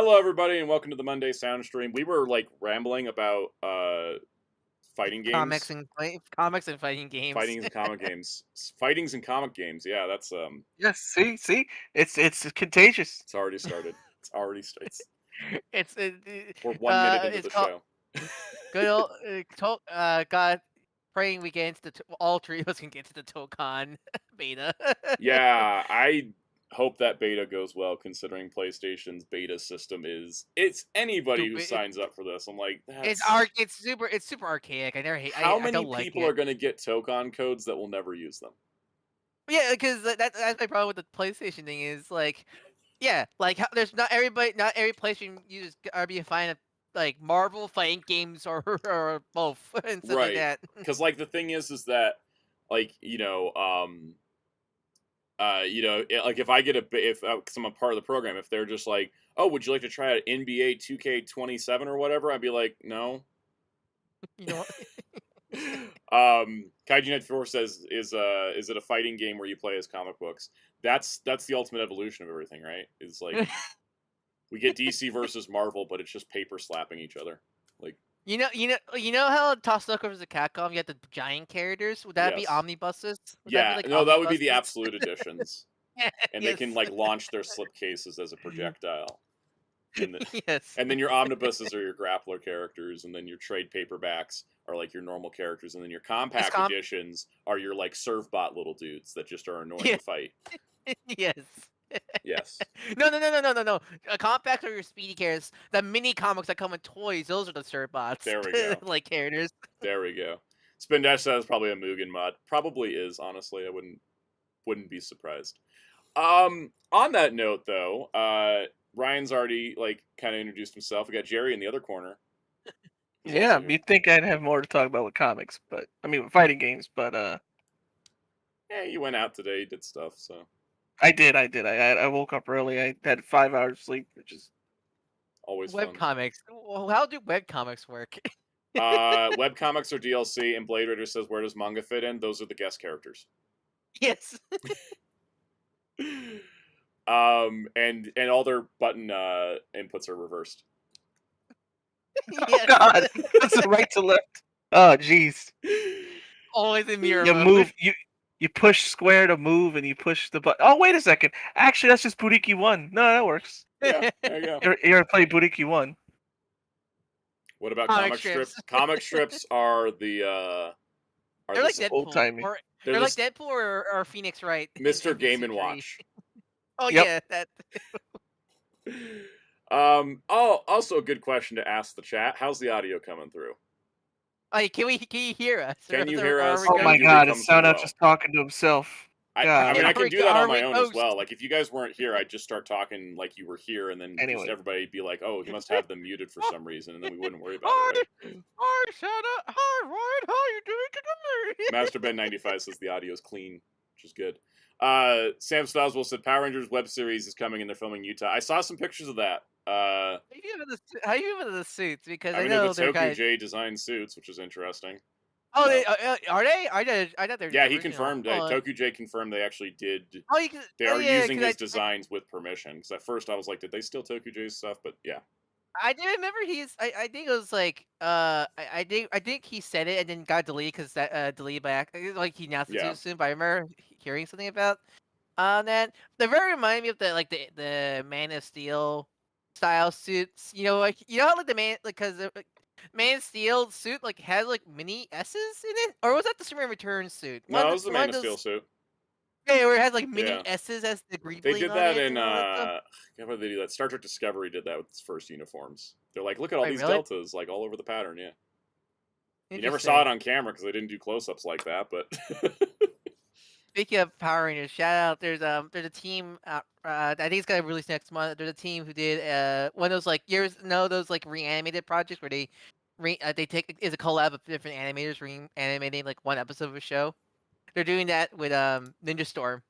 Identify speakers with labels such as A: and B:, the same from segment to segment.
A: Hello, everybody, and welcome to the Monday Sound Stream. We were like rambling about fighting
B: Comics
A: games,
B: and comics and fighting games.
A: fightings and comic games, fightings and comic games. Yeah, that's
C: Yes, see, it's contagious.
A: it's already started. It's already it's we're 1 minute into
B: It's
A: the
B: called
A: show.
B: good old God praying we get into all three of us can get to the Tokon beta.
A: Yeah, I hope that beta goes well, considering PlayStation's beta system it's anybody who
B: Stupid.
A: signs up for this. I'm like,
B: It's super archaic.
A: how
B: I
A: many
B: don't like
A: people
B: it.
A: are going to get Tokon codes that will never use them?
B: Yeah, because that's my problem with the PlayStation thing is like, yeah, like there's not every PlayStation users are being fine of like Marvel fighting games or or both and stuff like
A: Right.
B: that.
A: Because like the thing is that like like if I get if cause I'm a part of the program, if they're just like, oh, would you like to try out NBA 2K27 or whatever, I'd be like, no.
B: You know what?
A: Kaiju Net 4 says, is it a fighting game where you play as comic books? That's the ultimate evolution of everything, right? It's like we get DC versus Marvel, but it's just paper slapping each other. Like,
B: You know how Tokusatsu vs. Capcom, you had the giant characters? Would that be
A: yes.
B: omnibuses? Would that be
A: Yeah,
B: like
A: no, that would be the
B: omnibuses?
A: absolute editions. And they
B: Yes.
A: can like launch their slip cases as a projectile. And
B: Yes.
A: and then your omnibuses are your grappler characters, and then your trade paperbacks are like your normal characters, and then your
B: It's
A: compact
B: com
A: editions are your like servbot little dudes that just are annoying
B: Yeah.
A: to fight.
B: Yes.
A: Yes.
B: No. Compacts are your speedy characters. The mini comics that come in toys, those are the Surbots.
A: There we go.
B: Like characters.
A: There we go. Spin Dash says probably a Mugen mod. Probably is, honestly. I wouldn't be surprised. On that note though, Ryan's already like kind of introduced himself. We got Jerry in the other corner. He's
C: Yeah,
A: also here.
C: you'd think I'd have more to talk about with comics, but I mean with fighting games, but
A: Yeah, you went out today, did stuff, so
C: I did. I woke up early. I had 5 hours sleep, which is
A: always fun.
B: Webcomics. How do webcomics work?
A: Webcomics are DLC, and Blade Runner says, where does manga fit in? Those are the guest characters.
B: Yes.
A: And all their button inputs are reversed.
C: oh
B: Yes.
C: god, that's the right to left. Oh jeez.
B: Always in mirror
C: You
B: mode.
C: move. You push square to move, and you push the button. Oh wait a second. Actually, that's just Buriki 1. No, that works.
A: Yeah, there you go.
C: You ever play Buriki 1?
A: What about
B: Comic
A: comic strips?
B: strips.
A: Comic strips are the
B: They're like
C: old
B: Deadpool.
C: timey.
B: Or
A: they're
B: they're like
A: the
B: Deadpool or Phoenix Wright.
A: Mr.
B: in
A: Game and
B: DC3.
A: Watch.
B: Oh
C: Yep.
B: yeah, that.
A: Oh, also a good question to ask the chat. How's the audio coming through?
B: Like, can you hear us?
A: Can you
B: Or
A: hear
B: are
A: us?
B: we
C: Oh
A: Can
C: my
A: you
C: god,
A: come
C: it's
A: through
C: Soundout
A: well?
C: just talking to himself.
A: I
C: God.
A: mean, I can do that on my
B: Are
A: own
B: we
A: as well. Like, if you guys weren't here, I'd just start talking like you were here, and then just
C: Anyway.
A: everybody be like, "Oh, he must have them muted for some reason," and then we wouldn't worry about it. Right?
B: Hi, Shadow. Hi, Ryan. How you doing today?
A: Master Ben 95 says the audio is clean, which is good. Sam Stoswell said Power Rangers web series is coming and they're filming Utah. I saw some pictures of that.
B: How you feel about the suits? Because
A: I
B: I
A: mean,
B: know
A: they're
B: they're
A: the
B: kind
A: Toku
B: of.
A: J design suits, which is interesting.
B: Oh, they are they? I thought they're.
A: Yeah,
B: the
A: he
B: original.
A: confirmed. Toku J confirmed they actually did.
B: Oh, you can.
A: They
B: Oh,
A: are
B: yeah,
A: using
B: 'cause
A: his designs with permission. Because at first I was like, did they steal Toku J's stuff? But yeah.
B: I did remember I think it was like I think he said it and then got deleted because that deleted by like he announced it
A: Yeah.
B: too soon. But I remember hearing something about that. They very remind me of the Man of Steel style suits. You know, like you know how like the Man Man of Steel suit like has like mini S's in it, or was that the Superman Returns suit?
A: No, it was the Man of Steel suit.
B: Yeah, where it has like mini
A: Yeah.
B: S's as the greeting.
A: They did that in
B: stuff.
A: how did they do that? Star Trek Discovery did that with its first uniforms. They're like, look at all
B: Wait,
A: these
B: really?
A: deltas, like all over the pattern. Yeah. You never saw it on camera because they didn't do close-ups like that, but
B: Speaking of Power Rangers, shout out! There's a team. I think it's gonna release next month. There's a team who did one of those like those like reanimated projects where they take is a collab of different animators reanimating like one episode of a show. They're doing that with Ninja Storm.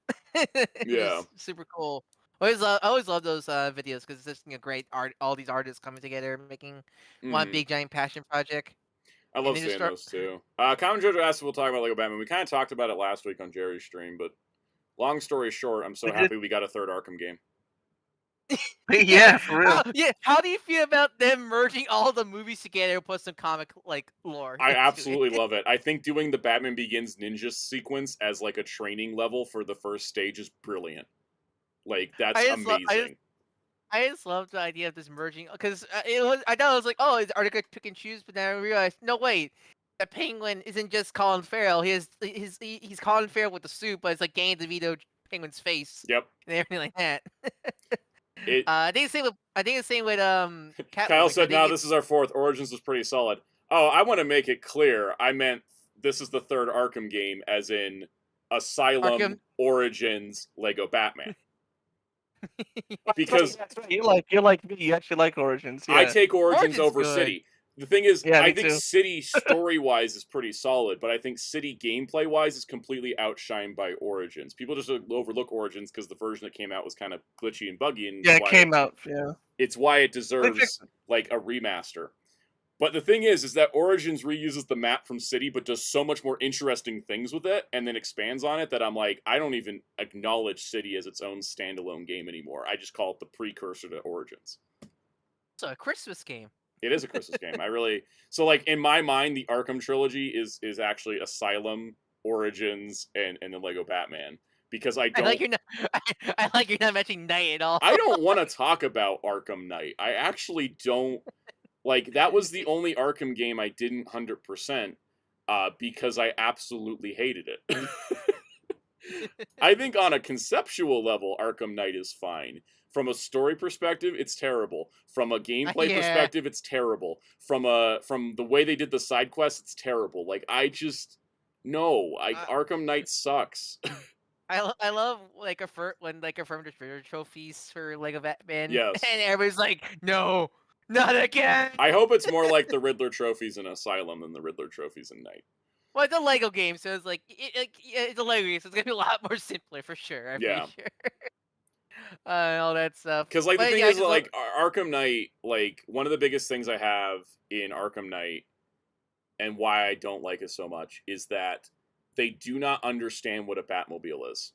A: Yeah.
B: It's super cool. I always love those videos because it's just great art. All these artists coming together making one big giant passion project.
A: I love seeing those too. Common Jojo asked if we'll talk about Lego Batman. We kind of talked about it last week on Jerry's stream, but long story short, I'm so happy we got a third Arkham game.
C: Yeah, for real.
B: How do you feel about them merging all the movies together and put some comic like lore?
A: I
B: into
A: absolutely
B: it?
A: love it. I think doing the Batman Begins ninja sequence as like a training level for the first stage is brilliant. Like that's
B: I just love.
A: amazing.
B: I just love the idea of this merging because it was. I thought it was like, oh, are they gonna pick and choose? But then I realized, no, wait, the Penguin isn't just Colin Farrell. He's Colin Farrell with the suit, but it's like Danny DeVito Penguin's face
A: Yep.
B: and everything like that.
A: It
B: I think the same with
A: Kyle
B: Catwoman. 'Cause
A: said,
B: they
A: "Now
B: get
A: this is our fourth. Origins was pretty solid." Oh, I want to make it clear. I meant this is the third Arkham game, as in Asylum,
B: Arkham.
A: Origins, Lego Batman. Because
C: That's right. You're like me. You actually like Origins. Yeah.
A: I take Origins
B: Origins
A: over
B: good.
A: City. The thing is,
C: Yeah, me
A: I think
C: too.
A: City story-wise is pretty solid, but I think City gameplay-wise is completely outshined by Origins. People just overlook Origins because the version that came out was kind of glitchy and buggy, and
C: Yeah, it came out. Yeah.
A: it's why it
C: They
A: deserves
C: fixed it.
A: like a remaster. But the thing is that Origins reuses the map from City, but does so much more interesting things with it, and then expands on it that I'm like, I don't even acknowledge City as its own standalone game anymore. I just call it the precursor to Origins.
B: It's a Christmas game.
A: It is a Christmas game. So like in my mind, the Arkham trilogy is actually Asylum, Origins, and the Lego Batman. Because I
B: like you're not. I like you're not mentioning Night at all.
A: I don't want to talk about Arkham Knight. I actually don't. Like, that was the only Arkham game I didn't 100%, because I absolutely hated it. I think on a conceptual level, Arkham Knight is fine. From a story perspective, it's terrible. From a gameplay perspective, it's terrible. From the way they did the side quests, it's terrible. Like, Arkham Knight sucks.
B: I love like when like affirmed trophies for Lego Batman.
A: Yes.
B: And everybody's like, no, not again.
A: I hope it's more like the Riddler trophies in Asylum than the Riddler trophies in Knight.
B: Well, it's a Lego game, so it's like it's a Lego game, so it's gonna be a lot more simpler for sure. I'm pretty sure. All that stuff.
A: Because like the
B: But
A: thing
B: yeah, I
A: is,
B: just
A: like Arkham Knight, like one of the biggest things I have in Arkham Knight, and why I don't like it so much, is that they do not understand what a Batmobile is.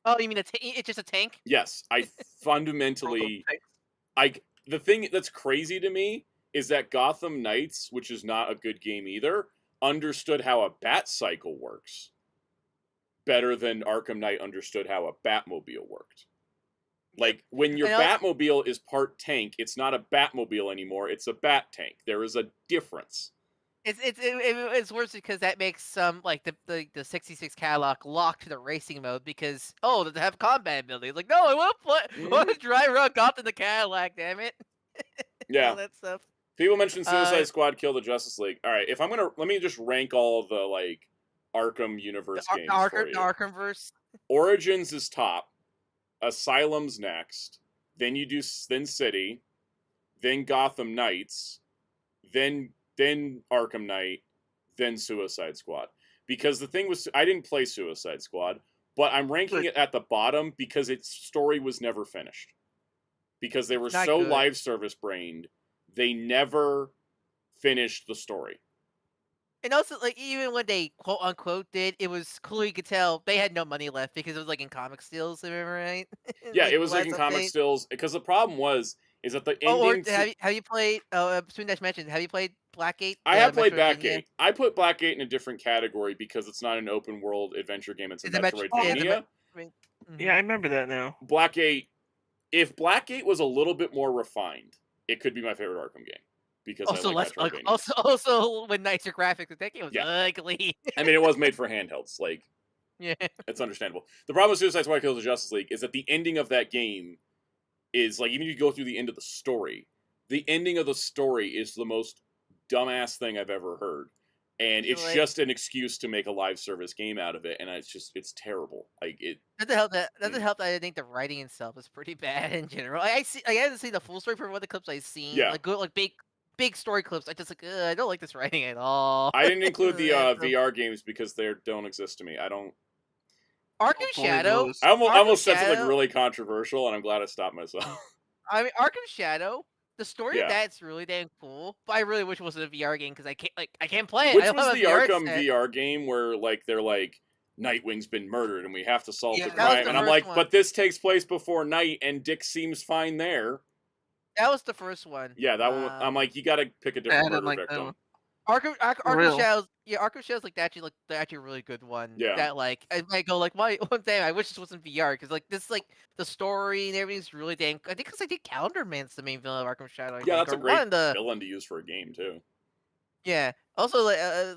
B: Oh, you mean it's just a tank?
A: Yes, I fundamentally, the thing that's crazy to me is that Gotham Knights, which is not a good game either, understood how a bat cycle works better than Arkham Knight understood how a Batmobile worked. Like, when your Batmobile is part tank, it's not a Batmobile anymore, it's a bat tank. There is a difference.
B: It's worse because that makes some like the 66 Cadillac lock to the racing mode because they have combat abilities. Like, no, I want to drive around Gotham the Cadillac, damn it.
A: Yeah.
B: All that stuff.
A: People mentioned Suicide Squad kill the Justice League. All right, if I'm gonna let me just rank all the like Arkham universe games for you.
B: The Arkhamverse.
A: Origins is top. Asylum's next. Then then City. Then Gotham Knights. Then Arkham Knight. Then Suicide Squad. Because the thing was, I didn't play Suicide Squad, but I'm ranking it at the bottom because its story was never finished. Because they were so live service brained, they never finished the story.
B: And also, like, even when they quote unquote did, it was cool. You could tell they had no money left because it was like in comic stills. Remember, right?
A: Yeah, it was like in comic stills. Because the problem is that the ending.
B: Have you played? Soon-Dash mentioned. Have you played Blackgate?
A: I have played Blackgate. I put Blackgate in a different category because it's not an open world adventure game. It's a Metroidvania.
C: Yeah, I remember that now.
A: Blackgate. If Blackgate was a little bit more refined, it could be my favorite Arkham game. Because
B: also when nicer graphics, that game was ugly.
A: I mean, it was made for handhelds. Like,
B: yeah,
A: it's understandable. The problem with Suicide Squad Kills the Justice League is that the ending of that game is like, even if you go through the end of the story is the most dumbass thing I've ever heard, and it's just an excuse to make a live service game out of it, and it's terrible. Like, it
B: doesn't help that I think the writing itself is pretty bad in general. I haven't seen the full story from what the clips I've seen.
A: Yeah,
B: like big story clips. I just I don't like this writing at all.
A: I didn't include the VR games because they don't exist to me. I don't.
B: Arkham Shadow.
A: I almost said something really controversial, and I'm glad I stopped myself.
B: I mean, Arkham Shadow. The story of that's really damn cool, but I really wish it was a VR game because I can't play it.
A: Which was the Arkham VR game where like they're like, Nightwing's been murdered and we have to solve
C: Yeah,
A: the
C: that was
A: crime.
B: the
A: And I'm
B: first
A: like,
B: one.
A: but this takes place before night, and Dick seems fine there.
B: That was the first one.
A: Yeah, that one. I'm like, you got to pick a different
C: I didn't
A: murder
C: like that
A: victim.
C: one.
B: Arkham
C: real.
B: Shadows, yeah, Arkham Shadows like actually a really good one.
A: Yeah.
B: That like I might go like, why one day I wish this wasn't VR because like this like the story and everything's really damn. I think because I think Calendar Man's the main villain of Arkham Shadow. I
A: Yeah,
B: think,
A: that's
B: or
A: a great
B: one of the
A: villain to use for a game too.
B: yeah. Also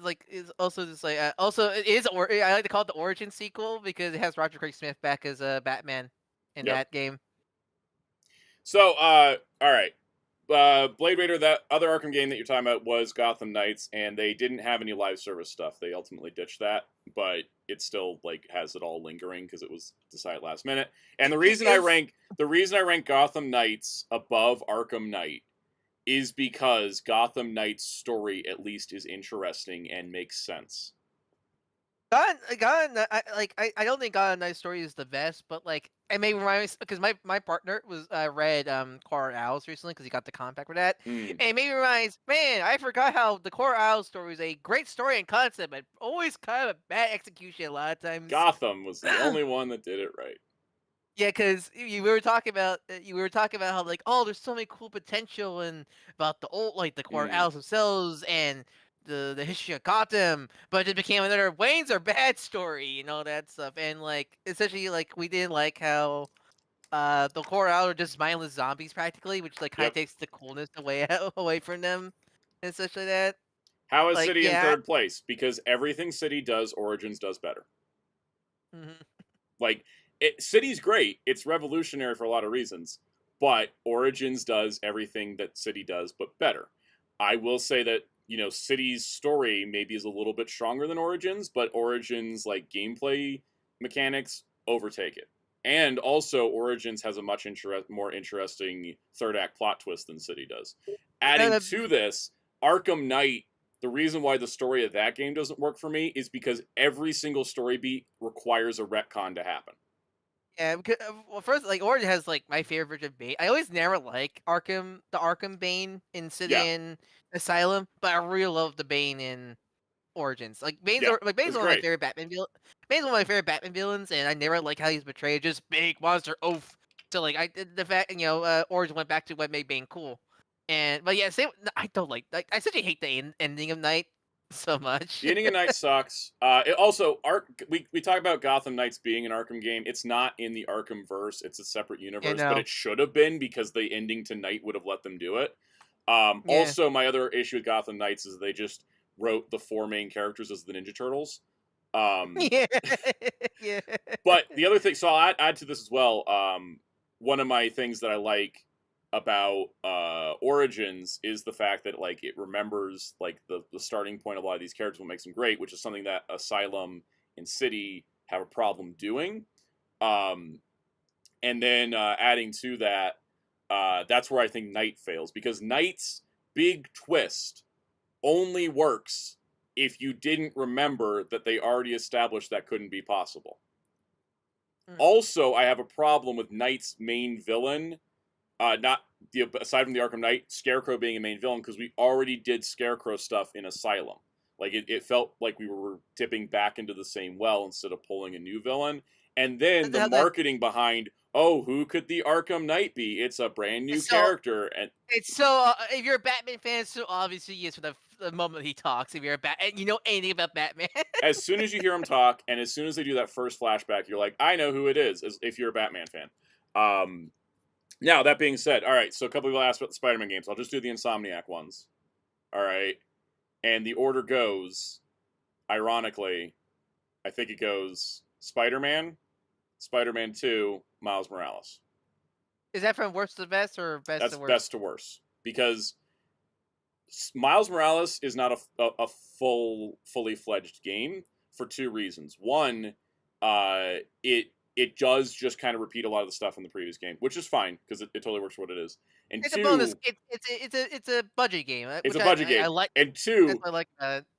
B: like is also just like also it is or I like to call it the origin sequel because it has Roger Craig Smith back as Batman in
A: Yep.
B: that game.
A: So, all right. Blade Raider, that other Arkham game that you're talking about was Gotham Knights, and they didn't have any live service stuff. They ultimately ditched that, but it still like has it all lingering because it was decided last minute. And the reason I rank Gotham Knights above Arkham Knight is because Gotham Knight's story at least is interesting and makes sense.
B: I don't think God Night Story is the best, but like it may remind me because my partner was read Core Owls recently because he got the compact for that, and it made me realize, man, I forgot how the Core Owls story is a great story and concept, but always kind of a bad execution a lot of times.
A: Gotham was the only one that did it right.
B: Yeah, because we were talking about how like there's so many cool potential and about the old like the Core Owls themselves and the history of Gotham, but it became another Wayne's are bad story and all that stuff. And like essentially like we didn't like how the Core Owls are just mindless zombies practically, which like kind of takes the coolness away from them and such like that.
A: How is
B: Like,
A: City in
B: yeah.
A: third place? Because everything City does, Origins does better. Like, City's great. It's revolutionary for a lot of reasons. But Origins does everything that City does, but better. I will say that, City's story maybe is a little bit stronger than Origins, but Origins, like, gameplay mechanics overtake it. And also, Origins has a much more interesting third act plot twist than City does. Adding to this, Arkham Knight, the reason why the story of that game doesn't work for me is because every single story beat requires a retcon to happen.
B: Yeah, because well, first, like Origin has like my favorite version of Bane. I always never like the Arkham Bane in City and Asylum, but I really love the Bane in Origins. Like Bane's one of my favorite Batman villains. Bane's one of my favorite Batman villains, and I never like how he's portrayed, just big monster oaf. So like the fact Origin went back to what made Bane cool, but yeah, same. I don't like I essentially hate the ending of Night so much.
A: The ending of Night sucks. It also, we talk about Gotham Knights being an Arkham game. It's not in the Arkham verse. It's a separate universe, but it should have been because the ending to Night would have let them do it. Also, my other issue with Gotham Knights is they just wrote the 4 main characters as the Ninja Turtles.
B: Yeah.
A: But the other thing, so I'll add to this as well. One of my things that I like about Origins is the fact that like it remembers like the starting point of a lot of these characters, what makes them great, which is something that Asylum and City have a problem doing. And then adding to that, that's where I think Night fails, because Night's big twist only works if you didn't remember that they already established that couldn't be possible. Also, I have a problem with Knight's main villain, aside from the Arkham Knight, Scarecrow being a main villain, because we already did Scarecrow stuff in Asylum. Like, it felt like we were dipping back into the same well instead of pulling a new villain. And then the marketing behind, who could the Arkham Knight be? It's a brand new character. And
B: it's so, if you're a Batman fan, it's so obviously yes, for the moment he talks, if you're a and you know anything about Batman.
A: As soon as you hear him talk, and as soon as they do that first flashback, you're like, I know who it is, if you're a Batman fan. Now, that being said, all right, so a couple of people asked about the Spider-Man games. I'll just do the Insomniac ones. All right. And the order goes, ironically, I think it goes Spider-Man, Spider-Man 2, Miles Morales.
B: Is that from worst to best or best to worst?
A: That's best to worst. Because Miles Morales is not a fully fledged game for 2 reasons. One, it does just kind of repeat a lot of the stuff in the previous game, which is fine because it totally works for what it is. And
B: it's
A: 2,
B: a bonus. It's a budget game.
A: It's a budget game.
B: I like.
A: And 2,
B: I like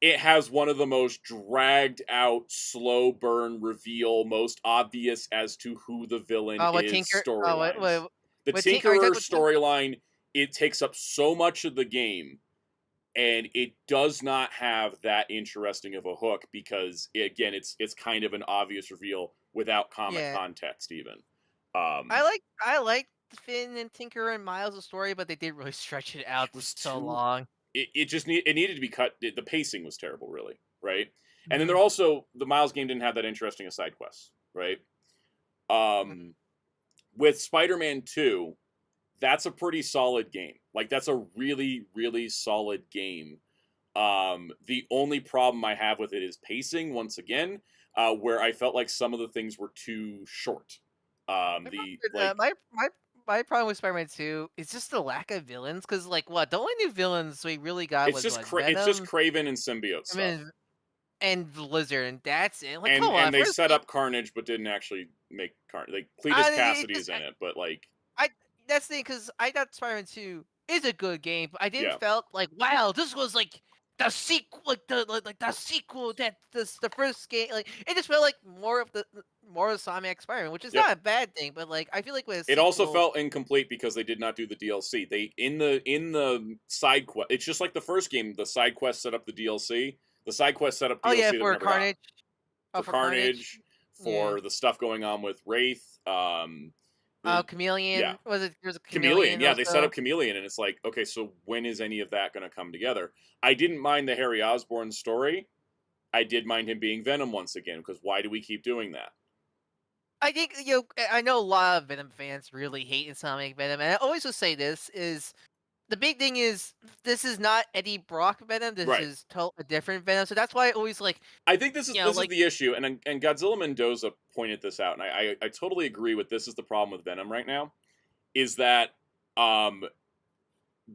A: it has one of the most dragged out, slow burn reveal, most obvious as to who the villain is storylines. The Tinkerer storyline, it takes up so much of the game, and it does not have that interesting of a hook because again, it's kind of an obvious reveal without comic
B: Yeah.
A: context even.
B: I like Finn and Tinker and Miles' story, but they didn't really stretch it out
A: It was
B: so
A: too.
B: long.
A: It needed to be cut. The pacing was terrible, really, right? And then
B: Mhm.
A: the Miles game didn't have that interesting a side quests, right?
B: Mhm.
A: With Spider-Man 2, that's a pretty solid game. Like that's a really, really solid game. The only problem I have with it is pacing once again, where I felt like some of the things were too short.
B: My problem
A: The
B: with,
A: like
B: my problem with Spider-Man 2 is just the lack of villains. Because like, what, the only new villains we really got was, what,
A: it's just
B: Venom,
A: Kraven and symbiote
B: I
A: stuff.
B: mean, and Lizard, and that's it. Like,
A: And
B: come on,
A: they
B: first
A: set
B: game
A: up Carnage but didn't actually make Carnage. Like Cletus
B: it
A: Cassidy is
B: just
A: in it, but like
B: I that's the thing, because I thought Spider-Man 2 is a good game, but I didn't
A: yeah.
B: felt like, wow, this was like the sequel, like the sequel that this the first game. Like, it just felt like more of the more of Sonic Spider-Man, which is
A: Yep.
B: not a bad thing, but like I feel like with a
A: It also
B: sequel,
A: felt incomplete because they did not do the DLC. They in the side quest. It's just like the first game. The side quest set up the DLC. The side quest set up
B: oh yeah,
A: DLC that we
B: for
A: never got
B: Carnage,
A: for
B: for Carnage,
A: Carnage,
B: yeah.
A: for the stuff going on with Wraith.
B: Oh,
A: Yeah,
B: Chameleon, was it? There's a
A: Chameleon.
B: Chameleon
A: Yeah, they set
B: also.
A: up Chameleon, and it's like, okay, so when is any of that going to come together? I didn't mind the Harry Osborn story. I did mind him being Venom once again because why do we keep doing that?
B: I think, I know a lot of Venom fans really hate Insomniac Venom, and I always will say this is the big thing is this is not Eddie Brock Venom. This
A: Right.
B: is a different Venom. So that's why I always like,
A: I think this is
B: like,
A: the issue, and Godzilla Mendoza pointed this out, and I totally agree with this is the problem with Venom right now, is that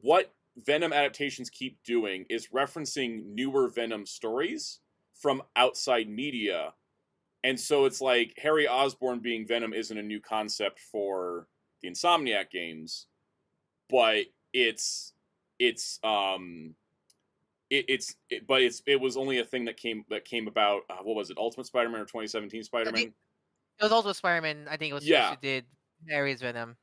A: what Venom adaptations keep doing is referencing newer Venom stories from outside media, and so it's like Harry Osborn being Venom isn't a new concept for the Insomniac games, but it's it was only a thing that came about. What was it? Ultimate Spider-Man or 2017
B: I think
A: Spider-Man?
B: it was also Spider-Man. I think it was first
A: Yeah.
B: who did Harry's Venom.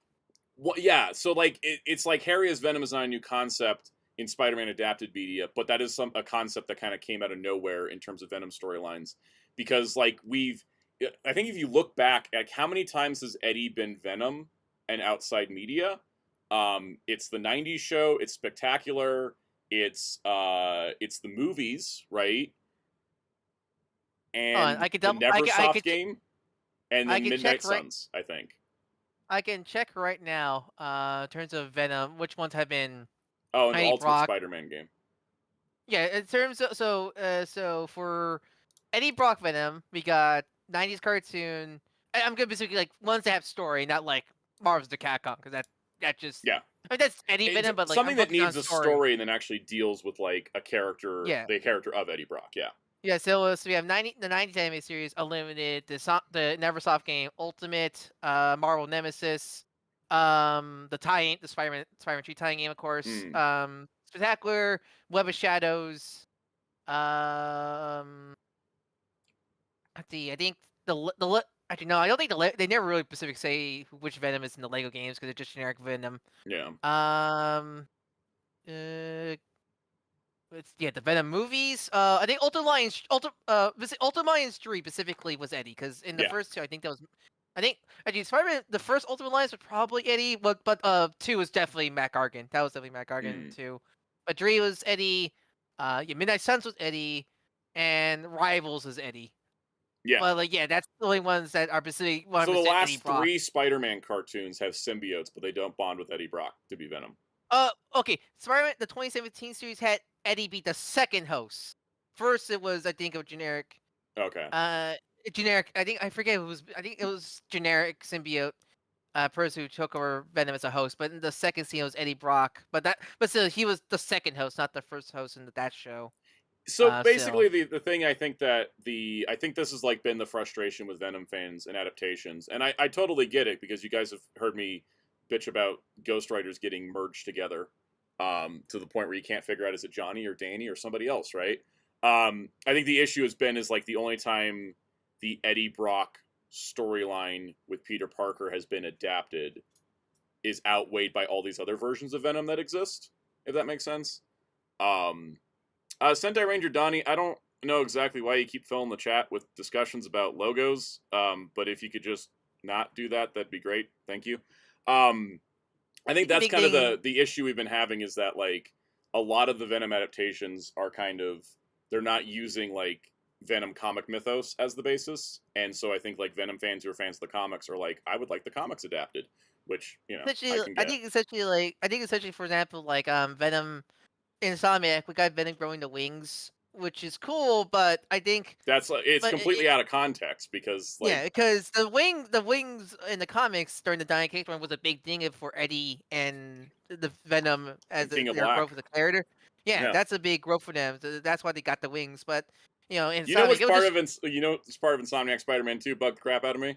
A: Well, yeah. So like it's like Harry as Venom is not a new concept in Spider-Man adapted media, but that is a concept that kind of came out of nowhere in terms of Venom storylines, because like I think if you look back at how many times has Eddie been Venom and outside media, it's the '90s show, it's Spectacular, it's the movies, right?
B: Hold on,
A: And
B: I could
A: the
B: double. I
A: Neversoft
B: could.
A: game, and
B: I
A: then
B: can
A: Midnight
B: check right.
A: Suns, I think.
B: I can check right now. In terms of Venom, which ones have been
A: Oh, and the
B: Eddie
A: Ultimate
B: Brock?
A: Spider-Man game.
B: Yeah, in terms of so for Eddie Brock Venom, we got '90s cartoon. I'm good basically like ones that have story, not like Marvel's the Capcom, because that just,
A: Yeah.
B: I mean, that's Eddie
A: It's
B: Venom, but like I'm
A: something that
B: focusing on
A: needs a
B: story.
A: story and then actually deals with like
B: Yeah,
A: the character of Eddie Brock. Yeah.
B: yeah. So we have the '90s anime series, Unlimited, the Neversoft game, Ultimate, Marvel Nemesis, the tie the Spider-Man 3 tie game, of course,
A: Mm.
B: Spectacular, Web of Shadows, let's see. I think actually no, I don't think they never really specific say which Venom is in the Lego games because it's just generic Venom.
A: Yeah.
B: Uh, yeah, the Venom movies. I think Ultimate Lions 3 specifically was Eddie, because in the
A: Yeah.
B: first two, I think that was. I think actually Spider-Man, the first Ultimate Alliance was probably Eddie, but two was definitely Matt Gargan. That was definitely Matt Gargan
A: Mm.
B: too. But 3 was Eddie. Yeah, Midnight Suns was Eddie, and Rivals was Eddie.
A: Yeah.
B: Well, like, yeah, that's the only ones that are specific
A: So the
B: 100% Eddie
A: last
B: Brock.
A: 3 Spider-Man cartoons have symbiotes, but they don't bond with Eddie Brock to be Venom.
B: Okay. Spider-Man, the 2017 series had Eddie be the second host. First, it was, I think, a generic.
A: Okay.
B: Generic. I forget it was. I think it was generic symbiote. Person who took over Venom as a host, but in the second scene it was Eddie Brock. But still, he was the second host, not the first host in that show.
A: So
B: Still.
A: basically, the thing I think this has like been the frustration with Venom fans and adaptations, and I totally get it because you guys have heard me bitch about ghostwriters getting merged together, to the point where you can't figure out is it Johnny or Danny or somebody else, right? I think the issue has been is like the only time the Eddie Brock storyline with Peter Parker has been adapted is outweighed by all these other versions of Venom that exist, if that makes sense. Sentai Ranger Donnie, I don't know exactly why you keep filling the chat with discussions about logos, but if you could just not do that, that'd be great. Thank you. I think that's
B: Big
A: kind of
B: thing.
A: the issue we've been having is that like a lot of the Venom adaptations are kind of they're not using like Venom comic mythos as the basis, and so I think like Venom fans who are fans of the comics are like, I would like the comics adapted, which I
B: Essentially,
A: can
B: I
A: get.
B: think essentially like I think essentially for example like Venom Insomniac, we got Venom growing the wings, which is cool, but I think
A: That's it's
B: but
A: completely out of context because
B: yeah,
A: like
B: because the wings in the comics during the Dying Case run was a big thing for Eddie and the Venom as
A: and King of
B: their growth
A: Black,
B: as a character. Yeah,
A: yeah.
B: that's a big growth for them. So that's why they got the wings. But in
A: You know
B: Sonic,
A: what's
B: it was
A: part
B: just
A: of what's part of Insomniac Spider-Man 2 bugged the crap out of me?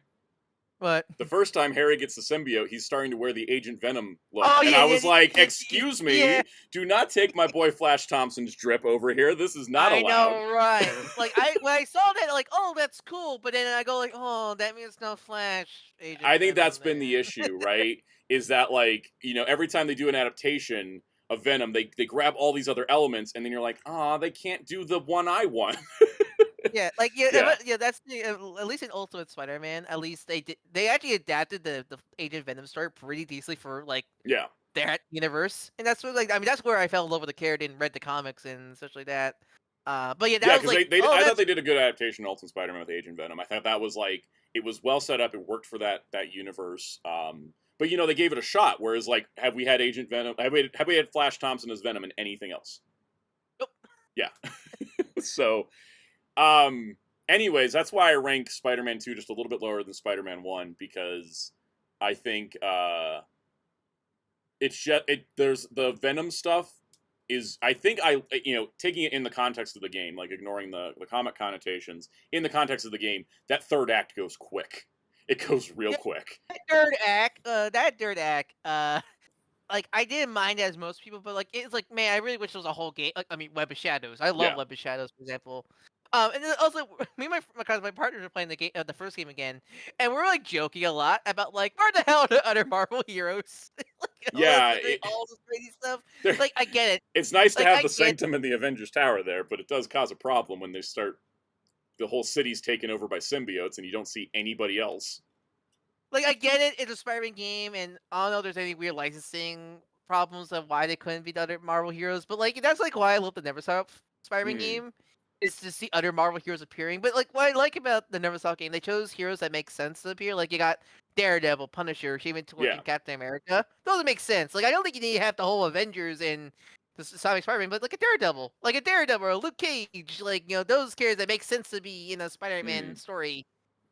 B: what.
A: The first time Harry gets the symbiote, he's starting to wear the Agent Venom look.
B: Oh
A: And
B: yeah,
A: I
B: yeah,
A: was like,
B: yeah,
A: excuse
B: yeah.
A: me, do not take my boy Flash Thompson's drip over here. This is not
B: I
A: allowed.
B: know, right? Like when I saw that, like, oh, that's cool. But then I go like, oh, that means no Flash Agent
A: I think
B: Venom
A: that's been the
B: then.
A: issue, right? Is that like, every time they do an adaptation of Venom, they grab all these other elements, and then you're like, ah, they can't do the one I want.
B: Yeah, like yeah,
A: Yeah.
B: yeah. That's the at least in Ultimate Spider-Man. At least they actually adapted the Agent Venom story pretty decently for like
A: Yeah.
B: that universe, and that's what like I mean that's where I fell in love with the character and read the comics and such like that. But yeah, that
A: Yeah,
B: was
A: because
B: like,
A: they
B: oh,
A: I thought
B: that's
A: they did a good adaptation of Ultimate Spider-Man with Agent Venom. I thought that was like it was well set up. It worked for that universe. But they gave it a shot. Whereas like, have we had Agent Venom? Have we had Flash Thompson as Venom in anything else?
B: nope.
A: Yeah. So, anyways, that's why I rank Spider-Man 2 just a little bit lower than Spider-Man 1 because I think it's just there's the Venom stuff is I think taking it in the context of the game, like ignoring the comic connotations, in the context of the game, that third act goes quick. It goes real
B: Yeah,
A: quick.
B: that third act, like I didn't mind it as most people, but like it's like, man, I really wish there was a whole game. Like, I mean, Web of Shadows. I love
A: Yeah.
B: Web of Shadows, for example. And then also me and my partners were playing the game, the first game again, and we're like joking a lot about like where the hell are the other Marvel heroes? Like
A: Yeah,
B: all this crazy stuff.
A: there-
B: Like I get it.
A: it's nice to
B: Like
A: have
B: I
A: the
B: get
A: Sanctum and the Avengers Tower there, but it does cause a problem when they start the whole city's taken over by symbiotes and you don't see anybody else.
B: Like I get it. It's a Spider-Man game, and I don't know if there's any weird licensing problems of why they couldn't be the other Marvel heroes. But like that's like why I love the Neversoft Spider-Man game, is to see other Marvel heroes appearing. But like what I like about the Neversoft game, they chose heroes that make sense to appear. Like you got Daredevil, Punisher, Human Torch,
A: Yeah.
B: and Captain America. Those make sense. Like I don't think you need to have the whole Avengers and the Sonic Spider-Man, but like a Daredevil or a Luke Cage, like those characters that make sense to be in a Spider-Man story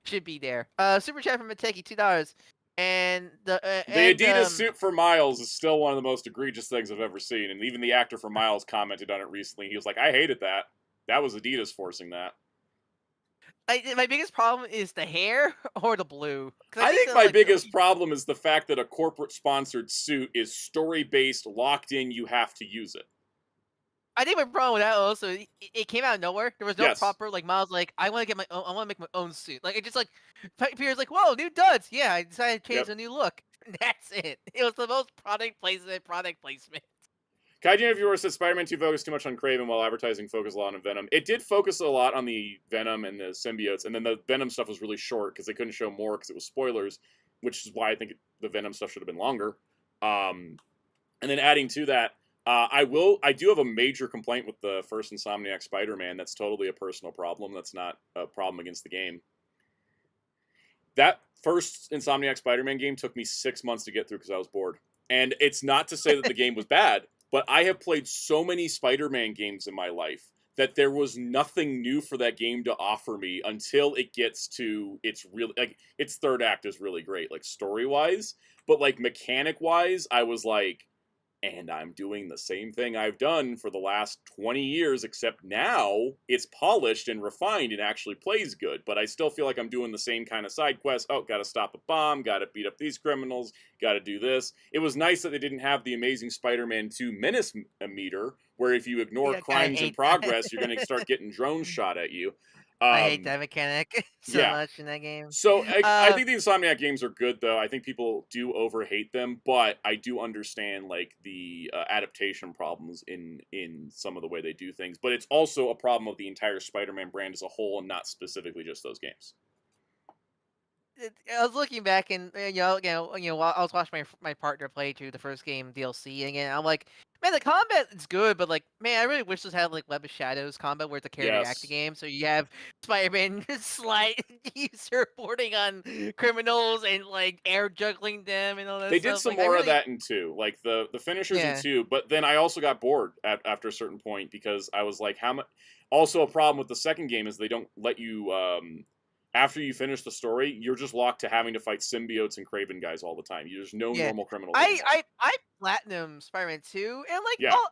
B: should be there. Super chat from Mateki, $2. And
A: the Adidas suit for Miles is still one of the most egregious things I've ever seen, and even the actor for Miles commented on it recently. He was like, "I hated that. That was Adidas forcing that."
B: my biggest problem is the hair or the blue.
A: I think my biggest problem is the fact that a corporate sponsored suit is story based, locked in. You have to use it.
B: I think my problem with that also, it came out of nowhere. There was no
A: Yes.
B: proper like Miles like I want to get my own. I want to make my own suit. Like it just like Peter's like, whoa, new duds. Yeah, I decided to change a new look. That's it. It was the most product placement.
A: Kaijin of yours said Spider-Man 2 focused too much on Kraven while advertising focused a lot on Venom. It did focus a lot on the Venom and the symbiotes, and then the Venom stuff was really short because they couldn't show more because it was spoilers, which is why I think the Venom stuff should have been longer. And then adding to that, I do have a major complaint with the first Insomniac Spider-Man. That's totally a personal problem. That's not a problem against the game. That first Insomniac Spider-Man game took me 6 months to get through because I was bored. And it's not to say that the game was bad, but I have played so many Spider-Man games in my life that there was nothing new for that game to offer me until it gets to its really, like, its third act is really great, like, story-wise. But, like, mechanic-wise, I was like, and I'm doing the same thing I've done for the last 20 years, except now it's polished and refined and actually plays good. But I still feel like I'm doing the same kind of side quests. Oh, gotta stop a bomb, gotta beat up these criminals, gotta do this. It was nice that they didn't have the Amazing Spider-Man 2 menace meter, where if you ignore crimes in progress, you're gonna start getting drones shot at you.
B: I hate
A: Um,
B: that mechanic so
A: yeah.
B: much in that game.
A: So I
B: Uh,
A: think the Insomniac games are good, though. I think people do overhate them, but I do understand like the adaptation problems in some of the way they do things. But it's also a problem of the entire Spider-Man brand as a whole, and not specifically just those games.
B: I was looking back and while I was watching my partner play through the first game DLC again. I'm like, man, the combat is good, but like, man, I really wish this had like Web of Shadows combat where it's a character acting
A: Yes,
B: game. So you have Spider-Man slide surfboarding on criminals and like air juggling them and all that
A: they did
B: stuff.
A: some
B: Like, I
A: more of
B: really,
A: that in 2, like the finishers in
B: yeah,
A: 2. But then I also got bored after a certain point because I was like, how much? Also, a problem with the second game is they don't let you. After you finish the story, you're just locked to having to fight symbiotes and Craven guys all the time. There's no
B: yeah.
A: normal criminals
B: I
A: anymore.
B: I I platinum Spider-Man 2, and like,
A: Yeah,
B: oh,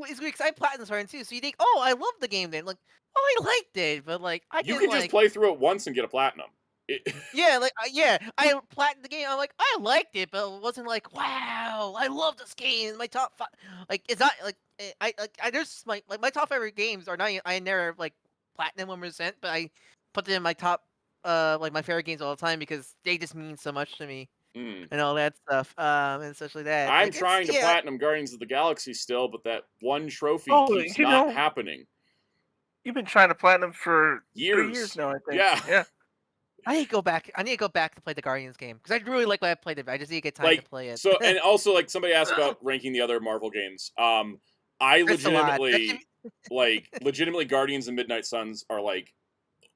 B: it's weird 'cause I platinum Spider-Man 2, so you think, oh, I love the game then, like, oh, I liked it, but like, I
A: you
B: can
A: can just
B: like,
A: play through it once and get a platinum. It,
B: yeah, like, yeah, I platinum the game. I'm like, I liked it, but it wasn't like, wow, I love this game. It's my top five. Like, it's not like I just my top favorite games are not. I never like platinum 1%, but I put them in my top like my favorite games all the time because they just mean so much to me
A: mm.
B: and all that stuff. And especially that,
A: I'm
B: like, it's
A: trying to
B: yeah.
A: platinum Guardians of the Galaxy still, but that one trophy
C: Oh,
A: keeps
C: you
A: not
C: know,
A: happening.
C: you've been trying to platinum for 3 years
A: Years.
C: now, I think.
A: Yeah.
C: Yeah.
B: I need to go back. I need to go back to play the Guardians game because I really like what I played it. I just need to get time to
A: Like,
B: play it.
A: so, and also, like, somebody asked about ranking the other Marvel games. I
B: It's a lot.
A: legitimately, Guardians and Midnight Suns are, like,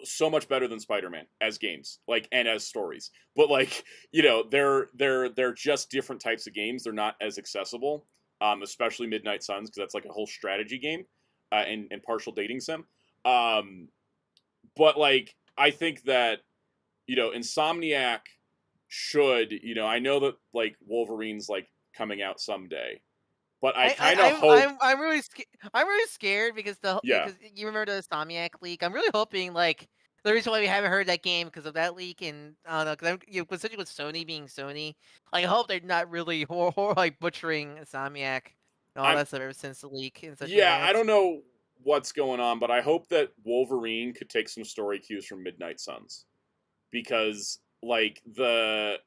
A: so much better than Spider-Man as games, like, and as stories. But, like, they're just different types of games. They're not as accessible, especially Midnight Suns, because that's, like, a whole strategy game, and partial dating sim. But, like, I think that, Insomniac should, I know that like Wolverine's like coming out someday, but I kind of hope,
B: I'm really scared because
A: yeah,
B: because you remember the Insomniac leak. I'm really hoping like the reason why we haven't heard that game because of that leak and I don't know because especially with Sony being Sony, like, I hope they're not really like butchering Insomniac and all
A: I'm,
B: that stuff ever since the leak and such like
A: yeah, I
B: that.
A: don't know what's going on, but I hope that Wolverine could take some story cues from Midnight Suns because like the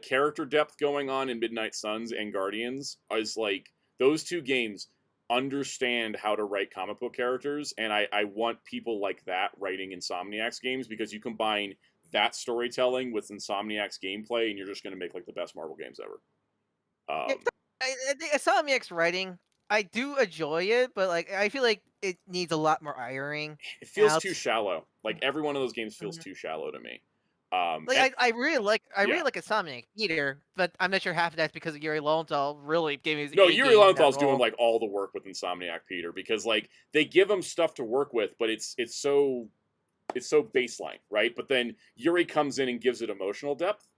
A: character depth going on in Midnight Suns and Guardians is like those two games understand how to write comic book characters, and I want people like that writing Insomniac's games because you combine that storytelling with Insomniac's gameplay, and you're just going to make like the best Marvel games ever.
B: Yeah, I think Insomniac's writing, I do enjoy it, but like I feel like it needs a lot more ironing
A: It feels
B: out.
A: too shallow. Like every one of those games feels too shallow to me.
B: Like
A: And
B: I
A: yeah,
B: really like Insomniac Peter, but I'm not sure half of that's because of Yuri Lowenthal really gave me his
A: no,
B: A
A: Yuri
B: game in that
A: Lowenthal's doing
B: role.
A: like all the work with Insomniac Peter because like they give him stuff to work with, but it's so baseline, right? But then Yuri comes in and gives it emotional depth,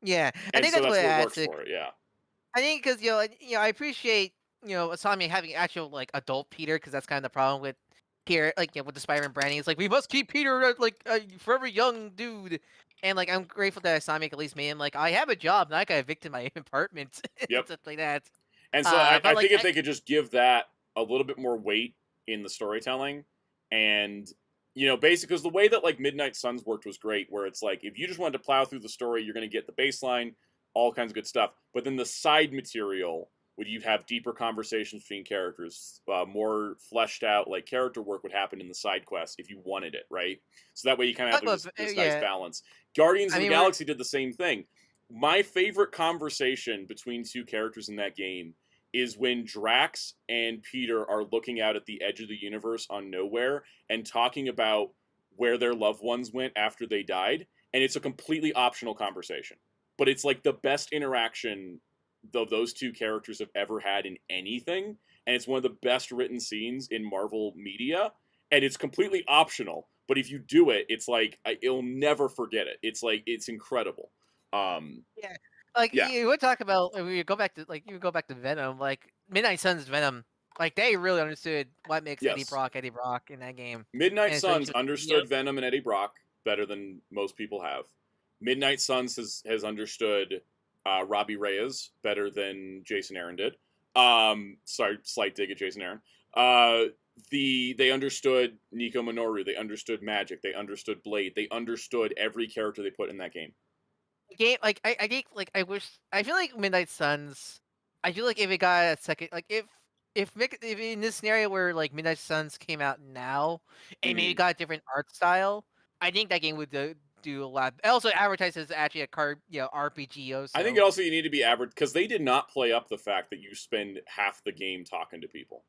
B: Yeah, I
A: and
B: think
A: so
B: that's
A: that's
B: what it
A: what
B: adds
A: works
B: to.
A: for it. Yeah,
B: I think because I appreciate Insomniac having actual like adult Peter because that's kind of the problem with here like with the Spider-Man branding. It's like we must keep Peter like a forever young dude. And like I'm grateful that Insomniac at least made him like I have a job, not got evicted my apartment and
A: yep.
B: stuff like that.
A: And so I
B: But like
A: think if they could just give that a little bit more weight in the storytelling, and basically, because the way that like Midnight Suns worked was great, where it's like if you just wanted to plow through the story, you're going to get the baseline, all kinds of good stuff. But then the side material, would you have deeper conversations between characters, more fleshed out like character work would happen in the side quests if you wanted it, right? So that way you kind of
B: talk
A: have
B: about
A: this nice
B: yeah,
A: balance. Guardians
B: I
A: of the
B: mean we're
A: Galaxy did the same thing. My favorite conversation between two characters in that game is when Drax and Peter are looking out at the edge of the universe on Nowhere and talking about where their loved ones went after they died. And it's a completely optional conversation. But it's like the best interaction those two characters have ever had in anything. And it's one of the best written scenes in Marvel media. And it's completely optional. But if you do it, it's like, you'll never forget it. It's like, it's incredible.
B: yeah, like
A: Yeah.
B: you would talk about we go back to like you go back to Venom, like Midnight Suns Venom, like they really understood what makes
A: Yes.
B: Eddie Brock in that game,
A: Midnight
B: and so you
A: Suns
B: should
A: understood Venom and Eddie Brock better than most people have. Midnight Suns has understood Robbie Reyes better than Jason Aaron did. Sorry, slight dig at Jason Aaron. they understood Nico Minoru, they understood Magic, they understood Blade, they understood every character they put in that game.
B: The game, like I think, like I feel like Midnight Suns. I feel like if it got a second, like if in this scenario where like Midnight Suns came out now and maybe
A: Mhm.
B: got a different art style, I think that game would do a lot. It also advertised as actually a card, RPG
A: I think
B: also.
A: also you need to be average because they did not play up the fact that you spend half the game talking to people.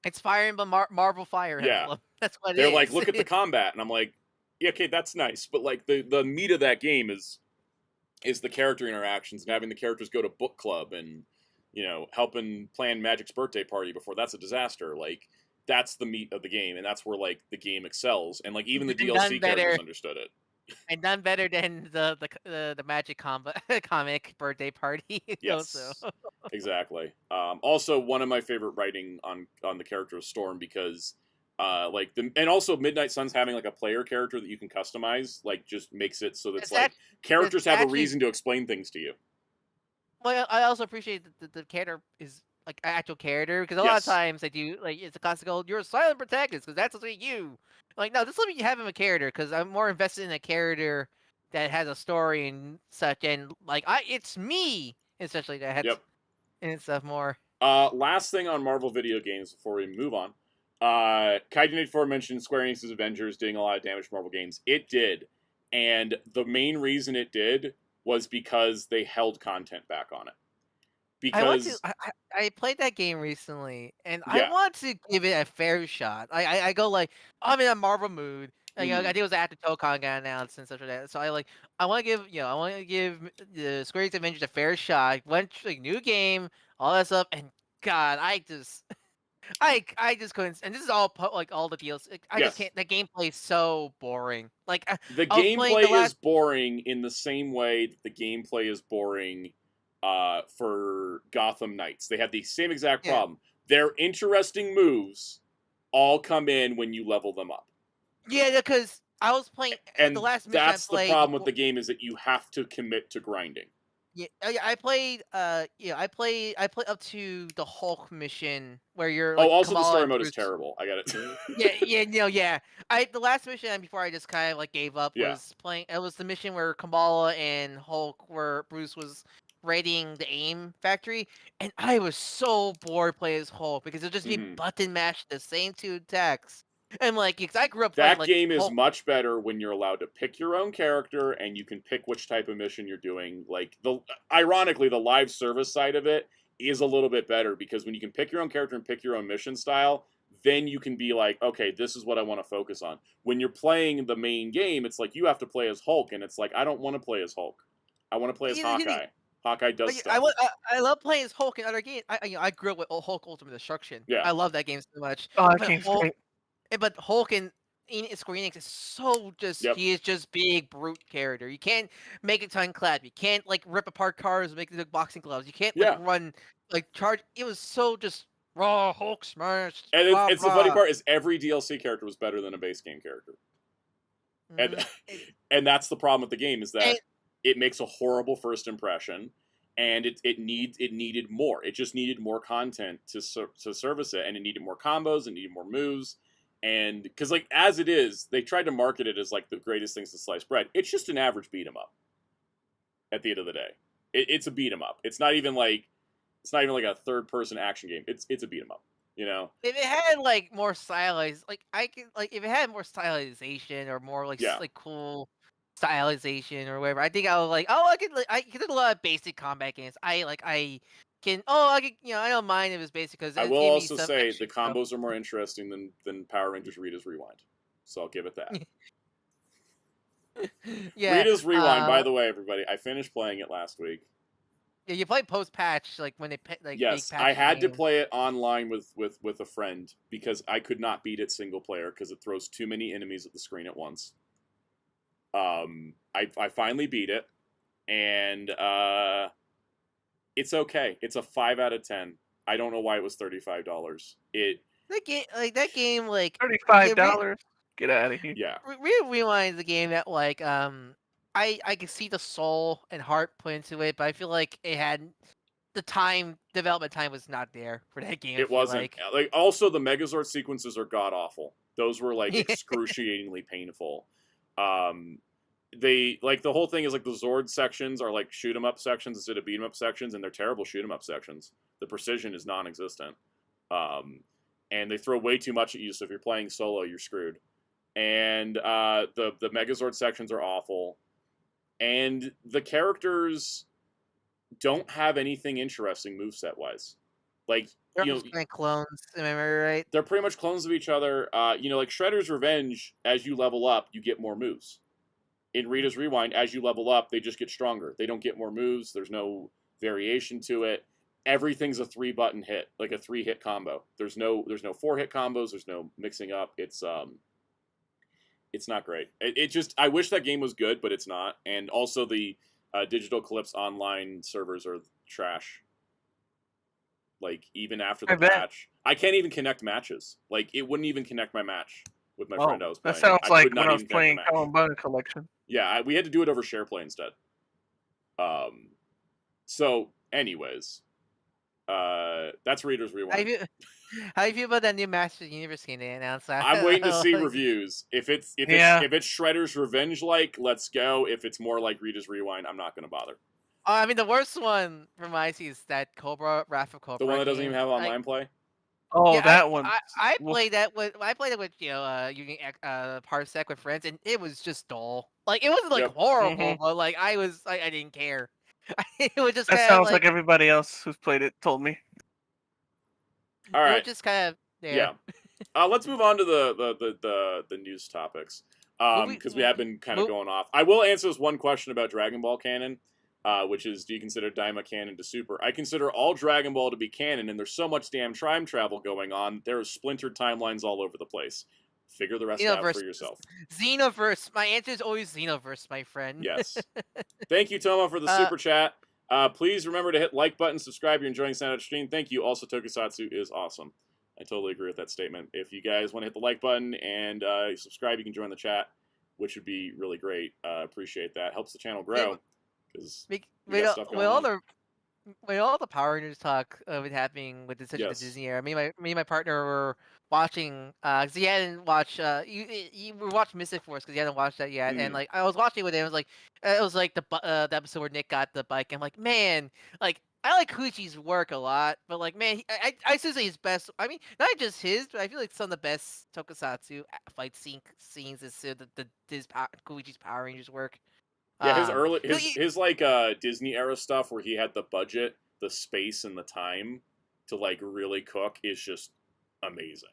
B: It's Fire Emblem Marvel Fire
A: Yeah.
B: Emblem. That's what it
A: They're
B: is.
A: like, look at the combat, and I'm like, yeah, okay, that's nice, but like the meat of that game is the character interactions and having the characters go to book club and helping plan Magic's birthday party before that's a disaster. Like that's the meat of the game, and that's where like the game excels, and like even the
B: And done
A: DLC
B: better.
A: characters understood it.
B: And none better than the Magic comic birthday party.
A: Yes,
B: Also.
A: exactly. Also, one of my favorite writing on the character of Storm because, and also Midnight Suns having like a player character that you can customize, like just makes it so that's like characters have a reason to explain things to you.
B: Well, I also appreciate that the character is like an actual character because a lot of times they do like it's a classical. You're a silent protagonist because that's what you. Like no, just let me have him a character because I'm more invested in a character that has a story and such, and like it's me, especially that.
A: Yep.
B: And stuff more.
A: Last thing on Marvel video games before we move on. Kaiden84 mentioned Square Enix's Avengers doing a lot of damage to Marvel games. It did, and the main reason it did was because they held content back on it. Because
B: I played that game recently, and
A: Yeah.
B: I want to give it a fair shot. I go like I'm in a Marvel mood. Like, I think it was after Toku got announced and such like that. So I want to give the Square Enix Avengers a fair shot. Went like new game, all that stuff, and God, I just couldn't. And this is all like all the deals. I just can't. The gameplay is so boring. Like
A: the
B: I was playing
A: gameplay is boring in the same way that the gameplay is boring for Gotham Knights. They have the same exact problem. Their interesting moves all come in when you level them up.
B: Yeah, because I was playing
A: and
B: the last mission
A: that's
B: I played.
A: The problem with the game is that you have to commit to grinding.
B: Yeah, I played. I played up to the Hulk mission where you're. Like,
A: also
B: Kamala
A: the story mode is terrible. I got it.
B: yeah. The last mission before I just kind of like gave up was playing. It was the mission where Kamala and Hulk, where Bruce was raiding the AIM factory, and I was so bored playing as Hulk because it'll just be button mash the same two attacks. And like, because I grew up playing,
A: that game is much better when you're allowed to pick your own character and you can pick which type of mission you're doing. Like ironically, the live service side of it is a little bit better because when you can pick your own character and pick your own mission style, then you can be like, okay, this is what I want to focus on. When you're playing the main game, it's like you have to play as Hulk, and it's like I don't want to play as Hulk. I want to play as Hawkeye. Hawkeye does stuff.
B: I love playing as Hulk in other games. I grew up with Hulk Ultimate Destruction.
A: Yeah,
B: I love that game so much.
C: Oh, that game's great.
B: But Hulk in Square Enix is so he is just big brute character. You can't make it time clap. You can't like rip apart cars and make it look boxing gloves. You can't like run like charge. It was so just raw Hulk smash.
A: And it's the funny part is every DLC character was better than a base game character. And that's the problem with the game is that it makes a horrible first impression, and it needed more. It just needed more content to service it, and it needed more combos, it needed more moves. And because like as it is, they tried to market it as like the greatest things to slice bread. It's just an average beat 'em up. At the end of the day, it's a beat 'em up. It's not even like a third person action game. It's a beat 'em up. You know,
B: if it had like more stylized, like I can like if it had more stylization or more like like cool stylization or whatever, I think I would like. Oh, I could do a lot of basic combat games. I don't mind if it's basic because
A: I will also say the combos are more interesting than Power Rangers Rita's Rewind, so I'll give it that. Rita's Rewind, by the way, everybody, I finished playing it last week.
B: Yeah, you play post patch like when they like.
A: Yes, I had to play it online with a friend because I could not beat it single player because it throws too many enemies at the screen at once. I finally beat it, and it's okay. It's a 5 out of 10. I don't know why it was $35.
B: That game like
C: $35. Get out of here.
A: Yeah.
B: Rewind is a game that like I can see the soul and heart put into it, but I feel like it had development time was not there for that game. I
A: It
B: feel
A: wasn't.
B: like.
A: Also, the Megazord sequences are god awful. Those were like excruciatingly painful. They like the whole thing is like the Zord sections are like shoot 'em up sections instead of beat 'em up sections, and they're terrible shoot 'em up sections. The precision is non-existent, and they throw way too much at you. So if you're playing solo, you're screwed. And the Megazord sections are awful, and the characters don't have anything interesting moveset wise. Like,
B: They're
A: you
B: all
A: know,
B: just kind of clones. Am I right?
A: they're pretty much clones of each other. Like Shredder's Revenge, as you level up, you get more moves. In Rita's Rewind, as you level up, they just get stronger. They don't get more moves. There's no variation to it. Everything's a 3-button hit, like a 3-hit combo. There's no 4-hit combos. There's no mixing up. It's not great. It just, I wish that game was good, but it's not. And also the Digital Calypso online servers are trash. Like, even after the patch, I can't even connect matches. Like, it wouldn't even connect my match with my friend I was playing.
C: That sounds like when I was
A: even connect the
C: playing
A: match.
C: Columbine Collection.
A: Yeah, we had to do it over SharePlay instead. So, anyways, that's Reader's Rewind.
B: How do you feel about that new Masters Universe game they announced?
A: I'm waiting to see reviews. If it's Shredder's Revenge like, let's go. If it's more like Reader's Rewind, I'm not gonna bother.
B: I mean, the worst one from my see is that Wrath of Cobra.
A: The one that doesn't
B: game.
A: even have online play.
C: Oh,
B: Yeah,
C: that one.
B: I played that with using Parsec with friends, and it was just dull. Like, it wasn't like horrible, but like I didn't care. It was just
C: that sounds like everybody else who's played it told me.
A: All right,
B: it was just kind of there.
A: Yeah. Let's move on to the news topics, because we have been kind of going off. I will answer this one question about Dragon Ball canon. Which is, do you consider Daima canon to Super? I consider all Dragon Ball to be canon, and there's so much damn time travel going on, there are splintered timelines all over the place. Figure the rest out for yourself.
B: Xenoverse. My answer is always Xenoverse, my friend.
A: Yes. Thank you, Toma, for the super chat. Please remember to hit like button, subscribe if you're enjoying Soundout stream. Thank you. Also, Tokusatsu is awesome. I totally agree with that statement. If you guys want to hit the like button and subscribe, you can join the chat, which would be really great. Appreciate that. Helps the channel grow.
B: With all the Power Rangers talk of it happening with the Disney era, me and my partner were watching because he hadn't watched we watched Mystic Force because he hadn't watched that yet, and like I was watching with him. It was like the episode where Nick got the bike. And I'm like, man, like I like Huichi's work a lot, but like, man, I still say his best. I mean, not just his, but I feel like some of the best Tokusatsu fight scenes is Koichi's Power Rangers work.
A: Yeah, his like Disney era stuff where he had the budget, the space, and the time to like really cook is just amazing.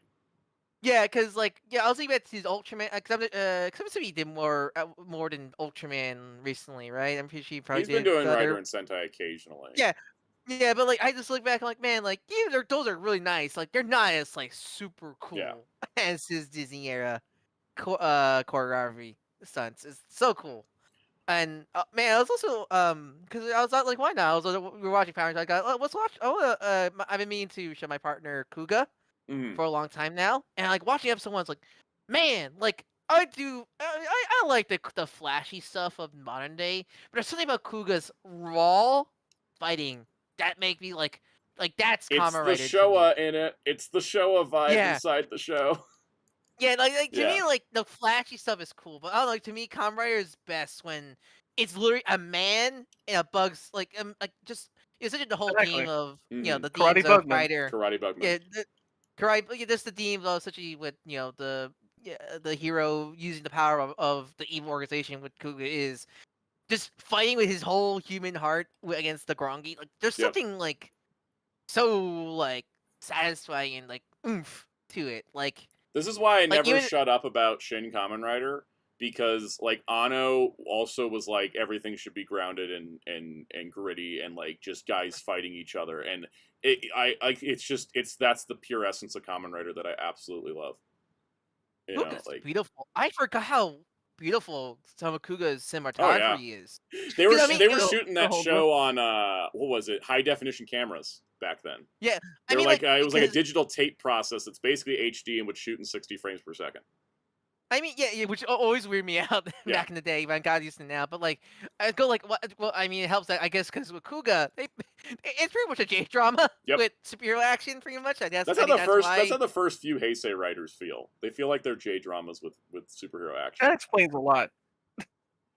B: Yeah, because like I was thinking about his Ultraman. Because I'm assuming he did more than Ultraman recently, right? I'm pretty sure he probably
A: He's been doing Rider and Sentai occasionally.
B: Yeah, but like I just look back, I'm like, man, like those are really nice. Like they're not as like super cool as his Disney era choreography stunts. It's so cool. And man, I was also because I was like, why not? We were watching Power Rangers. I got let's watch. I've been meaning to show my partner Kuga for a long time now, and like watching episode 1, it's like, man, like I like the flashy stuff of modern day, but there's something about Kuga's raw fighting that make me like that's Kamen Rider.
A: It's the Showa in it. It's the Showa vibe inside the show.
B: Yeah, like to me, like the flashy stuff is cool, but I don't know. Like, to me, Kamen Rider is best when it's literally a man and a bug's like just essentially the whole theme of the themes of Rider.
A: Karate Bugman.
B: Yeah, karate. Just the themes of essentially with the hero using the power of the evil organization, what Kuga is, just fighting with his whole human heart against the Grongi. Like there's something like so like satisfying and like oomph to it. Like.
A: This is why I never shut up about Shin Kamen Rider, because like Anno also was like everything should be grounded and gritty and like just guys fighting each other, and that's the pure essence of Kamen Rider that I absolutely love.
B: Like beautiful. I forgot how beautiful Tamakuga's cinematography is.
A: They were shooting that show on what was it? High definition cameras back then.
B: Yeah,
A: it was like a digital tape process that's basically HD and would shoot in 60 frames per second.
B: I mean, yeah, which always weirded me out
A: Yeah.
B: back in the day, but I got used to it now. But like, I go like, what? Well, I mean, it helps that I guess because with Kuga, it's pretty much a J drama
A: Yep.
B: with superhero action, pretty much. I guess
A: That's
B: I
A: how
B: think
A: the
B: that's
A: first.
B: why.
A: That's how the first few Heisei writers feel. They feel like they're J dramas with superhero action.
C: That explains a lot.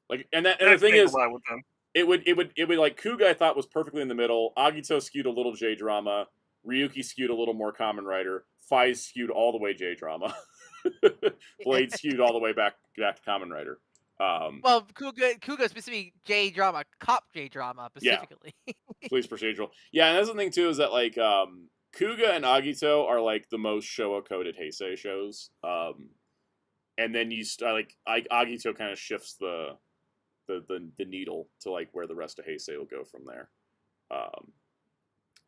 A: Like, and the thing
C: explains
A: is,
C: a lot with them.
A: it would like Kuga. I thought was perfectly in the middle. Agito skewed a little J drama. Ryuki skewed a little more Kamen Rider. Faiz skewed all the way J drama. Blade skewed all the way back to Kamen Rider.
B: Well, Kuga specifically J drama, cop J drama specifically.
A: Police procedural. Yeah, and that's the thing too is that like Kuga and Agito are like the most Showa coded Heisei shows. And then you like Agito kind of shifts the needle to like where the rest of Heisei will go from there.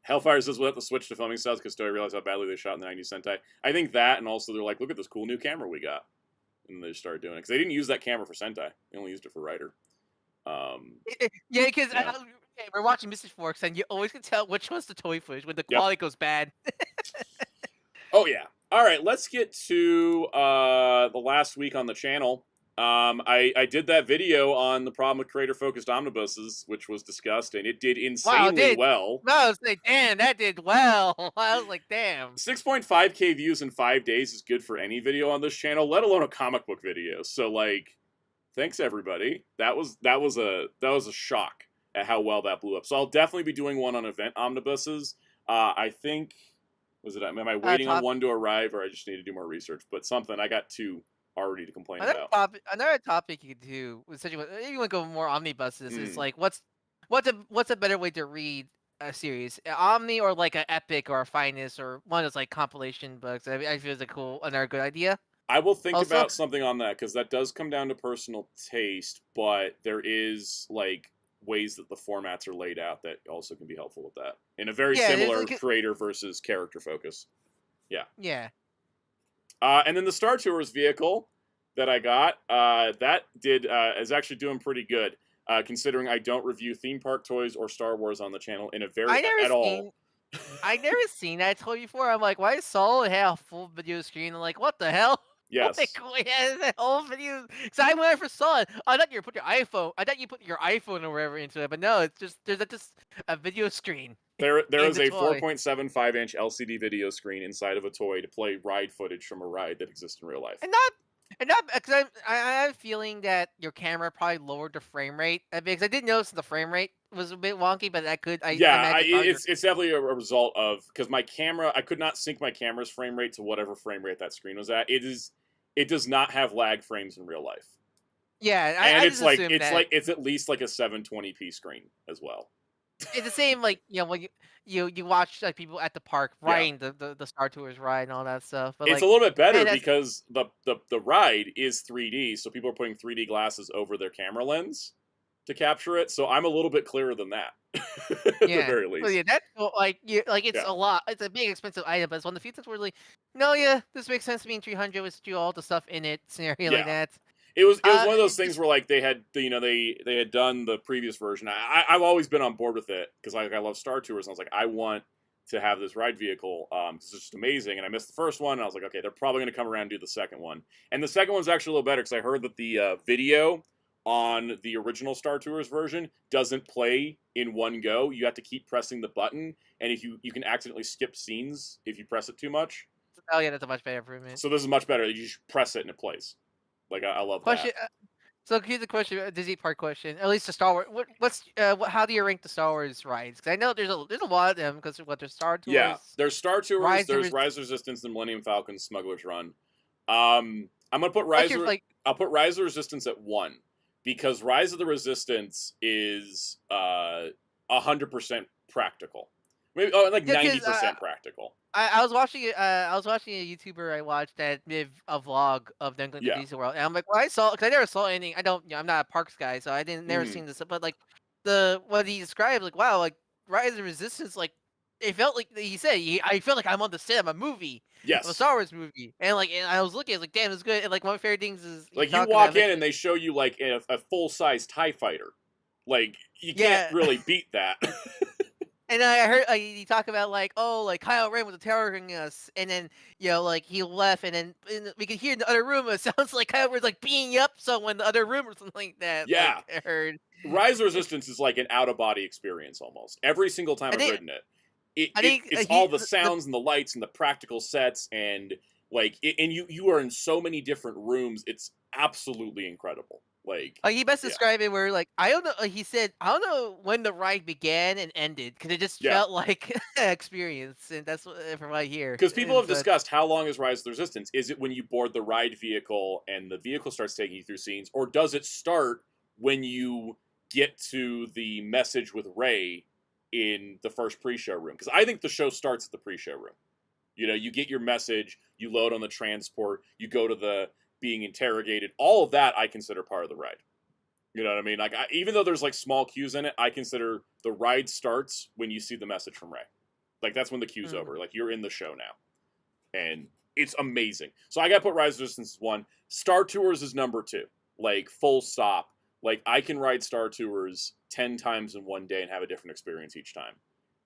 A: Hellfire says we'll have to switch to filming styles because Toei realized how badly they shot in the 90s Sentai. I think that, and also they're like, look at this cool new camera we got. And they started doing it. Because they didn't use that camera for Sentai. They only used it for Rider.
B: Yeah, because we're watching Message Forks, and you always can tell which one's the Toei footage when the quality goes bad.
A: Oh, yeah. All right, let's get to the last week on the channel. I did that video on the problem with creator-focused omnibuses, which was discussed, and it did insanely well.
B: No, I was like, damn, that did well. I was like, damn.
A: 6.5K views in 5 days is good for any video on this channel, let alone a comic book video. So, like, thanks everybody. That was a shock at how well that blew up. So I'll definitely be doing one on event omnibuses. I think am I waiting on one to arrive, or I just need to do more research? But something I got two already to complain about.
B: Another topic you could do, essentially, if you want to go more omnibuses, is like what's a better way to read a series, Omni or like an Epic or a Finest or one of those like compilation books. I feel it's another good idea.
A: I will think about something on that because that does come down to personal taste, but there is like ways that the formats are laid out that also can be helpful with that in a very similar creator versus character focus. Yeah.
B: Yeah.
A: And then the Star Tours vehicle that I got, that is actually doing pretty good, considering I don't review theme park toys or Star Wars on the channel in a all.
B: I never seen that toy before. I'm like, why Soul have a full video screen? I'm like, what the hell?
A: Yes.
B: Like, yeah, that whole video. Because when I first saw it, I thought you put your iPhone. I thought you put your iPhone or wherever into it, but no, it's just there's just a video screen.
A: There is a 4.75-inch LCD video screen inside of a toy to play ride footage from a ride that exists in real life.
B: And not because I have a feeling that your camera probably lowered the frame rate because I did notice the frame rate was a bit wonky, but
A: it's definitely a result of because my camera I could not sync my camera's frame rate to whatever frame rate that screen was at. It does not have lag frames in real life.
B: Yeah,
A: and it's at least like a 720p screen as well.
B: It's the same when you watch like people at the park riding the Star Tours ride and all that stuff. But
A: it's a little bit better because the ride is 3D, so people are putting 3D glasses over their camera lens to capture it. So I'm a little bit clearer than that, at the very least.
B: Well, yeah, that's it's a lot. It's a big expensive item, but it's one of the few things where this makes sense to me in 300. Let's do all the stuff in it scenario like that.
A: It was one of those things where like they had they had done the previous version. I've always been on board with it because I love Star Tours and I was like I want to have this ride vehicle because it's just amazing. And I missed the first one and I was like okay they're probably going to come around and do the second one. And the second one's actually a little better because I heard that the video on the original Star Tours version doesn't play in one go. You have to keep pressing the button, and if you can accidentally skip scenes if you press it too much.
B: Oh yeah, that's a much better improvement.
A: So this is much better. You just press it and it plays. Like I love
B: that. So here's the question, a Disney Park question. At least the Star Wars. How do you rank the Star Wars rides? Because I know there's a lot of them. Because there's Star Tours.
A: Yeah, there's Star Tours. There's Rise of Resistance, and Millennium Falcon, Smuggler's Run. I'm gonna put I'll put Rise of the Resistance at 1 because Rise of the Resistance is 100% practical. Maybe 90% practical.
B: I was watching a YouTuber I watched that did a vlog of them going to Disney World, and I'm like, well, because I never saw anything. I'm not a parks guy, so I never seen this. But like what he described, like wow, like Rise of the Resistance, like it felt like he said, I felt like I'm on the set of a movie, of a Star Wars movie, and I was looking, I was like, damn, it's good. And like one of my favorite things is
A: like you walk in and they show you like a full size TIE fighter, like you can't really beat that.
B: And I heard you talk about like, oh, like Kyle Ren was terroring us, and then like he left, and then we could hear in the other room. It sounds like Kyle was like beating up someone in the other room or something like that.
A: Yeah.
B: Like I heard.
A: Rise of Resistance is like an out of body experience almost. Every single time I've ridden it, it's all the sounds and the lights and the practical sets and like and you are in so many different rooms. It's absolutely incredible. Like
B: he best described it where like I don't know. He said I don't know when the ride began and ended because it just felt like an experience, and that's from what I hear.
A: Because people have discussed how long is Rise of the Resistance. Is it when you board the ride vehicle and the vehicle starts taking you through scenes, or does it start when you get to the message with Rey in the first pre-show room? Because I think the show starts at the pre-show room. You get your message, you load on the transport, you go to the being interrogated. All of that I consider part of the ride. You know what I mean? Like, even though there's like small cues in it, I consider the ride starts when you see the message from Rey. Like, that's when the queue's over. Like, you're in the show now. And it's amazing. So I got to put Rise of Resistance 1. Star Tours is number 2. Like, full stop. Like, I can ride Star Tours 10 times in one day and have a different experience each time.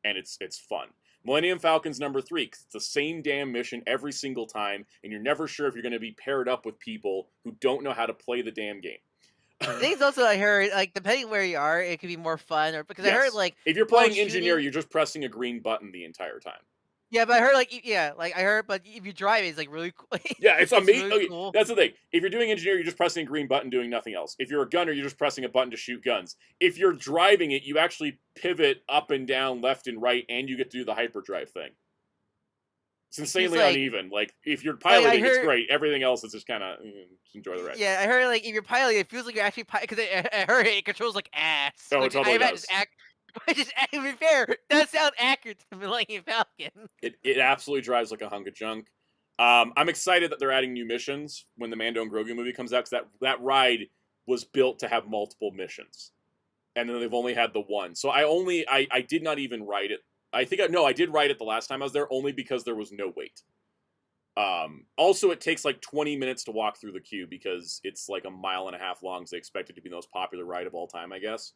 A: And it's fun. Millennium Falcon's number 3, because it's the same damn mission every single time, and you're never sure if you're going to be paired up with people who don't know how to play the damn game.
B: Things also I heard, like, depending where you are, it could be more fun, or because I heard, like...
A: If you're playing Engineer, you're just pressing a green button the entire time.
B: Yeah, but I heard, like, I heard, but if you drive, it's, like, really cool.
A: Yeah, it's amazing.
B: Really cool.
A: That's the thing. If you're doing Engineer, you're just pressing a green button doing nothing else. If you're a gunner, you're just pressing a button to shoot guns. If you're driving it, you actually pivot up and down, left and right, and you get to do the hyperdrive thing. It's insanely uneven. Like, if you're piloting, it's great. Everything else is just kind of enjoy the ride.
B: Yeah, I heard, like, if you're piloting, it feels like you're actually piloting, because I heard it controls like ass.
A: Oh, it totally does.
B: To be fair, that sounds accurate to Millennium Falcon.
A: It absolutely drives like a hunk of junk. I'm excited that they're adding new missions when the Mando and Grogu movie comes out, because that ride was built to have multiple missions. And then they've only had the one. So I did not even ride it. I did ride it the last time I was there, only because there was no wait. Also, it takes like 20 minutes to walk through the queue because it's like a mile and a half long, so they expect it to be the most popular ride of all time, I guess.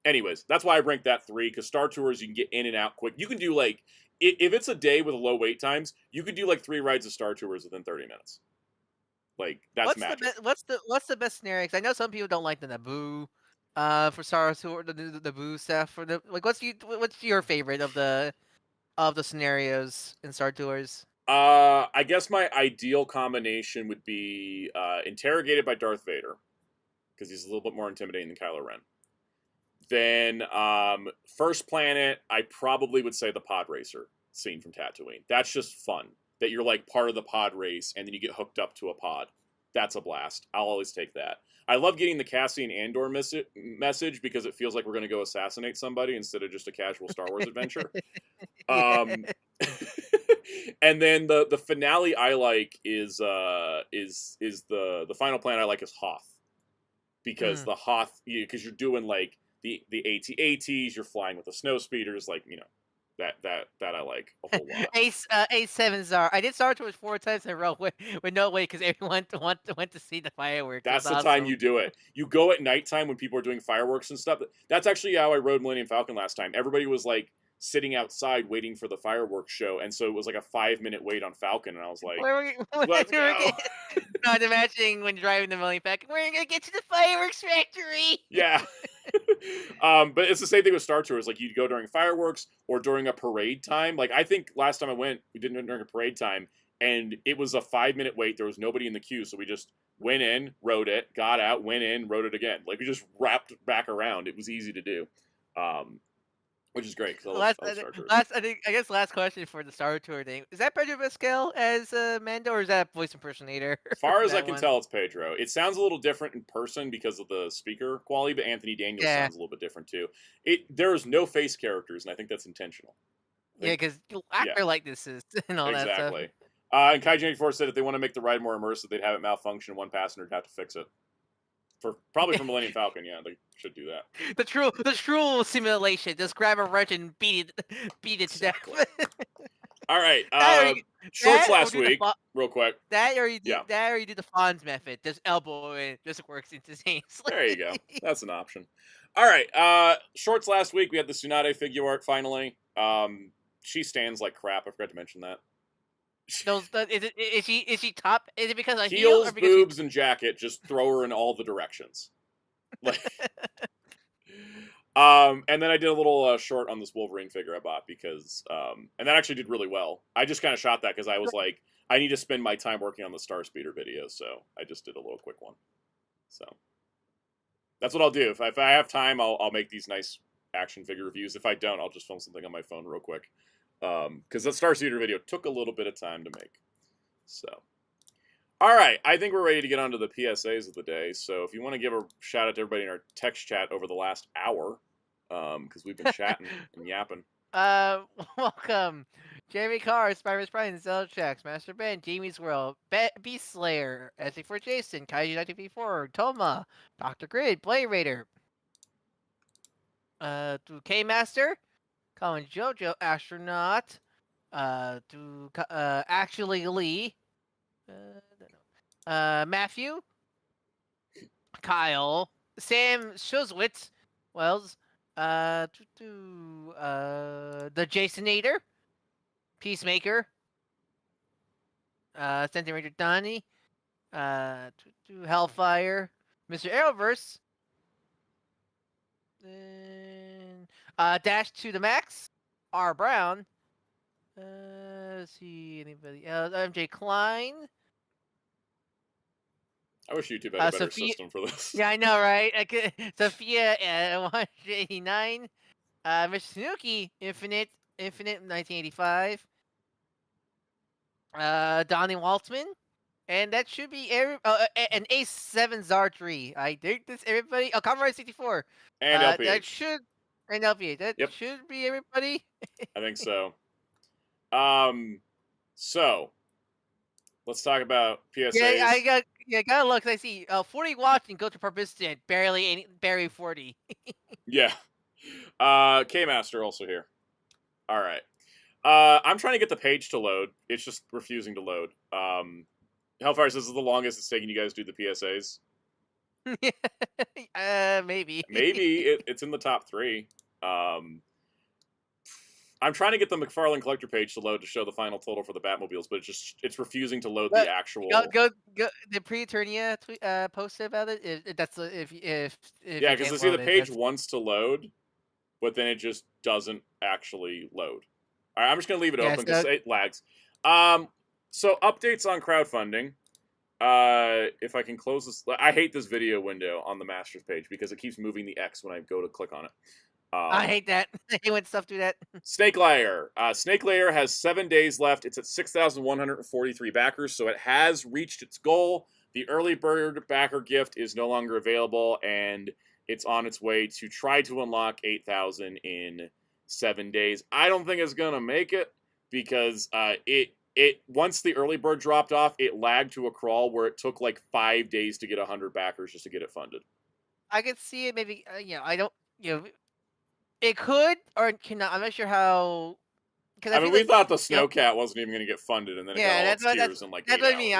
A: Anyways, that's why I ranked that 3, because Star Tours, you can get in and out quick. You can do like, if it's a day with low wait times, you could do like 3 rides of Star Tours within 30 minutes. Like, that's magic.
B: What's the best scenario? Because I know some people don't like the Naboo. For Star Tours, the Boo stuff. For the what's your favorite of the scenarios in Star Tours?
A: I guess my ideal combination would be interrogated by Darth Vader, because he's a little bit more intimidating than Kylo Ren. Then First Planet, I probably would say the pod racer scene from Tatooine. That's just fun. That you're like part of the pod race, and then you get hooked up to a pod. That's a blast. I'll always take that. I love getting the Cassian Andor message, because it feels like we're going to go assassinate somebody instead of just a casual Star Wars adventure. And then the finale I like is the final planet I like is Hoth, because the Hoth, because you're doing like the AT-ATs, you're flying with the snow speeders, like that I like a whole lot.
B: A7 Zar. I did Star Tours 4 times in a row with no wait, because everyone went to see the fireworks.
A: That's the time you do it. You go at nighttime when people are doing fireworks and stuff. That's actually how I rode Millennium Falcon last time. Everybody was like sitting outside waiting for the fireworks show, and so it was like a 5-minute wait on Falcon, and I was like, let's go.
B: Not imagining when driving the Millennium Falcon, we're gonna get to the fireworks factory.
A: Yeah. But it's the same thing with Star Tours. Like, you'd go during fireworks or during a parade time. Like, I think last time I went, we did it during a parade time, and it was a 5-minute wait. There was nobody in the queue, so we just went in, rode it, got out, went in, rode it again. Like, we just wrapped back around. It was easy to do, which is great.
B: I guess last question for the Star Tour thing. Is that Pedro Pascal as Mando, or is that voice impersonator?
A: As far as I can tell, it's Pedro. It sounds a little different in person because of the speaker quality, but Anthony Daniels sounds a little bit different too. There's no face characters, and I think that's intentional.
B: Because actor likenesses and all that stuff.
A: Exactly. And Kaiju94 said if they want to make the ride more immersive, they'd have it malfunction, one passenger would have to fix it. Probably for Millennium Falcon, yeah, they should do that.
B: The true simulation. Just grab a wrench and beat it to death.
A: All right. Shorts
B: That or
A: last
B: do the
A: week, real quick.
B: that or you do
A: Yeah.
B: that or you do the Fonz method. Just elbow it. Just works instantaneously.
A: There you go. That's an option. All right. Shorts last week. We had the Tsunade figure art finally. She stands like crap. I forgot to mention that.
B: Is she top? Is it because of heel
A: Heels,
B: or because
A: boobs, and jacket. Just throw her in all the directions. Like, and then I did a little short on this Wolverine figure I bought because, and that actually did really well. I just kind of shot that because I was like, I need to spend my time working on the Star Speeder video, so I just did a little quick one. So that's what I'll do. If I have time, I'll make these nice action figure reviews. If I don't, I'll just film something on my phone real quick. Because that Star Speeder video took a little bit of time to make. So, all right, I think we're ready to get on to the PSAs of the day. So if you want to give a shout out to everybody in our text chat over the last hour, because we've been chatting and yapping.
B: Welcome, Jeremy Carr, Spyros Brian, Zelchaks, Master Ben, Jamie's World, Beast Slayer, SA4 Jason, Kaiju 1954, Toma, Dr. Grid, Blade Raider, to K Master, Colin Jojo, Astronaut, to Actually Lee, Matthew, Kyle, Sam Shoswitz, Wells, the Jasonator, Peacemaker, Sentai Ranger Donnie, Hellfire, Mr. Arrowverse, then Dash to the Max, R. Brown, let's see, anybody else, MJ Klein.
A: I wish YouTube had a better
B: Sophia,
A: system for this.
B: Yeah, I know, right? Sophia 189, Mr. Snooki, Infinite 1985, Donnie Waltman, and that should be an Ace 7 Zar3. I think this everybody. Oh, Comrade 64.
A: And LPH.
B: That should and LPH. That
A: Yep.
B: should be everybody.
A: I think so. So let's talk about PSAs.
B: Yeah, I gotta look. I see 40 watching. Go to participant. Barely 40.
A: Yeah. K-Master also here. All right. I'm trying to get the page to load. It's just refusing to load. Hellfire says this is the longest it's taking you guys to do the PSAs.
B: Maybe.
A: Maybe it's in the top 3. I'm trying to get the McFarlane collector page to load to show the final total for the Batmobiles, but it's refusing to load the actual.
B: Go. The Pre-Eternia posted about it. If
A: yeah, because I see the page wants to load, but then it just doesn't actually load. All right, I'm just gonna leave it open because it lags. So updates on crowdfunding. If I can close this, I hate this video window on the Masters page because it keeps moving the X when I go to click on it.
B: I hate that. I hate when stuff do that.
A: Snake Layer. Snake Layer has 7 days left. It's at 6,143 backers, so it has reached its goal. The early bird backer gift is no longer available, and it's on its way to try to unlock 8,000 in 7 days. I don't think it's gonna make it because it once the early bird dropped off, it lagged to a crawl where it took like 5 days to get 100 backers just to get it funded.
B: I could see it maybe. I don't. It could or cannot. I'm not sure how.
A: I mean, we thought the Snowcat wasn't even going to get funded, and then it got all its tears in like 8 hours.
B: That's what I mean.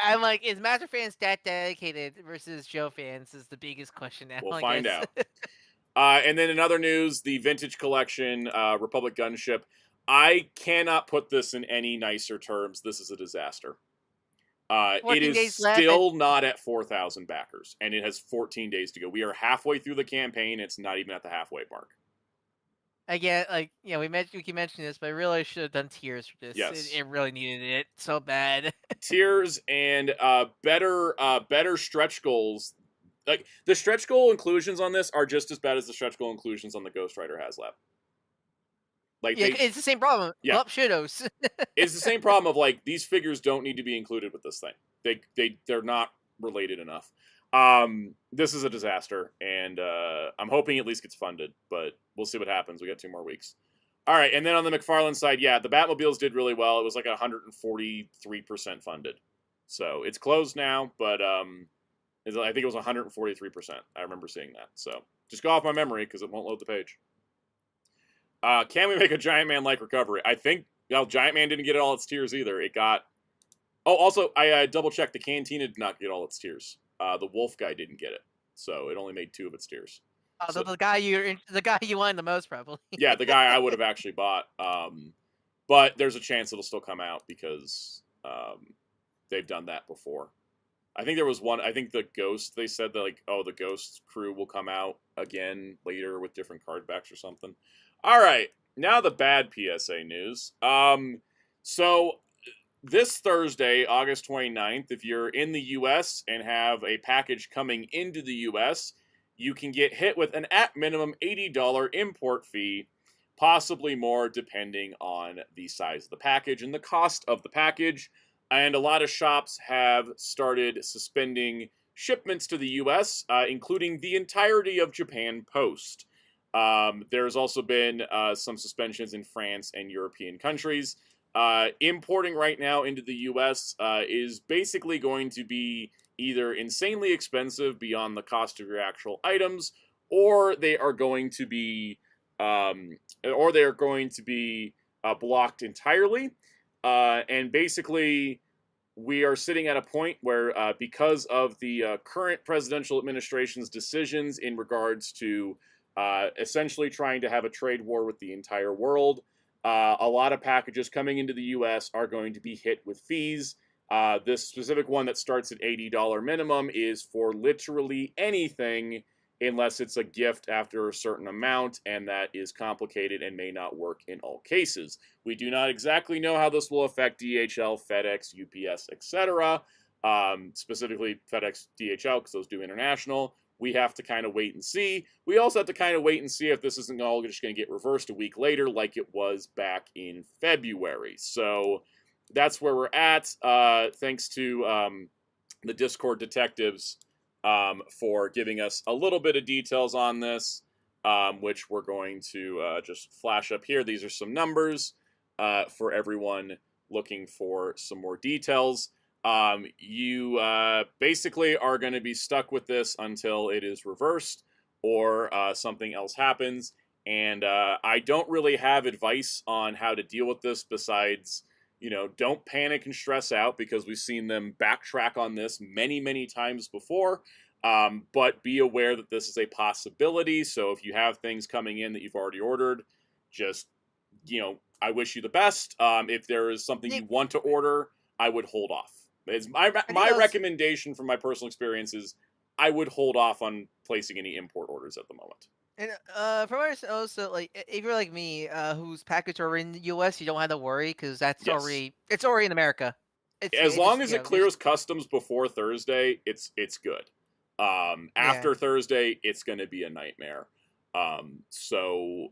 B: I'm like, is Master fans that dedicated versus Joe fans is the biggest question now.
A: We'll find out. And then in other news, the Vintage Collection Republic Gunship. I cannot put this in any nicer terms. This is a disaster. It is still not at 4,000 backers, and it has 14 days to go. We are halfway through the campaign. It's not even at the halfway mark.
B: Again, we keep mentioning this, but I really should have done tiers for this.
A: Yes.
B: It really needed it so bad.
A: Tiers and better stretch goals. Like the stretch goal inclusions on this are just as bad as the stretch goal inclusions on the Ghost Rider Haslab. Like
B: it's the same problem.
A: Yeah,
B: shitos.
A: It's the same problem of like these figures don't need to be included with this thing. They're not related enough. This is a disaster, and I'm hoping it at least gets funded, but we'll see what happens. We got 2 more weeks. All right, and then on the McFarlane side, yeah, the Batmobiles did really well. It was like 143% funded, so it's closed now. But I think it was 143%. I remember seeing that. So just go off my memory because it won't load the page. Can we make a Giant Man like recovery? I think Giant Man didn't get all its tiers either. It got. Oh, also, I double checked. The Cantina did not get all its tiers. The Wolf guy didn't get it, so it only made 2 of its tiers.
B: Oh,
A: So,
B: the guy you wanted the most, probably.
A: yeah, the guy I would have actually bought. But there's a chance it'll still come out because they've done that before. I think there was one. I think the Ghost. They said that the Ghost crew will come out again later with different card backs or something. All right, now the bad PSA news. So this Thursday, August 29th, if you're in the U.S. and have a package coming into the U.S., you can get hit with an at minimum $80 import fee, possibly more depending on the size of the package and the cost of the package. And a lot of shops have started suspending shipments to the U.S., including the entirety of Japan Post. There's also been some suspensions in France and European countries. Importing right now into the U.S. Is basically going to be either insanely expensive beyond the cost of your actual items, or they are going to be, blocked entirely. And basically, we are sitting at a point where, because of the current presidential administration's decisions in regards to essentially trying to have a trade war with the entire world, a lot of packages coming into the U.S. are going to be hit with fees. This specific one that starts at $80 minimum is for literally anything, unless it's a gift after a certain amount, and that is complicated and may not work in all cases. We do not exactly know how this will affect DHL, FedEx, UPS, etc. Specifically FedEx, DHL, because those do international. We have to kind of wait and see. We also have to kind of wait and see if this isn't all just going to get reversed a week later like it was back in February. So that's where we're at. Thanks to the Discord detectives for giving us a little bit of details on this, which we're going to just flash up here. These are some numbers for everyone looking for some more details. You basically are going to be stuck with this until it is reversed or something else happens. And I don't really have advice on how to deal with this besides, don't panic and stress out, because we've seen them backtrack on this many, many times before. But be aware that this is a possibility. So if you have things coming in that you've already ordered, just, I wish you the best. If there is something you want to order, I would hold off. It's my recommendation from my personal experience is I would hold off on placing any import orders at the moment.
B: And from also, like, if you're like me, whose package are in the U.S., you don't have to worry because it's already in America.
A: As long as it clears customs before Thursday, it's good. After Thursday, it's going to be a nightmare. So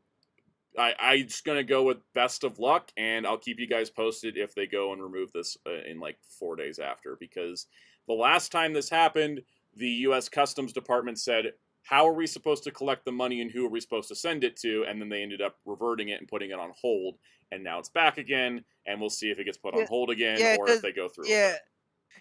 A: I'm just going to go with best of luck, and I'll keep you guys posted if they go and remove this in like 4 days after, because the last time this happened, the U.S. Customs Department said, how are we supposed to collect the money and who are we supposed to send it to? And then they ended up reverting it and putting it on hold. And now it's back again, and we'll see if it gets put on hold again or if they go through with it.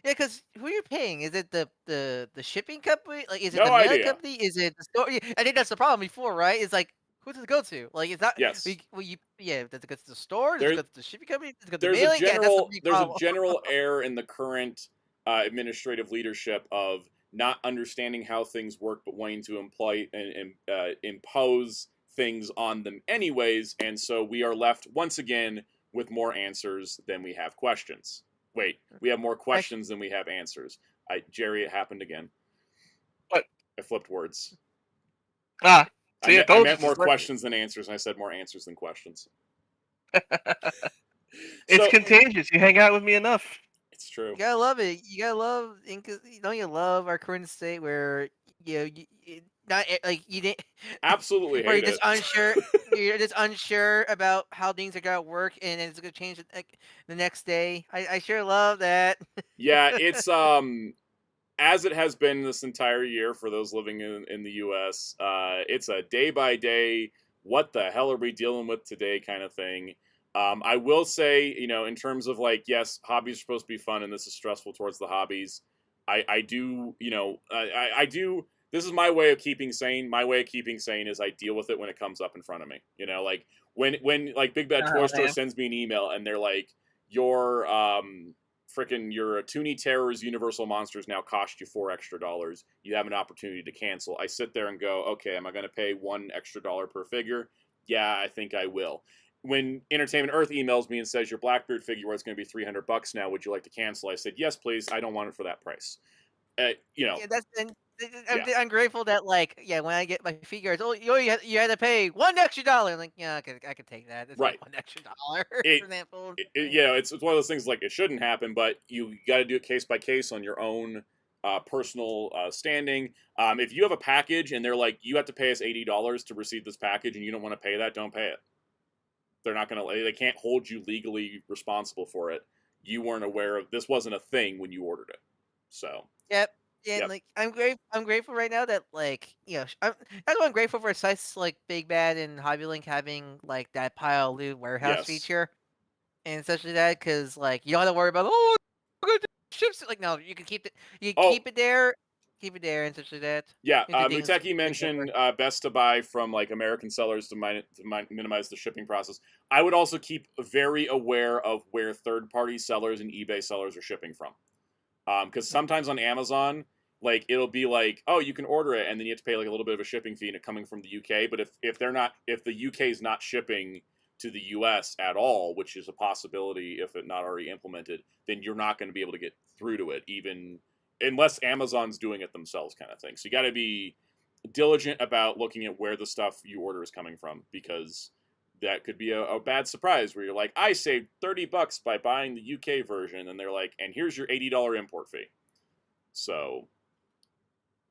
B: Yeah, because who are you paying? Is it the shipping company? Like, is it
A: No
B: the mailing
A: idea.
B: company? Is it the store? Yeah, I think that's the problem before, right? It's like, who does it go to? Like, it's not.
A: Yes.
B: Does it go to the store? Does it go to the shipping company? Does it go to the
A: There's
B: mailing?
A: there's a general error in the current administrative leadership of not understanding how things work, but wanting to impose things on them anyways, and so we are left once again with more answers than we have questions. Wait, we have more questions than we have answers. Jerry, it happened again.
C: What?
A: I flipped words.
C: I
A: meant more questions than answers, and I said more answers than questions.
C: It's contagious. You hang out with me enough.
A: It's true.
B: You gotta love it. You gotta love. Don't you love our current state where you didn't
A: absolutely hate
B: where you're just unsure. You're just unsure about how things are gonna work, and it's gonna change the next day. I sure love that.
A: Yeah, it's as it has been this entire year for those living in the U.S. It's a day by day, what the hell are we dealing with today kind of thing. I will say, in terms of like, yes, hobbies are supposed to be fun, and this is stressful towards the hobbies. I do. This is my way of keeping sane. My way of keeping sane is I deal with it when it comes up in front of me. Like When like Big Bad
C: Oh,
A: Toy Store
C: man.
A: sends me an email and they're like, your your Toonie Terrors Universal Monsters now cost you $4 extra. You have an opportunity to cancel. I sit there and go, okay, am I going to pay $1 extra per figure? Yeah, I think I will. When Entertainment Earth emails me and says your Blackbeard figure is going to be $300 now, would you like to cancel? I said, yes, please. I don't want it for that price. You know,
B: Yeah, that's and
A: yeah.
B: I'm grateful that like when I get my figures, oh you had to pay $1 extra. I'm like, yeah, I could take that. It's
A: Right.
B: like $1 extra
A: It,
B: for that phone.
A: it's one of those things like it shouldn't happen, but you got to do it case by case on your own personal standing. If you have a package and they're like, you have to pay us $80 to receive this package, and you don't want to pay that, don't pay it. They're not gonna. They can't hold you legally responsible for it. You weren't aware of this. Wasn't a thing when you ordered it. So.
B: Yep. And
A: Yep.
B: like I'm grateful right now that like that's why I'm grateful for sites like Big Bad and Hobby Link having like that pile of loot warehouse
A: Yes.
B: feature and such like that, because like you don't have to worry about ships. Like no, you can keep it. You can keep it there and such like that.
A: Yeah,
B: You can do things
A: Muteki
B: like that.
A: mentioned best to buy from like American sellers to minimize the shipping process. I would also keep very aware of where third-party sellers and eBay sellers are shipping from, because sometimes on Amazon, like it'll be like, oh, you can order it, and then you have to pay like a little bit of a shipping fee, and it coming from the UK. But if the UK is not shipping to the US at all, which is a possibility if it not already implemented, then you're not going to be able to get through to it, even unless Amazon's doing it themselves, kind of thing. So you got to be diligent about looking at where the stuff you order is coming from, because that could be a bad surprise where you're like, I saved $30 by buying the UK version, and they're like, and here's your $80 import fee. So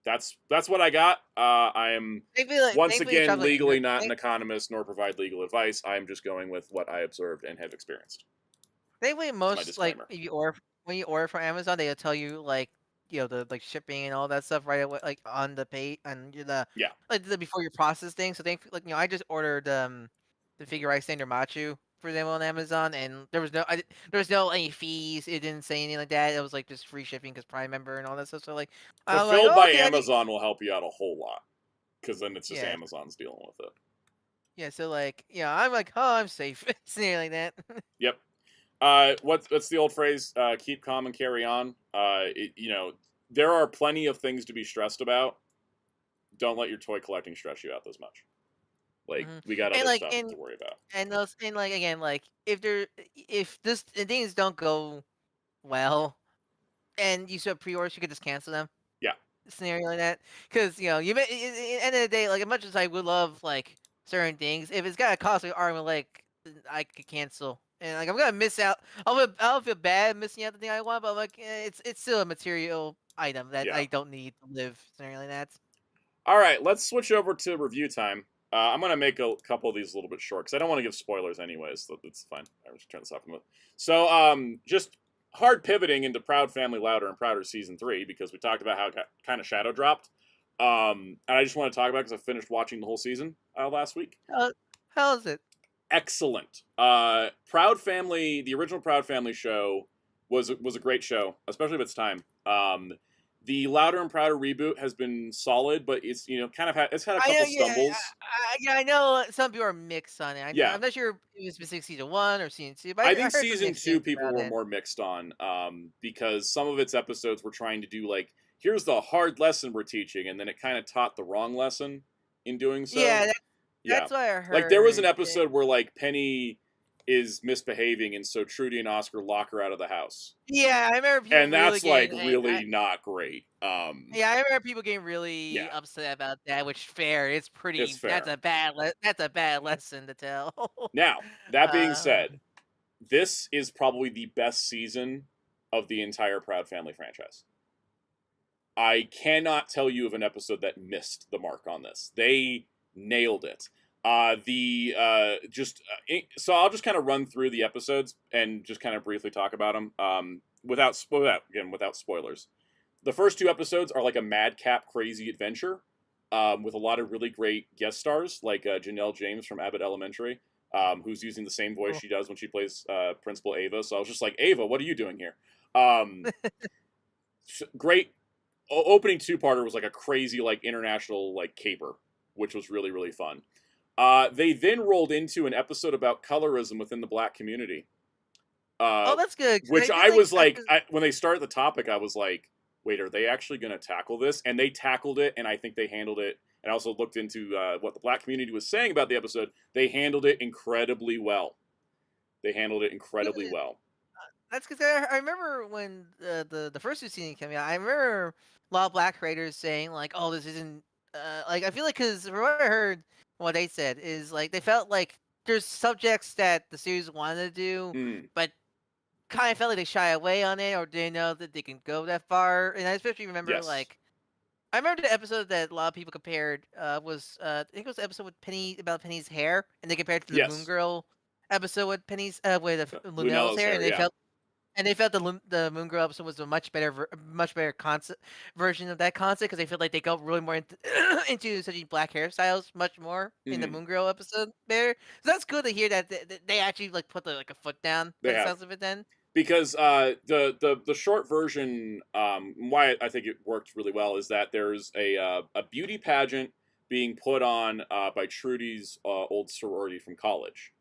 A: that's what I got. I am once again legally not an economist nor provide legal advice. I am just going with what I observed and have experienced.
B: Thankfully, most like if you order when you order from Amazon, they'll tell you like the like shipping and all that stuff right away, like on the pay on the like the before you process thing. So thankfully, like I just ordered the figure I Standard Machu for them on Amazon, and there was no any fees. It didn't say anything like that. It was like just free shipping because Prime member and all that stuff. So like
A: Fulfilled
B: like,
A: by
B: okay,
A: Amazon will help you out a whole lot, because then it's just
B: Yeah.
A: Amazon's dealing with it.
B: Yeah, so like I'm like, oh, I'm safe. It's near like that.
A: Yep. What's the old phrase? Keep calm and carry on. There are plenty of things to be stressed about. Don't let your toy collecting stress you out this much. Like we got other stuff to worry about.
B: And those and like again, like if things don't go well, and you still pre-orders, you could just cancel them.
A: Yeah.
B: Scenario like that, because you may, at the end of the day, like as much as I would love like certain things, if it's got a cost like arm and leg, I could cancel. And like I'm gonna miss out. I'll feel bad missing out the thing I want, but like it's still a material item that I don't need to live. Scenario like that.
A: All right, let's switch over to review time. I'm going to make a couple of these a little bit short, because I don't want to give spoilers anyways, so it's fine. I'm just trying to soften them up. So, just hard pivoting into Proud Family Louder and Prouder Season 3, because we talked about how it kind of shadow dropped. And I just want to talk about it because I finished watching the whole season last week.
B: How is it?
A: Excellent. Proud Family, the original Proud Family show was a great show, especially of its time. The Louder and Prouder reboot has been solid, but it's kind of it's had a couple stumbles.
B: I know some people are mixed on it.
A: Yeah.
B: I'm not sure if it was specific season 1 or season 2. But
A: I think season 2 people were more mixed on, because some of its episodes were trying to do like, here's the hard lesson we're teaching, and then it kind of taught the wrong lesson in doing so.
B: Yeah, that's what I heard.
A: Like there was an episode where like Penny is misbehaving, and so Trudy and Oscar lock her out of the house.
B: Yeah, I remember people
A: and that's
B: really
A: really not great.
B: Yeah, I remember people getting really upset about that, which fair. It's pretty.
A: It's fair.
B: That's a bad lesson to tell.
A: Now, that being said, this is probably the best season of the entire Proud Family franchise. I cannot tell you of an episode that missed the mark on this. They nailed it. So I'll just kind of run through the episodes and just kind of briefly talk about them, without spoilers. The first 2 episodes are like a madcap crazy adventure, with a lot of really great guest stars, like Janelle James from Abbott Elementary, who's using the same voice she does when she plays Principal Ava. So I was just like, Ava, what are you doing here? Great. Opening 2-parter was like a crazy like international like caper, which was really, really fun. They then rolled into an episode about colorism within the black community.
B: Oh, that's good. 'cause
A: Which
B: feel
A: I was like,
B: I-
A: when they started the topic, I was like, wait, are they actually going to tackle this? And they tackled it, and I think they handled it. And I also looked into what the black community was saying about the episode. They handled it incredibly well. They handled it incredibly well.
B: That's because I remember when the first two seasons came out. I remember a lot of black creators saying like, "Oh, this isn't like." I feel like because from what I heard, what they said is like they felt like there's subjects that the series wanted to do,
A: Mm,
B: but kind of felt like they shy away on it or didn't know that they can go that far. And I especially remember
A: yes.
B: like I remember the episode that a lot of people compared was I think it was the episode with Penny about Penny's hair, and they compared it to the Moon
A: Yes.
B: Girl episode with Penny's with
A: Lunello's
B: Lunello's hair, and they
A: yeah.
B: felt. And they felt the Moon Girl episode was a much better concept version of that concept because they feel like they go really more into, into such black hairstyles much more in the
A: Mhm.
B: Moon Girl episode there. So that's good to hear that they actually like put like a foot down.
A: They
B: By the
A: have.
B: sounds of it, then.
A: Because the short version, why I think it worked really well is that there's a beauty pageant being put on by Trudy's old sorority from college.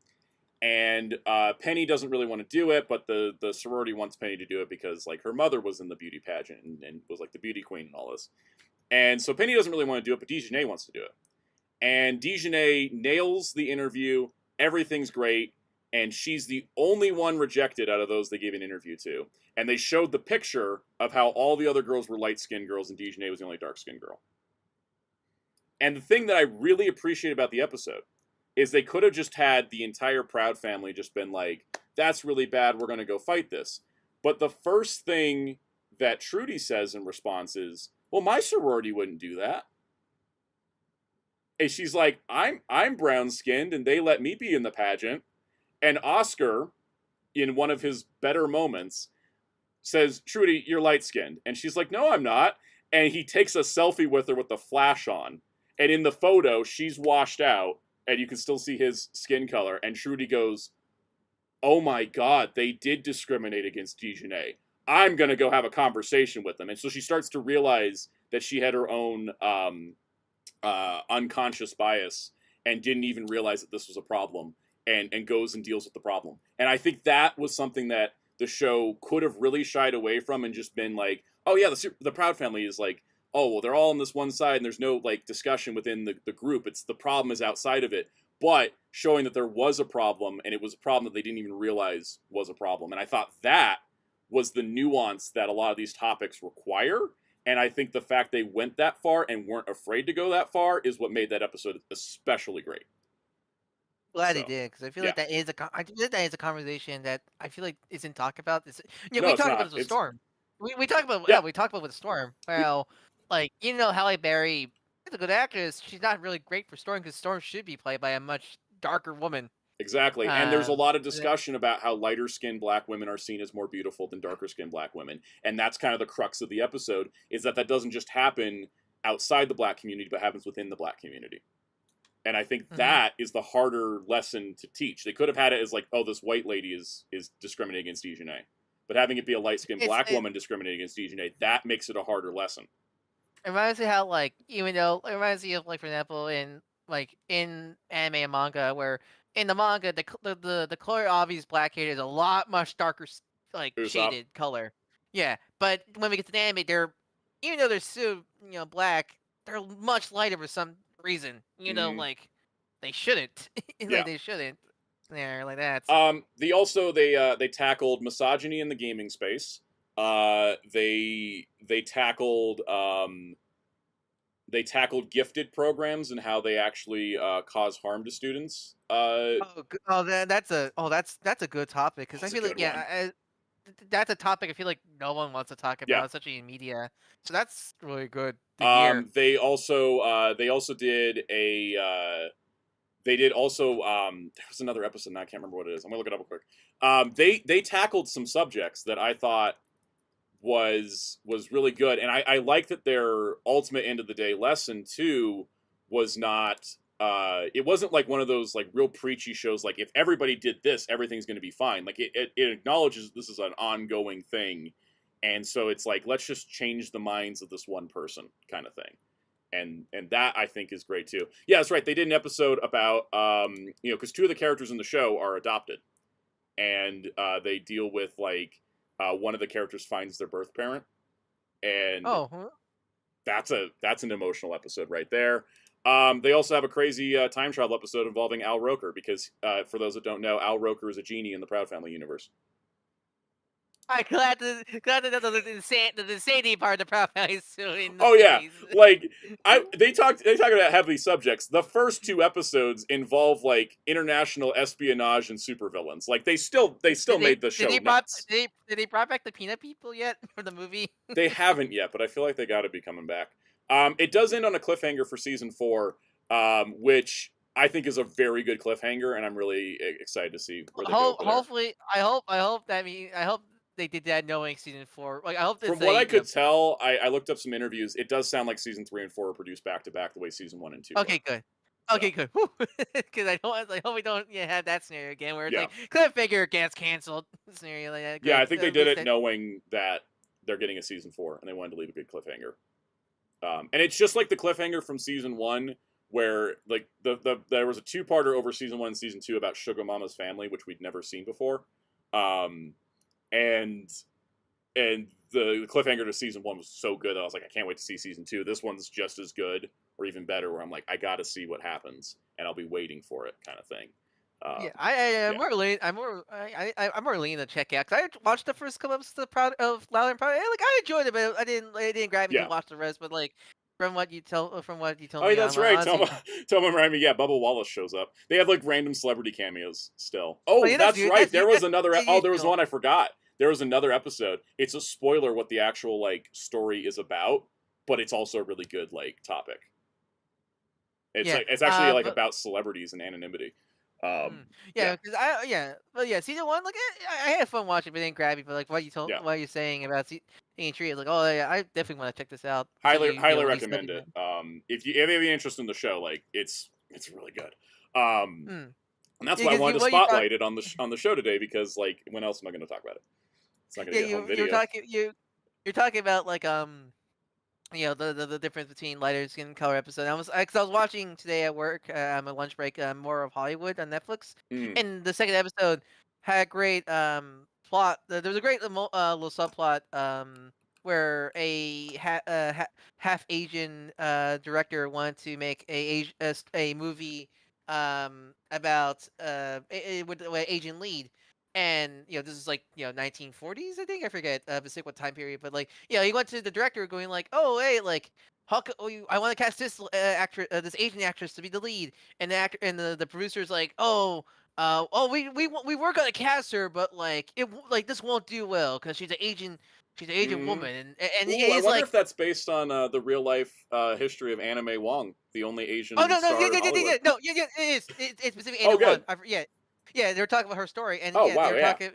A: And Penny doesn't really want to do it, but the sorority wants Penny to do it because like her mother was in the beauty pageant and was like the beauty queen and all this. And so Penny doesn't really want to do it, but Dejanay wants to do it. And Dejanay nails the interview. Everything's great. And she's the only one rejected out of those they gave an interview to. And they showed the picture of how all the other girls were light-skinned girls and Dejanay was the only dark-skinned girl. And the thing that I really appreciate about the episode is they could have just had the entire Proud family just been like, that's really bad, we're going to go fight this. But the first thing that Trudy says in response is, well, my sorority wouldn't do that. And she's like, I'm brown-skinned and they let me be in the pageant. And Oscar, in one of his better moments, says, Trudy, you're light-skinned. And she's like, no, I'm not. And he takes a selfie with her with the flash on. And in the photo, she's washed out. And you can still see his skin color. And Trudy goes, oh my god, they did discriminate against Dejanay. I'm going to go have a conversation with them. And so she starts to realize that she had her own unconscious bias and didn't even realize that this was a problem and goes and deals with the problem. And I think that was something that the show could have really shied away from and just been like, oh yeah, the Proud family is like, oh, well, they're all on this one side and there's no like discussion within the group. It's the problem is outside of it. But showing that there was a problem and it was a problem that they didn't even realize was a problem. And I thought that was the nuance that a lot of these topics require. And I think the fact they went that far and weren't afraid to go that far is what made that episode especially great.
B: Glad
A: So,
B: they did because I feel
A: yeah.
B: like that is I think that is a conversation that I feel like isn't talked about. Yeah,
A: No,
B: we
A: it's
B: talked
A: not.
B: about this with
A: It's
B: Storm. We talked about
A: yeah.
B: we talked about with Storm. Well, like Halle Berry is a good actress. She's not really great for Storm because Storm should be played by a much darker woman.
A: Exactly. And there's a lot of
B: Yeah.
A: discussion about how lighter skinned black women are seen as more beautiful than darker skinned black women. And that's kind of the crux of the episode, is that doesn't just happen outside the black community, but happens within the black community. And I think that is the harder lesson to teach. They could have had it as like, oh, this white lady is discriminating against Dejanay. But having it be a light-skinned black woman discriminating against Dejanay, that makes it a harder lesson.
B: It reminds me how like even though it reminds me of like for example in anime and manga where in the manga the color of these black hair is a lot much darker like
A: Usopp.
B: shaded color. Yeah, but when we get to the anime, they're even though they're still black, they're much lighter for some reason. Like they shouldn't.
A: Yeah.
B: They shouldn't. Yeah, like that.
A: They tackled misogyny in the gaming space. They tackled gifted programs and how they actually cause harm to students.
B: That's a good topic because I
A: That's a
B: feel like
A: good
B: that's a topic I feel like no one wants to talk about,
A: Yeah.
B: especially in media. So that's really good to hear.
A: They also did a there was another episode and I can't remember what it is. I'm gonna look it up real quick. They tackled some subjects that I thought was really good, and I like that their ultimate end of the day lesson too was not it wasn't like one of those like real preachy shows like if everybody did this everything's going to be fine. Like it acknowledges this is an ongoing thing, and so it's like let's just change the minds of this one person kind of thing. and that I think is great too. Yeah, that's right. They did an episode about because two of the characters in the show are adopted, and they deal with like one of the characters finds their birth parent, and
B: Oh,
A: that's an emotional episode right there. They also have a crazy time travel episode involving Al Roker because for those that don't know, Al Roker is a genie in the Proud Family universe.
B: I'm glad to know the insanity part of the Proud Family is still in the
A: Oh yeah,
B: series.
A: like they talk about heavy subjects. The first two episodes involve like international espionage and supervillains. Like they still made the show nuts.
B: Did they brought back the peanut people yet for the movie?
A: They haven't yet, but I feel like they got to be coming back. It does end on a cliffhanger for season 4, which I think is a very good cliffhanger, and I'm really excited to see where they go.
B: Hopefully, I hope they did that knowing season 4. Like I hope that
A: From what I could tell, I looked up some interviews. It does sound like season 3 and 4 are produced back to back the way season 1 and 2.
B: Okay,
A: were.
B: good. Okay, good. Because I hope we don't have that scenario again where it's
A: Yeah.
B: like cliffhanger gets canceled scenario like that.
A: Yeah, I think they did it
B: that-
A: knowing that they're getting a season 4, and they wanted to leave a good cliffhanger. And it's just like the cliffhanger from season 1, where like there was a 2-parter over season 1 and season 2 about Sugar Mama's family, which we'd never seen before. And the cliffhanger to season 1 was so good that I was like, I can't wait to see season 2. This one's just as good or even better, where I'm like, I gotta see what happens, and I'll be waiting for it, kind of thing.
B: Yeah, I'm more leaning to check out because I watched the first couple episodes of Loud and Proud. And, like I enjoyed it, but it didn't grab me to watch the rest. But like from what you told me,
A: Oh, that's right.
B: honestly,
A: Toma reminded me. Yeah, Bubba Wallace shows up. They have like random celebrity cameos still. Oh,
B: yeah,
A: that's right. There was another. Oh, there was
B: usual.
A: one I forgot. There was another episode. It's a spoiler what the actual like story is about, but it's also a really good like topic. It's
B: Yeah,
A: like it's actually like
B: but-
A: about celebrities and anonymity.
B: Yeah, because season 1, like I had fun watching, but it didn't grab me. But like what you're saying about being treated, like yeah, I definitely want to check this out.
A: Highly
B: at least
A: recommend
B: let me
A: it. If you have any interest in the show, like it's really good. And that's why I wanted to spotlight it on the show today, because like when else am I going to talk about it? It's not going to be a home video.
B: You're talking about like the difference between lighter skin and color episode. I was watching today at work on my lunch break more of Hollywood on Netflix, and the second episode had a great plot. There was a great little subplot where a half Asian director wanted to make a movie about with an Asian lead. And this is like 1940s, I think. I forget what time period, but like he went to the director going like, oh hey, like I want to cast this actress, this Asian actress to be the lead, and the producer's like, we were gonna cast her, but like this won't do well because she's an Asian woman, and
A: Ooh, I wonder if that's based on the real life history of Anna May Wong, the only Asian.
B: Oh no,
A: star in Hollywood.
B: it is. It's specifically Anna Wong. Yeah, they were talking about her story, and they were talking.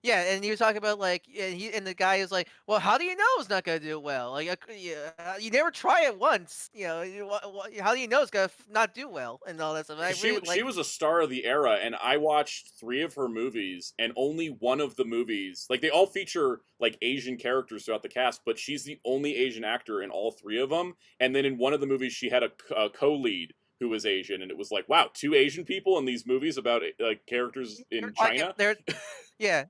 B: Yeah, and he was talking about like, and the guy is like, well, how do you know it's not gonna do well? Like, you never try it once, how do you know it's gonna not do well and all that stuff?
A: She was a star of the era, and I watched 3 of her movies, and only one of the movies, like they all feature like Asian characters throughout the cast, but she's the only Asian actor in all 3 of them. And then in one of the movies, she had a co-lead who was Asian, and it was like, wow, 2 Asian people in these movies about like characters in China.
B: They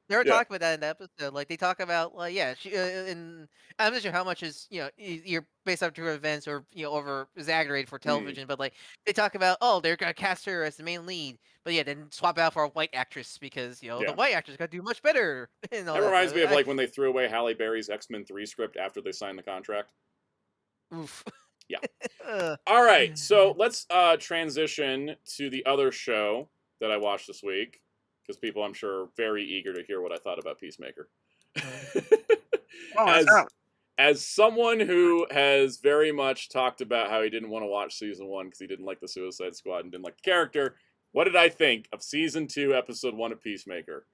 B: were talking about that in the episode. Like they talk about like she and I'm not sure how much is you're based off true events or over exaggerated for television, but like they talk about they're gonna cast her as the main lead, but then swap out for a white actress because the white actress got to do much better. And all
A: that reminds me of like when they threw away Halle Berry's X-Men 3 script after they signed the contract.
B: Oof.
A: Yeah. All right, so let's transition to the other show that I watched this week, because people, I'm sure, are very eager to hear what I thought about Peacemaker. As someone who has very much talked about how he didn't want to watch season 1 because he didn't like the Suicide Squad and didn't like the character, what did I think of season 2, episode 1 of Peacemaker?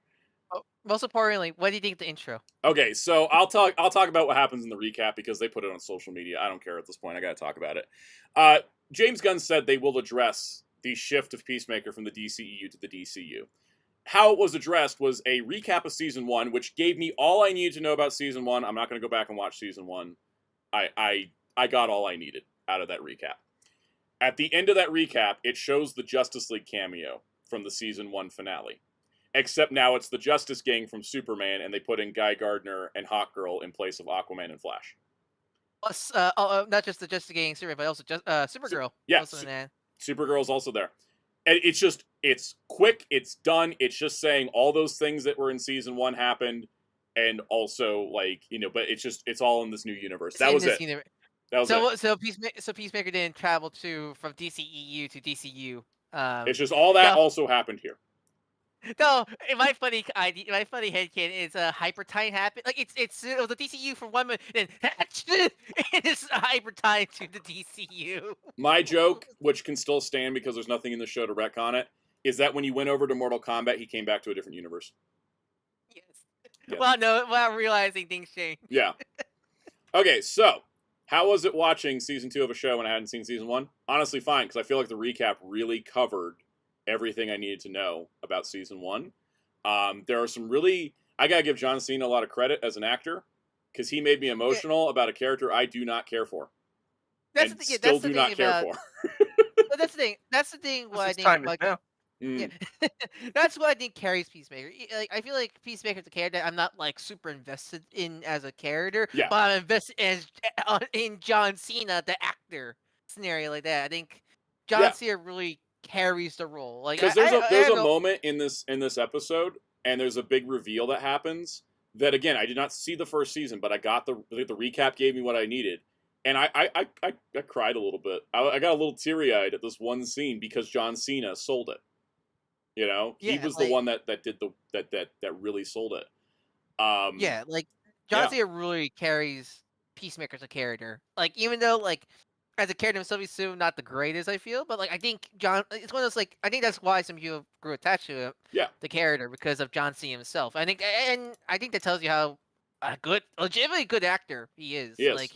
B: Most importantly, what do you think of the intro?
A: Okay, so I'll talk about what happens in the recap because they put it on social media. I don't care at this point. I got to talk about it. James Gunn said they will address the shift of Peacemaker from the DCEU to the DCU. How it was addressed was a recap of season 1, which gave me all I needed to know about season 1. I'm not going to go back and watch season 1. I got all I needed. out of that recap. At the end of that recap, it shows the Justice League cameo from the season 1 finale. Except now it's the Justice Gang from Superman, and they put in Guy Gardner and Hawkgirl in place of Aquaman and Flash.
B: Plus, not just the Justice Gang Superman, but also just Supergirl.
A: Yeah,
B: Also in that.
A: Supergirl's also there. And it's quick, it's done. It's just saying all those things that were in season 1 happened, and also but it's all in this new universe. That was it. That was it.
B: So Peacemaker didn't travel from DCEU to DCU.
A: It's just all that also happened here.
B: No, my funny headcanon is Hyper Time happened. Like it was the DCU for 1 minute, then it's Hyper Time to the DCU.
A: My joke, which can still stand because there's nothing in the show to retcon it, is that when he went over to Mortal Kombat, he came back to a different universe.
B: Yes. Well, no, without realizing things change.
A: Yeah. Okay, so how was it watching season 2 of a show when I hadn't seen season 1? Honestly, fine, because I feel like the recap really covered everything I needed to know about season 1. There are some I gotta give John Cena a lot of credit as an actor, because he made me emotional about a character I do not care for.
B: That's
A: and
B: the thing.
A: Still do not care for.
B: But that's the thing. That's the thing. What I think.
C: Time is now.
B: Yeah, that's what I think carries Peacemaker. Like I feel like Peacemaker's a character I'm not like super invested in as a character,
A: Yeah.
B: but I'm invested in John Cena, the actor scenario like that. I think John Cena really carries the role. Like
A: because there's a moment in this episode, and there's a big reveal that happens. That again, I did not see the first season, but I got the recap gave me what I needed, and I cried a little bit. I got a little teary eyed at this one scene because John Cena sold it. You know, he was the one that did that really sold it.
B: Like John Cena really carries Peacemaker as a character. Like even though like as a character himself, he's still not the greatest, I feel. But like I think it's one of those I think that's why some people grew attached to him.
A: Yeah.
B: The character because of John Cena himself. I think that tells you how legitimately good actor he is.
A: Yes.
B: Like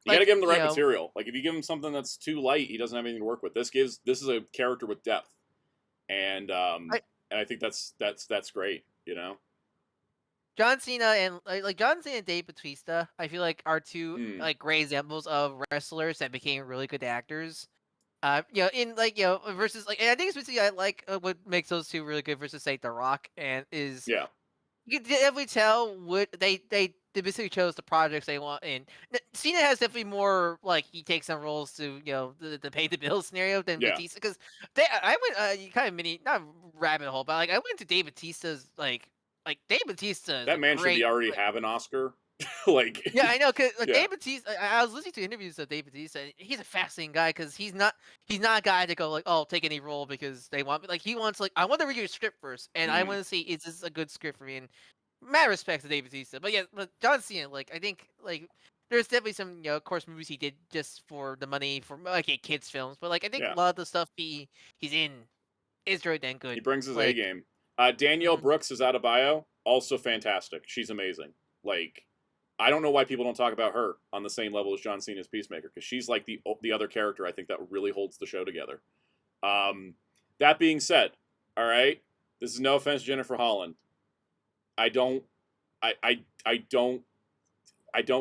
A: you gotta give him the right material. Like if you give him something that's too light, he doesn't have anything to work with. This is a character with depth. And I think that's great, you know.
B: John Cena and John Cena and Dave Bautista, I feel like are two great examples of wrestlers that became really good actors. Versus and I think especially I like what makes those two really good versus The Rock you can definitely tell what they basically chose the projects they want. And Cena has definitely more he takes on roles to the pay the bills scenario than Batista because I went kind of not rabbit hole, but I went to Dave Bautista's Dave Bautista.
A: That man should already have an Oscar.
B: Yeah, I know because Dave Bautista. I was listening to interviews of Dave Bautista. And he's a fascinating guy because he's not a guy to go I'll take any role because they want me. He wants I want to read your script first, and I want to see is this a good script for me. And mad respect to Dave Bautista, but John Cena. I think there's definitely some of course movies he did just for the money for kids films, but I think a lot of the stuff he's in is really damn good.
A: He brings his A game. Danielle Brooks is out of bio, also fantastic. She's amazing. I don't know why people don't talk about her on the same level as John Cena's Peacemaker, because she's the other character I think that really holds the show together. That being said, all right, this is no offense to Jennifer Holland. I don't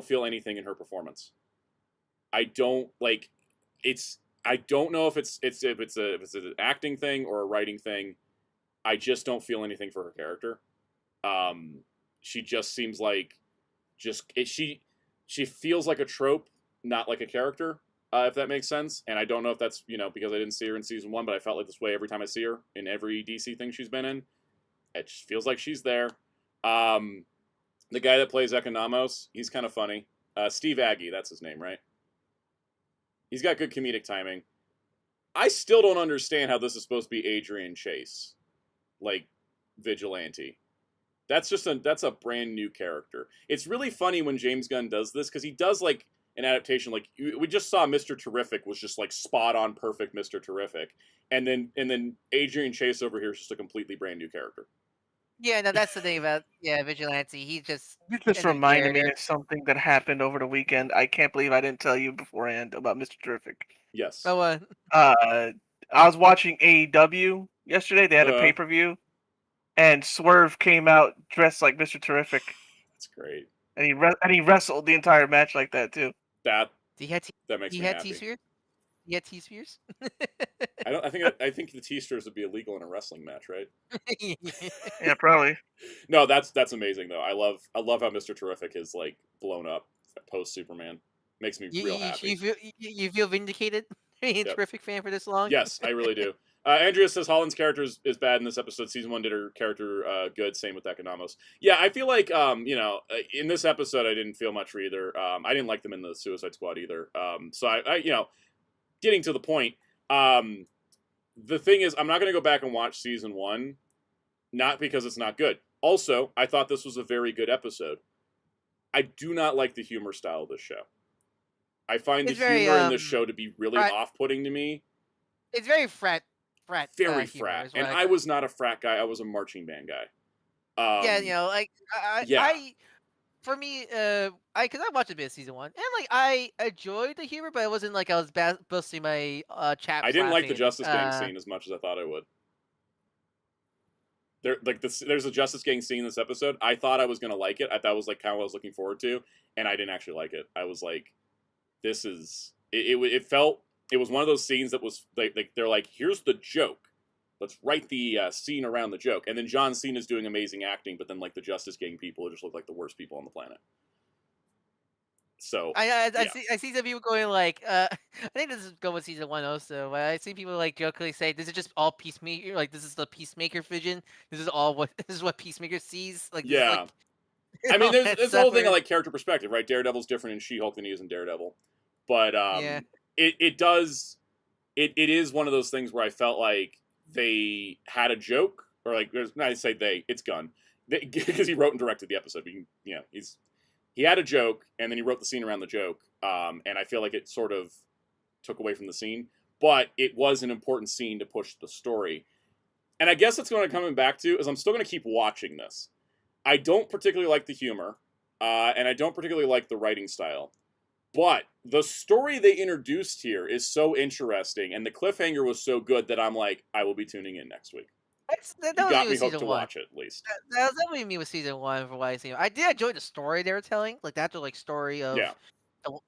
A: feel anything in her performance. I don't I don't know if it's an acting thing or a writing thing. I just don't feel anything for her character. She just seems she feels like a trope, not like a character, if that makes sense. And I don't know if that's, because I didn't see her in season 1, but I felt like this way every time I see her in every DC thing she's been in. It just feels like she's there. The guy that plays Economos, he's kind of funny. Steve Agee, that's his name, right? He's got good comedic timing. I still don't understand how this is supposed to be Adrian Chase, Vigilante. That's a brand new character. It's really funny when James Gunn does this, because he does an adaptation. We just saw Mr. Terrific was just spot on perfect Mr. Terrific, and then Adrian Chase over here is just a completely brand new character.
B: Yeah, no, that's the thing about Vigilante. You just
C: reminded me of something that happened over the weekend. I can't believe I didn't tell you beforehand about Mr. Terrific.
A: Yes.
B: Oh, what?
C: I was watching AEW yesterday. They had a pay-per-view, and Swerve came out dressed like Mr. Terrific.
A: That's great.
C: And he wrestled the entire match like that too.
A: That
B: He had
A: That makes
B: he
A: me
B: had
A: happy.
B: T-spheres. He had T-spheres.
A: I don't. I think the T-sters would be illegal in a wrestling match, right?
C: Yeah, probably.
A: No, that's amazing though. I love how Mr. Terrific is like blown up post Superman. Makes me real happy.
B: You feel vindicated? Being a
A: Yep.
B: terrific fan for this long.
A: Yes, I really do. Andrea says Holland's character is bad in this episode. Season 1 did her character good. Same with Economos. Yeah, I feel like in this episode I didn't feel much for either. I didn't like them in the Suicide Squad either. So I getting to the point. The thing is, I'm not going to go back and watch season 1, not because it's not good. Also, I thought this was a very good episode. I do not like the humor style of this show. I find
B: It's
A: the
B: very,
A: humor in this show to be really
B: frat-
A: off-putting to me.
B: It's very frat.
A: Very
B: humor
A: frat.
B: is what
A: And I was not a frat guy. I was a marching band guy.
B: yeah, like
A: yeah.
B: for me, because I watched a bit of season 1, and like I enjoyed the humor, but it wasn't like I was busting my chaps.
A: I didn't like the
B: laughing.
A: Justice Gang scene as much as I thought I would. There's a Justice Gang scene in this episode. I thought I was gonna like it. I thought it was like kind of what I was looking forward to, and I didn't actually like it. I was like, this is it felt it was one of those scenes that was like they're like, here's the joke. Let's write the scene around the joke. And then John Cena's doing amazing acting, but then like the Justice Gang people just look like the worst people on the planet. So
B: I see some people going like, I think this is going with season 1 also. But I see people like jokingly say, "This is just all Peacemaker. Like this is the Peacemaker vision. This is what Peacemaker sees." Like this is,
A: yeah.
B: like,
A: I mean, there's the whole thing
B: separate.
A: of like character perspective, right? Daredevil's different in She-Hulk than he is in Daredevil, but
B: Yeah.
A: it is one of those things where I felt like they had a joke, or like not to say they, it's Gunn, because he wrote and directed the episode. But he had a joke, and then he wrote the scene around the joke, and I feel like it sort of took away from the scene, but it was an important scene to push the story. And I guess it's going to come back to is I'm still going to keep watching this. I don't particularly like the humor, and I don't particularly like the writing style. But the story they introduced here is so interesting, and the cliffhanger was so good that I'm like, I will be tuning in next week.
B: That
A: You
B: was
A: got
B: me
A: me
B: with
A: hooked
B: season
A: to
B: 1.
A: watch it, at least.
B: That was definitely me with season 1 for what I seen. I did enjoy the story they were telling, like the actual like story of
A: Yeah.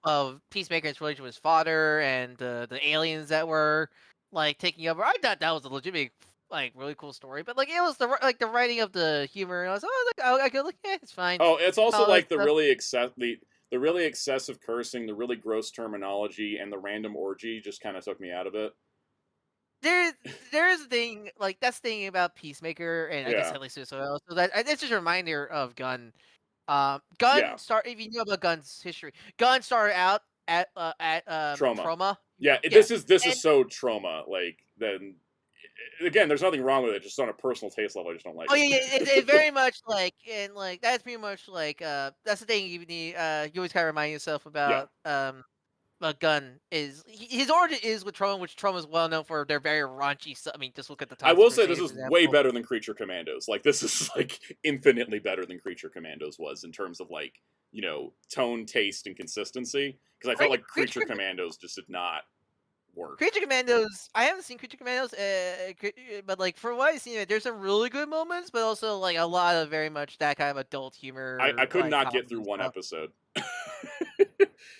B: of Peacemaker's relationship with his father and the aliens that were like taking over. I thought that was a legitimate, like, really cool story. But like it was the writing of the humor, and I was I could look, it's fine.
A: Oh, it's also
B: All
A: like
B: that
A: the really excessive cursing, the really gross terminology, and the random orgy just kind of took me out of it.
B: There's a thing like that's the thing about Peacemaker, and I guess
A: Yeah.
B: at least so that it's just a reminder of Gunn.
A: Yeah.
B: If you know about Gunn's history, Gunn started out at Trauma.
A: Yeah, this is so Trauma. Like then again, there's nothing wrong with it. Just on a personal taste level, I just don't like
B: Oh
A: it.
B: yeah, it's very much like, and like that's pretty much like that's the thing you need. You always kind of remind yourself about Gunn is his origin is with Trauma, which Trauma is well known for their very raunchy stuff. I mean, just look at the.
A: I will say this is way better than Creature Commandos. Like this is like infinitely better than Creature Commandos was in terms of like tone, taste, and consistency. Because I felt like Creature Commandos just did not work.
B: Creature Commandos, I haven't seen Creature Commandos, but like for what I've seen, there's some really good moments, but also like a lot of very much that kind of adult humor.
A: I could
B: like,
A: not get through one episode.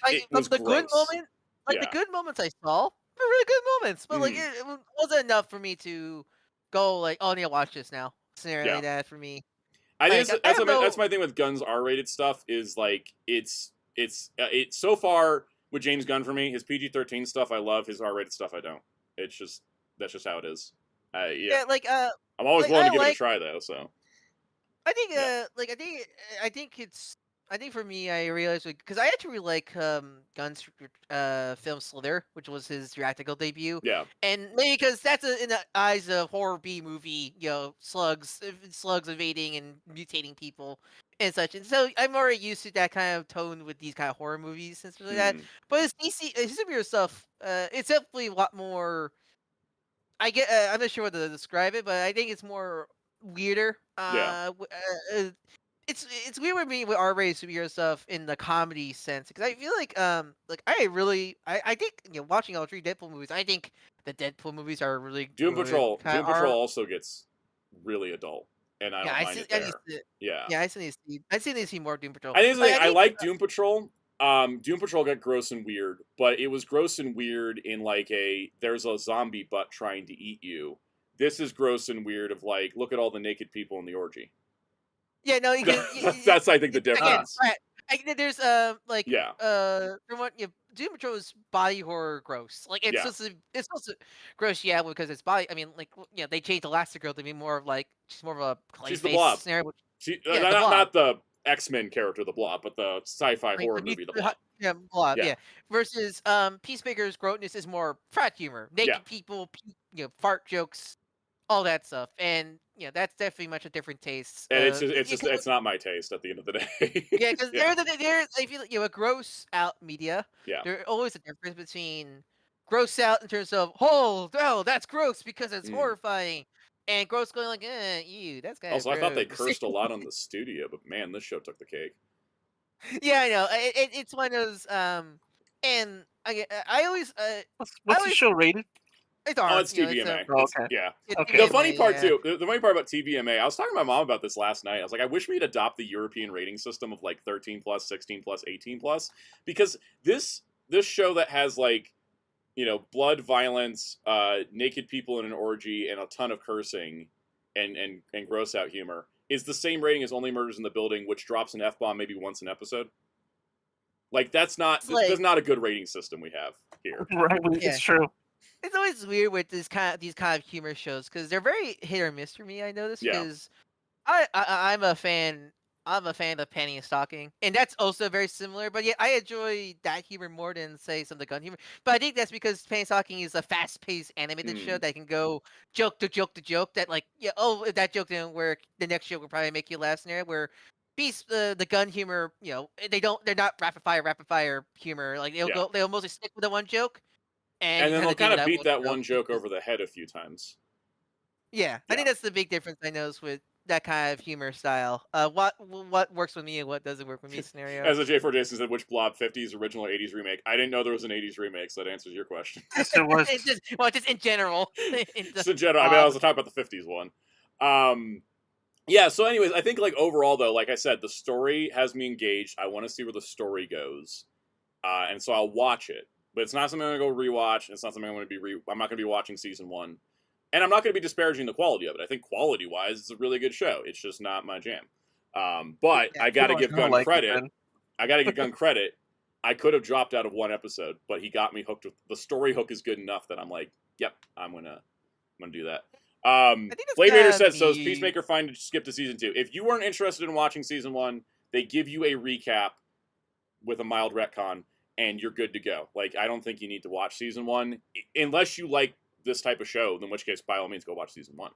B: Like the good moment, like the good moments I saw were really good moments, but like it wasn't enough for me to go like, oh, I need to watch this now. Scenario like that for me.
A: I think that's my thing with Gunn's R-rated stuff is like it's so far with James Gunn for me. His PG-13 stuff I love. His R-rated stuff I don't. It's just that's just how it is. Yeah.
B: Like
A: I'm always willing to give it a try though. So
B: I think I think for me, I realized because I actually really like Gunn's film Slither, which was his theatrical debut.
A: Yeah,
B: and maybe because that's in the eyes of horror B movie, slugs evading and mutating people and such. And so I'm already used to that kind of tone with these kind of horror movies and stuff like that. But his superhero stuff, it's definitely a lot more. I'm not sure what to describe it, but I think it's more weirder. It's weird with me with R-rated superhero stuff in the comedy sense because I feel like I think watching all 3 Deadpool movies, I think the Deadpool movies are really
A: Doom
B: good.
A: Patrol. Doom Patrol also gets really adult, and I don't mind it there.
B: I still need to see more Doom Patrol.
A: I think I like Doom Patrol, Doom Patrol got gross and weird, but it was gross and weird in like there's a zombie butt trying to eat you. This is gross and weird of like, look at all the naked people in the orgy.
B: Yeah, no,
A: That's I think the
B: again,
A: difference.
B: right. There's
A: Yeah.
B: from what Doom Patrol is body horror gross. Like it's supposed to gross you out because it's body. I mean, like they changed Elastigirl to be more of like she's more of a clay
A: She's the
B: face
A: Blob.
B: scenario.
A: The Blob. Not the X-Men character, the Blob, but the sci-fi horror movie, the Blob.
B: Yeah, Blob. Yeah. Versus Peacemaker's growthness is more frat humor, naked people, fart jokes, all that stuff, and that's definitely much a different taste.
A: And it's not my taste at the end of the day.
B: Yeah, because there's I feel like a gross out media.
A: Yeah,
B: There's always a difference between gross out in terms of oh that's gross because it's horrifying, and gross going like ew that's kind of
A: also
B: gross.
A: I thought they cursed a lot on the studio, but man, this show took the cake.
B: Yeah, I know. It's one of those and I always
C: what's the show rated?
B: It's R.
A: It's TVMA.
C: Okay.
A: Yeah.
C: Okay.
A: The funny part too. The funny part about TVMA, I was talking to my mom about this last night. I was like, I wish we'd adopt the European rating system of like 13 plus, 16 plus, 18 plus, because this show that has like, blood, violence, naked people in an orgy, and a ton of cursing, and gross out humor is the same rating as Only Murders in the Building, which drops an F-bomb maybe once an episode. Like that's not a good rating system we have here.
C: Right, it's true.
B: It's always weird with these kind of humor shows because they're very hit or miss for me. I noticed because I'm a fan. I'm a fan of Panty and Stocking, and that's also very similar. But yeah, I enjoy that humor more than say some of the gun humor. But I think that's because Panty and Stocking is a fast-paced animated show that can go joke to joke to joke. That like if that joke didn't work, the next joke will probably make you laugh. Scenario where the gun humor, they're not rapid fire humor. Like they'll mostly stick with the one joke.
A: And then they'll kind of beat that one joke over the head a few times.
B: Yeah, I think that's the big difference I noticed with that kind of humor style. What works with me and what doesn't work with me scenario.
A: As the J4 Jason said, which Blob 50s original 80s remake? I didn't know there was an 80s remake, so that answers your question.
C: Yes, there was.
B: just in general.
A: Just in general. I mean, I was talking about the 50s one. Yeah, so anyways, I think like overall though, like I said, the story has me engaged. I want to see where the story goes. And so I'll watch it. But it's not something I'm going to go rewatch. It's not something I'm not going to be watching season 1. And I'm not going to be disparaging the quality of it. I think quality-wise, it's a really good show. It's just not my jam. But I got to give Gunn credit. I got to give Gunn credit. I could have dropped out of one episode, but he got me hooked. The story hook is good enough that I'm like, yep, I'm gonna do that. Blade Raider says, so is Peacemaker fine to skip to season 2? If you weren't interested in watching season 1, they give you a recap with a mild retcon, and you're good to go. Like, I don't think you need to watch season 1 unless you like this type of show. In which case, by all means, go watch season 1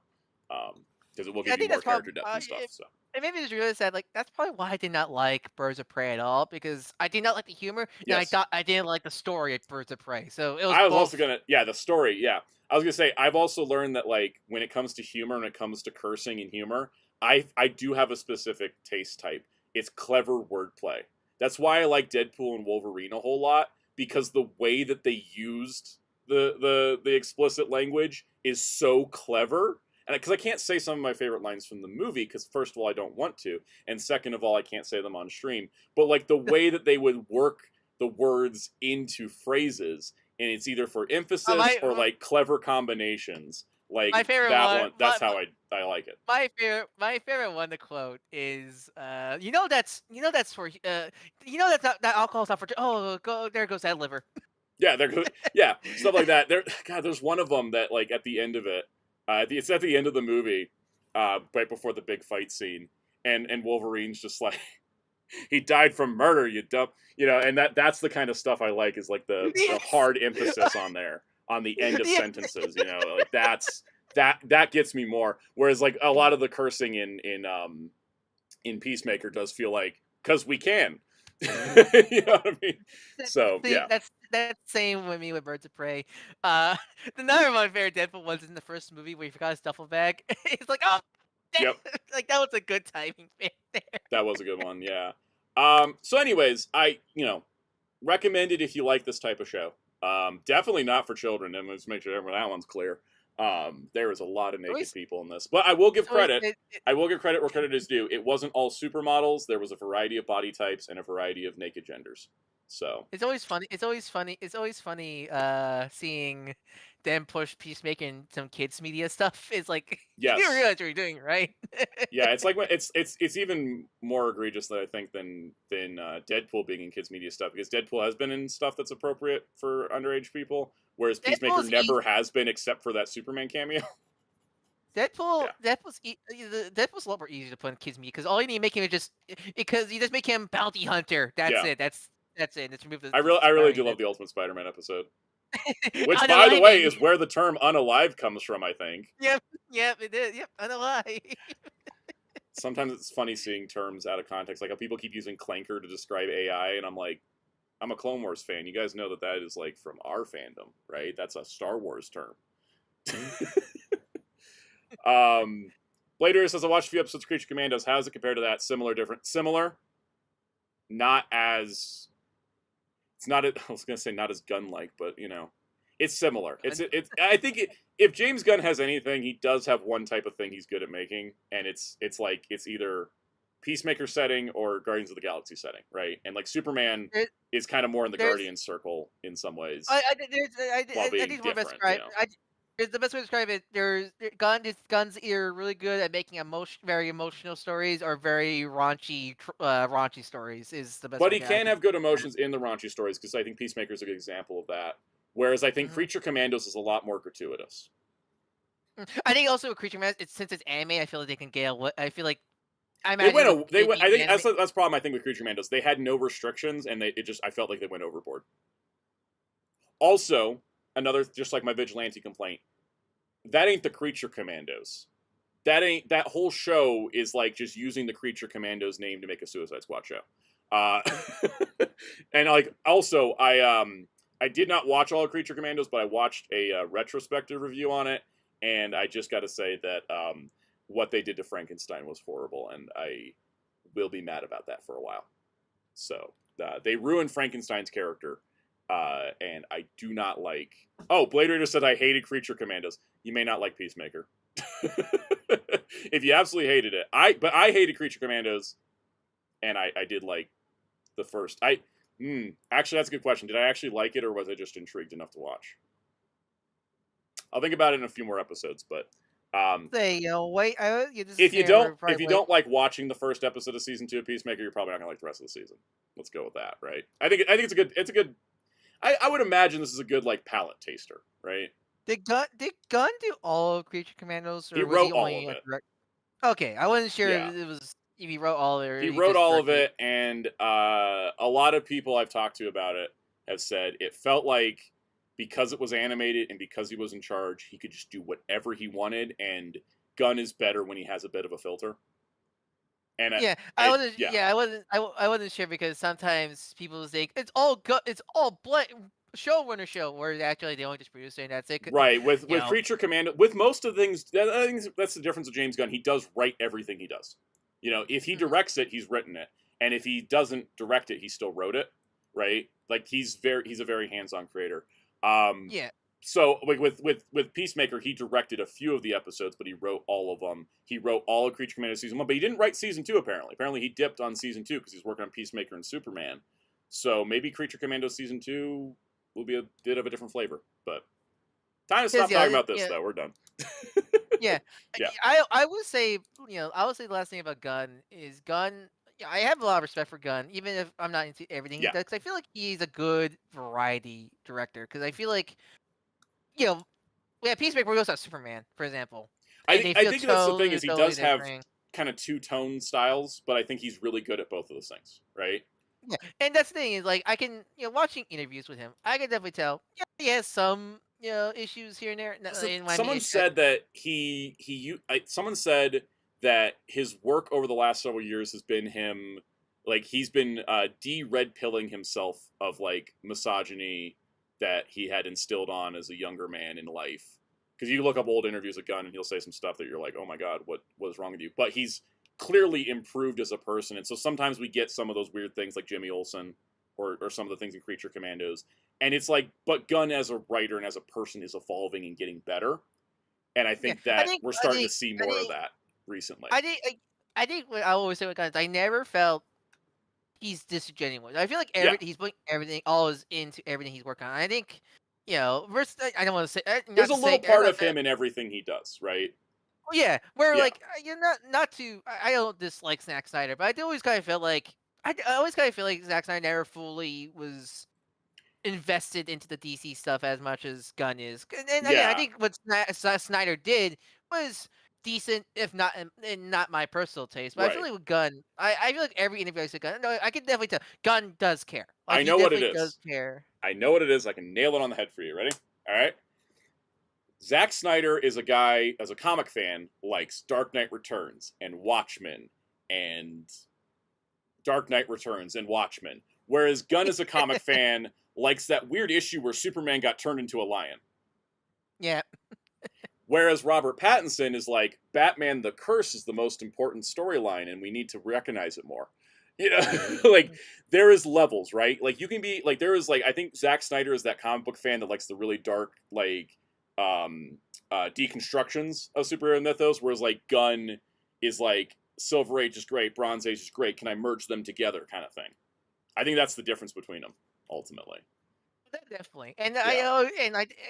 A: because it will give you more character depth and stuff.
B: And maybe it's really sad. Like that's probably why I did not like Birds of Prey at all because I did not like the humor, and I thought I didn't like the story of Birds of Prey. So it was.
A: I was also the story. Yeah, I was gonna say I've also learned that like when it comes to humor and it comes to cursing and humor, I do have a specific taste type. It's clever wordplay. That's why I like Deadpool and Wolverine a whole lot, because the way that they used the explicit language is so clever. And because I can't say some of my favorite lines from the movie, because first of all, I don't want to, and second of all, I can't say them on stream. But like the way that they would work the words into phrases, and it's either for emphasis or like clever combinations. Like
B: my favorite
A: that one. That's how I like it.
B: My favorite one to quote is that's for that alcohol's not for there goes that liver.
A: Yeah, stuff like that. There's one of them that like at the end of it, it's at the end of the movie, right before the big fight scene, and Wolverine's just like, he died from murder, you dumb, and that's the kind of stuff I like is like the hard emphasis on the end of sentences, like that gets me more. Whereas like a lot of the cursing in Peacemaker does feel like, 'cause we can. You know what I mean? So yeah,
B: that's same with me with Birds of Prey. Another of my favorite Deadpool ones in the first movie where he forgot his duffel bag. It's like, oh,
A: yep.
B: Like that was a good timing there.
A: That was a good one, yeah. So anyways, I recommend it if you like this type of show. Definitely not for children. And let's make sure that one's clear. There was a lot of naked
B: Always-
A: people in this, but I will give
B: it's always-
A: credit. I will give credit where credit is due. It wasn't all supermodels. There was a variety of body types and a variety of naked genders. So
B: It's always funny. It's always funny. It's always funny seeing them push Peacemaker in some kids media stuff. It's like
A: yes,
B: you realize what you're doing, right?
A: yeah, it's like it's even more egregious than I think than Deadpool being in kids media stuff, because Deadpool has been in stuff that's appropriate for underage people, whereas Peacemaker
B: Deadpool's
A: never has been except for that Superman cameo.
B: Deadpool,
A: Yeah.
B: Deadpool's a lot more easy to put in kids media because all you need to make him is just because you just make him bounty hunter. That's
A: Yeah.
B: it. That's it. Just remove the.
A: I really do love the Ultimate Spider-Man episode, which by the
B: Unaliving.
A: way is where the term "unalive" comes from. I think.
B: Yep, it is. Yep, I know why.
A: Sometimes it's funny seeing terms out of context, like how people keep using clanker to describe AI, and I'm like, I'm a Clone Wars fan. You guys know that is like from our fandom, right? That's a Star Wars term. Blader says, I watched a few episodes of Creature Commandos. How does it compare to that? Similar, different? Similar. Not as... It's not... I was going to say not as gun-like, but, you know. It's similar. I think if James Gunn has anything, he does have one type of thing he's good at making, and it's like it's either Peacemaker setting or Guardians of the Galaxy setting, right? And like Superman is kind of more in the Guardians circle in some ways.
B: I
A: while being
B: think we're best
A: different,
B: describe.
A: you know.
B: The best way to describe it, Gunn's either really good at making very emotional stories or very raunchy stories. Is the best.
A: But
B: way
A: he
B: to
A: can have good emotions in the raunchy stories, because I think Peacemaker is a good example of that. Whereas I think Creature Commandos is a lot more gratuitous.
B: I think also with Creature Commandos, since it's anime, I feel like they can get. I feel like I
A: I think
B: that's
A: the problem I think with Creature Commandos. They had no restrictions, and I felt like they went overboard. Also, another, just like my Vigilante complaint, that ain't the Creature Commandos. That whole show is like just using the Creature Commandos name to make a Suicide Squad show. And like also I did not watch all of Creature Commandos, but I watched a retrospective review on it, and I just got to say that what they did to Frankenstein was horrible, and I will be mad about that for a while. So they ruined Frankenstein's character, and I do not like... Oh, Blade Raider said I hated Creature Commandos. You may not like Peacemaker. If you absolutely hated it. But I hated Creature Commandos, and I did like the first... Actually, that's a good question. Did I actually like it, or was I just intrigued enough to watch? I'll think about it in a few more episodes, but
B: wait.
A: If you don't like watching the first episode of season 2 of Peacemaker, you're probably not gonna like the rest of the season. Let's go with that, right? I think it's a good. I would imagine this is a good like palate taster, right?
B: Did Gunn do all of Creature Commandos? Or
A: He
B: was
A: wrote
B: he
A: all
B: only
A: of it.
B: Okay, I wasn't sure
A: Yeah.
B: if it was if he wrote all of it. Or
A: He
B: he
A: wrote
B: just
A: all of
B: directed.
A: it, and a lot of people I've talked to about it have said it felt like, because it was animated and because he was in charge, he could just do whatever he wanted, and Gunn is better when he has a bit of a filter. And
B: I wasn't sure because sometimes people think it's all showrunner show, where actually they only just produce it and that's it.
A: Right, with Creature Commando, with most of the things, I think that's the difference with James Gunn. He does write everything he does. You know, if he directs it, he's written it, and if he doesn't direct it, he still wrote it. Right, like he's a very hands-on creator. So like with Peacemaker, he directed a few of the episodes, but he wrote all of them. He wrote all of Creature Commando season 1, but he didn't write season 2 apparently. Apparently he dipped on season 2 because he's working on Peacemaker and Superman. So maybe Creature Commando season 2 will be a bit of a different flavor. But time to stop talking about this though. We're done.
B: I would say the last thing about Gunn is Gunn. I have a lot of respect for Gunn, even if I'm not into everything he does. Because I feel like he's a good variety director. Because I feel like, Peacemaker, we also have Superman, for example.
A: I think that's the thing, is he does have kind of two-tone styles, but I think he's really good at both of those things, right?
B: Yeah, and that's the thing is, like, I can, watching interviews with him, I can definitely tell, he has some, issues here and there.
A: Someone said that someone said that his work over the last several years has been him, like, he's been de-red pilling himself of, like, misogyny that he had instilled on as a younger man in life. Because you look up old interviews with Gunn and he'll say some stuff that you're like, oh my god, what is wrong with you? But he's clearly improved as a person, and so sometimes we get some of those weird things like Jimmy Olsen or some of the things in Creature Commandos, and it's like, but Gunn as a writer and as a person is evolving and getting better. And I think
B: Yeah,
A: that we're starting to see more of that recently.
B: I think what I always say with guns, I never felt he's disingenuous. I feel like he's putting everything, all his into everything he's working on. I think, versus, I don't want to say, not
A: There's
B: to
A: a little
B: say,
A: part of him in everything he does, right?
B: yeah, where
A: Yeah.
B: like you're not to. I don't dislike Zack Snyder, but I do always kind of feel like I always kind of feel like Zack Snyder never fully was invested into the DC stuff as much as Gunn is. And again, I
A: Yeah.
B: think what Snyder did was decent, if not in not my personal taste. But I feel
A: Right.
B: like with Gunn, I feel like every interview I see Gunn, no, I can definitely tell Gunn does care. Like
A: I
B: he
A: know what it
B: definitely does
A: is.
B: care.
A: I know what it is. I can nail it on the head for you. Ready? All right. Zack Snyder is a guy, as a comic fan, likes Dark Knight Returns and Watchmen and Dark Knight Returns and Watchmen. Whereas Gunn, as a comic fan, likes that weird issue where Superman got turned into a lion.
B: Yeah.
A: Whereas Robert Pattinson is like, Batman the Curse is the most important storyline and we need to recognize it more. Like, there is levels, right? Like, you can be, like, there is, like, I think Zack Snyder is that comic book fan that likes the really dark, like, deconstructions of superhero mythos, whereas, like, Gunn is like, Silver Age is great, Bronze Age is great, can I merge them together kind of thing. I think that's the difference between them, ultimately.
B: Definitely, and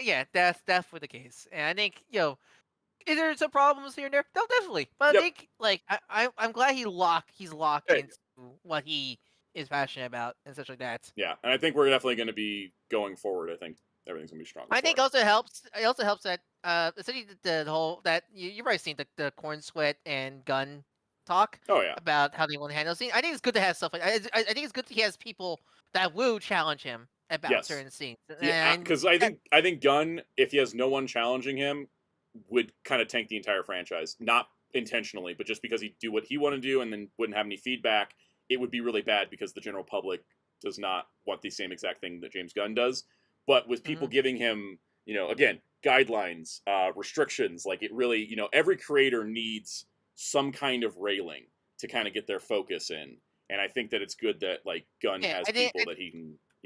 A: Yeah.
B: that's definitely the case. And I think is there some problems here and there? No, definitely. But I
A: Yep.
B: think like I'm glad he's locked
A: There you
B: into what he is passionate about and such like that.
A: Yeah, and I think we're definitely going to be going forward. I think everything's going to be stronger.
B: I think
A: for
B: also helps. It also helps that essentially the whole that you've probably seen the Corn Sweat and Gun talk
A: Oh yeah,
B: about how they want to handle scenes. I think it's good to have stuff like I think it's good that he has people that will challenge him about
A: yes,
B: certain scenes.
A: yeah.
B: And
A: Because I think Gunn, if he has no one challenging him, would kind of tank the entire franchise. Not intentionally, but just because he'd do what he wanted to do and then wouldn't have any feedback. It would be really bad because the general public does not want the same exact thing that James Gunn does. But with people giving him, again, guidelines, restrictions, like it really, every creator needs some kind of railing to kind of get their focus in. And I think that it's good that like Gunn has people that he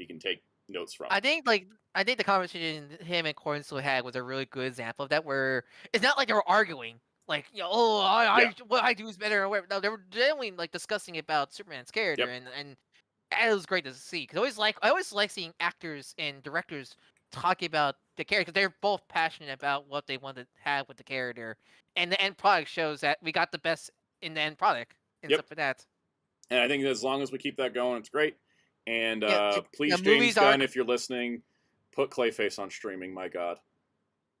A: can take notes from.
B: I think the conversation him and Cornslow had was a really good example of that, where it's not like they were arguing, like what I do is better or whatever. No, they were genuinely like discussing about Superman's character,
A: Yep.
B: and it was great to see. Because I always like seeing actors and directors talking about the character, because they're both passionate about what they want to have with the character, and the end product shows that we got the best in the end product and stuff like that.
A: And I think as long as we keep that going, it's great. And please, James
B: movies
A: Gunn, if you're listening, put Clayface on streaming. My God.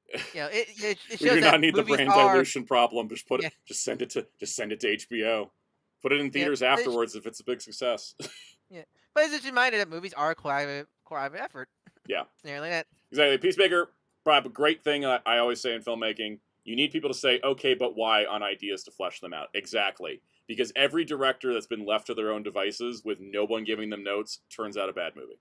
B: It shows
A: We do
B: that
A: not need the
B: movies
A: brand
B: are
A: dilution problem. Just send it to HBO. Put it in theaters afterwards if it's a big success.
B: Yeah, but it's just a reminder that movies are a collaborative effort.
A: Yeah,
B: Nearly that.
A: exactly. Peacemaker brought up a great thing I always say in filmmaking. You need people to say, okay, but why on ideas to flesh them out. Exactly. Because every director that's been left to their own devices with no one giving them notes turns out a bad movie.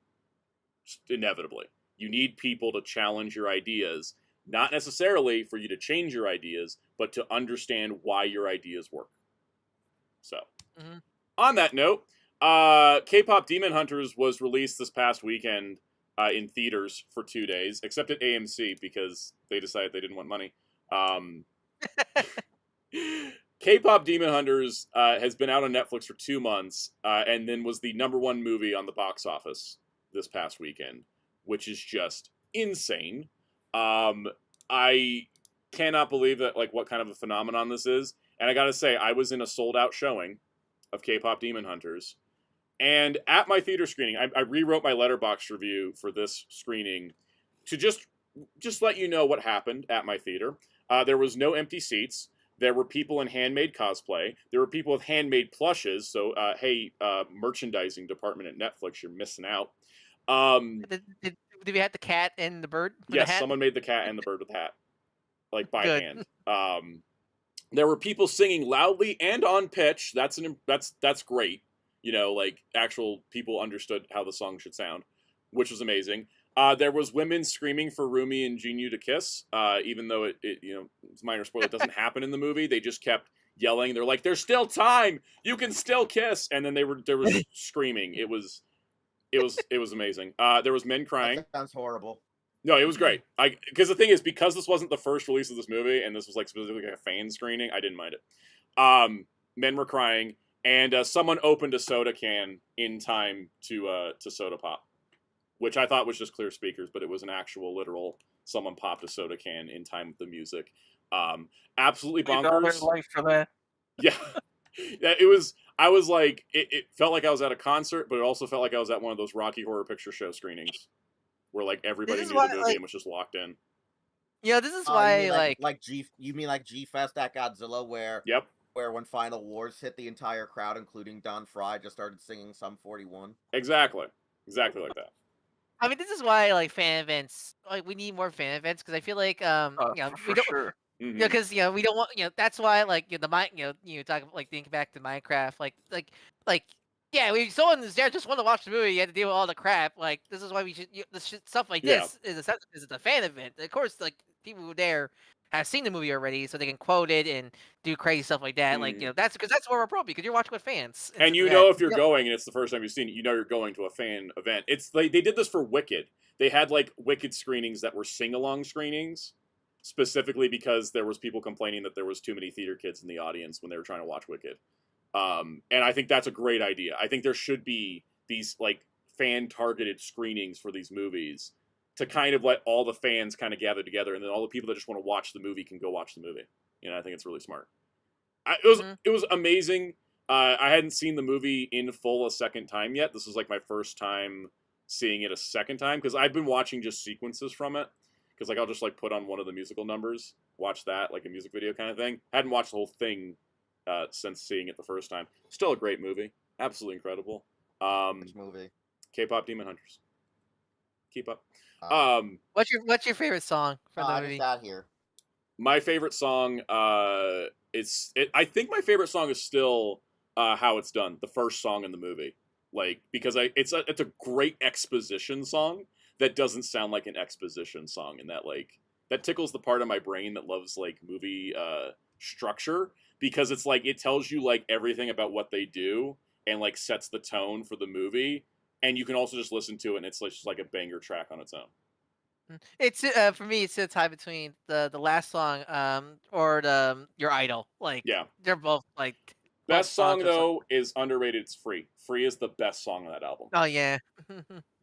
A: Just inevitably. You need people to challenge your ideas, not necessarily for you to change your ideas, but to understand why your ideas work. So, on that note, K-Pop Demon Hunters was released this past weekend in theaters for 2 days, except at AMC because they decided they didn't want money. K-Pop Demon Hunters has been out on Netflix for 2 months, and then was the #1 movie on the box office this past weekend, which is just insane. I cannot believe that, like, what kind of a phenomenon this is. And I gotta say, I was in a sold-out showing of K-Pop Demon Hunters, and at my theater screening, I rewrote my Letterboxd review for this screening to just let you know what happened at my theater. There was no empty seats. There were people in handmade cosplay. There were people with handmade plushes. So, hey, merchandising department at Netflix, you're missing out.
B: Did we have the cat and the bird?
A: Yes,
B: the hat?
A: someone made the cat and the bird with the hat, like by
B: Good.
A: hand. There were people singing loudly and on pitch. That's great. Like actual people understood how the song should sound, which was amazing. There was women screaming for Rumi and Jinyu to kiss, even though it's minor spoiler. It doesn't happen in the movie. They just kept yelling. They're like, "There's still time. You can still kiss." And then there was screaming. It was amazing. There was men crying.
D: That sounds horrible.
A: No, it was great. Because the thing is, because this wasn't the first release of this movie, and this was like specifically a fan screening, I didn't mind it. Men were crying, and someone opened a soda can in time to soda pop, which I thought was just clear speakers, but it was an actual literal someone popped a soda can in time with the music. Absolutely bonkers.
C: Life for that.
A: Yeah, it was. I was like, it felt like I was at a concert, but it also felt like I was at one of those Rocky Horror Picture Show screenings, where like everybody knew the movie and was just locked in.
B: Yeah, this is why
D: you mean like G-Fest at Godzilla, where
A: Yep.
D: Where when Final Wars hit, the entire crowd, including Don Fry, just started singing Sum 41.
A: Exactly like that.
B: I mean, this is why like fan events, like we need more fan events because I feel like we don't.
C: Sure.
A: Mm-hmm.
B: Because we don't want that's why like the talk like think back to Minecraft like yeah someone there just want to watch the movie, you had to deal with all the crap, like this is why we should stuff like this is a fan event. Of course, like people who are there have seen the movie already, so they can quote it and do crazy stuff like that. Like that's because that's where we're pro, because you're watching with fans,
A: and if you're going and it's the first time you've seen it, you're going to a fan event. It's like they did this for Wicked. They had like Wicked screenings that were sing-along screenings, specifically because there was people complaining that there was too many theater kids in the audience when they were trying to watch Wicked. And I think that's a great idea. I think there should be these like fan-targeted screenings for these movies to kind of let all the fans kind of gather together, and then all the people that just want to watch the movie can go watch the movie. I think it's really smart. It was amazing. I hadn't seen the movie in full a second time yet. This was like my first time seeing it a second time, because I've been watching just sequences from it. Because like I'll just like put on one of the musical numbers, watch that like a music video kind of thing. Hadn't watched the whole thing since seeing it the first time. Still a great movie, absolutely incredible.
D: Which movie?
A: K-pop Demon Hunters. Keep up.
B: What's your favorite song from the movie?
D: I just got here.
A: My favorite song, I think my favorite song is still How It's Done, the first song in the movie. Like because it's a great exposition song that doesn't sound like an exposition song, and that tickles the part of my brain that loves like movie structure, because it's like it tells you like everything about what they do and like sets the tone for the movie, and you can also just listen to it and it's just like a banger track on its own.
B: It's for me, it's a tie between the last song or Your Idol. Like they're both like
A: best song though is underrated. It's Free. Free is the best song on that album.
B: Oh yeah.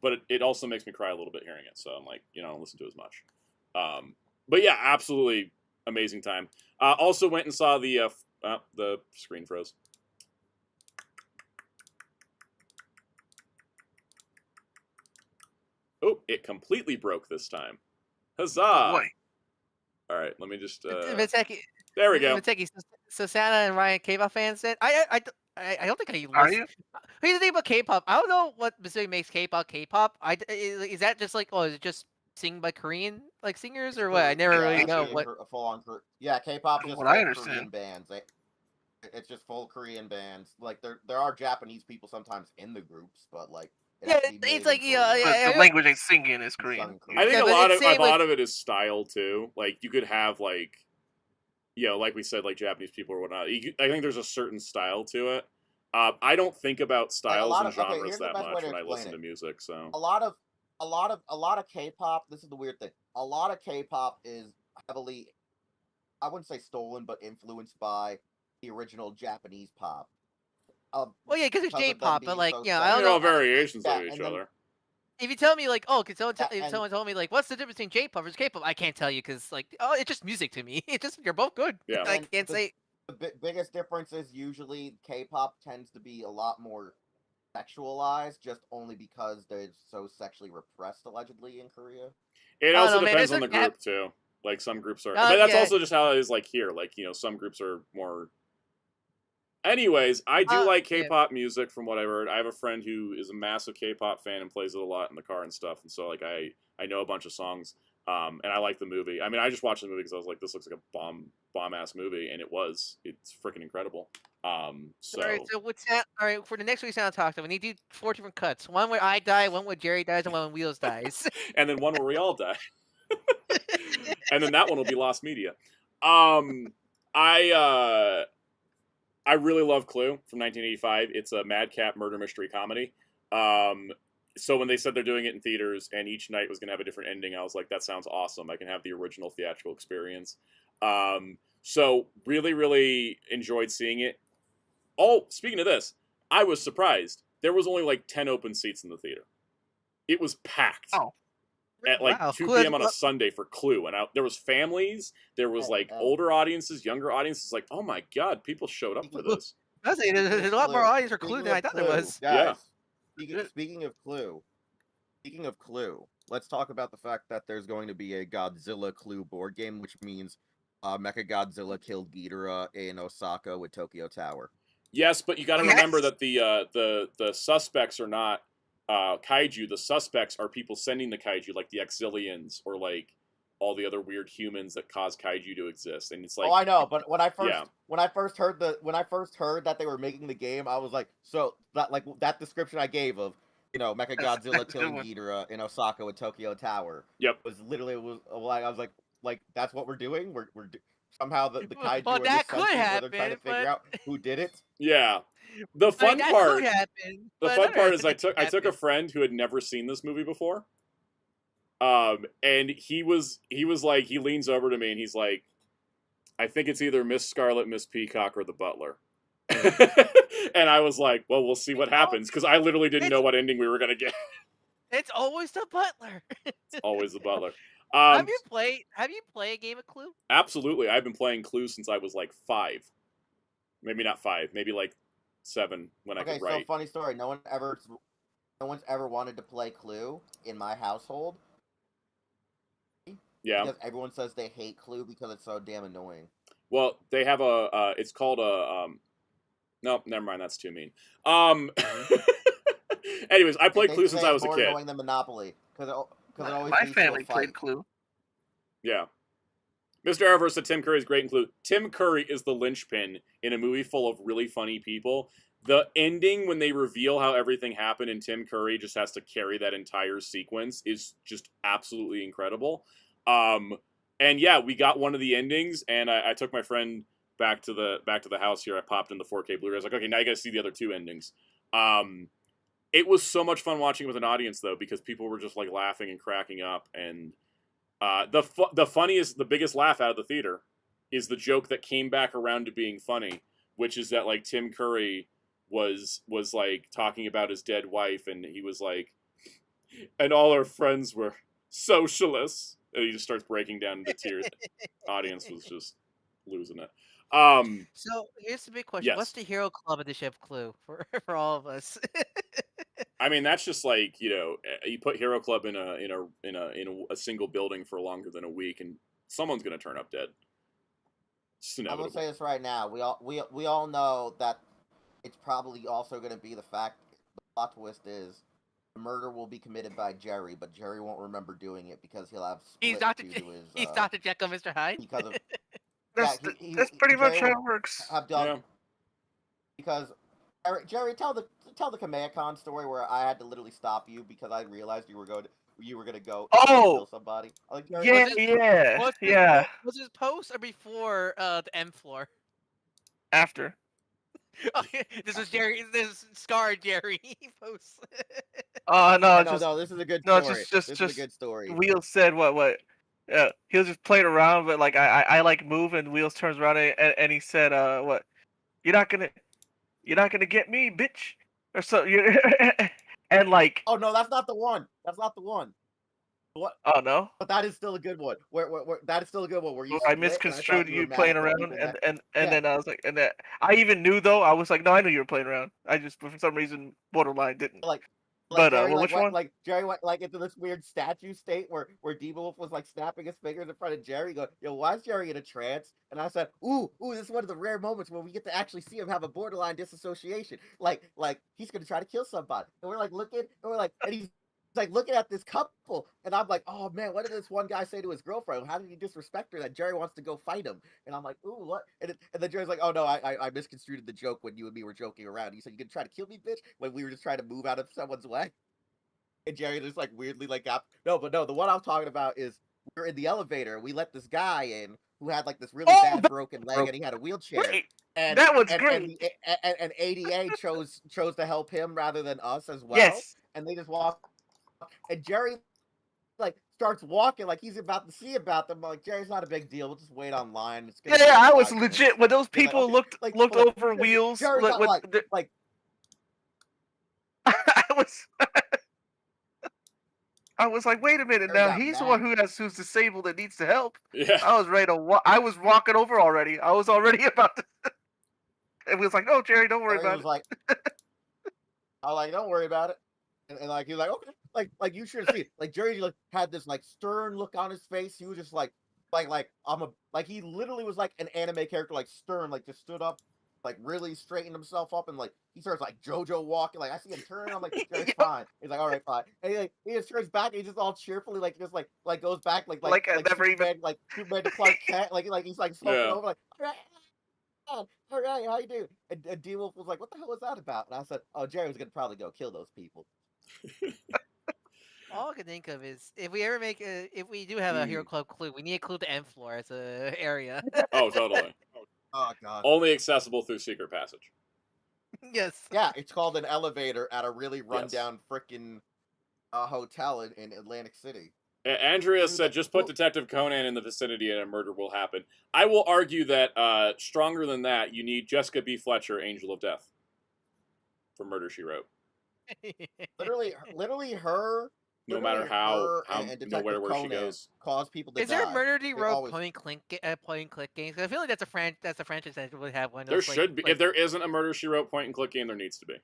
A: But it also makes me cry a little bit hearing it, so I'm like, I don't listen to it as much. But yeah, absolutely amazing time. Also went and saw the screen froze. Oh, it completely broke this time. Huzzah!
C: Boy.
A: All right, let me just.
B: Miteki,
A: there we go.
B: Miteki, so Santa and Ryan K-pop fans then? I don't think I.
C: Are you?
B: Here's the thing about K-pop. I don't know what specifically makes K-pop K-pop. Is that just like is it just sing by Korean like singers or what? I never really know what.
D: Full on K-pop just
C: what I understand.
D: Korean bands. It's just full Korean bands. Like there are Japanese people sometimes in the groups, but like
B: it's like
C: the language they sing in is Korean.
A: I think a lot of it is style too. Like you could have like, like we said, like Japanese people or whatnot. I think there's a certain style to it. I don't think about styles and genres that much when I listen to music. So
D: a lot of K-pop. This is the weird thing. A lot of K-pop is heavily, I wouldn't say stolen, but influenced by the original Japanese pop.
B: Well, yeah, because it's J-pop, but like,
D: so
B: I don't know.
A: Variations of each other.
B: If you tell me like, if someone told me like, what's the difference between J-pop versus K-pop, I can't tell you because like, it's just music to me. It's just you're both good.
A: Yeah,
B: I can't say.
D: The biggest difference is usually K-pop tends to be a lot more sexualized, just only because they're so sexually repressed allegedly in Korea.
A: It also depends on the group too. Like some groups are, but that's also just how it is. Like here, like some groups are more. Anyways, I do like K-pop music from what I've heard. I have a friend who is a massive K-pop fan and plays it a lot in the car and stuff. And so, like, I know a bunch of songs, and I like the movie. I mean, I just watched the movie because I was like, this looks like a bomb-ass movie, and it was. It's freaking incredible. So... All
B: right, so what's that? All right, for the next week's Sound Talk, we need to do 4 different cuts. One where I die, one where Jerry dies, and one when Wheels dies.
A: And then one where we all die. And then that one will be Lost Media. I really love Clue from 1985. It's a madcap murder mystery comedy. so when they said they're doing it in theaters and each night was going to have a different ending, I was like, that sounds awesome. I can have the original theatrical experience. So really, really enjoyed seeing it. Oh, speaking of this, I was surprised. There was only like 10 open seats in the theater. It was packed.
C: Oh.
A: At like
B: Wow.
A: 2
B: Cool.
A: p.m. on a Sunday for Clue. And there was families, there was like older audiences, younger audiences. Like, oh my God, people showed up for this.
B: I say there's a lot more audience for Clue than I thought there was.
A: Yeah.
D: Speaking of Clue, let's talk about the fact that there's going to be a Godzilla Clue board game, which means Mechagodzilla killed Ghidorah in Osaka with Tokyo Tower.
A: Yes, but you got to remember that the suspects are not kaiju. The suspects are people sending the kaiju, like the Exilians or like all the other weird humans that cause kaiju to exist. And it's like,
D: oh, I know, but when I first heard that they were making the game, I was like, so that description I gave of, you know, Mechagodzilla killing Ghidorah in Osaka with Tokyo Tower.
A: Yep.
D: Was literally I was like that's what we're doing. We're somehow the kaiju
B: Well,
D: are
B: that
D: this
B: could
D: sentient where
B: happen,
D: they're trying to figure out who did it.
A: Yeah. The fun
B: that
A: part.
B: could happen,
A: The
B: but
A: fun part
B: another
A: is I took
B: thing
A: a friend who had never seen this movie before. And he was like, he leans over to me and he's like, I think it's either Miss Scarlet, Miss Peacock, or the Butler. And I was like, well, we'll see what happens, because I literally didn't know what ending we were gonna get.
B: It's always the Butler.
A: It's always the Butler.
B: Have you played a game of Clue?
A: Absolutely. I've been playing Clue since I was like 5. Maybe not 5, maybe like 7 when I could write.
D: So funny story. No one's ever wanted to play Clue in my household.
A: Yeah.
D: Because everyone says they hate Clue because it's so damn annoying.
A: Well, they have a it's called a no, never mind, that's too mean. Anyways, I played Clue since I was a kid.
D: More annoying than Monopoly, because it always
C: My
D: leads to a
C: family
D: fight.
C: played Clue.
A: Yeah. Mr. Arrow said Tim Curry is great in Clue. Tim Curry is the linchpin in a movie full of really funny people. The ending, when they reveal how everything happened and Tim Curry just has to carry that entire sequence, is just absolutely incredible. And yeah, we got one of the endings, and I took my friend back to the house here. I popped in the 4K Blu-ray. I was like, okay, now you got to see the other 2 endings. It was so much fun watching with an audience, though, because people were just like laughing and cracking up. And the biggest laugh out of the theater is the joke that came back around to being funny, which is that like Tim Curry was like talking about his dead wife, and he was like, and all our friends were socialists, and he just starts breaking down into tears. Audience was just losing it.
B: So here's the big question:
A: yes.
B: What's the hero club edition of Clue for all of us?
A: I mean, that's just like, you know, you put Hero Club in a single building for longer than a week, and someone's gonna turn up dead.
D: I'm gonna say this right now. We all know that it's probably also gonna be the fact. The plot twist is the murder will be committed by Jerry, but Jerry won't remember doing it because he'll have
B: He's Dr. Jekyll, Mr. Hyde.
D: Because of
C: that's pretty much how it works.
D: Because Jerry, tell the Kamehacon story where I had to literally stop you because I realized you were going to go kill somebody. Like,
C: Yeah.
B: Was this post or before the M floor?
C: After.
B: Okay, this is Jerry. This is scarred Jerry posts.
D: No, this is a good story.
C: This
D: is a good story.
C: Wheels said what? He was just playing around, but like I like move, and Wheels turns around and he said, "What? You're not gonna get me, bitch." Or so. And like.
D: Oh no, that's not the one. That's not the one. What?
C: Oh no.
D: But that is still a good one. Where that is still a good one. Where you.
C: I misconstrued you playing around, and then I was like, and then I even knew though. I was like, no, I knew you were playing around. I just for some reason borderline didn't.
D: Jerry,
C: which one?
D: Like Jerry went like into this weird statue state where Demon Wolf was like snapping his fingers in front of Jerry, going, "Yo, why is Jerry in a trance?" And I said, "Ooh, this is one of the rare moments where we get to actually see him have a borderline disassociation. Like he's gonna try to kill somebody." And we're like looking, and he's like looking at this couple, and I'm like, "Oh man, what did this one guy say to his girlfriend? How did he disrespect her that Jerry wants to go fight him?" And I'm like, "Ooh, what?" And then Jerry's like, "Oh no, I misconstrued the joke when you and me were joking around. He said, you gonna try to kill me, bitch?' When we were just trying to move out of someone's way." And Jerry just like weirdly like got the one I'm talking about is we're in the elevator. We let this guy in who had like this really bad broken leg, and he had a wheelchair.
C: Great.
D: And
C: that was great.
D: And ADA chose to help him rather than us as well.
C: Yes.
D: and they just walk, and Jerry like starts walking like he's about to see about them. I'm like, Jerry's not a big deal. We'll just wait online. It's gonna
C: Yeah,
D: be
C: yeah,
D: like
C: I was
D: 5
C: legit
D: minutes.
C: when those
D: He's like,
C: people
D: okay,
C: looked
D: like,
C: looked
D: like,
C: over wheels.
D: Jerry got like
C: I was I was like, wait a minute
D: Jerry
C: now.
D: got
C: He's the
D: mad.
C: one who's disabled and needs the help.
A: Yeah.
C: I was ready to. I was walking over already. I was already about to. It was like, no, Jerry, don't worry
D: Jerry
C: about
D: was
C: it.
D: like, I was like, don't worry about it. And like he's like, okay, like you should see. Like Jerry like had this like stern look on his face. He was just like I'm a like he literally was like an anime character, like stern, like just stood up, like really straightened himself up, and like he starts like JoJo walking. Like I see him turn, I'm like, Jerry's fine. He's like, all right, fine. And he just turns back, and he just all cheerfully like just like goes back like
C: I never
D: Superman,
C: even.
D: like Superman to Clark Kent, like he's like smoking
A: Yeah.
D: over, like all right, how you doing? And D Wolf was like, what the hell was that about? And I said, oh, Jerry was gonna probably go kill those people.
B: All I can think of is if we ever if we do have a Hero Club clue, we need a clue to M floor as a area.
A: Oh, totally.
D: Oh god.
A: Only accessible through secret passage.
B: Yes.
D: Yeah, it's called an elevator at a really rundown frickin' hotel in Atlantic City.
A: Andrea said, just put Detective Conan in the vicinity and a murder will happen. I will argue that stronger than that, you need Jessica B. Fletcher, Angel of Death, for Murder, She Wrote.
D: Literally her.
A: No matter how
D: and
A: no
D: Detective
A: matter where she
D: Conan
A: goes.
D: cause people to
B: Is
D: die.
B: there a Murder D
D: They
B: Road
D: always-
B: point and click games? 'Cause I feel like that's a franchise that would have one. Of
A: There
B: those,
A: should be.
B: like,
A: If there isn't a Murder, She Wrote point and click game, there needs to be.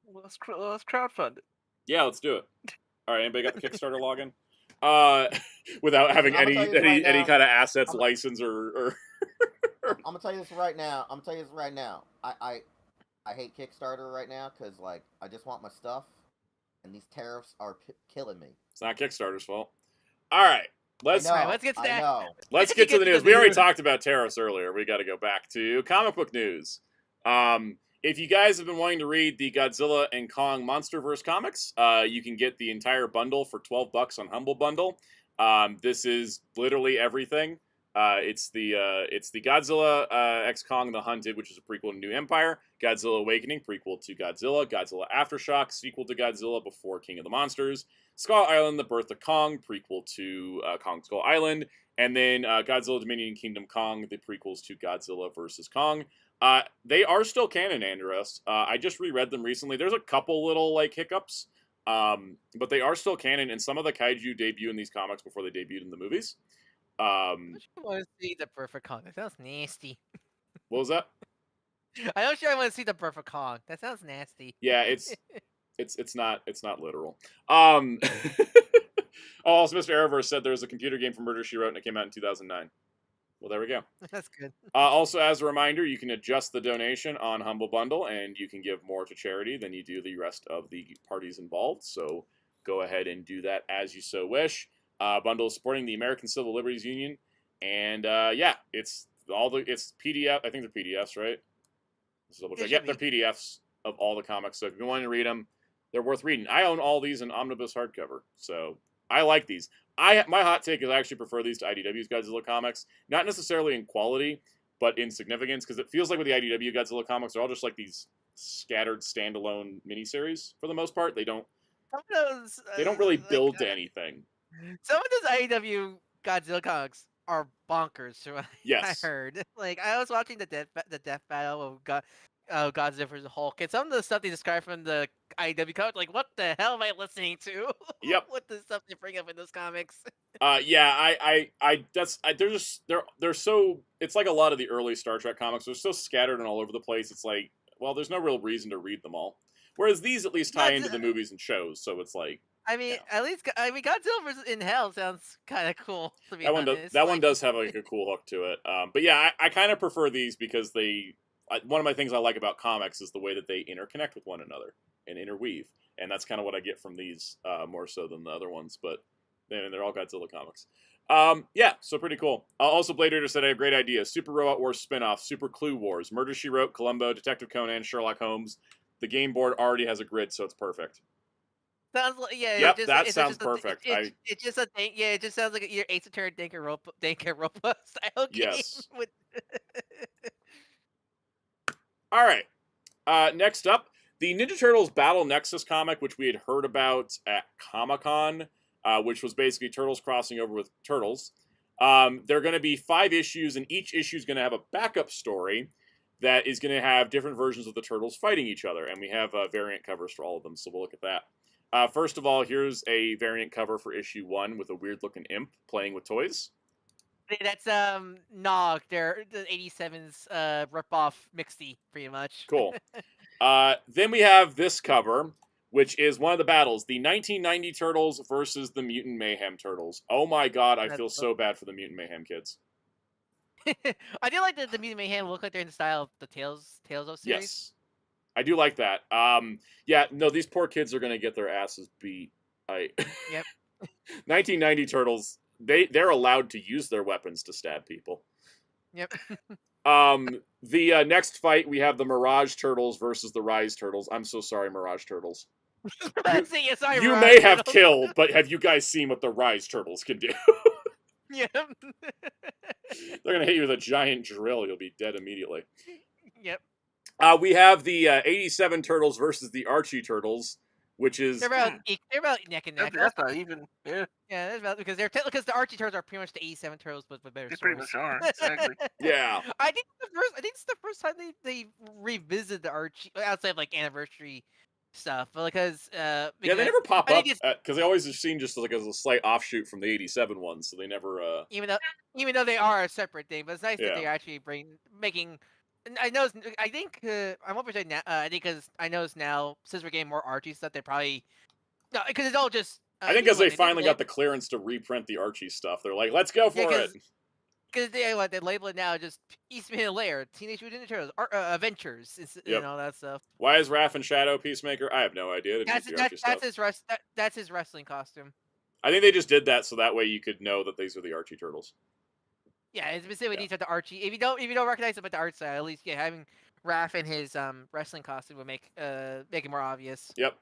C: Well, let's crowdfund it.
A: Yeah, let's do it. All right, anybody got the Kickstarter login? Without having
D: I'm
A: any
D: gonna tell you this right
A: any
D: now.
A: kind of assets,
D: I'm-
A: license, or
D: I'm gonna tell you this right now. I hate Kickstarter right now because like I just want my stuff, and these tariffs are killing me.
A: it's not Kickstarter's fault. All right, let's
D: I know,
B: let's get to
D: I
B: that.
D: know.
A: let's get to the news. We already talked about tariffs earlier. We got to go back to comic book news. If you guys have been wanting to read the Godzilla and Kong MonsterVerse comics, you can get the entire bundle for $12 on Humble Bundle. This is literally everything. It's the Godzilla X Kong the Hunted, which is a prequel to New Empire. Godzilla Awakening, prequel to Godzilla. Godzilla Aftershock, sequel to Godzilla before King of the Monsters. Skull Island, The Birth of Kong, prequel to Kong Skull Island. And then Godzilla Dominion and Kingdom Kong, the prequels to Godzilla vs. Kong. They are still canon, Andreas. I just reread them recently. There's a couple little like hiccups, but they are still canon, and some of the kaiju debut in these comics before they debuted in the movies.
B: I want to see the perfect Kong. That sounds nasty.
A: What was that?
B: I don't sure I want to see the perfect Kong. That sounds nasty.
A: Yeah, it's not literal. Also, Mr. Arrowverse said there's a computer game for Murder, She Wrote, and it came out in 2009. Well, there we go.
B: That's good.
A: Also, as a reminder, you can adjust the donation on Humble Bundle, and you can give more to charity than you do the rest of the parties involved. So go ahead and do that as you so wish. Bundle is supporting the American Civil Liberties Union, and yeah, it's PDF. I think they're PDFs, right? Let's double check. Yep, they're PDFs of all the comics. So if you want to read them, they're worth reading. I own all these in omnibus hardcover, so I like these. My hot take is I actually prefer these to IDW's Godzilla comics, not necessarily in quality, but in significance, because it feels like with the IDW Godzilla comics, they're all just like these scattered standalone miniseries for the most part. They don't really build to anything.
B: Some of those IEW Godzilla comics are bonkers. From what
A: Yes.
B: I heard. Like I was watching the death battle of Godzilla vs. Hulk, and some of the stuff they describe from the IEW comics, like what the hell am I listening to?
A: Yep.
B: What the stuff they bring up in those comics?
A: Yeah, they're so, it's like a lot of the early Star Trek comics. They're so scattered and all over the place. It's like, well, there's no real reason to read them all. Whereas these at least tie into the movies and shows, so it's like.
B: I mean, Godzilla vs. in Hell sounds kind of cool. To be honest,
A: one does have like a cool hook to it. But yeah, I kind of prefer these because one of my things I like about comics is the way that they interconnect with one another and interweave, and that's kind of what I get from these more so than the other ones. But they're all Godzilla comics. Yeah, so pretty cool. Also, Blade Raider said I have a great idea: Super Robot Wars spinoff, Super Clue Wars, Murder, She Wrote, Columbo, Detective Conan, Sherlock Holmes. The game board already has a grid, so it's perfect.
B: Sounds like, yeah.
A: Yep, that sounds perfect.
B: It's just a thing. Yeah, it just sounds like your Ace Attorney Danganronpa style game.
A: Yes.
B: With...
A: All right. Next up, The Ninja Turtles Battle Nexus comic, which we had heard about at Comic-Con, which was basically Turtles crossing over with Turtles. There are going to be 5 issues, and each issue is going to have a backup story that is going to have different versions of the Turtles fighting each other, and we have variant covers for all of them, so we'll look at that. First of all, here's a variant cover for issue 1 with a weird-looking imp playing with toys.
B: That's Nog. They're the 87's rip-off mixty, pretty much.
A: Cool. Then we have this cover, which is one of the battles, the 1990 Turtles versus the Mutant Mayhem Turtles. Oh my god, I feel so bad for the Mutant Mayhem kids.
B: I do like the Mutant Mayhem look like they're in the style of the Tales of series.
A: Yes. I do like that. Yeah, no, these poor kids are going to get their asses beat.
B: Yep.
A: 1990 Turtles, they're allowed to use their weapons to stab people.
B: Yep.
A: The next fight, we have the Mirage Turtles versus the Rise Turtles. I'm so sorry, Mirage Turtles. You
B: Mirage
A: may have
B: Turtles.
A: killed, but have you guys seen what the Rise Turtles can do?
B: Yep.
A: They're going to hit you with a giant drill. You'll be dead immediately.
B: Yep.
A: We have the 87 Turtles versus the Archie Turtles, which is...
B: They're about neck and neck.
C: That's not even. Yeah,
B: Yeah, that's about because because the Archie Turtles are pretty much the 87 Turtles, but with better
C: they
B: stories.
C: pretty much are. Exactly.
A: Yeah.
B: I think it's the first time they revisit the Archie outside of like anniversary stuff, but because
A: Yeah, they never pop
B: I
A: up,
B: think
A: because they always are seen just like as a slight offshoot from the 87 ones, so they never...
B: even though they are a separate thing, but it's nice
A: Yeah.
B: that they're actually making. And I know. I think I'm over now. I think because I notice now since we're getting more Archie stuff, they probably no because it's all just.
A: I think as they finally got the clearance to reprint the Archie stuff, they're like, let's go for it.
B: Because they label it now just Eastman and Lair, Teenage Mutant Ninja Turtles, Adventures, and all that stuff.
A: Why is Raph and Shadow Peacemaker? I have no idea.
B: That's his wrestling costume.
A: I think they just did that so that way you could know that these are the Archie Turtles.
B: Yeah, it's specifically these are the Archie. If you don't recognize them with the art style, at least having Raph in his wrestling costume would make it more obvious.
A: Yep.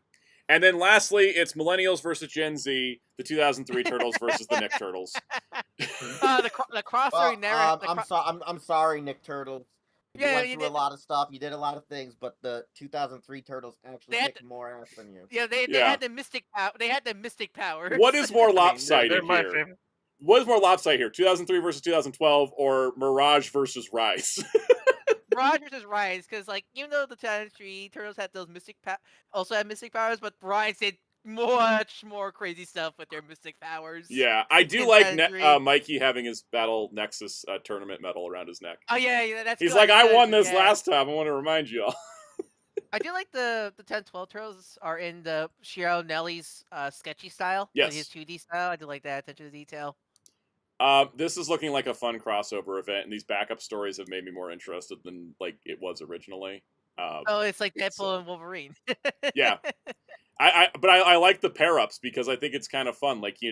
A: And then lastly, it's Millennials versus Gen Z, the 2003 Turtles versus the Nick Turtles.
B: The crossover narrative.
D: I'm sorry, Nick Turtles. You
B: Yeah,
D: went
B: you
D: through a
B: did.
D: lot of stuff. You did a lot of things, but the 2003 Turtles actually
B: They had
D: kicked more ass than you.
B: Yeah, they had the mystic power. They had the mystic powers.
A: What is more
C: They're
A: lopsided
C: my
A: here?
C: favorite.
A: What is more lopsided here? 2003 versus 2012 or Mirage versus Rise?
B: Rogers is Rise, because like even though the 2003 Turtles had those also had mystic powers, but Rise did much more crazy stuff with their mystic powers.
A: Yeah, I do
B: in
A: like
B: 2003.
A: Mikey having his Battle Nexus tournament medal around his neck.
B: Oh yeah, that's.
A: He's
B: good.
A: like, I
B: Good,
A: won this
B: yeah.
A: last time. I want to remind you all.
B: I do like the 10-12 Turtles are in the Shiro Nelly's sketchy style.
A: Yes.
B: Like his 2D style. I do like that attention to detail.
A: This is looking like a fun crossover event, and these backup stories have made me more interested than like it was originally.
B: Oh, it's like Deadpool and Wolverine.
A: Yeah. But I like the pair-ups because I think it's kind of fun. Like, the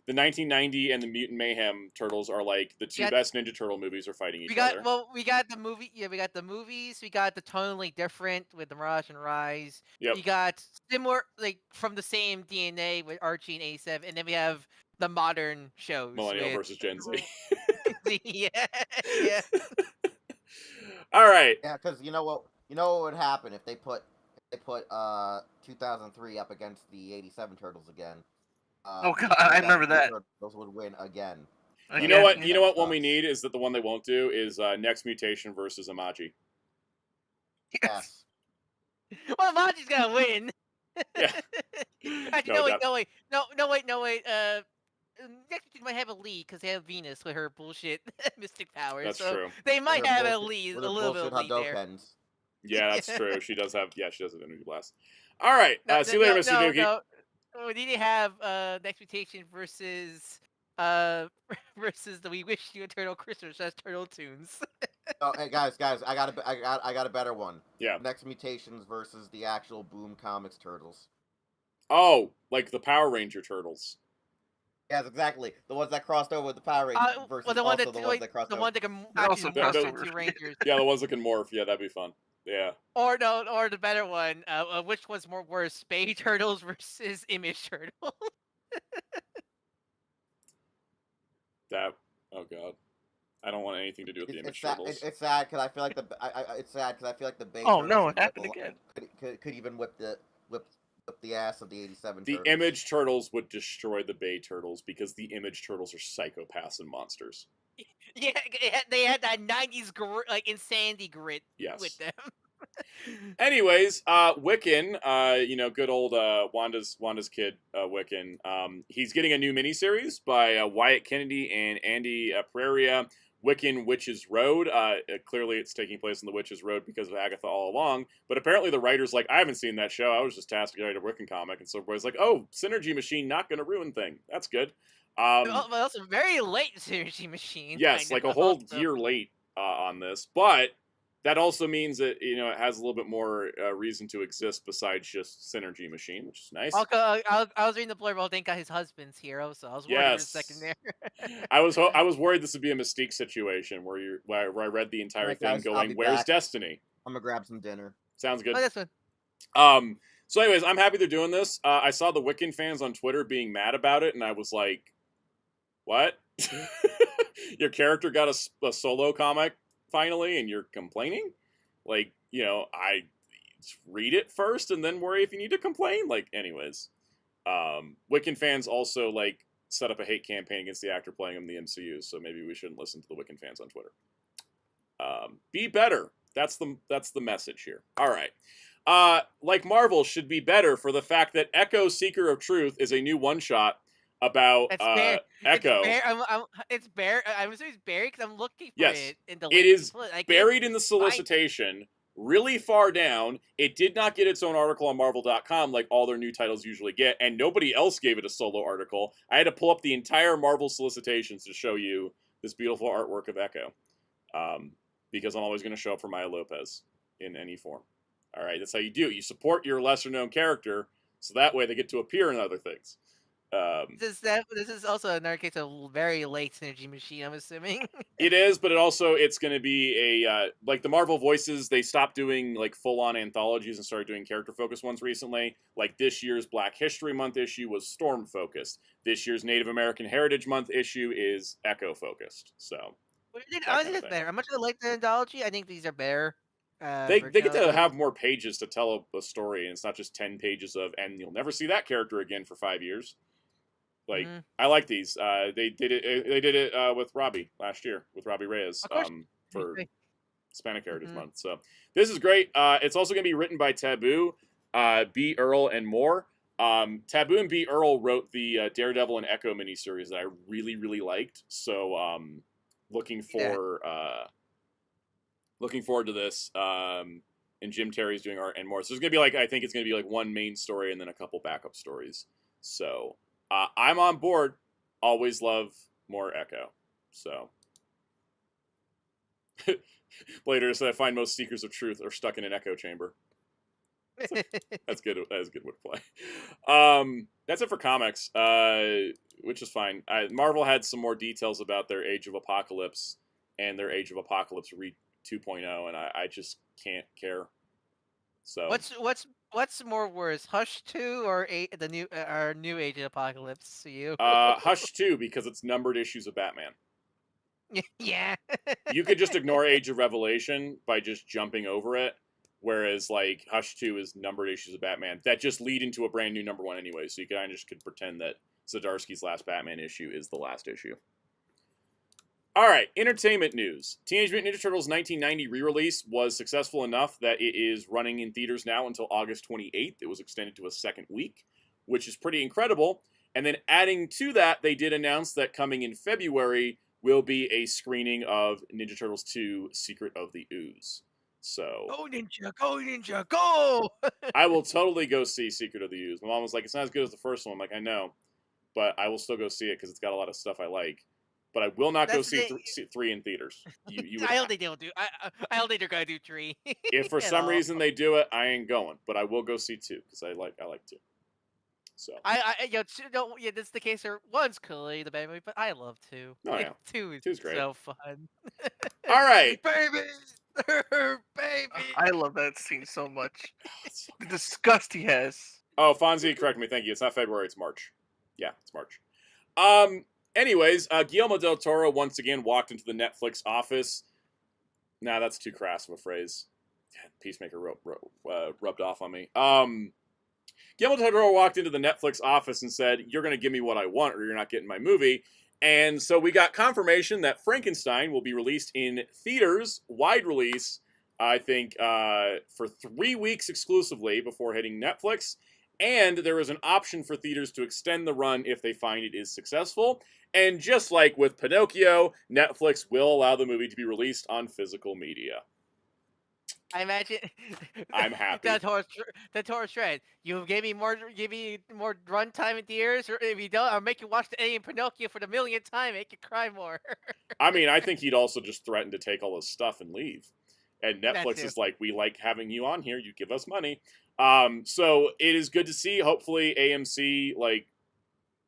A: 1990 and the Mutant Mayhem Turtles are like the two best Ninja Turtle movies are fighting each other.
B: We got the movie. Yeah, we got the movies. We got the tonally different with the Mirage and Rise.
A: Yep.
B: We got similar, like from the same DNA with Archie and 87, and then we have the modern shows.
A: Millennial versus Gen Z.
B: yeah.
A: All right.
D: Yeah, because you know what would happen if they put 2003 up against the 87 Turtles again.
C: Oh god, I remember that.
D: Turtles would win again.
A: You know what? You know what? One we need is that the one they won't do is Next Mutation versus Amaji.
D: Yes.
B: Well, Maji's gonna win.
A: Yeah.
B: Actually, no wait. Next Mutation might have a lead because they have Venus with her bullshit mystic powers.
A: That's
B: so
A: true.
B: They might have a
D: bullshit,
B: lead, a little bit of lead there.
D: Hadokens.
A: Yeah, that's true. She does have an energy blast. All right. See you later, Mr. Dookie.
B: No. We need to have Next Mutation versus versus the We Wish You a Turtle Christmas. That's Turtle Tunes.
D: Oh, hey guys, I got a better one.
A: Yeah.
D: Next Mutations versus the actual Boom Comics Turtles.
A: Oh, like the Power Ranger Turtles.
D: Yes, exactly. The ones that crossed over with the Power Rangers versus
B: well, the one
D: also the ones that crossed over.
B: The one that can
C: also
B: actually morph
C: crossover.
B: into Rangers.
A: Yeah, the ones that can morph. Yeah, that'd be fun. Yeah.
B: Or the better one. Which one's worse, Baby Turtles versus Image Turtles?
A: Oh god, I don't want anything to do with the Image
D: Turtles. It's sad because I feel like the Bay
C: Oh no,
D: Turtles
C: it happened again.
D: could even whip the ass of the 87
A: The
D: turtles.
A: Image Turtles would destroy the Bay Turtles because the Image Turtles are psychopaths and monsters.
B: Yeah, they had that 90s like insanity grit
A: Yes.
B: with them.
A: Anyways, Wiccan, good old Wanda's kid, Wiccan. He's getting a new miniseries by Wyatt Kennedy and Andy Pereira. Wiccan Witches Road. Clearly, it's taking place in the Witches Road because of Agatha all along. But apparently, the writer's like, I haven't seen that show. I was just tasked to write a Wiccan comic, and so everybody's like, oh, Synergy Machine, not going to ruin thing. That's good.
B: But also very late Synergy Machine.
A: Yes, like a whole year late on this, but that also means that it has a little bit more reason to exist besides just Synergy Machine, which is nice.
B: I was reading the blurb. I think his husband's hero, so I was worried for a second there.
A: I was worried this would be a Mystique situation where I read the entire thing
D: guys,
A: going, "Where's
D: back.
A: Destiny?"
D: I'm gonna grab some dinner.
A: Sounds good.
B: Oh, this one.
A: So anyways, I'm happy they're doing this. I saw the Wiccan fans on Twitter being mad about it, and I was like, "What? Your character got a solo comic finally, and you're complaining? Like, I read it first and then worry if you need to complain." Like, anyways, Wiccan fans also set up a hate campaign against the actor playing him in the MCU, so maybe we shouldn't listen to the Wiccan fans on Twitter. Be better. That's the message here. All right. Like Marvel should be better for the fact that Echo Seeker of Truth is a new one-shot about Echo.
B: It's bare. I'm assuming it's buried because I'm looking for
A: Yes,
B: it in the
A: it is
B: I
A: buried in the solicitation, really far down. It did not get its own article on Marvel.com like all their new titles usually get, and nobody else gave it a solo article. I had to pull up the entire Marvel solicitations to show you this beautiful artwork of Echo, because I'm always going to show up for Maya Lopez in any form. All right, that's how you do it. You support your lesser-known character, so that way they get to appear in other things.
B: This is also another case of very late Synergy Machine, I'm assuming.
A: It is, but it's going to be a like the Marvel Voices. They stopped doing full-on anthologies and started doing character-focused ones recently. Like this year's Black History Month issue was Storm-focused. This year's Native American Heritage Month issue is Echo-focused. So
B: I think it's better. I'm much of like the anthology. I think these are better.
A: They get to have more pages to tell a story, and it's not just 10 pages of, and you'll never see that character again for 5 years. I like these. They did it with Robbie last year, with Robbie Reyes, for Hispanic Heritage Month. So this is great. It's also going to be written by Taboo, B. Earl, and more. Taboo and B. Earl wrote the Daredevil and Echo miniseries that I really, really liked. So looking forward to this. And Jim Terry's doing art and more. So there's going to be I think it's going to be one main story and then a couple backup stories. So I'm on board. Always love more Echo. So Blader said, I find most seekers of truth are stuck in an echo chamber. That's good. That is good wordplay. That's it for comics, which is fine. Marvel had some more details about their Age of Apocalypse and their Age of Apocalypse Re 2.0, and I just can't care. So
B: what's more worse, Hush 2 or the new Age of Apocalypse to you?
A: Hush 2 because it's numbered issues of Batman.
B: Yeah.
A: You could just ignore Age of Revelation by just jumping over it, whereas Hush 2 is numbered issues of Batman that just lead into a brand new number one anyway. So you kind of just could pretend that Zdarsky's last Batman issue is the last issue. All right, entertainment news. Teenage Mutant Ninja Turtles 1990 re-release was successful enough that it is running in theaters now until August 28th. It was extended to a second week, which is pretty incredible. And then adding to that, they did announce that coming in February will be a screening of Ninja Turtles 2 Secret of the Ooze. So
B: Go Ninja, go!
A: I will totally go see Secret of the Ooze. My mom was like, it's not as good as the first one. I'm like, I know, but I will still go see it because it's got a lot of stuff I like. But I will not go see 3 in theaters.
B: I don't think they'll do. I don't think they're gonna do 3.
A: If for some reason they do it, I ain't going. But I will go see 2 because I like 2. So
B: that's the case. One's clearly the bad movie, but I love 2.
A: Oh yeah,
B: 2 is
A: 2's great.
B: So fun.
A: All right,
B: baby, baby.
C: I love that scene so much. The disgust he has.
A: Oh, Fonzie, correct me. Thank you. It's not February. It's March. Yeah, it's March. Anyways, Guillermo del Toro once again walked into the Netflix office. Nah, that's too crass of a phrase. Peacemaker rubbed off on me. Guillermo del Toro walked into the Netflix office and said, "You're going to give me what I want, or you're not getting my movie." And so we got confirmation that Frankenstein will be released in theaters, wide release, I think, for 3 weeks exclusively before hitting Netflix. And there is an option for theaters to extend the run if they find it is successful. And just like with Pinocchio, Netflix will allow the movie to be released on physical media.
B: I imagine.
A: I'm happy.
B: The Torah Shred. You give me more runtime in theaters, or if you don't, I'll make you watch the alien Pinocchio for the millionth time, make you cry more.
A: I mean, I think he'd also just threaten to take all his stuff and leave. And Netflix is like, we like having you on here. You give us money. So it is good to see. Hopefully AMC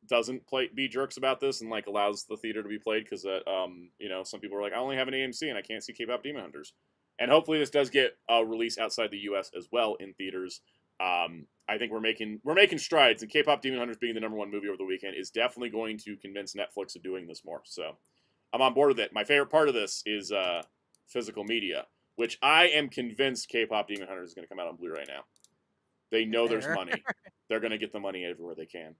A: doesn't be jerks about this and allows the theater to be played, because some people are like, I only have an AMC and I can't see K-pop Demon Hunters. And hopefully this does get a release outside the U.S. as well in theaters. I think we're making strides, and K-pop Demon Hunters being the #1 movie over the weekend is definitely going to convince Netflix of doing this more. So I'm on board with it. My favorite part of this is physical media, which I am convinced K-pop Demon Hunters is going to come out on Blu-ray now. They know there's money. They're going to get the money everywhere they can.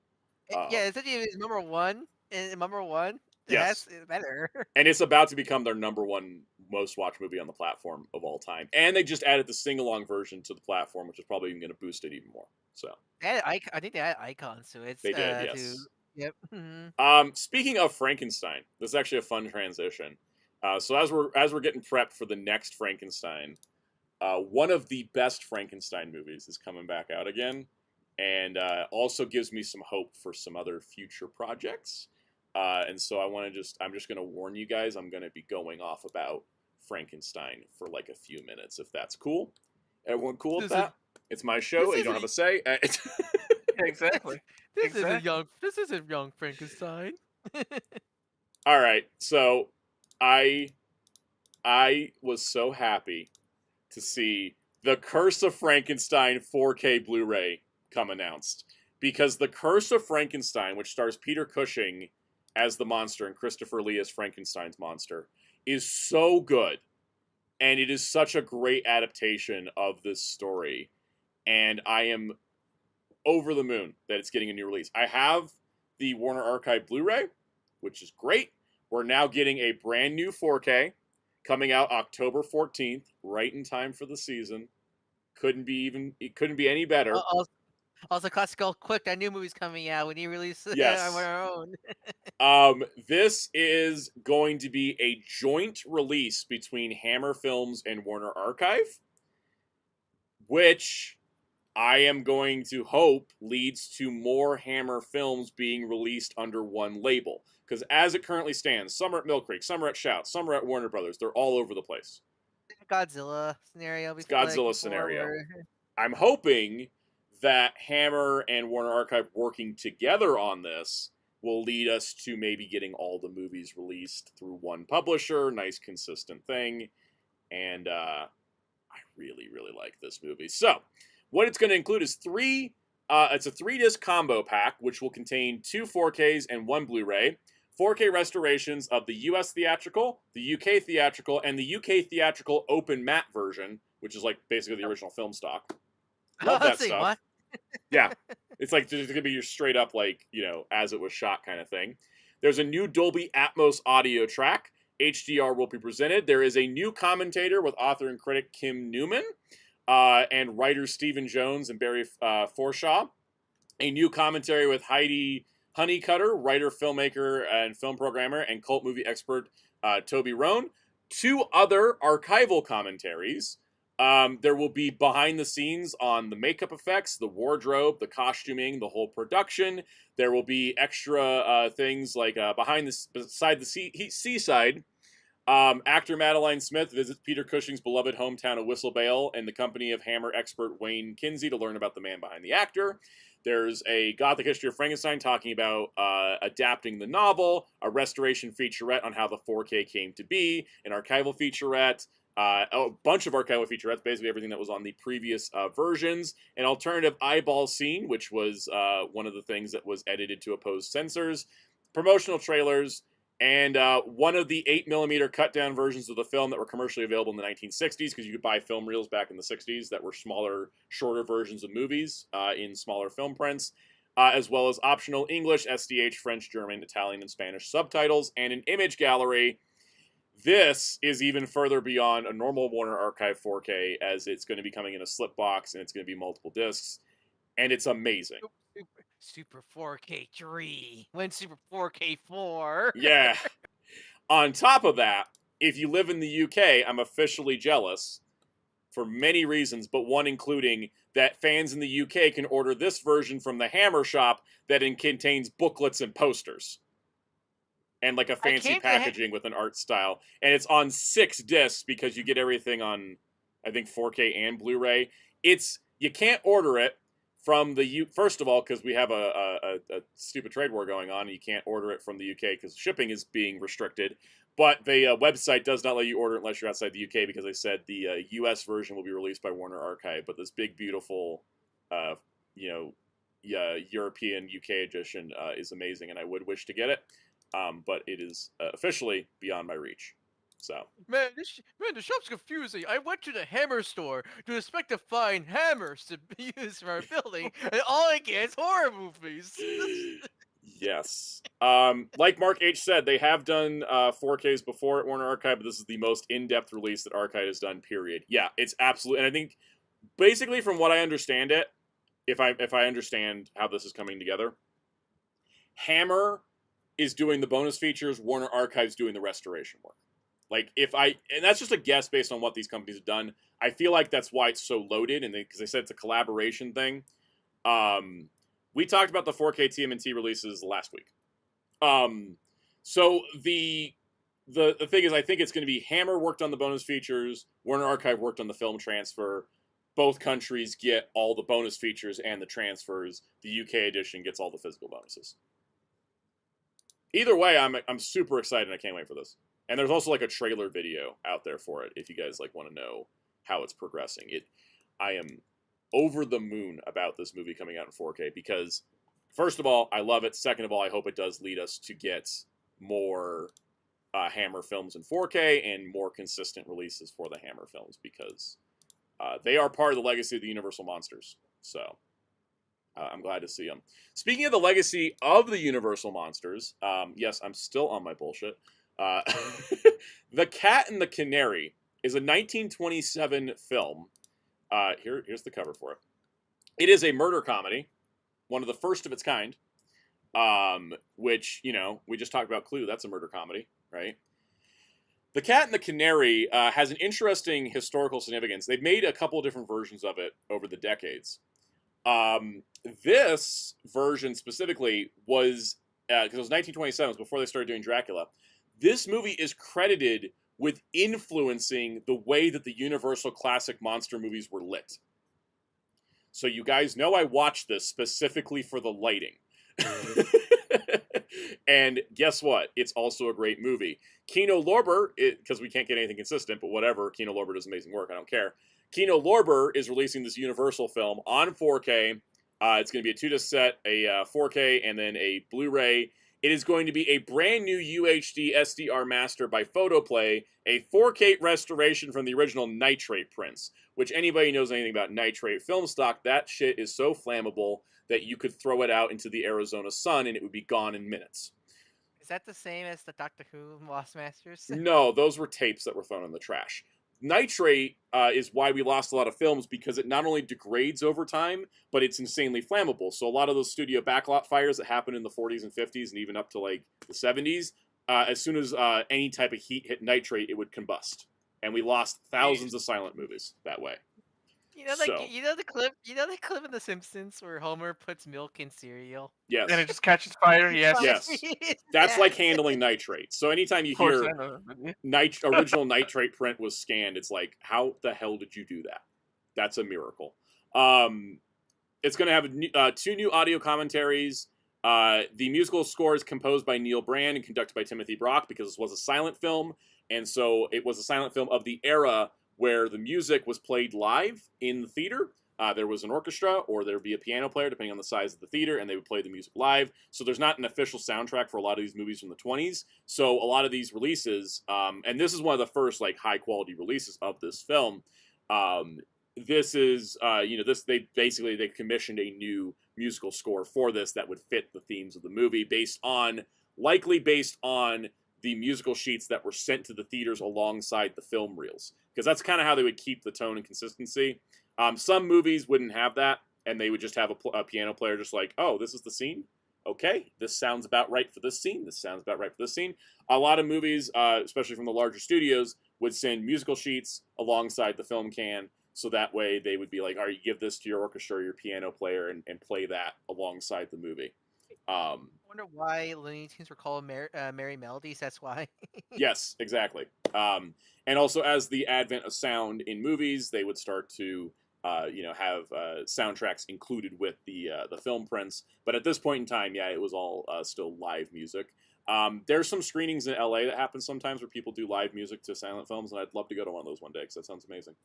B: Yeah, essentially it's #1. And #1.
A: Yes,
B: that's better.
A: And it's about to become their #1 most watched movie on the platform of all time. And they just added the sing-along version to the platform, which is probably even going to boost it even more. So
B: I think they had icons to it.
A: They did, yes.
B: Yep.
A: Speaking of Frankenstein, this is actually a fun transition. So as we're getting prepped for the next Frankenstein, one of the best Frankenstein movies is coming back out again, and also gives me some hope for some other future projects. And so I'm just going to warn you guys, I'm going to be going off about Frankenstein for a few minutes, if that's cool. Everyone cool with that? It's my show. You don't have a say.
C: Exactly.
B: This isn't young Frankenstein.
A: All right. So I was so happy to see The Curse of Frankenstein 4K Blu-ray come announced, because The Curse of Frankenstein, which stars Peter Cushing as the monster and Christopher Lee as Frankenstein's monster, is so good. And it is such a great adaptation of this story. And I am over the moon that it's getting a new release. I have the Warner Archive Blu-ray, which is great. We're now getting a brand new 4K coming out October 14th, right in time for the season. It couldn't be any better.
B: Also, classical quick, that new movie's coming out when you release it
A: Yes.
B: on our own.
A: This is going to be a joint release between Hammer Films and Warner Archive, which I am going to hope leads to more Hammer films being released under one label. Because as it currently stands, some are at Mill Creek, some are at Shout, some are at Warner Brothers. They're all over the place.
B: Godzilla scenario.
A: Godzilla scenario. I'm hoping that Hammer and Warner Archive working together on this will lead us to maybe getting all the movies released through one publisher. Nice, consistent thing. And I really, really like this movie. So, what it's going to include is it's a 3-disc combo pack, which will contain 2 4Ks and 1 Blu-ray. 4K restorations of the US theatrical, the UK theatrical, and the UK theatrical open matte version, which is basically the original film stock. Love that stuff.
B: What?
A: Yeah. It's just going to be your straight up, as it was shot kind of thing. There's a new Dolby Atmos audio track. HDR will be presented. There is a new commentator with author and critic Kim Newman, and writers Stephen Jones and Barry Forshaw. A new commentary with Heidi Honeycutter, writer, filmmaker, and film programmer, and cult movie expert Toby Rohn. 2 other archival commentaries. There will be behind the scenes on the makeup effects, the wardrobe, the costuming, the whole production. There will be extra things beside the seaside. Actor Madeline Smith visits Peter Cushing's beloved hometown of Whistlebale in the company of Hammer expert Wayne Kinsey to learn about the man behind the actor. There's a Gothic History of Frankenstein talking about adapting the novel, a restoration featurette on how the 4K came to be, an archival featurette, a bunch of archival featurettes, basically everything that was on the previous versions, an alternative eyeball scene, which was one of the things that was edited to oppose censors, promotional trailers, And one of the 8mm cut-down versions of the film that were commercially available in the 1960s, because you could buy film reels back in the 60s that were smaller, shorter versions of movies in smaller film prints, as well as optional English, SDH, French, German, Italian, and Spanish subtitles, and an image gallery. This is even further beyond a normal Warner Archive 4K, as it's going to be coming in a slip box, and it's going to be multiple discs, and it's amazing.
B: Super 4K 3. When Super 4K 4.
A: Yeah. On top of that, if you live in the UK, I'm officially jealous for many reasons, but one including that fans in the UK can order this version from the Hammer shop that contains booklets and posters. And like a fancy packaging with an art style. And it's on 6 discs because you get everything on, I think, 4K and Blu-ray. You can't order it from the first of all, because we have a stupid trade war going on, and you can't order it from the UK because shipping is being restricted. But the website does not let you order it unless you're outside the UK, because they said the US version will be released by Warner Archive. But this big, beautiful, European UK edition is amazing, and I would wish to get it. But it is officially beyond my reach. So
B: Man, the shop's confusing. I went to the hammer store to expect to find hammers to use for our building, and all I get is horror movies.
A: yes. Like Mark H. said, they have done 4Ks before at Warner Archive, but this is the most in-depth release that Archive has done, period. Yeah, it's absolutely, and I think, basically from what I understand it, if I understand how this is coming together, Hammer is doing the bonus features, Warner Archive's doing the restoration work. Like, and that's just a guess based on what these companies have done. I feel like that's why it's so loaded, and because they said it's a collaboration thing. We talked about the 4K TMNT releases last week. So the thing is, I think it's going to be Hammer worked on the bonus features, Warner Archive worked on the film transfer. Both countries get all the bonus features and the transfers. The UK edition gets all the physical bonuses. Either way, I'm super excited. I can't wait for this. And there's also like a trailer video out there for it if you guys like want to know how it's progressing. I am over the moon about this movie coming out in 4K because, first of all, I love it. Second of all, I hope it does lead us to get more Hammer films in 4K and more consistent releases for the Hammer films, because they are part of the legacy of the Universal Monsters. So I'm glad to see them. Speaking of the legacy of the Universal Monsters, yes, I'm still on my bullshit. The Cat and the Canary is a 1927 film. Here's the cover for it. It is a murder comedy, one of the first of its kind, which, we just talked about Clue. That's a murder comedy, right? The Cat and the Canary has an interesting historical significance. They've made a couple of different versions of it over the decades. This version specifically was, because it was 1927, it was before they started doing Dracula. This movie is credited with influencing the way that the Universal classic monster movies were lit. So you guys know I watched this specifically for the lighting. And guess what? It's also a great movie. Kino Lorber, because we can't get anything consistent, but whatever, Kino Lorber does amazing work, I don't care. Kino Lorber is releasing this Universal film on 4K. It's going to be a 2-disc set, a 4K, and then a Blu-ray. It is going to be a brand new UHD SDR master by Photoplay, a 4K restoration from the original nitrate prints, which anybody knows anything about nitrate film stock, that shit is so flammable that you could throw it out into the Arizona sun and it would be gone in minutes.
B: Is that the same as the Doctor Who Lost Masters?
A: No, those were tapes that were thrown in the trash. Nitrate is why we lost a lot of films, because it not only degrades over time, but it's insanely flammable. So a lot of those studio backlot fires that happened in the 40s and 50s and even up to like the 70s, as soon as any type of heat hit nitrate, it would combust. And we lost thousands of silent movies that way.
B: You know the clip in The Simpsons where Homer puts milk in cereal?
A: Yes.
C: And it just catches fire, yes.
A: Yes. That's like handling nitrate. So anytime you hear original nitrate print was scanned, it's like, how the hell did you do that? That's a miracle. It's going to have 2 new audio commentaries. The musical score is composed by Neil Brand and conducted by Timothy Brock, because this was a silent film. And so it was a silent film of the era where the music was played live in the theater, there was an orchestra or there would be a piano player, depending on the size of the theater, and they would play the music live. So there's not an official soundtrack for a lot of these movies from the 20s. So a lot of these releases, and this is one of the first like high quality releases of this film. This is, they commissioned a new musical score for this that would fit the themes of the movie likely based on the musical sheets that were sent to the theaters alongside the film reels. Because that's kind of how they would keep the tone and consistency. Some movies wouldn't have that, and they would just have a piano player just like, oh, this is the scene? Okay, this sounds about right for this scene. This sounds about right for this scene. A lot of movies, especially from the larger studios, would send musical sheets alongside the film can, so that way they would be like, all right, you give this to your orchestra or your piano player and play that alongside the movie.
B: I wonder why Looney Tunes were called Merry Melodies. That's why.
A: Yes, exactly. And also, as the advent of sound in movies, they would start to, have soundtracks included with the film prints. But at this point in time, yeah, it was all still live music. There's some screenings in LA that happen sometimes where people do live music to silent films, and I'd love to go to one of those one day because that sounds amazing.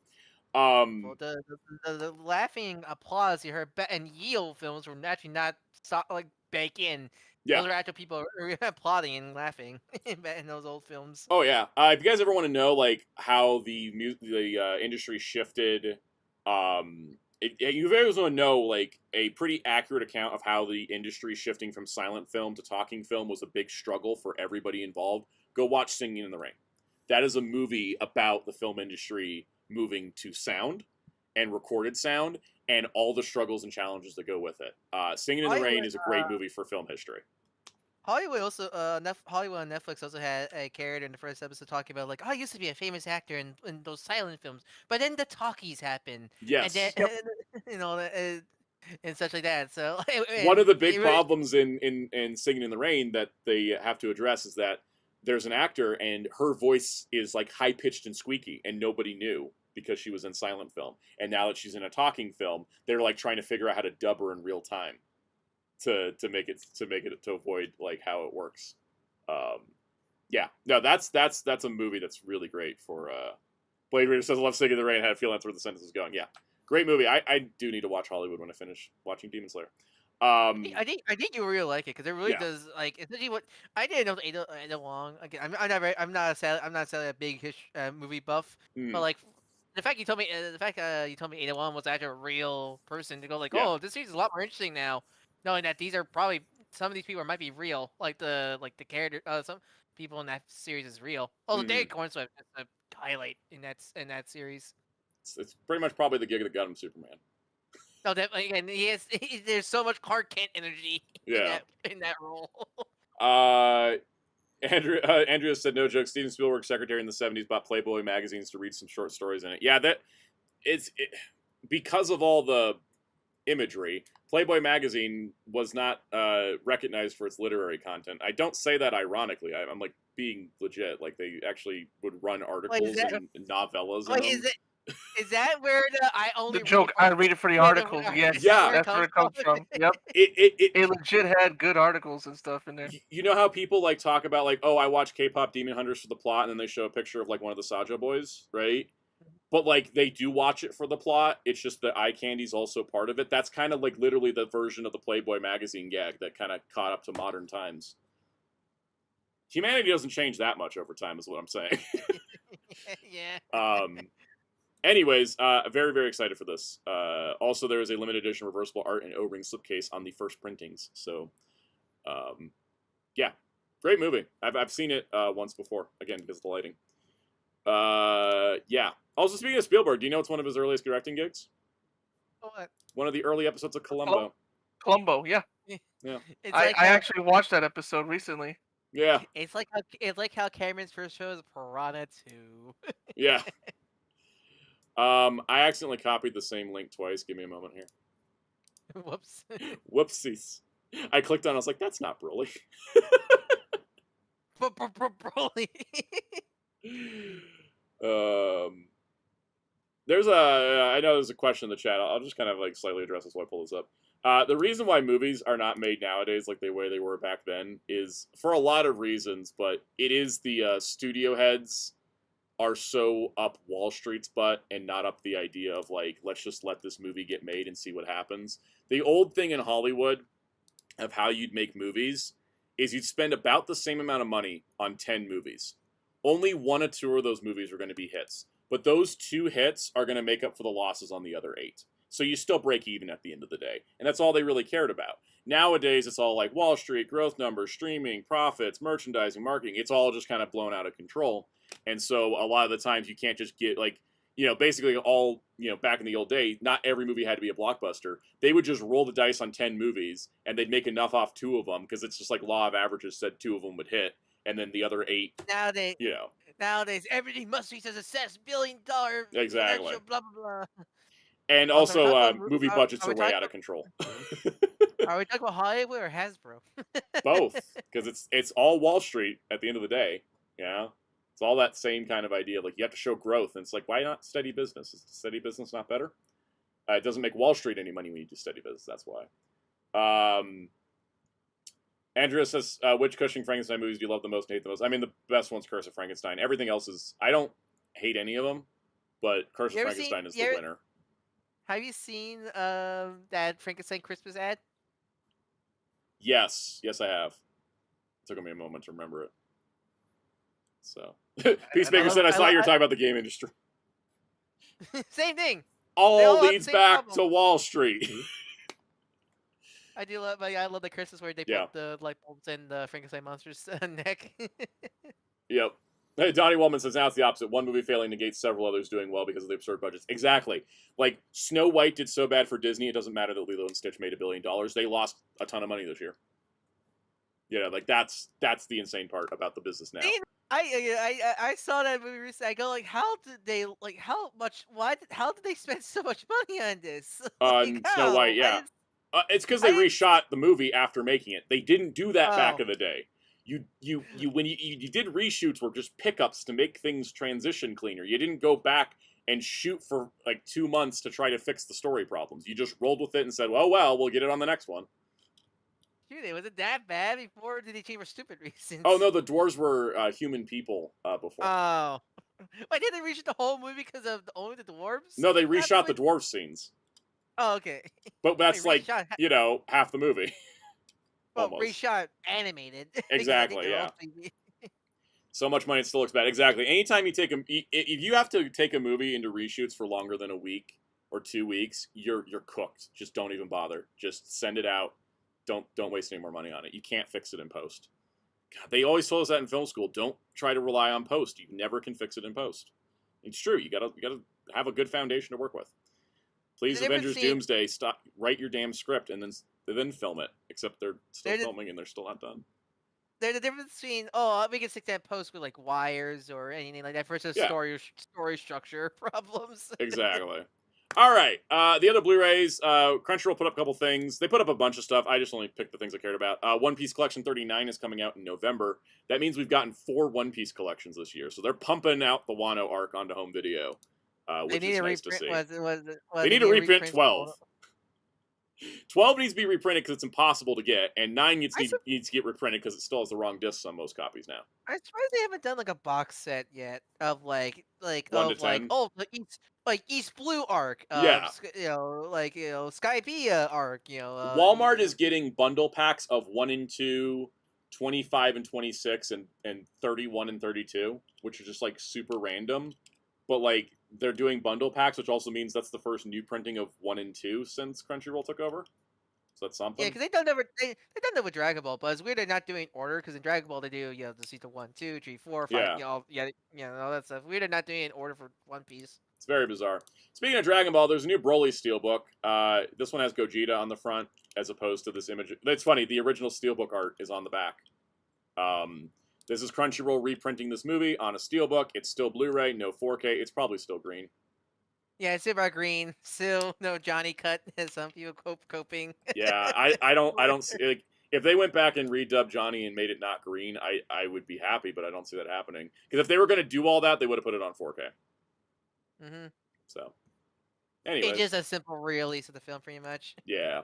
B: Well, the laughing applause you heard and Yield films were actually not baked in.
A: Yeah.
B: Those are actual people applauding and laughing in those old films.
A: Oh yeah. If you guys ever want to know like how the industry shifted, you guys want to know like a pretty accurate account of how the industry shifting from silent film to talking film was a big struggle for everybody involved. Go watch Singing in the Rain. That is a movie about the film industry moving to sound and recorded sound and all the struggles and challenges that go with it. Singing in the Rain is a great movie for film history.
B: Hollywood also, Hollywood on Netflix also had a character in the first episode talking about like, oh, I used to be a famous actor in those silent films, but then the talkies happened.
A: Yes.
B: And then, and such like that. So
A: one of the big problems in Singing in the Rain that they have to address is that there's an actor and her voice is like high pitched and squeaky, and nobody knew because she was in silent film. And now that she's in a talking film, they're like trying to figure out how to dub her in real time to make it to avoid like how it works. Yeah, no, that's a movie that's really great for. Blade Runner says, "I love Singing in the Rain." I had a feeling that's where the sentence is going. Yeah, great movie. I do need to watch Hollywood when I finish watching Demon Slayer.
B: I think you really like it because it really does like especially what I didn't know Ada Wong. Again, I'm not a big movie buff, but like the fact you told me Ada Wong was actually a real person to go like, oh, this series is a lot more interesting now, knowing that these are probably some of these people might be real, like the character, some people in that series is real. Also, David Cornswell is a highlight in that series.
A: It's pretty much probably the gig of the Gundam Superman.
B: No, definitely. And there's so much Clark Kent energy in that role.
A: Andrea said, no joke, Steven Spielberg's secretary in the 70s bought Playboy magazines to read some short stories in it. Yeah, because of all the imagery, Playboy magazine was not recognized for its literary content. I don't say that ironically. I'm like being legit. Like they actually would run articles and novellas in them.
B: Is that where I only
C: the joke? I read it for the articles. Yes,
A: yeah,
C: that's where it comes from. Yep, it legit had good articles and stuff in there.
A: You know how people like talk about like, oh, I watch K-pop Demon Hunters for the plot, and then they show a picture of like one of the Saja boys, right? But like they do watch it for the plot. It's just the eye candy's also part of it. That's kind of like literally the version of the Playboy magazine gag that kind of caught up to modern times. Humanity doesn't change that much over time, is what I'm saying.
B: Yeah.
A: Anyways, very, very excited for this. Also, there is a limited edition reversible art and O-ring slipcase on the first printings. So, yeah, great movie. I've seen it once before, again, because of the lighting. Yeah. Also, speaking of Spielberg, do you know it's one of his earliest directing gigs?
B: What?
A: One of the early episodes of Columbo.
C: Columbo, yeah.
A: Yeah.
C: I actually watched that episode recently.
A: Yeah.
B: It's like how Cameron's first show is Piranha 2.
A: Yeah. I accidentally copied the same link twice. Give me a moment here.
B: Whoops.
A: Whoopsies. I clicked on it. I was like, that's not Broly.
B: Broly.
A: I know there's a question in the chat. I'll just kind of like slightly address this while I pull this up. The reason why movies are not made nowadays like the way they were back then is for a lot of reasons, but it is the studio heads are so up Wall Street's butt and not up the idea of like, let's just let this movie get made and see what happens. The old thing in Hollywood of how you'd make movies is you'd spend about the same amount of money on 10 movies. Only 1 or 2 of those movies are going to be hits. But those 2 hits are going to make up for the losses on the other 8. So you still break even at the end of the day. And that's all they really cared about. Nowadays, it's all like Wall Street, growth numbers, streaming, profits, merchandising, marketing. It's all just kind of blown out of control. And so a lot of the times you can't just get like, basically all, back in the old day, not every movie had to be a blockbuster. They would just roll the dice on 10 movies and they'd make enough off 2 of them because it's just like law of averages said 2 of them would hit. And then the other 8,
B: Nowadays, everything must be a success, $1 billion
A: Exactly.
B: financial, blah blah blah.
A: And
B: Also, we're
A: also,
B: talking about
A: movie budgets
B: are
A: are
B: we
A: way
B: talking
A: out of control.
B: Are we talking about Hollywood or Hasbro?
A: Both, because it's all Wall Street at the end of the day. It's all that same kind of idea. Like, you have to show growth, and it's like, why not steady business? Is steady business not better? It doesn't make Wall Street any money when you do steady business. That's why. Andrea says, which Cushing Frankenstein movies do you love the most and hate the most? I mean, the best one's Curse of Frankenstein. Everything else is... I don't hate any of them, but Curse of Frankenstein is the winner.
B: Have you seen that Frankenstein Christmas ad?
A: Yes, I have. It took me a moment to remember it. So, Peacemaker said, I saw you were talking about the game industry.
B: Same thing.
A: All leads back to Wall Street.
B: I do love, I love the Christmas where they put the light bulbs in the Frankenstein monster's neck.
A: Yep. Hey, Donnie Wellman says, now it's the opposite. One movie failing negates several others doing well because of the absurd budgets. Exactly. Like, Snow White did so bad for Disney, it doesn't matter that Lilo and Stitch made $1 billion. They lost a ton of money this year. Like, that's the insane part about the business now.
B: I saw that movie recently. I go, like, how did they spend so much money on this?
A: Snow White, yeah. It's because they reshot the movie after making it. They didn't do that back in the day. When you did reshoots were just pickups to make things transition cleaner. You didn't go back and shoot for like 2 months to try to fix the story problems. You just rolled with it and said, well, we'll get it on the next one.
B: Dude, was it that bad before? Or did they change for stupid reasons?
A: Oh no, the dwarves were human people before.
B: Oh, why did they reshoot the whole movie because of only the dwarves?
A: No, they reshot the dwarf scenes.
B: Oh, okay.
A: But that's like half the movie.
B: Well, reshot animated.
A: Exactly, yeah. So much money, it still looks bad. Exactly. Anytime you take if you have to take a movie into reshoots for longer than a week or 2 weeks, you're cooked. Just don't even bother. Just send it out. Don't waste any more money on it. You can't fix it in post. God, they always told us that in film school. Don't try to rely on post. You never can fix it in post. It's true. You gotta have a good foundation to work with. Please, Avengers Doomsday, write your damn script and then film it. Except they're still filming and they're still not done.
B: There's a difference between we can stick that post with like wires or anything like that versus story structure problems.
A: Exactly. All right. The other Blu-rays, Crunchyroll put up a couple things. They put up a bunch of stuff. I just only picked the things I cared about. One Piece Collection 39 is coming out in November. That means we've gotten 4 One Piece collections this year. So they're pumping out the Wano arc onto home video, which is nice to see. They need to reprint 12. 12 needs to be reprinted because it's impossible to get, and 9 needs to get reprinted because it still has the wrong discs on most copies now.
B: I'm surprised they haven't done like a box set yet of like
A: 1 to 10.
B: East Blue arc. Skypiea arc.
A: Walmart is getting bundle packs of 1 and 2, 25 and 26, and 31 and 32, which are just like super random, but like they're doing bundle packs, which also means that's the first new printing of 1 and 2 since Crunchyroll took over. So that's something.
B: Yeah, because they've done that with Dragon Ball, but it's weird they're not doing order because in Dragon Ball they do the season 1, 2, 3, 4, 5, all that stuff. Weird they're not doing it in order for One Piece.
A: It's very bizarre. Speaking of Dragon Ball, there's a new Broly steelbook. This one has Gogeta on the front as opposed to this image. It's funny, the original steelbook art is on the back. This is Crunchyroll reprinting this movie on a steelbook. It's still Blu-ray, no 4K. It's probably still green.
B: Yeah, it's about green. Still no Johnny cut, as some people coping.
A: Yeah, I don't see, like, if they went back and redubbed Johnny and made it not green, I would be happy, but I don't see that happening. Because if they were going to do all that, they would have put it on 4K.
B: Mm-hmm.
A: So, anyways.
B: It's just a simple re-release of the film, pretty much.
A: Yeah.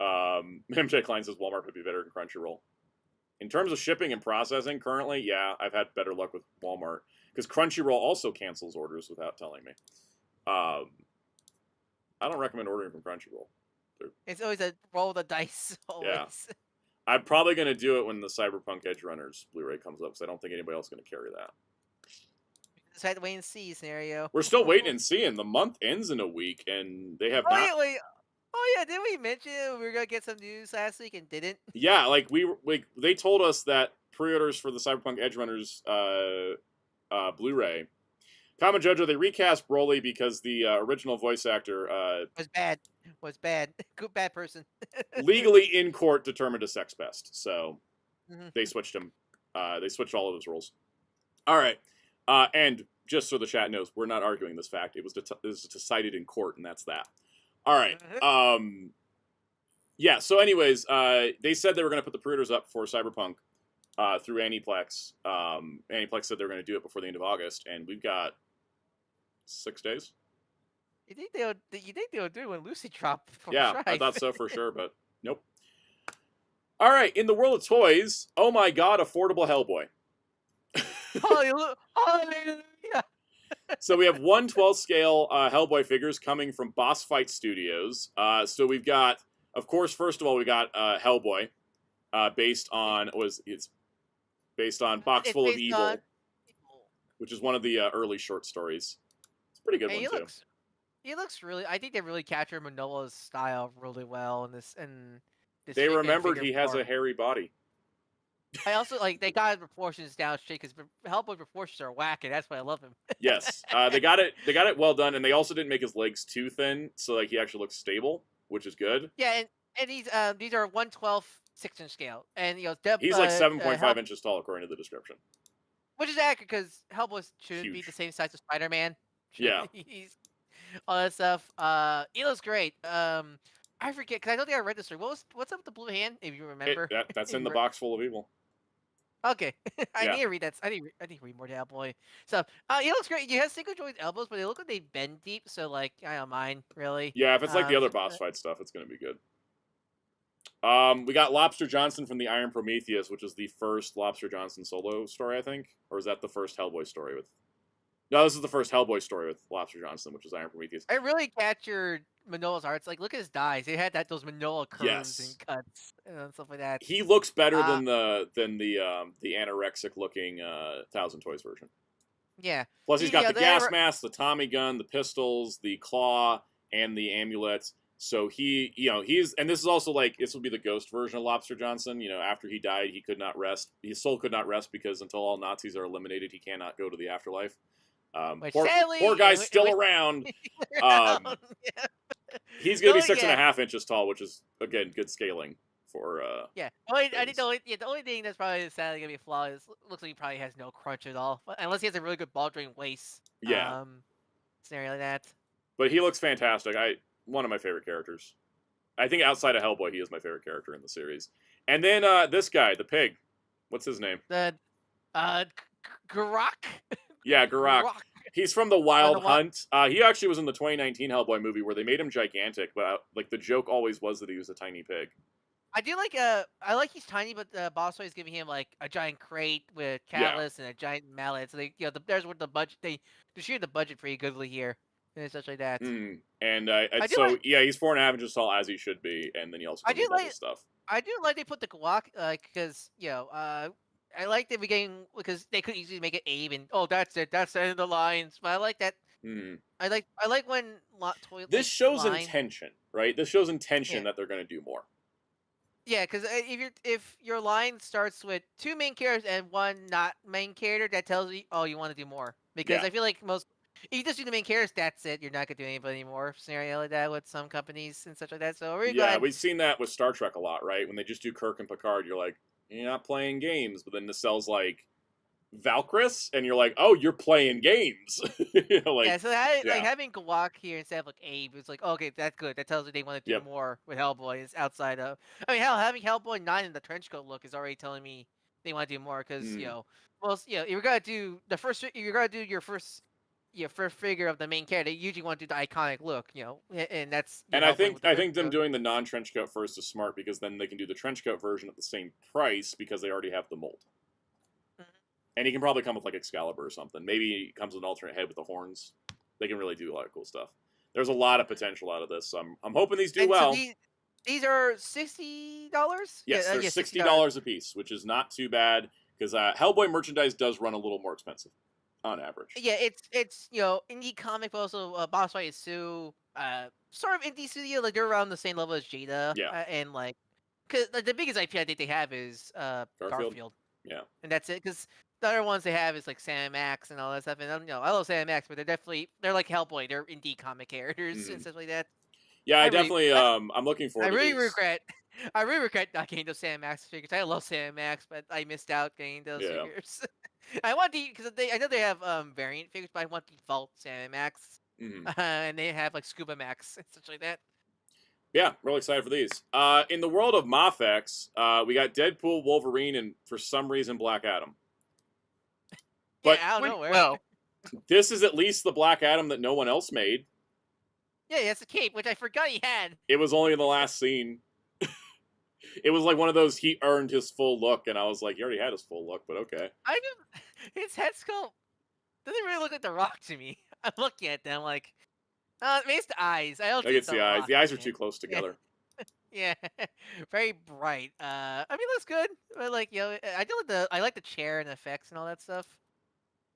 A: MJ Klein says Walmart would be better than Crunchyroll. In terms of shipping and processing, currently, yeah, I've had better luck with Walmart because Crunchyroll also cancels orders without telling me. I don't recommend ordering from Crunchyroll.
B: It's always a roll of the dice. Always.
A: I'm probably going to do it when the Cyberpunk Edge Runners Blu-ray comes up because I don't think anybody else is going to carry that.
B: Just had to wait and see scenario.
A: We're still waiting and seeing. The month ends in a week, and they have
B: Oh,
A: not.
B: wait. Oh yeah, didn't we mention we were gonna get some news last week and didn't?
A: Yeah, like they told us that pre-orders for the Cyberpunk Edge Runners Blu-ray. Common Jojo, they recast Broly because the original voice actor
B: Was bad. Good bad person.
A: legally in court determined a sex pest, so
B: Mhm.
A: they switched him. They switched all of his roles. All right, and just so the chat knows, we're not arguing this fact. It was decided in court, and that's that. All right. Yeah. So, anyways, they said they were going to put the pre-orders up for Cyberpunk through Aniplex. Aniplex said they were going to do it before the end of August, and we've got 6 days.
B: You think they would do it when Lucy dropped? From
A: Yeah,
B: Strife.
A: I thought so for sure, but nope. All right. In the world of toys, oh my God, affordable Hellboy.
B: Hallelujah.
A: So we have 1/12 scale Hellboy figures coming from Boss Fight Studios. So we've got, of course, first of all, we got Hellboy, based on Box Full of Evil, which is one of the early short stories. It's a pretty good one too.
B: He looks really. I think they really captured Manolo's style really well in this.
A: They remembered he has a hairy body.
B: I also like they got his proportions down straight because Hellboy proportions are whack, and that's why I love him.
A: Yes, they got it well done, and they also didn't make his legs too thin, so like he actually looks stable, which is good.
B: Yeah, and these are 1/12 6-inch scale, and
A: he's like 7.5 inches tall according to the description,
B: which is accurate because Hellboy shouldn't be
A: Huge.
B: the same size as Spider-Man.
A: Yeah.
B: He's all that stuff. He looks great. I forget because I don't think I read the story. What's up with the blue hand? If you remember,
A: that's in the Box Full of Evil.
B: Okay, I
A: Yeah.
B: need to read that. I need to read more Hellboy. So, he looks great. He has single joint elbows, but they look like they bend deep. So, like, I don't mind really.
A: Yeah, if it's like the other boss fight stuff, it's gonna be good. We got Lobster Johnson from the Iron Prometheus, which is the first Lobster Johnson solo story, I think, or is that the first Hellboy story with? No, this is the first Hellboy story with Lobster Johnson, which is Iron Prometheus.
B: I really captured Manolo's arts. Like, look at his dyes. They had those Manola curves
A: Yes.
B: and cuts and stuff like that.
A: He looks better than the anorexic looking Thousand Toys version.
B: Yeah.
A: Plus, he's got the gas mask, the Tommy gun, the pistols, the claw, and the amulets. So he's, and this is also like, this will be the ghost version of Lobster Johnson. After he died, he could not rest. His soul could not rest because until all Nazis are eliminated, he cannot go to the afterlife. Poor guy's still around. He's gonna be 6.5 inches tall, which is again good scaling for.
B: Yeah, I think the only thing that's probably sadly gonna be a flaw is looks like he probably has no crunch at all, unless he has a really good ball drain waist.
A: Yeah.
B: Scenario like that.
A: But he looks fantastic. One of my favorite characters. I think outside of Hellboy, he is my favorite character in the series. And then this guy, the pig. What's his name?
B: The Garak.
A: Yeah, Garak. He's from the Wild Hunt. He actually was in the 2019 Hellboy movie where they made him gigantic, but like the joke always was that he was a tiny pig.
B: I do like I like he's tiny, but the boss is giving him like a giant crate with catalyst and a giant mallet. So they, there's where the budget they shared the budget pretty goodly here and such like that.
A: And he's 4.5 inches tall as he should be, and then he also can do all this stuff.
B: I do like they put the Guac because I like the beginning because they could easily make it Abe and that's it, that's the end of the lines. But I like that. I like when
A: this shows intention, right? This shows intention that they're going to do more.
B: Yeah, because if your line starts with 2 main characters and 1 not main character, that tells you you want to do more. Because I feel like if you just do the main characters, that's it. You're not gonna do anybody more. Scenario like that with some companies and such like that. So
A: we've seen that with Star Trek a lot, right? When they just do Kirk and Picard, you're like, you're not playing games. But then Nacelle's like Valkyris, and you're like, oh, you're playing games.
B: So having Gawak here instead of like Abe, it's like, okay, that's good. That tells you they want to do more with Hellboy. Is outside of, having Hellboy 9 in the trench coat look is already telling me they want to do more because you're gonna do your first your first figure of the main character, they usually want to do the iconic look, and that's
A: And I
B: Hellboy
A: think
B: with the
A: I
B: trench
A: think them
B: coat.
A: doing the non-trench coat first is smart because then they can do the trench coat version at the same price because they already have the mold.
B: Mhm.
A: And he can probably come with like Excalibur or something. Maybe he comes with an alternate head with the horns. They can really do a lot of cool stuff. There's a lot of potential out of this. So I'm hoping these do
B: And so
A: well.
B: these are $60.
A: Yes, they're
B: yeah,
A: $60 a piece, which is not too bad because Hellboy merchandise does run a little more expensive on average.
B: Yeah, it's indie comic, but also Boss Fight is so sort of indie studio. Like they're around the same level as Jada.
A: Yeah.
B: And like, cause the biggest IP I think they have is
A: Garfield.
B: Garfield,
A: Yeah.
B: and that's it. Cause the other ones they have is like Sam Max and all that stuff. And I love Sam Max, but they're like Hellboy. They're indie comic characters and stuff like that.
A: Yeah, I
B: really-
A: definitely. I'm looking forward.
B: I
A: to
B: really
A: these.
B: regret. I really regret not getting those Sam Max figures. I love Sam Max, but I missed out getting those
A: Yeah.
B: figures. I want because I know they have variant figures, but I want default Sam Max,
A: Mhm.
B: and they have like Scuba Max and such like that.
A: Yeah, really excited for these. In the world of Mafex, we got Deadpool, Wolverine, and for some reason Black Adam. But
B: Yeah, out of nowhere.
C: Well,
A: this is at least the Black Adam that no one else made.
B: Yeah, that's a cape, which I forgot he had.
A: It was only in the last scene. It was like one of those he earned his full look, and I was like, he already had his full look, but okay.
B: His head sculpt doesn't really look like the Rock to me. I'm looking at them like, maybe it's the eyes. I don't
A: I
B: think
A: can
B: it's
A: see the eyes.
B: Rock,
A: The eyes are
B: man.
A: too close together.
B: Yeah, very bright. I mean, it looks good. But like, I like the chair and effects and all that stuff.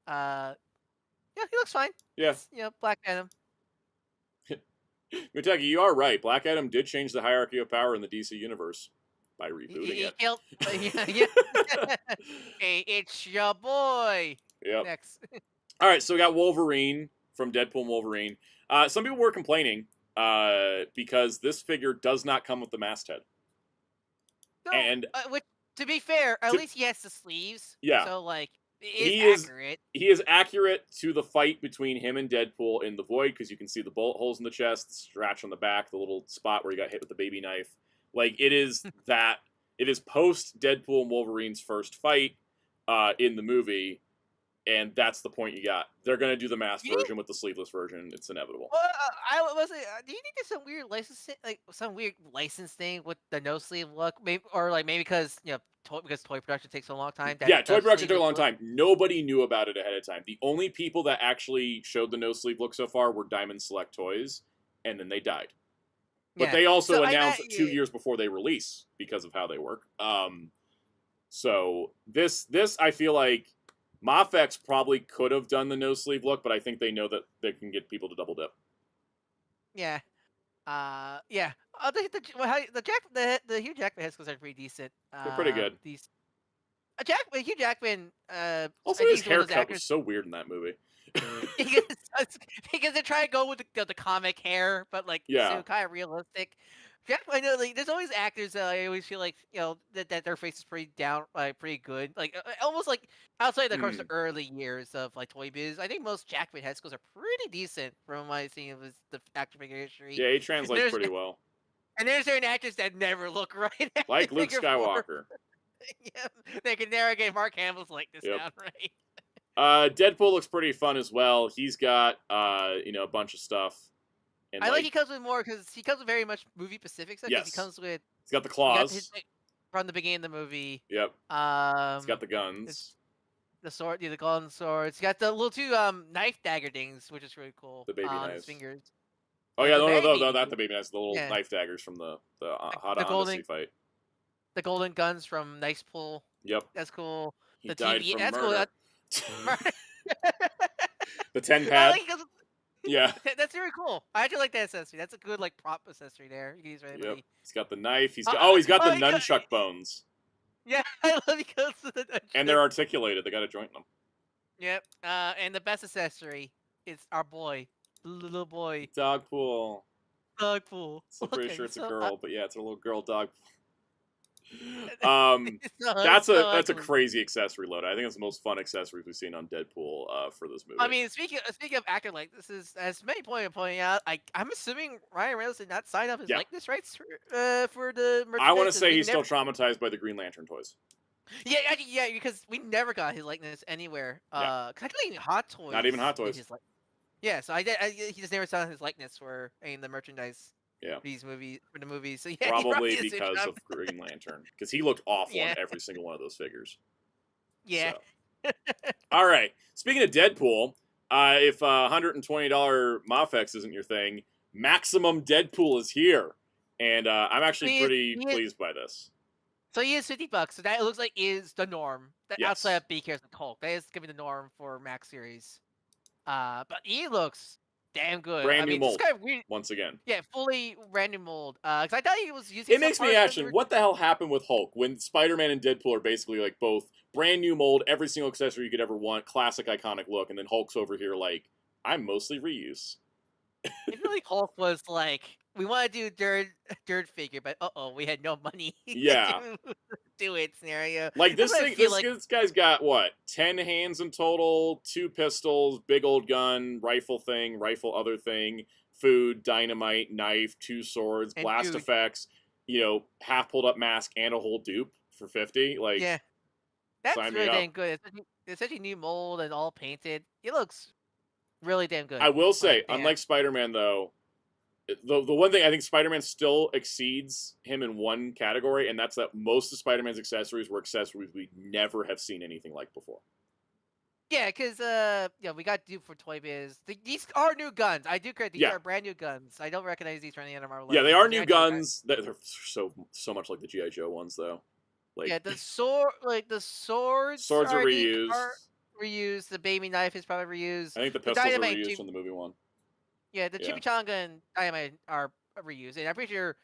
B: Yeah, he looks fine.
A: Yeah.
B: It's, Black Adam.
A: Miteki, you are right. Black Adam did change the hierarchy of power in the DC universe by rebooting
B: He
A: it.
B: killed. Yeah. Hey, it's your boy.
A: Yep.
B: Next.
A: All right, so we got Wolverine from Deadpool and Wolverine. Some people were complaining because this figure does not come with the masthead.
B: No,
A: And
B: which, to be fair, at
A: to-
B: least he has the sleeves.
A: Yeah.
B: So like,
A: He
B: it is
A: is-
B: accurate.
A: He is accurate to the fight between him and Deadpool in the Void because you can see the bullet holes in the chest, the scratch on the back, the little spot where he got hit with the baby knife. Like, it is that. It is post Deadpool and Wolverine's first fight in the movie, and that's the point you got. They're going to do the masked
B: You-
A: version with the sleeveless version. It's inevitable.
B: Well, I was. Do you think there's some weird license thing with the no sleeve look, maybe, or like maybe because because toy production takes a long time?
A: Yeah, toy production took a long
B: sleeveless
A: time. Nobody knew about it ahead of time. The only people that actually showed the no sleeve look so far were Diamond Select Toys, and then they died. But
B: Yeah.
A: they also
B: So I
A: announced
B: bet-
A: 2 years before they release because of how they work. So this I feel like Mafex probably could have done the no sleeve look, but I think they know that they can get people to double dip.
B: Yeah. Yeah. The Hugh Jackman head sculpts are pretty decent.
A: They're pretty good.
B: Hugh Jackman.
A: Also,
B: I think
A: his
B: he's one of those
A: haircut was
B: actors-
A: so weird in that movie.
B: because they try to go with the comic hair, but like
A: Yeah.
B: so kind of realistic. I know, like, there's always actors that I always feel like that their face is pretty down, like pretty good, like almost like outside of course the early years of like Toy Biz. I think most Jackman head sculpts are pretty decent from my seeing of the actor figure history.
A: Yeah, he translates
B: There's-
A: pretty well.
B: And there's certain actors that never look right, at
A: Like
B: the
A: Luke
B: figure form.
A: Skywalker.
B: Yeah, they can never get Mark Hamill's likeness
A: Yep.
B: down right.
A: Deadpool looks pretty fun as well. He's got a bunch of stuff. And
B: I like he comes with more because he comes with very much movie specific stuff. 'Cause
A: Yes.
B: He comes with
A: he's got the
B: he got
A: claws.
B: his, from the beginning of the movie.
A: Yep. He's got the guns.
B: it's- the sword, the golden swords. He got the little two knife dagger things, which is really cool.
A: The baby
B: on
A: knives.
B: his fingers.
A: Oh yeah,
B: the
A: no,
B: baby-
A: not the baby knives. The little
B: Yeah.
A: knife daggers from the hot
B: the golden-
A: honesty fight.
B: The golden guns from Nice Pool.
A: Yep.
B: That's cool.
A: He
B: The
A: died
B: TV
A: from
B: that's
A: murder.
B: cool.
A: The 10
B: I
A: pad.
B: like it 'cause
A: Yeah.
B: that's very cool. I actually like that accessory. That's a good like prop accessory there. You can use for
A: Yep.
B: anybody.
A: He's got the knife. He's got
B: he got-
A: nunchuck bones.
B: Yeah, I love he goes to the
A: And they're articulated. They got a joint in them.
B: Yep. And the best accessory is our boy, little boy,
A: Dogpool.
B: Dogpool.
A: So I'm pretty
B: Okay,
A: sure it's a
B: so,
A: girl, but yeah, it's a little girl dog.
B: That's
A: That's a crazy accessory load. I think it's the most fun accessories we've seen on Deadpool for this movie.
B: I mean, speaking of actor like this is as many pointing out. I'm assuming Ryan Reynolds did not sign up his
A: Yeah.
B: likeness rights for the merchandise.
A: I want to
B: 'cause
A: say
B: we
A: he's
B: never,
A: still traumatized by the Green Lantern toys.
B: Yeah, because we never got his likeness anywhere.
A: Yeah.
B: 'Cause I don't think Hot Toys.
A: Not even Hot
B: did
A: Toys.
B: his Yeah, so he just never saw his likeness for any of the merchandise.
A: Yeah.
B: These movies for the movies. So yeah,
A: Probably
B: he did switch
A: because
B: up.
A: of Green Lantern, because he looked awful
B: Yeah.
A: in every single one of those figures.
B: Yeah.
A: So. All right. Speaking of Deadpool, if $120 Mafex isn't your thing, Maximum Deadpool is here, and I'm actually pretty pleased by this.
B: So he is $50, so that looks like is the norm.
A: Yes.
B: Outside of BK's and Hulk, that is gonna be the norm for Max series. But he looks damn good.
A: Brand new mold.
B: This guy
A: once again.
B: Yeah, fully brand new mold. Because I thought he was using.
A: It makes me actually. What the hell happened with Hulk when Spider-Man and Deadpool are basically like both brand new mold, every single accessory you could ever want, classic iconic look, and then Hulk's over here like I'm mostly reuse.
B: I feel like Hulk was like, we want to do dirt figure, but we had no money.
A: Yeah.
B: to do it scenario.
A: Like this thing, this guy's got what 10 hands in total, 2 pistols, big old gun, rifle thing, rifle other thing, food, dynamite, knife, 2 swords,
B: And
A: blast
B: dude.
A: effects, half pulled up mask and a whole dupe for 50. Like,
B: yeah, that's
A: sign me
B: really
A: up.
B: damn good. It's such a new mold and all painted. It looks really damn good.
A: I will say,
B: Like,
A: unlike Spider-Man though, the one thing I think Spider-Man still exceeds him in one category, and that's that most of Spider-Man's accessories were accessories we never have seen anything like before.
B: Yeah, because we got Dupe for Toy Biz. These are new guns. I do credit. These are brand new guns. I don't recognize these from any other Marvel.
A: Yeah, they are new guns. They're so much like the G.I. Joe ones, though. Like,
B: yeah, the swords.
A: Swords are reused.
B: Reused. The baby knife is probably reused.
A: I think the pistols are reused from the movie one.
B: Yeah, the chimichanga and dynamite are reused, and I'm pretty sure,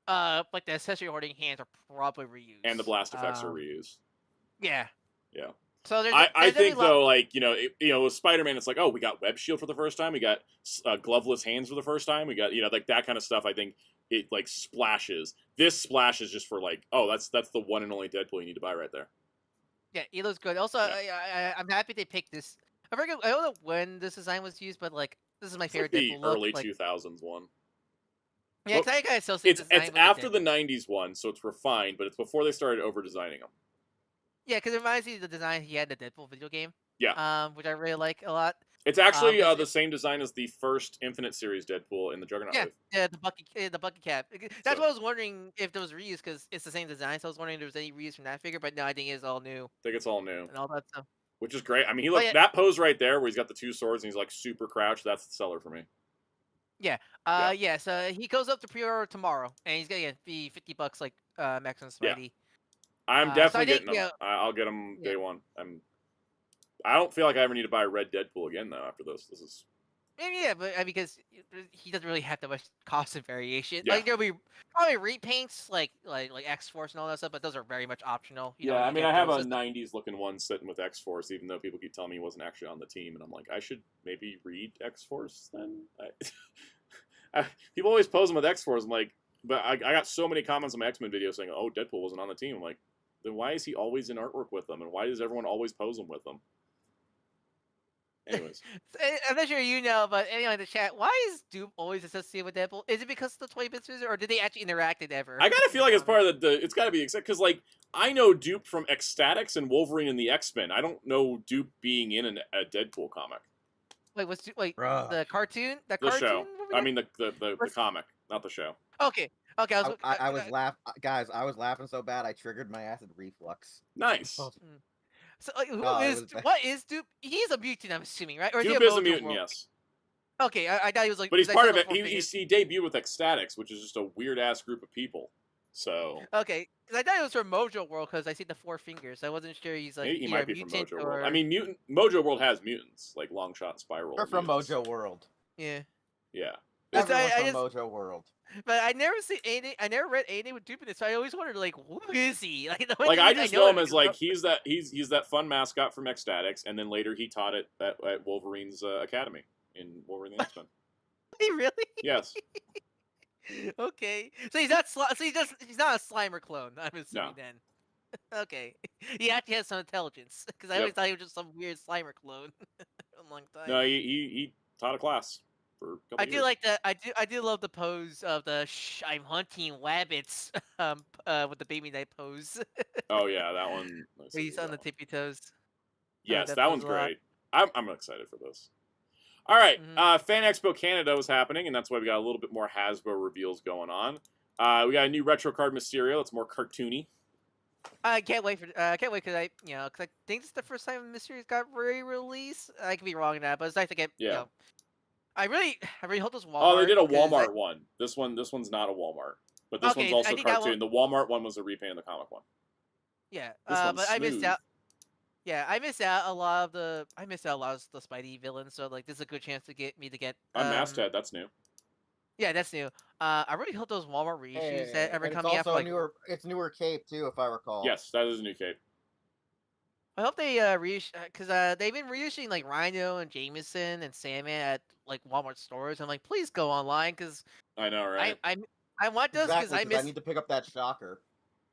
B: like the accessory hoarding hands are probably reused.
A: And the blast effects are reused.
B: Yeah.
A: Yeah.
B: So
A: I think though, like with Spider-Man, it's like, oh, we got web shield for the first time, we got gloveless hands for the first time, we got like that kind of stuff. I think it like splashes. This splash is just for like, oh, that's the one and only Deadpool you need to buy right there.
B: Yeah, it looks good. Also, I'm happy they picked this. I don't know when this design was used, but like this is my favorite Deadpool look.
A: Early 2000s one.
B: Yeah, because I kind of still see
A: it's after the 90s one, so it's refined, but it's before they started over designing them.
B: Yeah, because it reminds me of the design he had in the Deadpool video game.
A: Yeah.
B: Which I really like a lot.
A: It's actually the same design as the first Infinite Series Deadpool in the Juggernaut wave.
B: Yeah, the Bucky cap. That's what I was wondering if there was reuse, because it's the same design. So I was wondering if there was any reuse from that figure, but no, I think it's all new.
A: I think it's all new.
B: And all that stuff.
A: Which is great. I mean, that pose right there where he's got the 2 swords and he's like super crouched, that's the seller for me.
B: Yeah. So he goes up to pre-order tomorrow, and he's gonna be $50 like Maximum Spidey.
A: Yeah. I'm definitely getting them. I'll get them day one. I don't feel like I ever need to buy a Red Deadpool again though after this. This is
B: but because he doesn't really have that much cost and variation.
A: Yeah.
B: Like there'll be probably repaints like X-Force and all that stuff, but those are very much optional.
A: I mean, I have a 90s looking one sitting with X-Force, even though people keep telling me he wasn't actually on the team, and I'm like, I should maybe read X-Force then. People always pose him with X-Force. I'm like, but I got so many comments on my X-Men video saying, "Oh, Deadpool wasn't on the team." I'm like, then why is he always in artwork with them, and why does everyone always pose him with them? Anyways,
B: I'm not sure you know, but anyway, in the chat, why is Dupe always associated with Deadpool? Is it because of the Toy Biz, or did they actually interact ever?
A: I gotta feel like it's part of the it's gotta be because like I know Dupe from Ecstatics and Wolverine and the X-Men. I don't know Dupe being in a Deadpool comic.
B: Wait, what's the cartoon?
A: The show. I mean the comic, not the show.
B: Okay.
D: I was laughing, guys. I was laughing so bad I triggered my acid reflux.
A: Nice.
B: So what is Dupe? He's a mutant, I'm assuming, right? Or
A: Dupe is a mutant, yes.
B: Okay, I thought he was like.
A: But he's part of it. He debuted with Ecstatics, which is just a weird ass group of people. So.
B: Okay, because I thought it was from Mojo World because I see the 4 fingers. I wasn't sure he's like.
A: Maybe he might be from Mojo World. I mean, Mojo World has mutants like Longshot and Spiral.
D: They're from Mojo World.
B: Yeah.
A: Yeah.
D: Everyone's from Mojo World.
B: But I never see anything. I never read anything with Dupe in it, so I always wondered, like, who is he? Like
A: I just know him as like he's that fun mascot from Ecstatics, and then later he taught it at Wolverine's academy in Wolverine and X-Men.
B: He really?
A: Yes.
B: Okay, so he's not. He's not a Slimer clone. I'm assuming then. Okay, he actually has some intelligence because I always thought he was just some weird Slimer clone. A long time.
A: No, he taught a class.
B: I do like that. I do love the pose of the I'm hunting rabbits with the baby knight pose.
A: Oh yeah, that one.
B: Where he's on the tippy toes.
A: Yes, that one's great. I'm excited for this. All right,
B: Mhm.
A: Fan Expo Canada was happening, and that's why we got a little bit more Hasbro reveals going on. We got a new retro card Mysterio. It's more cartoony.
B: I can't wait because I think it's the first time Mysteries got re-released. I could be wrong in that, but it's nice to get.
A: Yeah.
B: I really hope this Walmart.
A: Oh, they did a
B: 'cause
A: Walmart one. This one's not a Walmart, but this one's
B: Okay, I
A: also
B: think that
A: cartoon.
B: one-
A: The Walmart one was a repaint of the comic one.
B: Yeah,
A: This one's
B: but I missed
A: smooth.
B: out. Yeah, I missed out a lot of the. I missed out a lot of the Spidey villains, so like this is a good chance to get.
A: Unmasked Head, that's new.
B: Yeah, that's new. I really hope those Walmart reissues that ever
D: And it's
B: coming out
D: also
B: for like.
D: it's newer cape too, if I recall.
A: Yes, that is a new cape.
B: I hope they reissue because they've been reissuing like Rhino and Jameson and Sandman at like Walmart stores. I'm like, please go online because
A: I know, right?
B: I want those because
D: Exactly,
B: I miss.
D: I need to pick up that Shocker.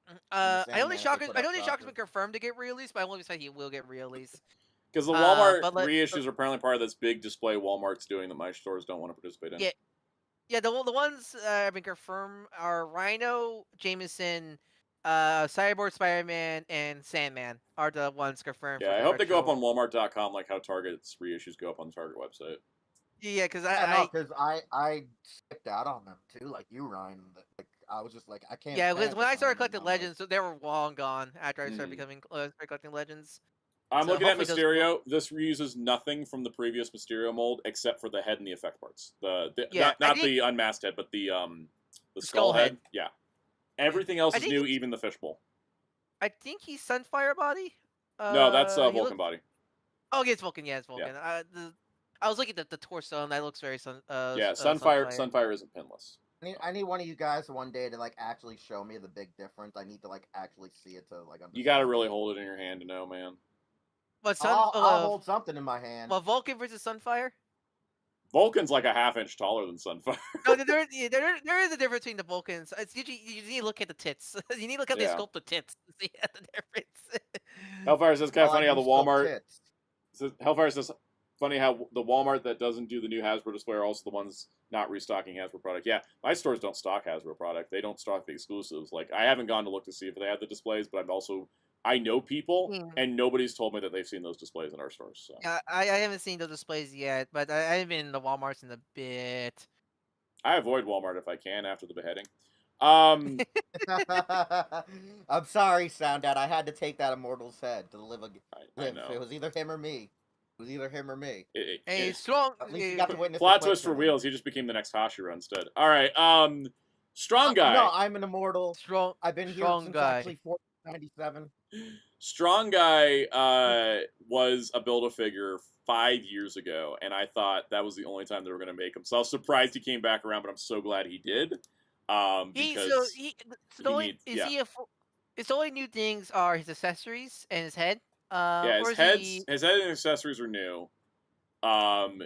B: I don't
D: Sandman
B: think
D: if they
B: Shocker's.
D: put
B: I
D: out
B: don't think Shocker's
D: Shocker.
B: been confirmed to get re-released, but I won't expect he will get re-released.
A: Because the Walmart
B: but like-
A: reissues are apparently part of this big display Walmart's doing that my stores don't want to participate in.
B: Yeah. Yeah, the ones have been confirmed are Rhino, Jameson, Cyborg Spider-Man, and Sandman are the ones confirmed.
A: Yeah,
B: for
A: I
B: the
A: hope they go up
B: retro-
A: on Walmart.com like how Target's reissues go up on the Target website.
B: Yeah, because
D: because I skipped out on them too, like you, Ryan. Like I was just like, I can't.
B: yeah,
D: stand
B: because when
D: this
B: I started
D: one,
B: collecting
D: and I'm like,
B: Legends, they were long gone after I started
A: Mhm.
B: becoming started collecting Legends.
A: I'm
B: So
A: looking at
B: hopefully those-
A: Mysterio. This reuses nothing from the previous Mysterio mold except for the head and the effect parts.
B: Yeah, I
A: not
B: think-
A: the unmasked head, but the skull
B: skull
A: head.
B: head.
A: Yeah, everything else
B: I
A: is
B: think
A: new,
B: it's-
A: even the fishbowl.
B: I think he's Sunfire body.
A: No, that's
B: he
A: Vulcan
B: looks-
A: body.
B: Oh, yeah, it's Vulcan. Yeah, it's Vulcan. I was looking at the torso, and that looks very
A: Yeah, Sunfire isn't pinless.
D: I need one of you guys one day to like actually show me the big difference. I need to like actually see it to like understand.
A: You got to really hold it in your hand to know, man.
B: But
D: I'll hold something in my hand.
B: Well, Vulcan versus Sunfire.
A: Vulcan's like a half-inch taller than Sunfire.
B: No, there is a difference between the Vulcans. It's usually you need to look at the tits. You need to look at the
A: Yeah.
B: sculpted tits to see the difference.
A: Hellfire says, kind of
D: Well, I
A: funny how
D: do
A: the
D: sculpt
A: Walmart.
D: tits.
A: Hellfire says, funny how the Walmart that doesn't do the new Hasbro display are also the ones not restocking Hasbro product. Yeah, my stores don't stock Hasbro product. They don't stock the exclusives. Like, I haven't gone to look to see if they have the displays, but I know people, and nobody's told me that they've seen those displays in our stores. So.
B: Yeah, I haven't seen the displays yet, but I haven't been in the WalMarts in a bit.
A: I avoid Walmart if I can after the beheading.
D: I'm sorry, Soundout. I had to take that immortal's head to live.
A: I know.
D: It was either him or me. It was either him or me.
B: Hey, strong.
D: At least you got to witness.
A: Plot
D: the
A: twist for
D: killing.
A: Wheels. He just became the next Hashira instead. All right. Strong guy.
D: No, I'm an immortal.
B: Strong.
D: I've been here
B: strong
D: since
B: guy.
D: actually 1497.
A: Strong guy was a Build-A-Figure 5 years ago, and I thought that was the only time they were going to make him. So I was surprised he came back around, but I'm so glad he did. Because
B: His only new things are his accessories and his head.
A: yeah,
B: or
A: his head and accessories are new. And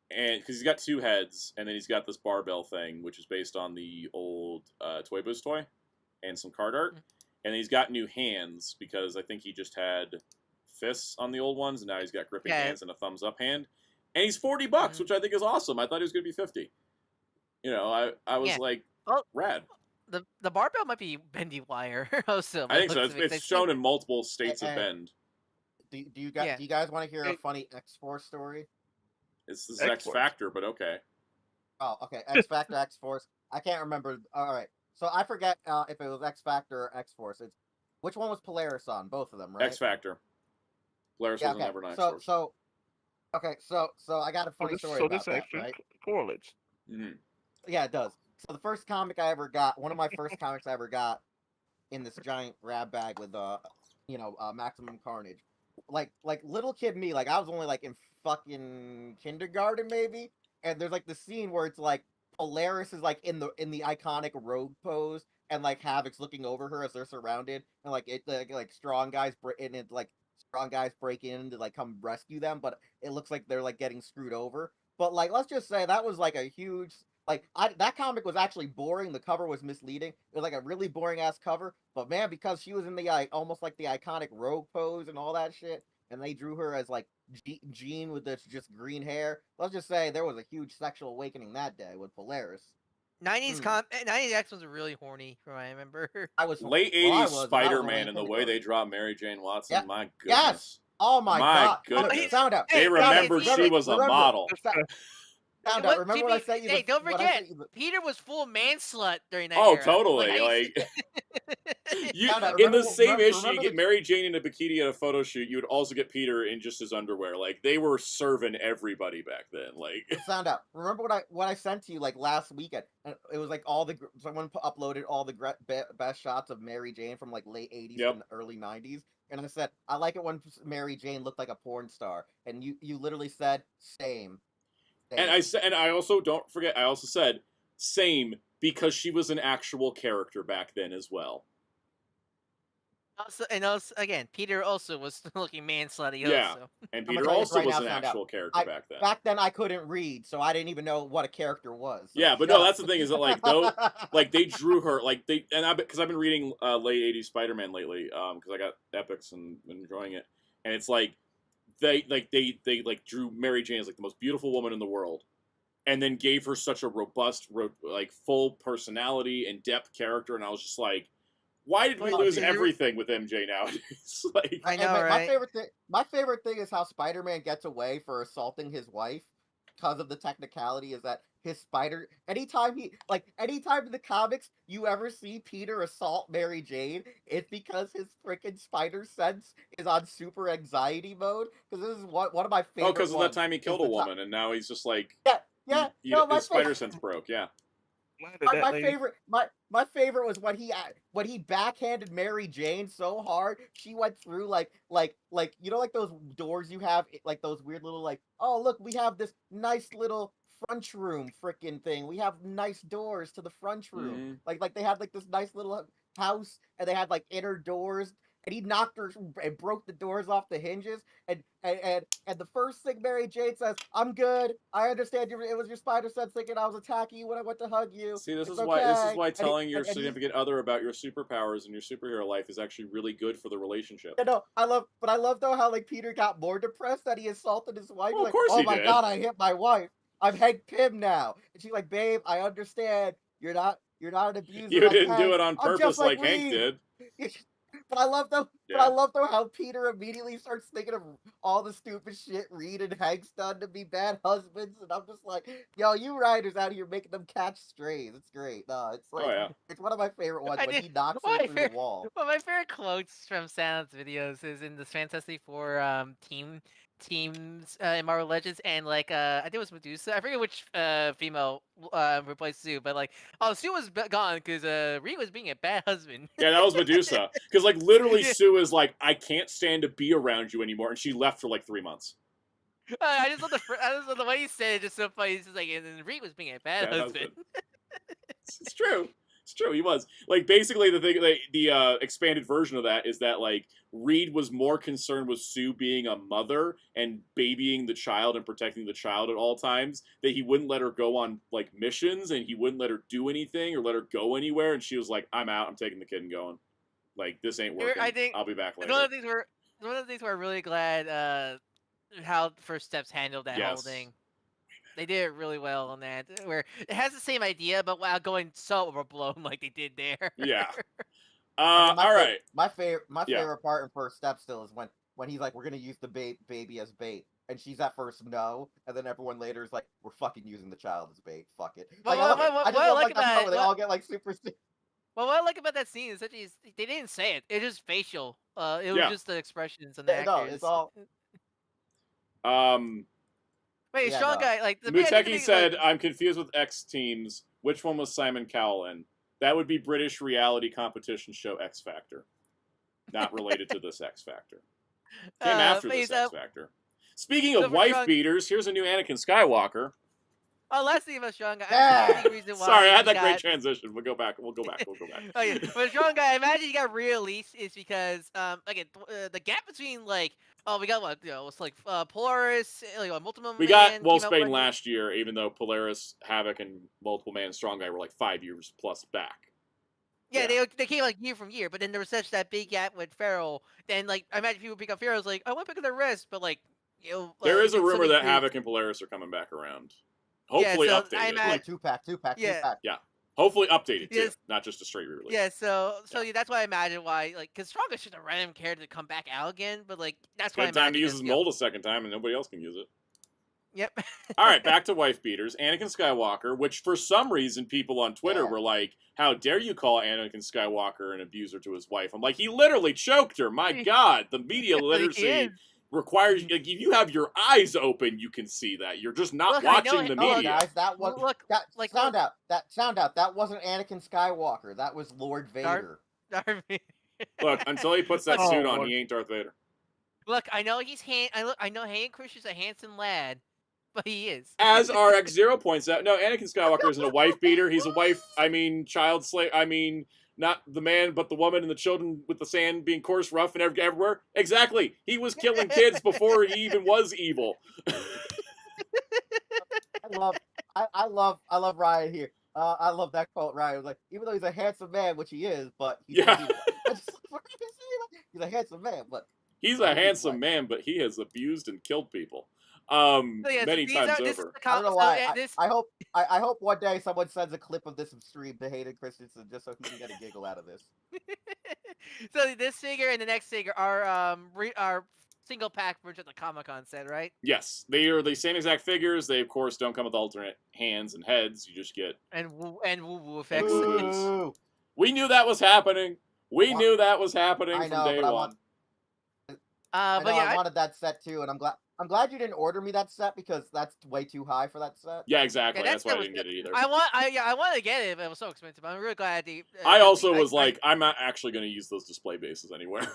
A: because he's got two heads, and then he's got this barbell thing, which is based on the old Toy Biz toy, and some card art. And he's got new hands because I think he just had fists on the old ones, and now he's got gripping hands and a thumbs up hand. And he's $40, which I think is awesome. I thought he was going to be 50. You know, I was like, rad.
B: The barbell might be bendy wire. Also,
A: I think so. It's shown in multiple states of bend.
D: Do you guys want to hear a funny X-Force story?
A: It's this X Factor, but okay.
D: Oh, okay. X Factor, X Force. I can't remember. All right. So I forget if it was X Factor or X Force. It's which one was Polaris on? Both of them, right?
A: X Factor. Polaris wasn't ever an X Force.
D: So I got a funny story about that, right?
C: Correlates.
A: Mm-hmm.
D: Yeah, it does. So the first comic I ever got, one of my first comics I ever got, in this giant grab bag with Maximum Carnage. Like little kid me, like I was only like in fucking kindergarten maybe, and there's like the scene where it's like Polaris is like in the iconic rogue pose, and like Havoc's looking over her as they're surrounded, and like strong guys break in to like come rescue them, but it looks like they're like getting screwed over. But like let's just say that was like a huge that comic was actually boring. The cover was misleading. It was like a really boring ass cover. But man, because she was in the almost like the iconic rogue pose and all that shit, and they drew her as like Jean with this just green hair. Let's just say there was a huge sexual awakening that day with Polaris.
B: 90s X was really horny, from what I remember.
A: Late 80s Spider-Man and the way they draw Mary Jane Watson.
D: Yeah.
A: My goodness.
D: Oh my god!
A: goodness.
D: Sound out.
A: They
B: Hey,
A: remembered
B: hey,
A: she was a
D: remember.
A: model.
D: Sound
B: What,
D: out. Remember when I
B: TB
D: sent you the?
B: Hey, don't
D: when I
B: forget,
D: sent you the-
B: Peter was full man slut during that
A: Oh,
B: era.
A: totally.
B: how you
A: Like, you
D: Sound out.
A: in the
D: Remember-
A: same issue,
D: remember
A: you get
D: the-
A: Mary Jane in a bikini at a photo shoot. You would also get Peter in just his underwear. Like, they were serving everybody back then. Like,
D: Sound out. Remember what I sent to you like last weekend? And it was like someone uploaded all the best shots of Mary Jane from like late 80s
A: Yep.
D: and early 90s. And I said I like it when Mary Jane looked like a porn star. And you literally said same.
A: and I said, and I also don't forget. I also said same because she was an actual character back then as well.
B: Also, again, Peter also was looking man slutty.
A: Yeah.
B: Also.
A: And
D: I'm gonna
A: Peter
D: tell you this
A: also
D: right
A: was
D: now,
A: an
D: Sound Out.
A: actual character back then.
D: Back then I couldn't read, so I didn't even know what a character was. So
A: Yeah, but
D: shut
A: no,
D: up.
A: that's the thing is that like though, like they drew her like because I've been reading late '80s Spider-Man lately because I got Epics and been enjoying it, and it's like they drew Mary Jane as like the most beautiful woman in the world, and then gave her such a robust like full personality and depth character, and I was just like, why did we
B: Well,
A: lose
B: dude,
A: everything with MJ nowadays? Like,
B: I know,
D: but
B: right?
D: my favorite thing is how Spider-Man gets away for assaulting his wife because of the technicality is that his spider anytime in the comics you ever see Peter assault Mary Jane, it's because his freaking spider sense is on super anxiety mode. Because this is one of my favorite.
A: oh, because of that time he
D: is
A: killed
D: the
A: a woman, and now he's just like,
D: yeah. No, my
A: his spider
D: favorite.
A: sense broke. Yeah.
D: My favorite was when he backhanded Mary Jane so hard she went through like you know like those doors you have like those weird little like, oh look, we have this nice little front room freaking thing, we have nice doors to the front room, like they had like this nice little house and they had like inner doors, and he knocked her and broke the doors off the hinges, and the first thing Mary Jane says, "I'm good. I understand it was your spider sense thinking I was attacking you when I went to hug you."
A: See, this
D: It's
A: is why
D: okay."
A: telling your significant other about your superpowers and your superhero life is actually really good for the relationship.
D: Yeah, no, I love though how like Peter got more depressed that he assaulted his wife.
A: Well, of
D: Like,
A: course
D: oh
A: he
D: my
A: did.
D: god, I hit my wife. I'm Hank Pym now, and she's like, "Babe, I understand. You're not an abuser.
A: You
D: like
A: didn't do
D: Hank.
A: it on
D: I'm
A: purpose
D: just
A: like
D: like
A: Hank
D: Reed."
A: did.
D: But I love though.
A: Yeah.
D: But I love though how Peter immediately starts thinking of all the stupid shit Reed and Hank's done to be bad husbands, and I'm just like, yo, you writers out here making them catch strays. It's great. No, it's like,
A: Oh yeah.
D: it's one of my favorite ones
B: I
D: when
B: did-
D: he knocks
B: well,
D: her
B: my
D: through the
B: favorite-
D: wall.
B: Well, my favorite quotes from Sounds videos is in this Fantastic Four teams in Marvel Legends, and like I think it was Medusa. I forget which female replaced Sue, but like, oh, Sue was gone because Reed was being a bad husband.
A: Yeah, that was Medusa. Because like literally,
B: Yeah.
A: Sue is like, I can't stand to be around you anymore, and she left for like 3 months.
B: I just love the way he said it. Just so funny. It's just like, and then Reed was being a bad husband.
A: It's true. It's true. He was like basically the thing. Like, the expanded version of that is that like Reed was more concerned with Sue being a mother and babying the child and protecting the child at all times, that he wouldn't let her go on like missions, and he wouldn't let her do anything or let her go anywhere. And she was like, "I'm out. I'm taking the kid and going. Like, this ain't working.
B: I think
A: I'll be back later."
B: one of the things we're really glad how First Steps handled that whole
A: Yes.
B: thing. They did it really well on that, where it has the same idea, but without going so overblown like they did there.
A: Yeah.
D: I mean,
A: All right.
D: My favorite
A: Yeah.
D: part in First Step still is when he's like, we're gonna use the baby as bait, and she's at first no, and then everyone later is like, we're fucking using the child as bait. Fuck it. Like, I just love like that part where they all get like super.
B: Well, what I like about that scene is that they didn't say it. It was just facial. It was
A: Yeah.
B: just the expressions and the
D: No,
B: actors.
D: it's all.
B: Wait,
D: Yeah,
B: strong
D: no.
B: guy like the
A: Muteki said, "I'm confused with X Teams. Which one was Simon Cowell in? That would be British reality competition show X Factor, not related to this X Factor. Came after this X Factor. Speaking of wife beaters, here's a new Anakin Skywalker.
B: Oh, last thing about strong guy.
D: Yeah.
B: The reason why
A: Sorry, I had
B: he
A: that great
B: got-
A: transition. We'll go back.
B: Oh yeah, but strong guy. Imagine he got re-released is because again the gap between like we got what it's like Polaris like Multiple
A: We
B: Man
A: got
B: came out
A: Wolfsbane
B: right-
A: last year, even though Polaris, Havoc, and Multiple Man and Strong Guy were like 5 years plus back.
B: Yeah, they came like year from year, but then there was such that big gap with Feral. Then like I imagine people pick up Feral's like I want to pick up the rest, but like
A: There is a
B: then
A: rumor
B: somebody
A: that
B: moved-
A: Havoc and Polaris are coming back around. Hopefully
B: so
A: updated.
B: I imagine-
D: Two pack.
A: Yeah. Hopefully updated too,
B: Yes.
A: not just a straight re-release.
B: Yeah, yeah, that's why I imagine why, like, because Strongest should have random character to come back out again, but like that's why I
A: Good time to
B: imagine
A: use
B: this,
A: his mold a second time, and nobody else can use it.
B: Yep.
A: All right, back to wife beaters. Anakin Skywalker, which for some reason people on Twitter were like, "How dare you call Anakin Skywalker an abuser to his wife?" I'm like, he literally choked her. My God, the media literacy requires like, if you have your eyes open, you can see that. You're just not watching the media.
D: Guys, that was sound out. That wasn't Anakin Skywalker. That was Lord Vader.
A: Look, until he puts that suit on, he ain't Darth Vader.
B: Look, I know he's I know Hayden Christensen's a handsome lad, but he is.
A: As RX0 points out, no, Anakin Skywalker isn't a wife beater. He's a wife, child slave. Not the man, but the woman and the children with the sand being coarse, rough, and everywhere. Exactly. He was killing kids before he even was evil.
D: I love Ryan here. I love that quote. Ryan was like, even though he's a handsome man, which he is, but he's a handsome man, but
A: he's a handsome man, but he has abused and killed people. Many times over.
D: I don't know why. I hope one day someone sends a clip of this stream to Hayden Christensen just so he can get a giggle out of this.
B: So this figure and the next figure are single pack version of the Comic-Con set, right?
A: Yes, they are the same exact figures. They of course don't come with alternate hands and heads. You just get
B: woo woo effects.
A: We knew that was happening. We knew that was happening from day one.
D: I wanted that set too, and I'm glad you didn't order me that set because that's way too high for that set.
A: Yeah, exactly. That's why I didn't get it either.
B: I wanted to get it, but it was so expensive. I'm really glad.
A: I also was like, I'm not actually going to use those display bases anywhere.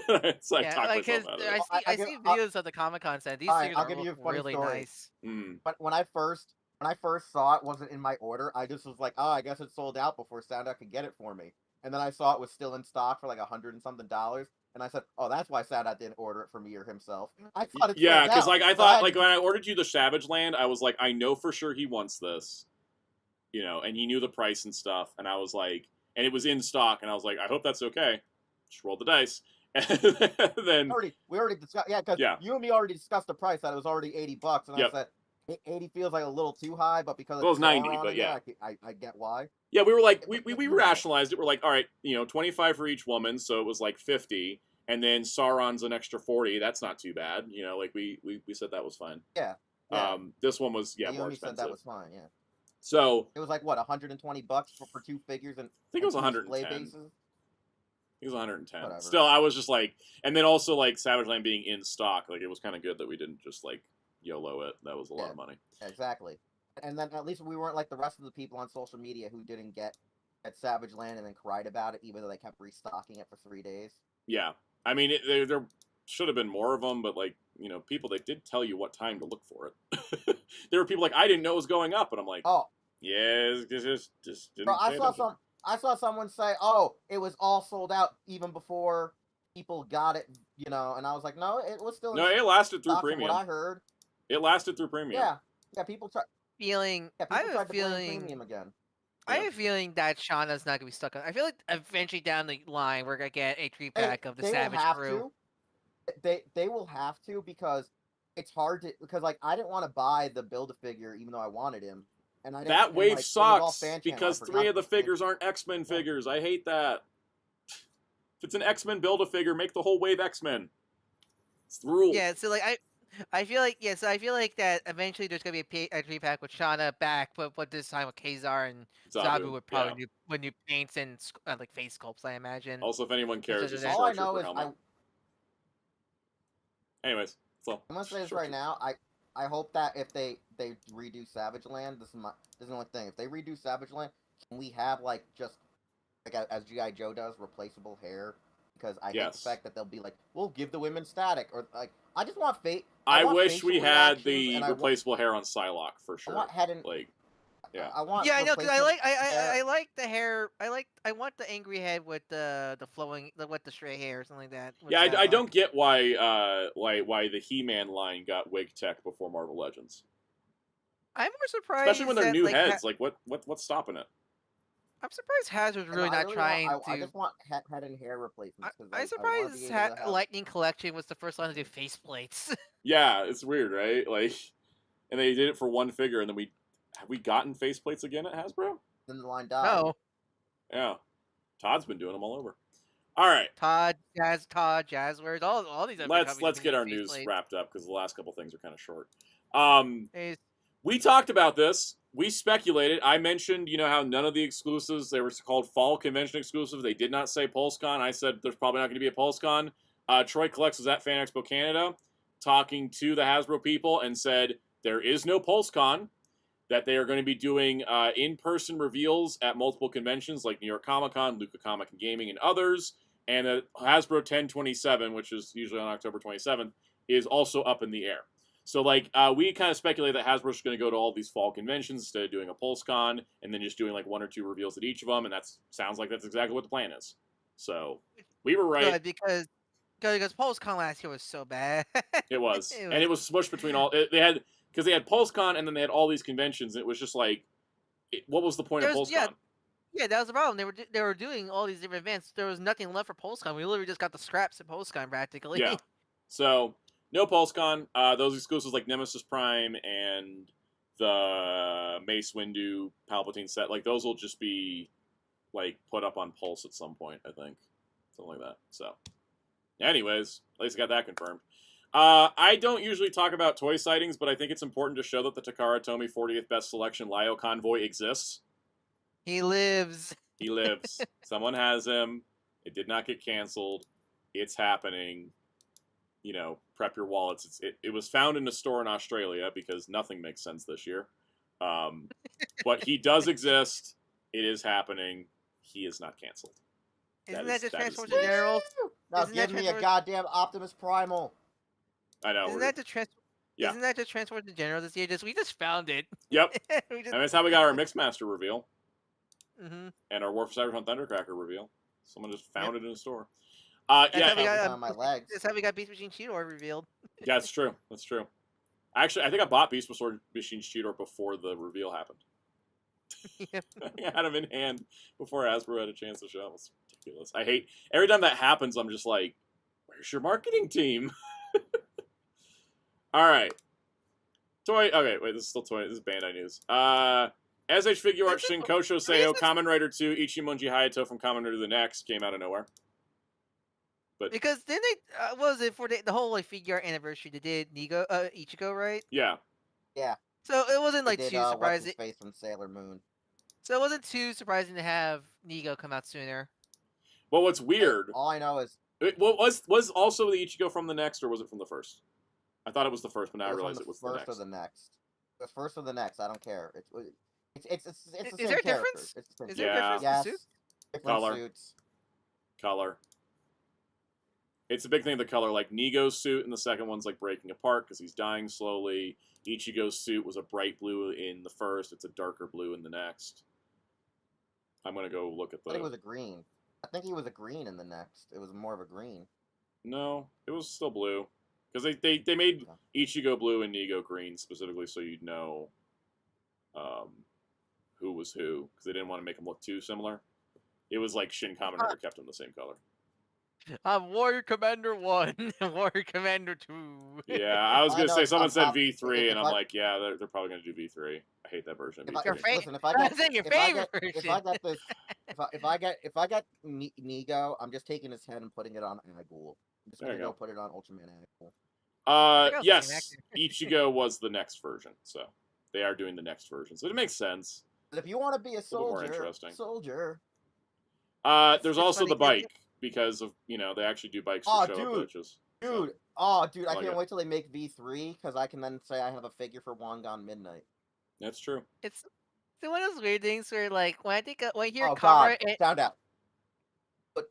A: It's like talk myself out of it.
B: I see videos of the Comic-Con set. These figures are really nice.
D: But when I first saw it wasn't in my order, I just was like, oh, I guess it's sold out before Soundout could get it for me. And then I saw it was still in stock for like $100 and something. And I said, "Oh, that's why Soundout didn't order it for me or himself." I thought it
A: because like I thought, like when I ordered you the Savage Land, I was like, I know for sure he wants this, and he knew the price and stuff, and I was like, and it was in stock, and I was like, I hope that's okay. Just roll the dice, and then
D: we already discussed, because you and me already discussed the price that it was already $80, and I said 80 feels like a little too high, but because
A: it was 90, but
D: I get why.
A: Yeah, we were like, we rationalized it. We're like, all right, 25 for each woman, so it was like 50, and then Sauron's an extra 40. That's not too bad, like we said that was fine.
D: Yeah.
A: This one was more expensive.
D: Said that was fine. Yeah.
A: So
D: it was like what, $120 for two figures, and
A: I think it was 110.
D: Bases?
A: It was 110.
D: Whatever.
A: Still, I was just like, and then also like Savage Land being in stock, like it was kind of good that we didn't just like YOLO it. That was a lot of money.
D: Exactly. And then at least we weren't like the rest of the people on social media who didn't get at Savage Land and then cried about it, even though they kept restocking it for 3 days.
A: Yeah. I mean, there should have been more of them, but like, people, they did tell you what time to look for it. There were people like, I didn't know it was going up, and I'm like, oh, yeah, just didn't.
D: Bro, I saw someone say, oh, it was all sold out even before people got it, and I was like, no, it was still.
A: No, it lasted through premium.
D: What I heard.
A: It lasted through premium.
D: Yeah, people try.
B: I have a feeling
D: premium again.
B: I have a feeling that Shauna's not gonna be stuck on. I feel like eventually down the line we're gonna get a 3-pack of the Savage crew.
D: They will have to because it's hard to like I didn't want to buy the Build-A-Figure even though I wanted him, and I didn't,
A: that wave
D: like,
A: sucks because 3 of the figures aren't X-Men figures. I hate that. If it's an X-Men Build-A-Figure, make the whole wave X-Men. It's the rule.
B: Yeah, so like I feel like I feel like that eventually there's gonna be a 3-pack with Shauna back, but this time with Kazar and Zabu would probably do new paints and like face sculpts, I imagine.
A: Also, if anyone cares, just
D: all I know is
A: anyways, so
D: I'm gonna say this right now. I hope that if they redo Savage Land, this is the only thing. If they redo Savage Land, can we have like just like as G.I. Joe does, replaceable hair? Because I hate the fact that they'll be like, we'll give the women static, or like I just want fate.
A: I wish we had the replaceable hair on Psylocke for sure.
D: I want head and,
A: like, yeah.
D: I want.
B: Yeah, I know because I like the hair. I want the angry head with the flowing with the straight hair or something like that.
A: Yeah, I don't get why the He-Man line got wig tech before Marvel Legends.
B: I'm more surprised,
A: especially when they're new heads. Like what's stopping it?
B: I'm surprised Hasbro's really not trying to.
D: I just want head and hair replacements.
B: I'm surprised Lightning Collection was the first one to do faceplates.
A: Yeah, it's weird, right? Like, and they did it for one figure, and then have we gotten faceplates again at Hasbro?
D: Then the line died.
B: No,
A: Yeah, Todd's been doing them all over. All right,
B: Todd, Jazzwares, all these other companies
A: let's
B: have
A: get
B: been
A: our
B: using
A: news
B: faceplate.
A: wrapped up because the last couple things are kind of short.
B: There's-
A: We talked about this. We speculated. I mentioned, how none of the exclusives, they were called fall convention exclusives. They did not say PulseCon. I said there's probably not going to be a PulseCon. Troy Collects was at Fan Expo Canada talking to the Hasbro people and said there is no PulseCon, that they are going to be doing in-person reveals at multiple conventions like New York Comic Con, Luca Comic and Gaming, and others. And the Hasbro 1027, which is usually on October 27th, is also up in the air. So, we kind of speculate that Hasbro's going to go to all these fall conventions instead of doing a PulseCon and then just doing, 1 or 2 reveals at each of them, and that sounds like that's exactly what the plan is. So, we were right.
B: Good, because PulseCon last year was so bad.
A: It was. And it was smushed between all... They had PulseCon, and then they had all these conventions, and it was just what was the point of PulseCon?
B: Yeah, that was the problem. They were doing all these different events. There was nothing left for PulseCon. We literally just got the scraps at PulseCon practically.
A: Yeah. So, no PulseCon. Those exclusives like Nemesis Prime and the Mace Windu Palpatine set, those will just be put up on Pulse at some point, I think. Something like that. So, anyways, at least I got that confirmed. I don't usually talk about toy sightings, but I think it's important to show that the Takara Tomy 40th Best Selection Lyo Convoy exists.
B: He lives.
A: He lives. Someone has him. It did not get canceled. It's happening. Prep your wallets. It was found in a store in Australia because nothing makes sense this year. But he does exist. It is happening. He is not canceled.
B: Isn't that just Transformers
A: news.
B: in general?
D: Now
B: Isn't
D: give
B: that
D: me a
B: Transformers-
D: goddamn Optimus Primal.
A: I know.
B: Isn't that just
A: Yeah.
B: Isn't that just Transformers in general this year? We just found it.
A: Yep.
B: we just...
A: And that's how we got our Mixmaster reveal
B: Mm-hmm.
A: and our War for Cybertron Thundercracker reveal. Someone just found it in a store.
B: That's
A: Yeah,
B: how we got
D: on my legs.
B: That's how we got Beast Machine Cheetor revealed.
A: yeah, that's true. That's true. Actually, I think I bought Beast Machine Cheetor before the reveal happened.
B: Yep.
A: I had him in hand before Hasbro had a chance to show him. It's ridiculous. I hate every time that happens. I'm just like, where's your marketing team? All right. Toy. Okay, wait. This is still toy. This is Bandai news. SH Figure Art Shinkosho Seo, Kamen Rider 2, Ichimonji Hayato from Kamen Rider the Next came out of nowhere.
B: Because then they what was it for the whole figure art anniversary? They did Ichigo, right?
A: Yeah.
D: Yeah.
B: So it wasn't
D: They did,
B: too
D: what's
B: surprising.
D: his face from Sailor Moon.
B: So it wasn't too surprising to have Nigo come out sooner.
A: Well, what's weird?
D: All I know is
A: Was also the Ichigo from the Next, or was it from the first? I thought it was the first, but now I realize it was the
D: first
A: next.
D: or the next. The first or the next. I don't care. It's the
B: Is
D: same
B: there a difference?
D: characters. It's the same
B: Is there a
A: Yeah.
B: difference
D: Yes.
B: in suits?
D: Different
A: Color.
D: suits.
A: Color. It's a big thing, the color. Like, Nigo's suit in the second one's, breaking apart because he's dying slowly. Ichigo's suit was a bright blue in the first. It's a darker blue in the next. I'm going to go look at
D: I think it was
A: the...
D: a green. I think he was a green in the next. It was more of a green.
A: No, it was still blue. Because they made Ichigo blue and Nigo green specifically so you'd know who was who. Because they didn't want to make them look too similar. It was like Shin Kamen Rider kept them the same color.
B: Warrior Commander 1 and Warrior Commander 2.
A: Yeah, I was
D: I
A: going to
D: know
A: say,
D: it's
A: someone
D: on
A: said
D: top-
A: V3, and I'm
D: if I-
A: like, yeah, they're probably going to do V3. I hate that version of
D: If I,
A: V3.
B: Your
D: listen, if I get,
B: That's your
D: if I
B: favorite
D: get, if I get this, if I get Nigo, I'm just taking his head and putting it on Agul. I'm just
A: There
D: gonna
A: you
D: go
A: go.
D: put it on Ultraman Agul.
B: think I was
A: Yes,
B: thinking
A: Ichigo was the next version, so they are doing the next version. So it makes sense.
D: But if you want to be a
A: little more
D: soldier,
A: interesting. There's
B: it's
A: also
B: funny
A: the
B: 'cause
A: bike, because of, they actually do bikes
D: Oh,
A: for show
D: dude.
A: coaches.
D: Dude,
A: So,
D: I
A: like
D: can't
A: it.
D: wait till they make V3 because I can then say I have a figure for Wangan Midnight.
A: that's true.
B: It's one of those weird things where, when I hear
D: Oh
B: Kamen
D: God,
B: Rider,
D: found out.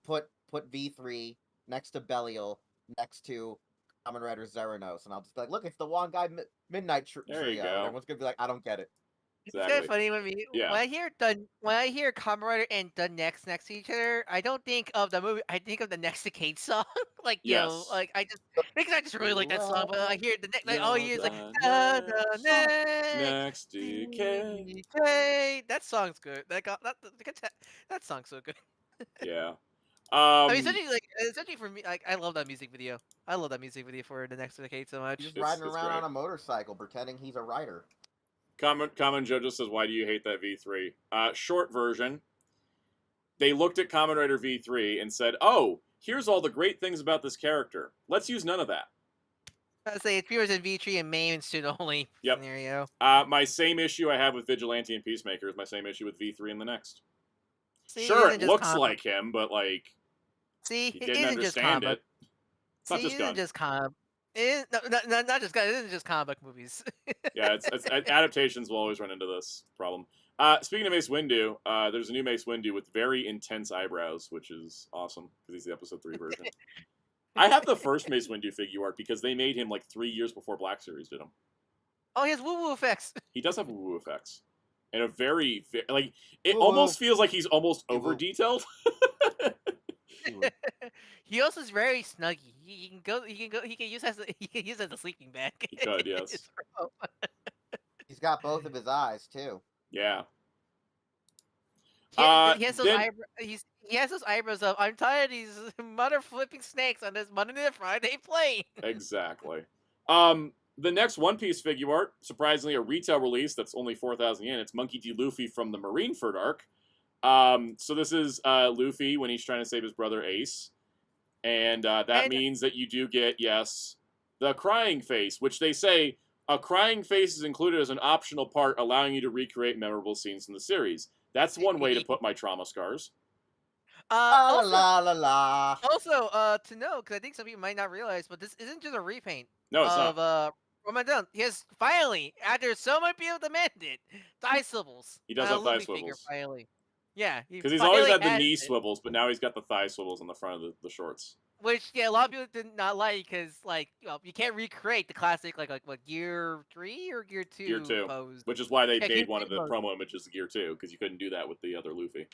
D: Put V3 next to Belial, next to Kamen Rider Zeranos, and I'll just be like, look, it's the Wangan Midnight
A: There you
D: trio.
A: go.
D: And everyone's gonna be like, I don't get it.
B: it's kind
A: Exactly.
B: of funny
A: Yeah.
B: when I hear Kamen Rider and the next to each other, I don't think of the movie. I think of the Next Decade song.
A: Yes.
B: I just really like that song. But I hear the next, all you hear is like
A: The
B: next
A: next decade.
B: decade. That song's good. That song's so good.
A: Yeah.
B: I mean, essentially for me, I love that music video. I love that music video for the Next Decade so much.
D: He's just
A: It's
D: riding around
A: great.
D: on a motorcycle pretending he's a rider.
A: Common Jojo says, why do you hate that V3? Short version. They looked at Kamen Rider V3 and said, oh, here's all the great things about this character. Let's use none of that.
B: I'd say it's viewers in V3 and main student only scenario.
A: My same issue I have with Vigilante and Peacemaker is my same issue with V3 in the next.
B: See,
A: Sure,
B: isn't
A: it
B: just
A: looks like him, but like,
B: see,
A: he
B: it
A: didn't
B: isn't just
A: understand
B: comic.
A: it. It's not
B: See,
A: just
B: it
A: Gun.
B: isn't just comic. It, no, not just Gun. It isn't just comic movies.
A: Yeah, it's adaptations will always run into this problem. Speaking of Mace Windu, there's a new Mace Windu with very intense eyebrows, which is awesome because he's the episode 3 version. I have the first Mace Windu figure art because they made him like 3 years before Black Series did him.
B: Oh, he has woo-woo effects.
A: He does have woo-woo effects. And a very, like, it
D: Woo-woo.
A: almost feels like he's almost
D: Woo-woo.
A: over-detailed.
B: He also is very snuggy. He can go. He can use as a sleeping bag.
A: He could, yes.
B: It's real.
D: He's got both of his eyes too.
A: Yeah.
B: He has those
A: then-
B: eyebrows. He has those eyebrows of, I'm tired of these mother flipping snakes on this Monday to Friday plane.
A: Exactly. The next One Piece figure art, surprisingly a retail release that's only 4,000 yen. It's Monkey D. Luffy from the Marineford arc. So this is Luffy when he's trying to save his brother Ace. And that means that you do get, yes, the crying face, which they say a crying face is included as an optional part, allowing you to recreate memorable scenes in the series. That's one way to put my trauma scars.
D: La la la la.
B: Also, to know, because I think some people might not realize, but this isn't just a repaint
A: No, it's
B: of
A: not.
B: Ramadan. He has finally, after so many people demanded, thigh swivels.
A: He does have thigh
B: Luffy figure,
A: swivels.
B: finally. Yeah,
A: Because he's always had the
B: finally
A: knee
B: has it.
A: swivels, but now he's got the thigh swivels on the front of the shorts.
B: Which, yeah, a lot of people did not like because, like, you can't recreate the classic, like what, Gear 3 or Gear 2
A: Gear 2,
B: pose.
A: which is why they
B: Yeah,
A: made
B: Gear
A: one of
B: 2
A: the
B: pose.
A: promo images of Gear 2, because you couldn't do that with the other Luffy.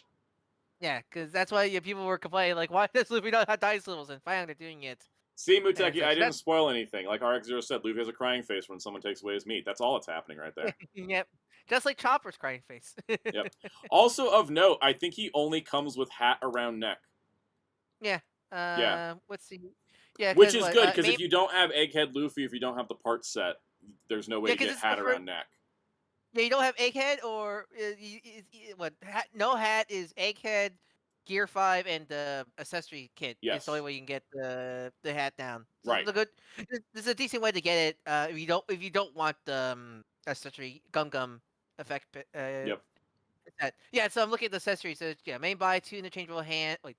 B: Yeah, because that's why people were complaining, like, why does Luffy not have thigh swivels? And finally they're doing it.
A: See,
B: it's
A: Muteki,
B: like,
A: I didn't
B: that's-
A: spoil anything. Like RX0 said, Luffy has a crying face when someone takes away his meat. That's all that's happening right there.
B: Yep. Just like Chopper's crying face.
A: Yep. Also of note, I think he only comes with hat around neck.
B: Let's see. Yeah,
A: Which is
B: what,
A: good, because if
B: maybe-
A: you don't have Egghead Luffy, if you don't have the part set, there's no way
B: Yeah,
A: to
B: 'cause
A: get
B: it's
A: hat
B: the fir-
A: around neck.
B: Yeah, you don't have Egghead or what? No hat is Egghead, Gear 5, and the accessory kit.
A: Yes.
B: It's the only way you can get the hat down. So
A: Right.
B: This is a decent way to get it. If you don't want the accessory Gundam effect.
A: Yep.
B: Set. Yeah, so I'm looking at the accessories. So yeah, main buy 2 interchangeable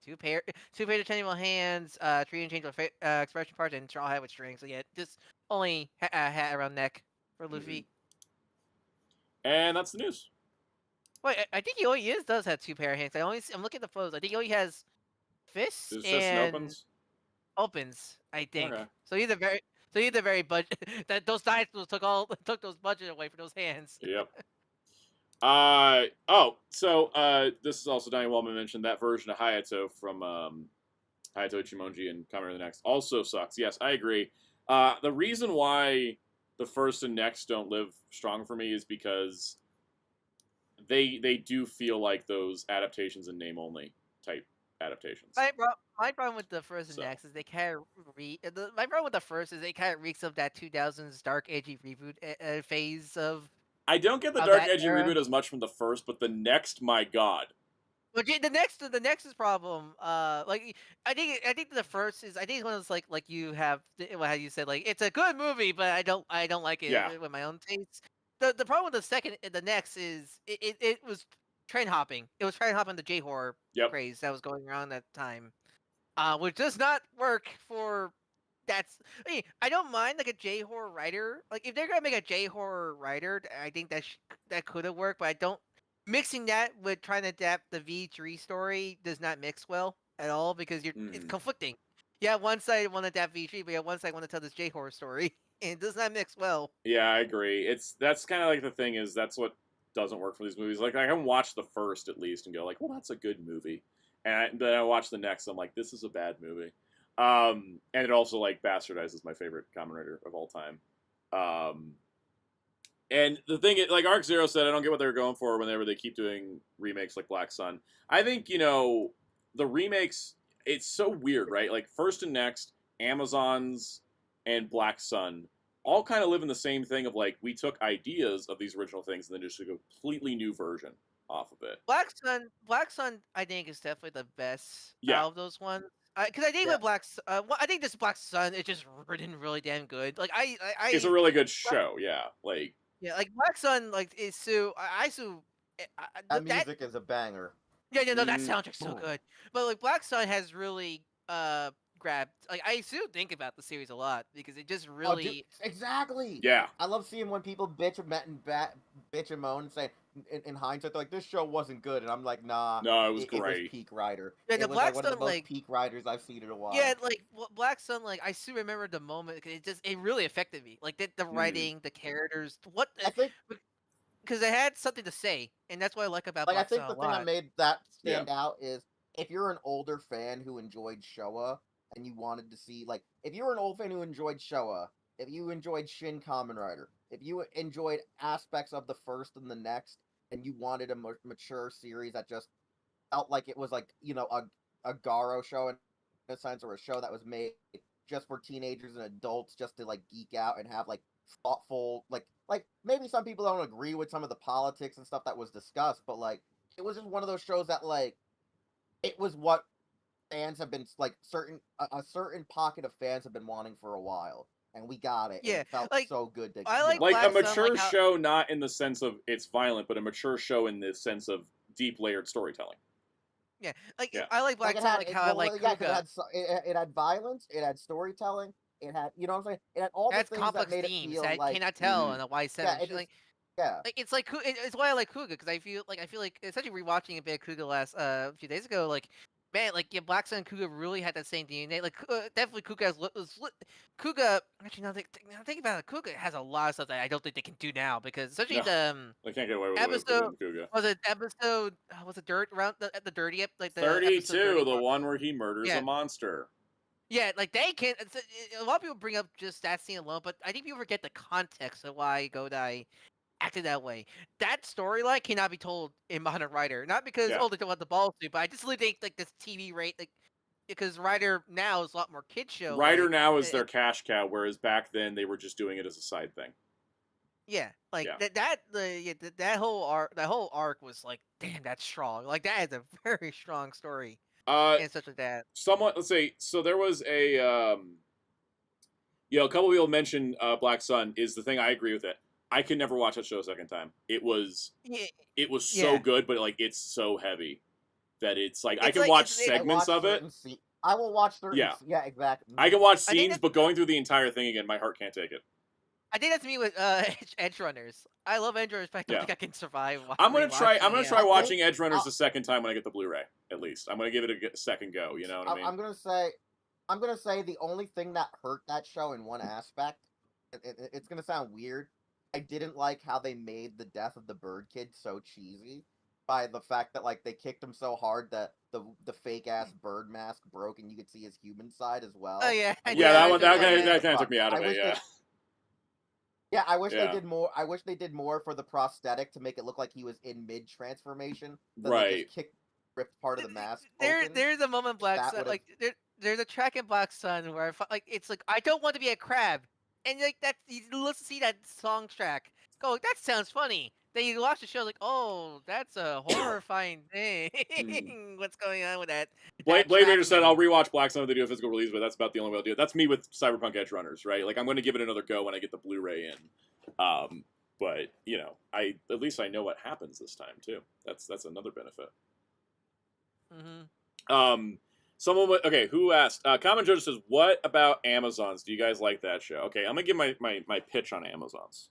B: two pair interchangeable hands, 3 interchangeable expression parts, and straw hat with strings. So yeah, just only hat around neck for Luffy.
A: And that's the news.
B: Wait, I think he only does have 2 pair of hands. I'm looking at the photos. I think he only has fists
A: Is it just
B: and
A: opens?
B: I think.
A: Okay.
B: So he's a very budget. That those dinosaurs took those budget away for those hands.
A: Yep. This is also Donnie Wellman mentioned that version of Hayato from Hayato Ichimonji and Kamen Rider the Next also sucks. Yes, I agree. The reason why the first and next don't live strong for me is because they do feel like those adaptations in name only type adaptations.
B: My problem with the first and
A: So.
B: next is they kind of my problem with the first is they kind of reeks of that 2000s dark edgy reboot phase of.
A: I don't get the
B: Of
A: Dark
B: that
A: Edgy
B: era.
A: reboot as much from the first, but the next, my god.
B: But the next is problem. Like I think the first is it's one of those like you have how you said like it's a good movie, but I don't like it
A: Yeah.
B: with my own tastes. The problem with the next is it was trend hopping. It was trend hopping the J horror
A: Yep.
B: craze that was going around at the time, which does not work for. I don't mind like a J horror writer. Like if they're gonna make a J horror writer, I think that could have worked. But I don't mixing that with trying to adapt the V3 story does not mix well at all because it's
A: Mhm.
B: conflicting. Yeah, one side want to adapt V3, but yeah, one side want to tell this J horror story, and it does not mix well.
A: Yeah, I agree. That's kind of like the thing is that's what doesn't work for these movies. Like I can watch the first at least and go like, well, that's a good movie, and then I watch the next. I'm like, this is a bad movie. And it also like bastardizes my favorite Kamen Rider of all time. And the thing is, like Arc Zero said, I don't get what they're going for whenever they keep doing remakes like Black Sun. I think, the remakes, it's so weird, right? Like First and Next, Amazons, and Black Sun all kind of live in the same thing of like we took ideas of these original things and then just a completely new version off of it.
B: Black Sun, I think is definitely the best
A: Yeah.
B: out of those ones. Because I think
D: Yeah.
B: with I think this Black Sun is just written really damn good. Like
A: It's a really good show, yeah. Like
B: yeah, like Black Sun, like is so
D: That music is a banger.
B: Yeah, no, that
A: Mm.
B: soundtrack's so good. But like Black Sun has really grabbed. Like I still think about the series a lot because it just
D: Oh,
B: really.
D: dude, exactly.
A: yeah.
D: I love seeing when people bitch and moan and say, in hindsight, they're like, this show wasn't good, and I'm like, nah.
A: No, it was
D: It
A: great.
D: was peak writer.
B: Yeah,
D: It
B: the
D: was
B: Black
D: like one of the
B: Sun,
D: most
B: like-
D: peak writers I've seen in a while.
B: Yeah, like Black Sun, like I still remember the moment. 'Cause it really affected me. Like the writing, the characters,
D: I think
B: because they had something to say, and that's what I like about
D: Like, I
B: Black
D: think
B: Sun
D: the
B: a
D: thing that
B: lot.
D: made that stand out is if you're an older fan who enjoyed Showa and you wanted to see, like, if you were an old fan who enjoyed Showa, if you enjoyed Shin Kamen Rider, if you enjoyed aspects of the first and the next, and you wanted a mature series that just felt like it was like, you know, a Garo show in a sense, or a show that was made just for teenagers and adults just to like geek out and have like thoughtful like maybe some people don't agree with some of the politics and stuff that was discussed, but like it was just one of those shows that like it was what fans have been like a certain pocket of fans have been wanting for a while, and we got it. And
B: Yeah,
D: it felt
B: like,
D: so good to
B: I like
A: Like
B: Black
A: a
B: Sun,
A: mature
B: like how-
A: show, not in the sense of it's violent, but a mature show in the sense of deep layered storytelling.
B: Yeah, like
A: Yeah.
B: I like Black Sun, like how I like
D: yeah, 'cause
B: Kuga.
D: it had violence, it had storytelling, it had, you know what I'm saying, it had all the
B: That's
D: things that
B: complex
D: made it
B: themes
D: feel
B: that
D: like
B: cannot tell
A: Mhm.
B: in a Y7.
D: Yeah, it
B: Like,
D: just- yeah.
B: like it's like it's why I like Kuga because I feel like especially rewatching a bit of Kuga last a few days ago, like man, like yeah, Black Sun and Kuga really had that same DNA. Like definitely Kuga has Kuga. Actually, now think about it, Kuga has a lot of stuff that I don't think they can do now because especially
A: No.
B: the
A: They can't get away with
B: episode-
A: it with Kuga.
B: was it dirt around at the dirty like the
A: 32,
B: episode 30
A: the one where he murders
B: Yeah.
A: a monster.
B: Yeah, like they can. A lot of people bring up just that scene alone, but I think people forget the context of why Godai acted that way. That storyline cannot be told in Modern Rider, not because
A: Yeah.
B: they don't want the balls to, but I just really think like this TV rate, like because Rider now is a lot more kid show.
A: Rider
B: like,
A: now is
B: it-
A: their cash cow, whereas back then they were just doing it as a side thing.
B: Yeah, like
A: Yeah.
B: that whole arc was like, damn, that's strong. Like that is a very strong story and such like that.
A: Somewhat, let's say, so there was a, a couple people mentioned Black Sun is the thing. I agree with it. I can never watch that show a second time. It was
B: Yeah,
A: so
B: Yeah.
A: good, but like it's so heavy that it's like I
B: It's
A: can
B: like-
A: watch
B: it's- it-
D: I
A: segments
D: watched
A: of it.
D: certain I will watch certain
A: Yeah.
D: yeah, exactly.
A: I can watch
B: I think
A: scenes,
B: that-
A: but going through the entire thing again, my heart can't take it.
B: I think that's me with Edge Runners. I love Edge Runners, but I don't
A: Yeah.
B: think I can survive.
A: I'm gonna try
B: rewatching it.
A: watching Edge Runners
D: I'll-
A: the second time when I get the Blu-ray. At least I'm gonna give it a second go. You know what I mean?
D: I'm gonna say the only thing that hurt that show in one aspect, it's gonna sound weird. I didn't like how they made the death of the bird kid so cheesy by the fact that like they kicked him so hard that the fake ass bird mask broke and you could see his human side as well.
B: Oh yeah,
A: Yeah,
B: yeah,
A: that
B: I
A: one
B: did like
A: that kind of took me out of
D: I
A: it.
D: wish
A: Yeah.
D: Yeah, I wish
A: Yeah.
D: they did more. I wish they did more for the prosthetic to make it look like he was in mid transformation. They
A: Right.
D: just ripped part of the mask. open.
B: There's a moment in Black
D: That
B: Sun,
D: would've-
B: like there's a track in Black Sun where like it's like I don't want to be a crab, and like that you listen see that song track, go that sounds funny. Then you watch the show like oh that's a horrifying thing. What's going on with that?
A: Blade
B: that track
A: Raider said,
B: name?
A: "I'll rewatch Black Sun if they do a physical release, but that's about the only way I'll do it." That's me with Cyberpunk Edge Runners, right? Like I'm going to give it another go when I get the Blu-ray in. But you know, at least I know what happens this time too. That's another benefit.
B: Mhm.
A: Okay, who asked? Common Judge says, "What about Amazons? Do you guys like that show?" Okay, I'm gonna give my pitch on Amazons.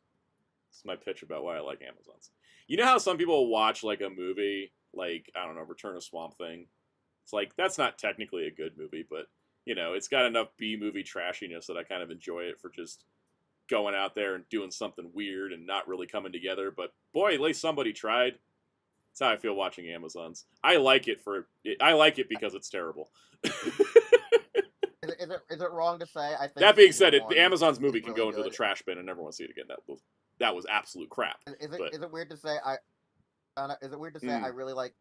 A: This is my pitch about why I like Amazons. You know how some people watch like a movie, like I don't know, Return of Swamp Thing. It's like that's not technically a good movie, but you know, it's got enough B-movie trashiness that I kind of enjoy it for just going out there and doing something weird and not really coming together. But boy, at least somebody tried. That's how I feel watching Amazons. I like it because it's terrible.
D: Is it wrong to say? I think
A: That being
D: season
A: said,
D: one
A: the Amazons movie
D: is
A: can
D: really
A: go into the
D: good.
A: trash bin and never want to see it again. That was absolute crap.
D: Is
A: but-
D: it weird to say is it weird to say I really like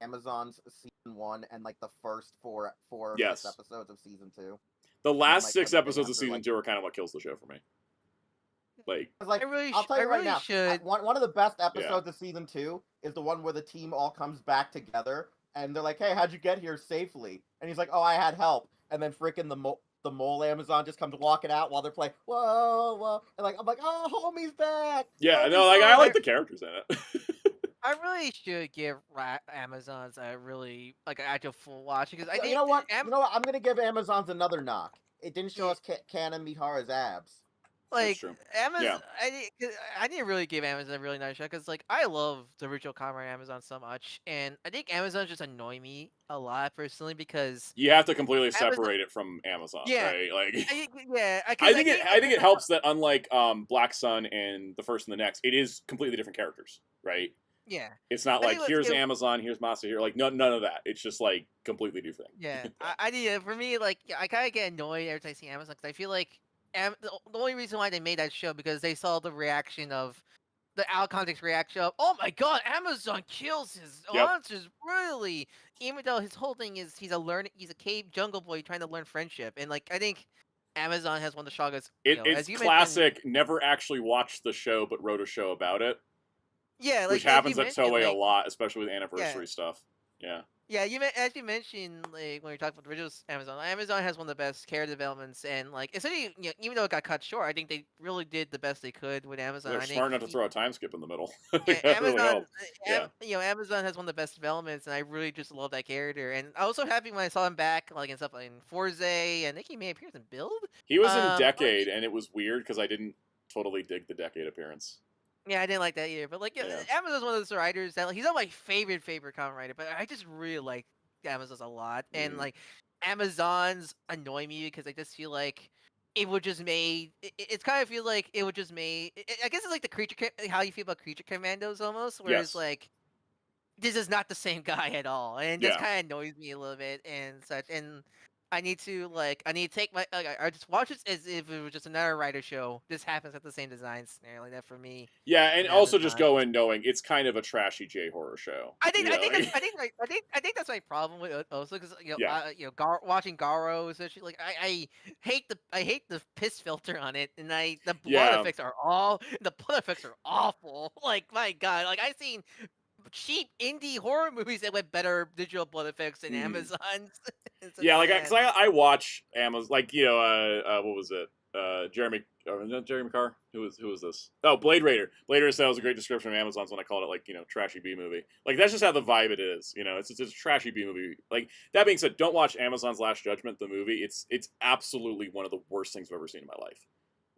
D: Amazon's season 1 and like the first four or
A: Yes.
D: 6 episodes of season 2?
A: The last
D: like,
A: 6
D: everything
A: episodes of
D: after,
A: season
D: like-
A: 2 are kind of what kills the show for me. Like,
D: Like, I'll tell
B: I
D: you right
B: really
D: now,
B: should.
D: one of the best episodes of season 2 is the one where the team all comes back together, and they're like, "Hey, how'd you get here safely?" And he's like, "Oh, I had help." And then freaking the mole Amazon just comes walking out while they're playing, "Whoa, whoa," and like I'm like, "Oh, homie's back!"
A: yeah,
D: Homie's
A: no, like I
D: back!"
A: like the characters in it.
B: I really should give Amazon's a really like an actual full watch because I
D: You
B: think
D: know what? You know what? I'm gonna give Amazon's another knock. It didn't show
B: Yeah.
D: us Canon Mihara's abs.
A: That's
B: like
A: true.
B: Amazon. I need to really give Amazon a really nice shot because like I love the original Comrade Amazon so much, and I think Amazon just annoy me a lot personally because
A: You have to completely
B: Amazon.
A: separate it from Amazon,
B: Yeah,
A: right? Like,
B: yeah.
A: I think it helps that unlike Black Sun and the First and the Next, it is completely different characters, right?
B: Yeah.
A: It's not
B: I
A: like
B: think,
A: here's Amazon, here's Masa here, like none of that. It's just like completely new thing.
B: Yeah, I need it. For me, like, I kind of get annoyed every time I see Amazon because I feel like the only reason why they made that show because they saw the reaction of the out of context reaction of, oh my god, Amazon kills his
A: Yep.
B: monsters, really? Even though his whole thing is he's a cave jungle boy trying to learn friendship, and like I think Amazon has one of the strongest.
A: It's classic. Never actually watched the show, but wrote a show about it.
B: Yeah, like
A: which happens at Toei a lot, especially with anniversary stuff. Yeah.
B: Yeah, as you mentioned, like when you're talking about the original Amazon has one of the best character developments, and like essentially, even though it got cut short, I think they really did the best they could with Amazon.
A: They're
B: I
A: smart
B: think
A: enough to throw a time skip in the middle.
B: yeah, Amazon,
A: really
B: Amazon has one of the best developments, and I really just love that character. And I was so happy when I saw him back, like in stuff like in Forze, and I think he may appear in Build.
A: He was in Decade, and it was weird because I didn't totally dig the Decade appearance.
B: Yeah, I didn't like that either. But like, Amazon's one of those writers that like, he's not my favorite comic writer, but I just really like Amazon's a lot. And like, Amazon's annoy me because I just feel like it would just made it's kind of feel like it would just made. I guess it's like the how you feel about Creature Commandos almost, whereas like this is not the same guy at all, and it just kind of annoys me a little bit and such. And I need to take my I just watch it as if it was just another writer show. This happens at the same design scenario like that for me.
A: Yeah, and also just go in knowing it's kind of a trashy J horror show.
B: I think that's my problem with it also because watching Garo especially like I hate the piss filter on it, and the blood effects are awful. Like my god, like I've seen cheap indie horror movies that with better digital blood effects than Amazon's.
A: Yeah, like I watch Amazon, like what was it? Jeremy Carr? Who was this? Oh, Blade Raider. Blade Raider said was a great description of Amazon's when I called it like trashy B movie. Like that's just how the vibe it is. It's a trashy B movie. Like that being said, don't watch Amazon's Last Judgment, the movie. It's absolutely one of the worst things I've ever seen in my life.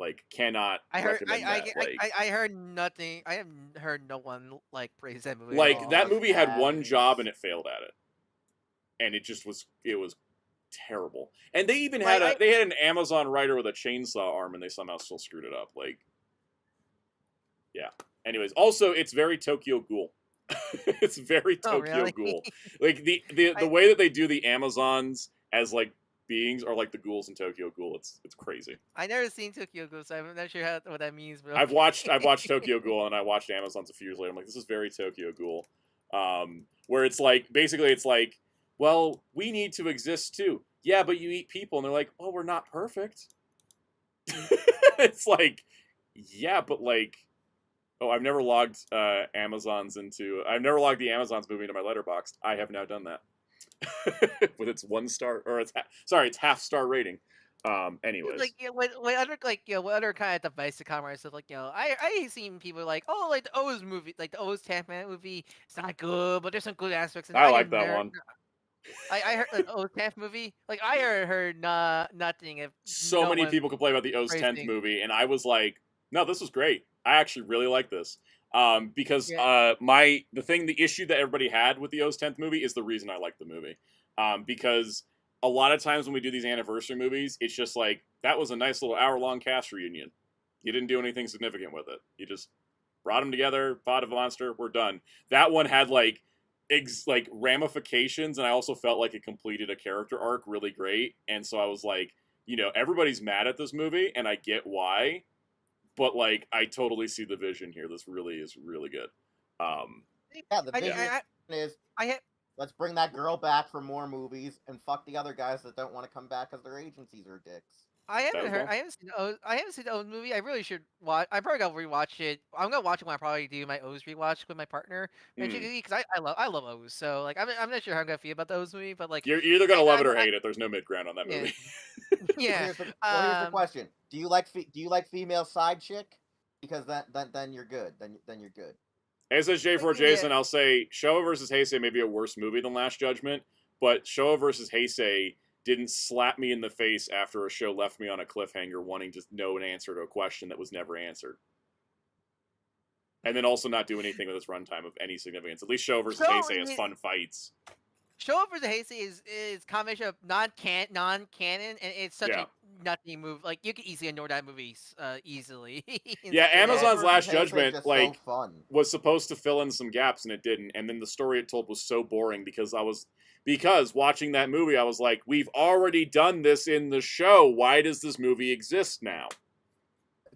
A: Like cannot recommend that.
B: I heard nothing. I have heard no one like praise that movie.
A: Like that movie had one job and it failed at it, and it was terrible. And they even had they had an Amazon writer with a chainsaw arm, and they somehow still screwed it up. Like, yeah. Anyways, also it's very Tokyo Ghoul. It's very Tokyo Ghoul. Like the way that they do the Amazons as like beings are like the ghouls in Tokyo Ghoul. It's crazy.
B: I never seen Tokyo Ghoul, so I'm not sure what that means, bro.
A: I've watched Tokyo Ghoul, and I watched Amazon's a few years later. I'm like, this is very Tokyo Ghoul. Where it's like basically it's like, well, we need to exist too. Yeah, but you eat people, and they're like, well, we're not perfect. It's like, yeah, but like, oh, I've never logged I've never logged the Amazons movie into my Letterboxd. I have now done that. With its 1 star, or it's half star rating. Anyways,
B: like what other kind of divisive comments stuff like I seen people like, oh, like the O's movie, like the O's Tampman movie, it's not good, but there's some good aspects. And
A: I like that one.
B: I heard the O's 10th movie. Like I heard nothing. If
A: so many people complain about the O's 10th movie, and I was like, no, this was great. I actually really like this. Because the issue that everybody had with the O's 10th movie is the reason I like the movie. Because a lot of times when we do these anniversary movies, it's just like, that was a nice little hour-long cast reunion. You didn't do anything significant with it. You just brought them together, fought a monster, we're done. That one had like ramifications, and I also felt like it completed a character arc really great. And so I was like, everybody's mad at this movie, and I get why. But like, I totally see the vision here. This really is really good.
D: The vision is Let's bring that girl back for more movies and fuck the other guys that don't want to come back because their agencies are dicks.
B: I haven't
A: as
B: heard.
A: well.
B: I haven't seen. I haven't seen the O's movie. I really should watch. I probably gotta rewatch it. I'm gonna watch it when I probably do my O's rewatch with my partner, because I love O's. So like I'm not sure how I'm gonna feel about the O's movie, but like
A: You're either gonna love it or
B: I
A: hate it. There's no mid ground on that
B: yeah
A: movie.
B: yeah.
D: Here's the question: Do you like female side chick? Because then you're good. Then you're good.
A: As says J4
B: Yeah.
A: Jason, I'll say Showa vs. Heisei may be a worse movie than Last Judgment, but Showa vs. Heisei didn't slap me in the face after a show left me on a cliffhanger wanting to know an answer to a question that was never answered. And then also not do anything with its runtime of any significance. At least Showa vs. Heisei has fun fights.
B: Show Up for the Heisei is combination of non-canon, and it's such
A: Yeah.
B: a nothing move. Like you could easily ignore that movie easily.
A: Yeah, Amazon's
D: Showa
A: Last
D: vs. Heisei is
A: Judgment,
D: just
A: like,
D: so fun.
A: was supposed to fill in some gaps and it didn't. And then the story it told was so boring because watching that movie, I was like, we've already done this in the show. Why does this movie exist now?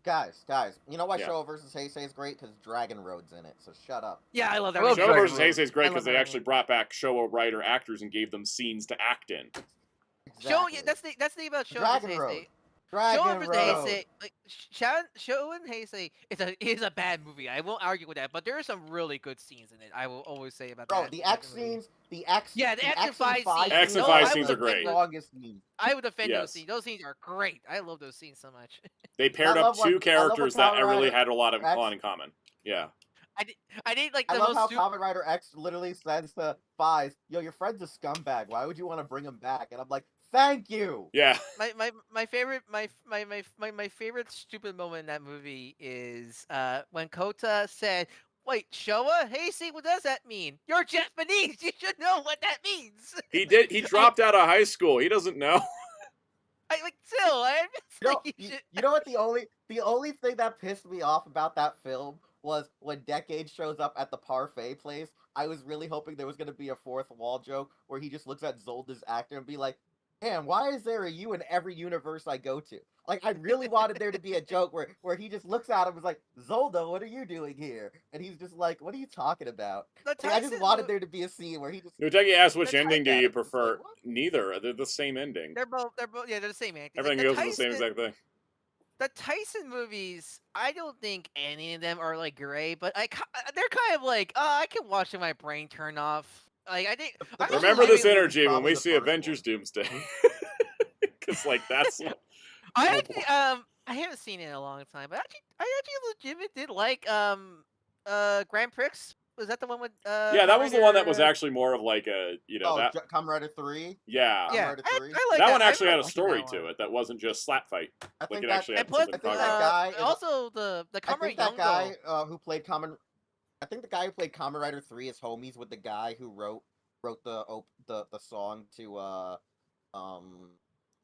D: Guys, you know why
A: Yeah.
D: Showa vs. Heisei is great? Because Dragon Road's in it, so shut up.
B: Yeah, I love that.
C: I love
B: movie.
A: Showa
C: Dragon
A: vs.
C: Road.
A: Heisei is great
B: I
A: because
B: love
A: they
B: that
A: actually brought back Showa writer actors and gave them scenes to act in.
B: Show
D: Exactly.
B: that's the thing about Show
D: Dragon
B: vs.
D: Road.
B: Heisei.
D: Dragon
B: Show vs.
D: Road.
B: Heisei, like Show and Heisei is a bad movie. I won't argue with that, but there are some really good scenes in it. I will always say about
D: Bro,
B: that.
D: the
B: that
D: X
B: movie.
D: scenes, the X
B: action fight scenes.
A: X and
B: No,
A: five
B: I
A: scenes
B: would
A: are great.
B: defend those-
D: Strongest scenes.
B: I would defend those
A: Yes.
B: scenes. Those scenes are great. I love those scenes so much.
A: They paired up
D: love
A: two
D: what- I love what
A: characters that
D: Kamen
A: really
D: Rider
A: had a lot
D: X-
A: in common. Yeah.
B: I need like
D: I
B: the
D: love
B: most
D: how
B: stupid.
D: Kamen Rider X literally says to Fies, "Yo, your friend's a scumbag. Why would you want to bring him back?" And I'm like, "Thank you."
A: Yeah.
B: My favorite stupid moment in that movie is when Kota said, "Wait, Showa? Hey, see, what does that mean? You're Japanese. You should know what that means."
A: He dropped out of high school. He doesn't know.
D: You know what? The only thing that pissed me off about that film was when Decade shows up at the parfait place. I was really hoping there was going to be a fourth wall joke where he just looks at Zolda's actor and be like, "Damn, why is there a you in every universe I go to?" Like, I really wanted there to be a joke where he just looks at him and is like, "Zolda, what are you doing here?" And he's just like, "What are you talking about?" Like, I just wanted there to be a scene where he just...
A: Nutegi asked which
B: The
A: ending do
D: Tyson-
A: you
D: it's like,
A: prefer?
D: what?
A: Neither. They're the same ending.
B: they're both yeah, they're the same acting.
A: Everything
B: Like,
A: goes the same exact thing.
B: The Tyson movies, I don't think any of them are like great, but they're kind of like, I can watch them, my brain turn off. Like I think. I was
A: Remember
B: just
A: this
B: living-
A: energy when
D: probably
A: we
D: the
A: see
D: first
A: Avengers
D: one.
A: Doomsday. Because, like, that's...
B: I actually, I haven't seen it in a long time, but I actually legitimately did like Grand Prix. Was that the one with?
A: yeah, that was the one that was
B: Rider-
A: actually more of like a, that...
D: Kamen Rider 3?
A: Yeah.
D: Kamen
B: Yeah,
D: Rider
B: I
D: 3?
B: like
A: That one
B: I
A: actually had a
B: remember
A: story
B: watching that
A: to
B: one.
A: it that wasn't just slap fight.
D: I
A: Like,
D: think
A: it
D: that,
A: actually
B: And
A: had
B: plus,
A: something
D: think
A: talking
D: that
A: about.
D: guy is-
B: also the
D: I
B: Kamen
D: think
B: Rider
D: that guy
B: Yongo.
D: who played I think the guy who played Kamen Rider 3 is homies with the guy who wrote the song to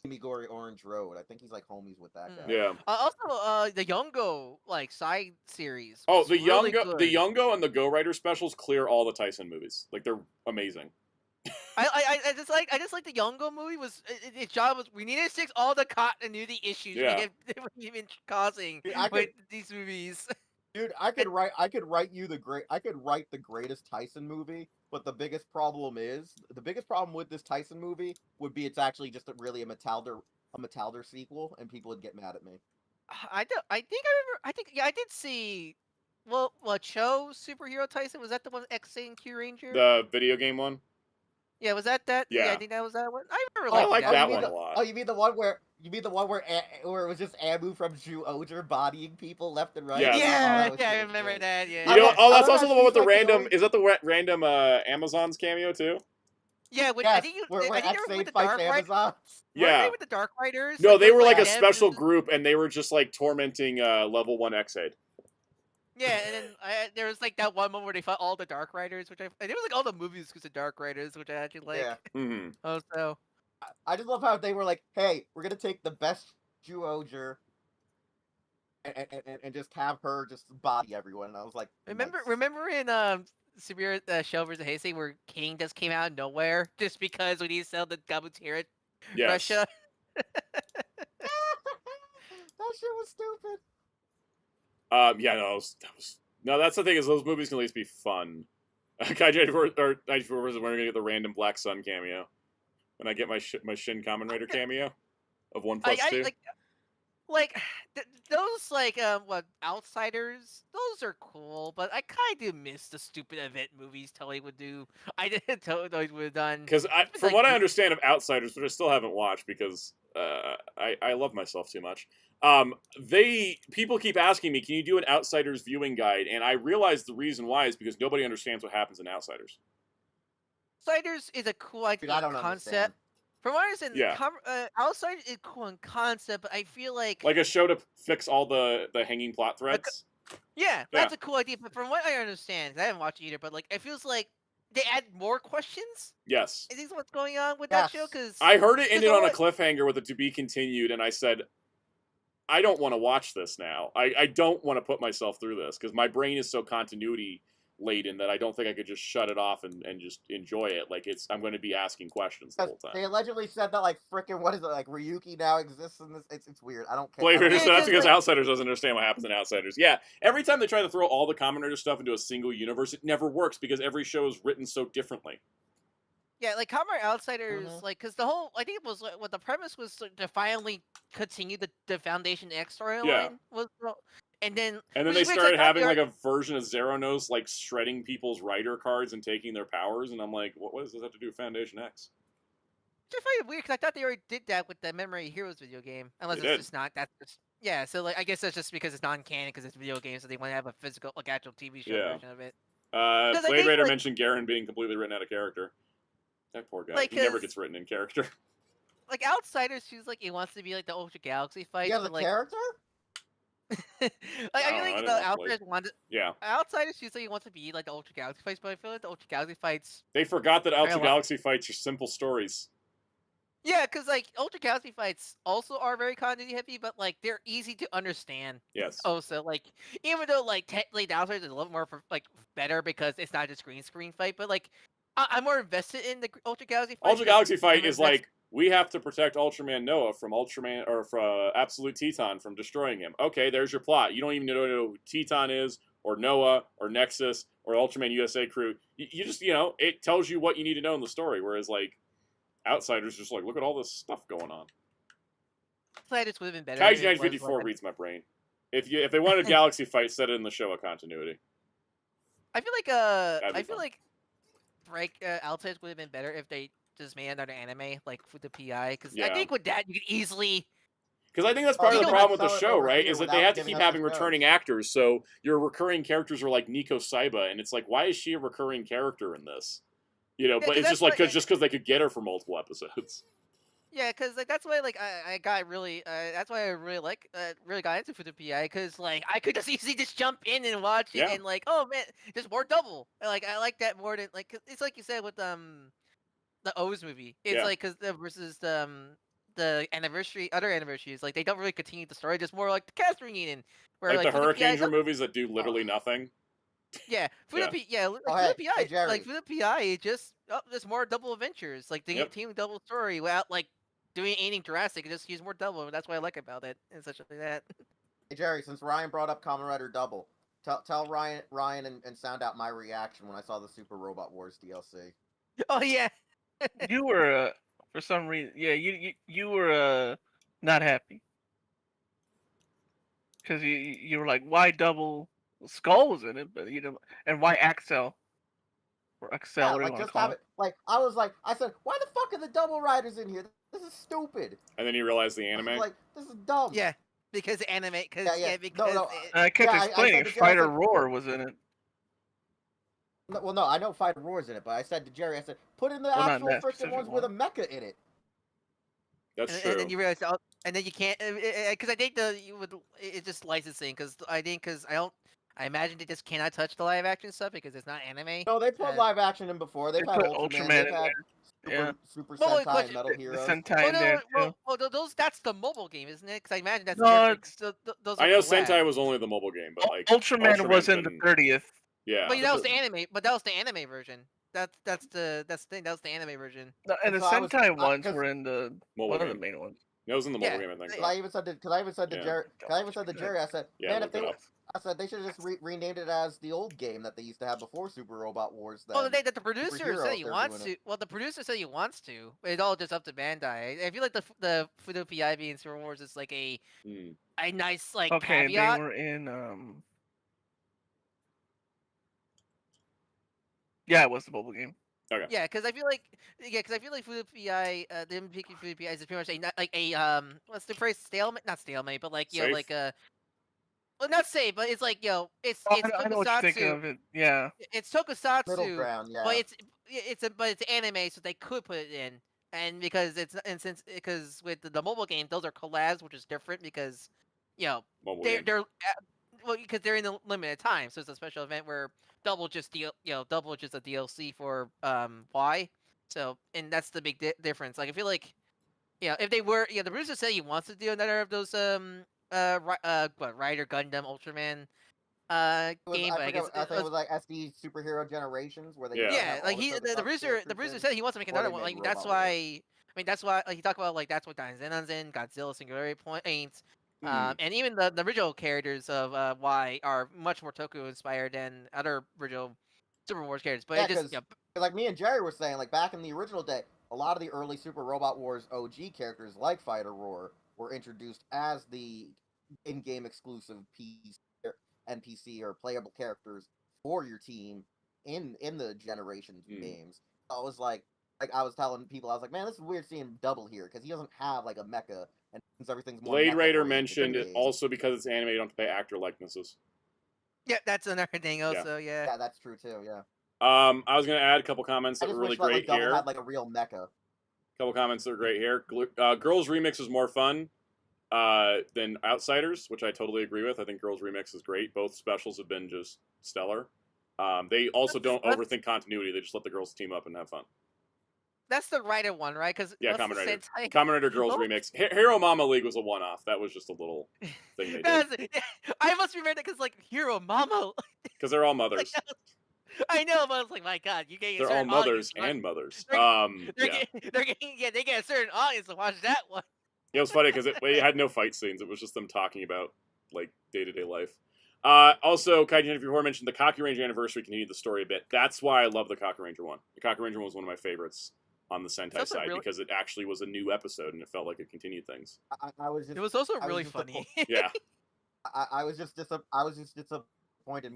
D: Kimigori Orange Road. I think he's like homies with that guy.
A: Yeah.
B: Also, the Yongo like side series.
A: Oh,
B: was
A: the
B: really
A: Yongo,
B: good.
A: the Yongo and the Go Rider specials clear all the Tyson movies. Like, they're amazing.
B: I just like the Yongo movie was its job was we needed to fix all the continuity issues
A: Yeah.
B: we've been causing
D: Dude, I
B: with these movies.
D: Dude, I could write the greatest Tyson movie, but the biggest problem with this Tyson movie would be it's actually just really a Metalder sequel, and people would get mad at me.
B: I did see. Well, Cho Superhero Tyson, was that the one with X and Q Ranger?
A: The video game one?
B: Yeah, was that?
A: Yeah.
B: I think that was that one. I remember
A: I
B: liking
A: like
B: that
A: that
D: you
A: one
D: mean
A: a lot.
D: Oh, you mean the one where where it was just Amu from Ju Oger bodying people left and right?
A: Yes.
D: Oh,
B: Yeah,
D: that
B: I
D: shit was
B: remember
D: great.
B: that. Yeah.
A: You know,
D: I
A: that's
D: love
A: also
D: how
A: the one with
D: she's
A: the
D: like the
A: random.
D: only-
A: Is that the random Amazon's cameo too?
B: Yeah, I
D: Yes,
B: think
D: where
B: I think they were
D: X-Aid
B: with the
D: fights
B: Dark Riders.
D: Amazon.
A: Yeah.
B: With the Dark Riders.
A: No, they
B: those,
A: were like a
B: them,
A: special
B: and-
A: group, and they were just like tormenting level 1 X-Aid.
B: Yeah, and then there was like that one moment where they fought all the Dark Riders, which and it was like all the movies because of Dark Riders, which I actually like.
D: Yeah.
A: Mm-hmm.
B: Also,
D: I just love how they were like, "Hey, we're gonna take the best Ju Oger and just have her just body everyone." And I was like,
B: remember
D: nice.
B: in Severe Shell vs. Heisei where King just came out of nowhere just because we need to sell the Gabutira
A: Yes.
B: Russia.
D: That shit was stupid.
A: Yeah, no, that was no. That's the thing is those movies can at least be fun. Kaiju 94 or 94 versus when we're gonna get the random Black Sun cameo. When I get my Shin Kamen Rider cameo of 1+2.
B: Those what Outsiders, those are cool, but I kind of miss the stupid event movies Toei would do. I didn't Toei would have done.
A: Because from what I understand of Outsiders, which I still haven't watched because I love myself too much. People keep asking me, can you do an Outsiders viewing guide? And I realize the reason why is because nobody understands what happens in Outsiders.
B: Outsiders is a cool
D: Dude, I don't
B: concept.
D: understand.
B: From what I understand,
A: Yeah.
B: Outsiders is cool in concept, but I feel like
A: a show to fix all the hanging plot threads.
B: Yeah, that's a cool idea. But from what I understand, 'cause I haven't watched it either, but like it feels like they add more questions.
A: Yes.
B: I think what's going on with that show because
A: I heard it ended on a cliffhanger with a to be continued, and I said, I don't want to watch this now. I don't want to put myself through this because my brain is so continuity laden that I don't think I could just shut it off and just enjoy it. Like I'm going to be asking questions the whole time.
D: They allegedly said that like freaking what is it like Ryuki now exists in this. It's weird. I don't care.
A: So that's because Outsiders doesn't understand what happens in Outsiders. Yeah, every time they try to throw all the Kamen Rider stuff into a single universe, it never works because every show is written so differently.
B: Yeah, like Kamen Rider Outsiders, like because the whole I think it was what the premise was to finally continue the Foundation X storyline was. And then
A: they started having like a version of Zeronos like shredding people's rider cards and taking their powers, and I'm like, what does this have to do with Foundation X?
B: Which I find weird because I thought they already did that with the Memory Heroes video game, unless it's just not. That's just So like I guess that's just because it's non-canon because it's video game, so they want to have a physical like actual TV show version of it.
A: Blade Raider mentioned Garen being completely written out of character. That poor guy. He never gets written in character.
B: Like Outsiders, she's like he wants to be like the Ultra Galaxy fight.
D: Yeah, the character.
B: I feel like the Outsiders wanted.
A: Yeah.
B: Outsiders, she's like he wants to be like the Ultra Galaxy fights, but I feel like the Ultra Galaxy fights.
A: They forgot that Ultra Galaxy fights are simple stories.
B: Yeah, because like Ultra Galaxy fights also are very continuity heavy, but like they're easy to understand.
A: Yes.
B: Also, like even though like technically the Outsiders is a little more better because it's not just green screen fight, but like I'm more invested in the Ultra Galaxy fight.
A: Ultra Galaxy fight is like. We have to protect Ultraman Noah from Ultraman or from Absolute Teton from destroying him. Okay, there's your plot. You don't even know who Teton is, or Noah, or Nexus, or Ultraman USA crew. You just, it tells you what you need to know in the story. Whereas, like, Outsiders just like, look at all this stuff going on.
B: Outsiders would have been better.
A: Kaiju 954 reads my brain. If they wanted a galaxy fight, set it in the show of continuity.
B: I feel like Outsiders would have been better if they just made another anime like for the PI because I think with that you could easily.
A: Because I think that's part of the problem with the show, right? Is that they have to keep having returning actors, so your recurring characters are like Nico Saiba, and it's like, why is she a recurring character in this? But it's just like because they could get her for multiple episodes.
B: Yeah, because like that's why like I got really that's why I really got into for the PI because like I could just easily just jump in and watch it and like oh man, just more double. Like I like that more than like cause it's like you said with the O's movie. It's like because versus the other anniversaries, like they don't really continue the story, just more like the cast reunion. Where,
A: like the Hurricane movies that do literally nothing.
B: Yeah, for the PI, like for the PI, it just there's more double adventures, like the team double story without like doing anything drastic. It just use more double, and that's what I like about it and such like that.
D: Hey Jerry, since Ryan brought up Kamen Rider Double, tell Ryan and sound out my reaction when I saw the Super Robot Wars DLC.
B: Oh yeah.
C: You were for some reason, you were not happy because you were like, why Double Skull was in it, but and why Axel or Axel?
D: Yeah, like just have it. Like I said, why the fuck are the Double Riders in here? This is stupid.
A: And then you realize the anime.
D: Like this is dumb.
B: Yeah, because anime. Because
C: I kept explaining Fighter Roar was in it.
D: No, well, no, I know Fighter Roar's in it, but I said to Jerry, I said, put in the actual freaking ones with a mecha in it.
A: That's true.
B: And then you realize, and then you can't, because I think it's just licensing. Because I imagine they just cannot touch the live action stuff because it's not anime.
D: No, they put live action in before. They've had Ultraman. They've had Super Sentai and Metal Heroes.
C: Sentai in there too.
B: That's the mobile game, isn't it? Because I imagine that's those
A: I know Sentai was only the mobile game, but like
C: Ultraman was in the 30th.
A: Yeah,
B: but that was the anime. But that was the anime version. That's the thing. That was the anime version.
C: No, and the Sentai ones were in the
A: one
C: of the main ones.
A: It was in the mobile game, I think.
D: Because I even said to Jerry, I said, man, if they I said they should have just renamed it as the old game that they used to have before Super Robot Wars. Then
B: Well, the producer
D: superhero
B: said
D: if
B: he
D: they're
B: wants
D: doing
B: to. Well, the producer said he wants to. But it's all just up to Bandai. I feel like the Fudo PI being Super Wars is like a
A: Mm.
B: nice like
C: Okay, they
B: caveat.
C: were in Yeah, it was the mobile game.
A: Okay.
B: Yeah, because I feel like Fudo PI, them picking Fudo PI is pretty much a like a what's the phrase, stalemate? Not stalemate, but like
A: Safe?
B: like a well, not safe, but it's like it's
C: Oh, I know what you're thinking
B: Tokusatsu.
C: of. It. Yeah.
B: It's
D: middle
B: Tokusatsu,
D: ground. Yeah.
B: but it's anime, so they could put it in. And because because with the mobile game, those are collabs, which is different because
A: Mobile
B: they're
A: game.
B: they're well, because they're in a limited time, so it's a special event where double just a DLC for Y. So and that's the big difference. Like I feel like if they were the producer said he wants to do another of those Rider Gundam Ultraman game, but I guess
D: I think it was like SD Superhero Generations where they
A: Yeah.
D: used to have
B: like
D: all the
B: the
D: Tokusatsu
B: producer
D: characters in,
B: said he wants to make
D: or
B: another
D: they
B: one.
D: made
B: Like that's
D: Robot Wars.
B: why that's why like, you talk about like that's what Zenon's in, Godzilla Singularity Points,
A: Hmm.
B: and even the original characters of Y are much more Toku inspired than other original Super Wars characters. But
D: Yeah,
B: it just
D: because like me and Jerry were saying, like back in the original day, a lot of the early Super Robot Wars OG characters, like Fighter Roar, were introduced as the in-game exclusive NPC or playable characters for your team in the Generations games. So I was like I was telling people, I was like, man, this is weird seeing him double here because he doesn't have like a mecha, and since everything's more
A: Blade Raider
D: mecha-oriented
A: mentioned
D: these
A: it
D: days.
A: also because it's anime, you don't have to pay actor likenesses.
B: yeah, that's another thing also. Yeah.
D: Yeah, that's true too. Yeah.
A: I was going to add a couple comments
D: I
A: that
D: just
A: were really
D: wish that like
A: great
D: Double
A: here.
D: had like a real mecha.
A: Couple comments that are great here. Girls Remix is more fun than Outsiders, which I totally agree with. I think Girls Remix is great. Both specials have been just stellar. They also don't overthink continuity. They just let the girls team up and have fun.
B: That's the Rider one, right? Because
A: Yeah, Kamen Rider.
B: Sentai...
A: Kamen Rider Girls
B: Oh.
A: Remix. Hero Mama League was a one-off. That was just a little thing they did.
B: I must remember that because like Hero Mama.
A: Because they're all mothers.
B: I know, but I was like, my God, you get a
A: They're all
B: certain
A: mothers
B: audience.
A: and mothers.
B: They get a certain audience to watch that one.
A: It was funny because it had no fight scenes. It was just them talking about like day-to-day life. Also, Kaijin before mentioned the Kaku Ranger anniversary continued the story a bit. That's why I love the Kaku Ranger one. The Kaku Ranger one was one of my favorites on the Sentai side because it actually was a new episode and it felt like it continued things.
B: It was also really funny.
A: Yeah.
D: I was just disappointed.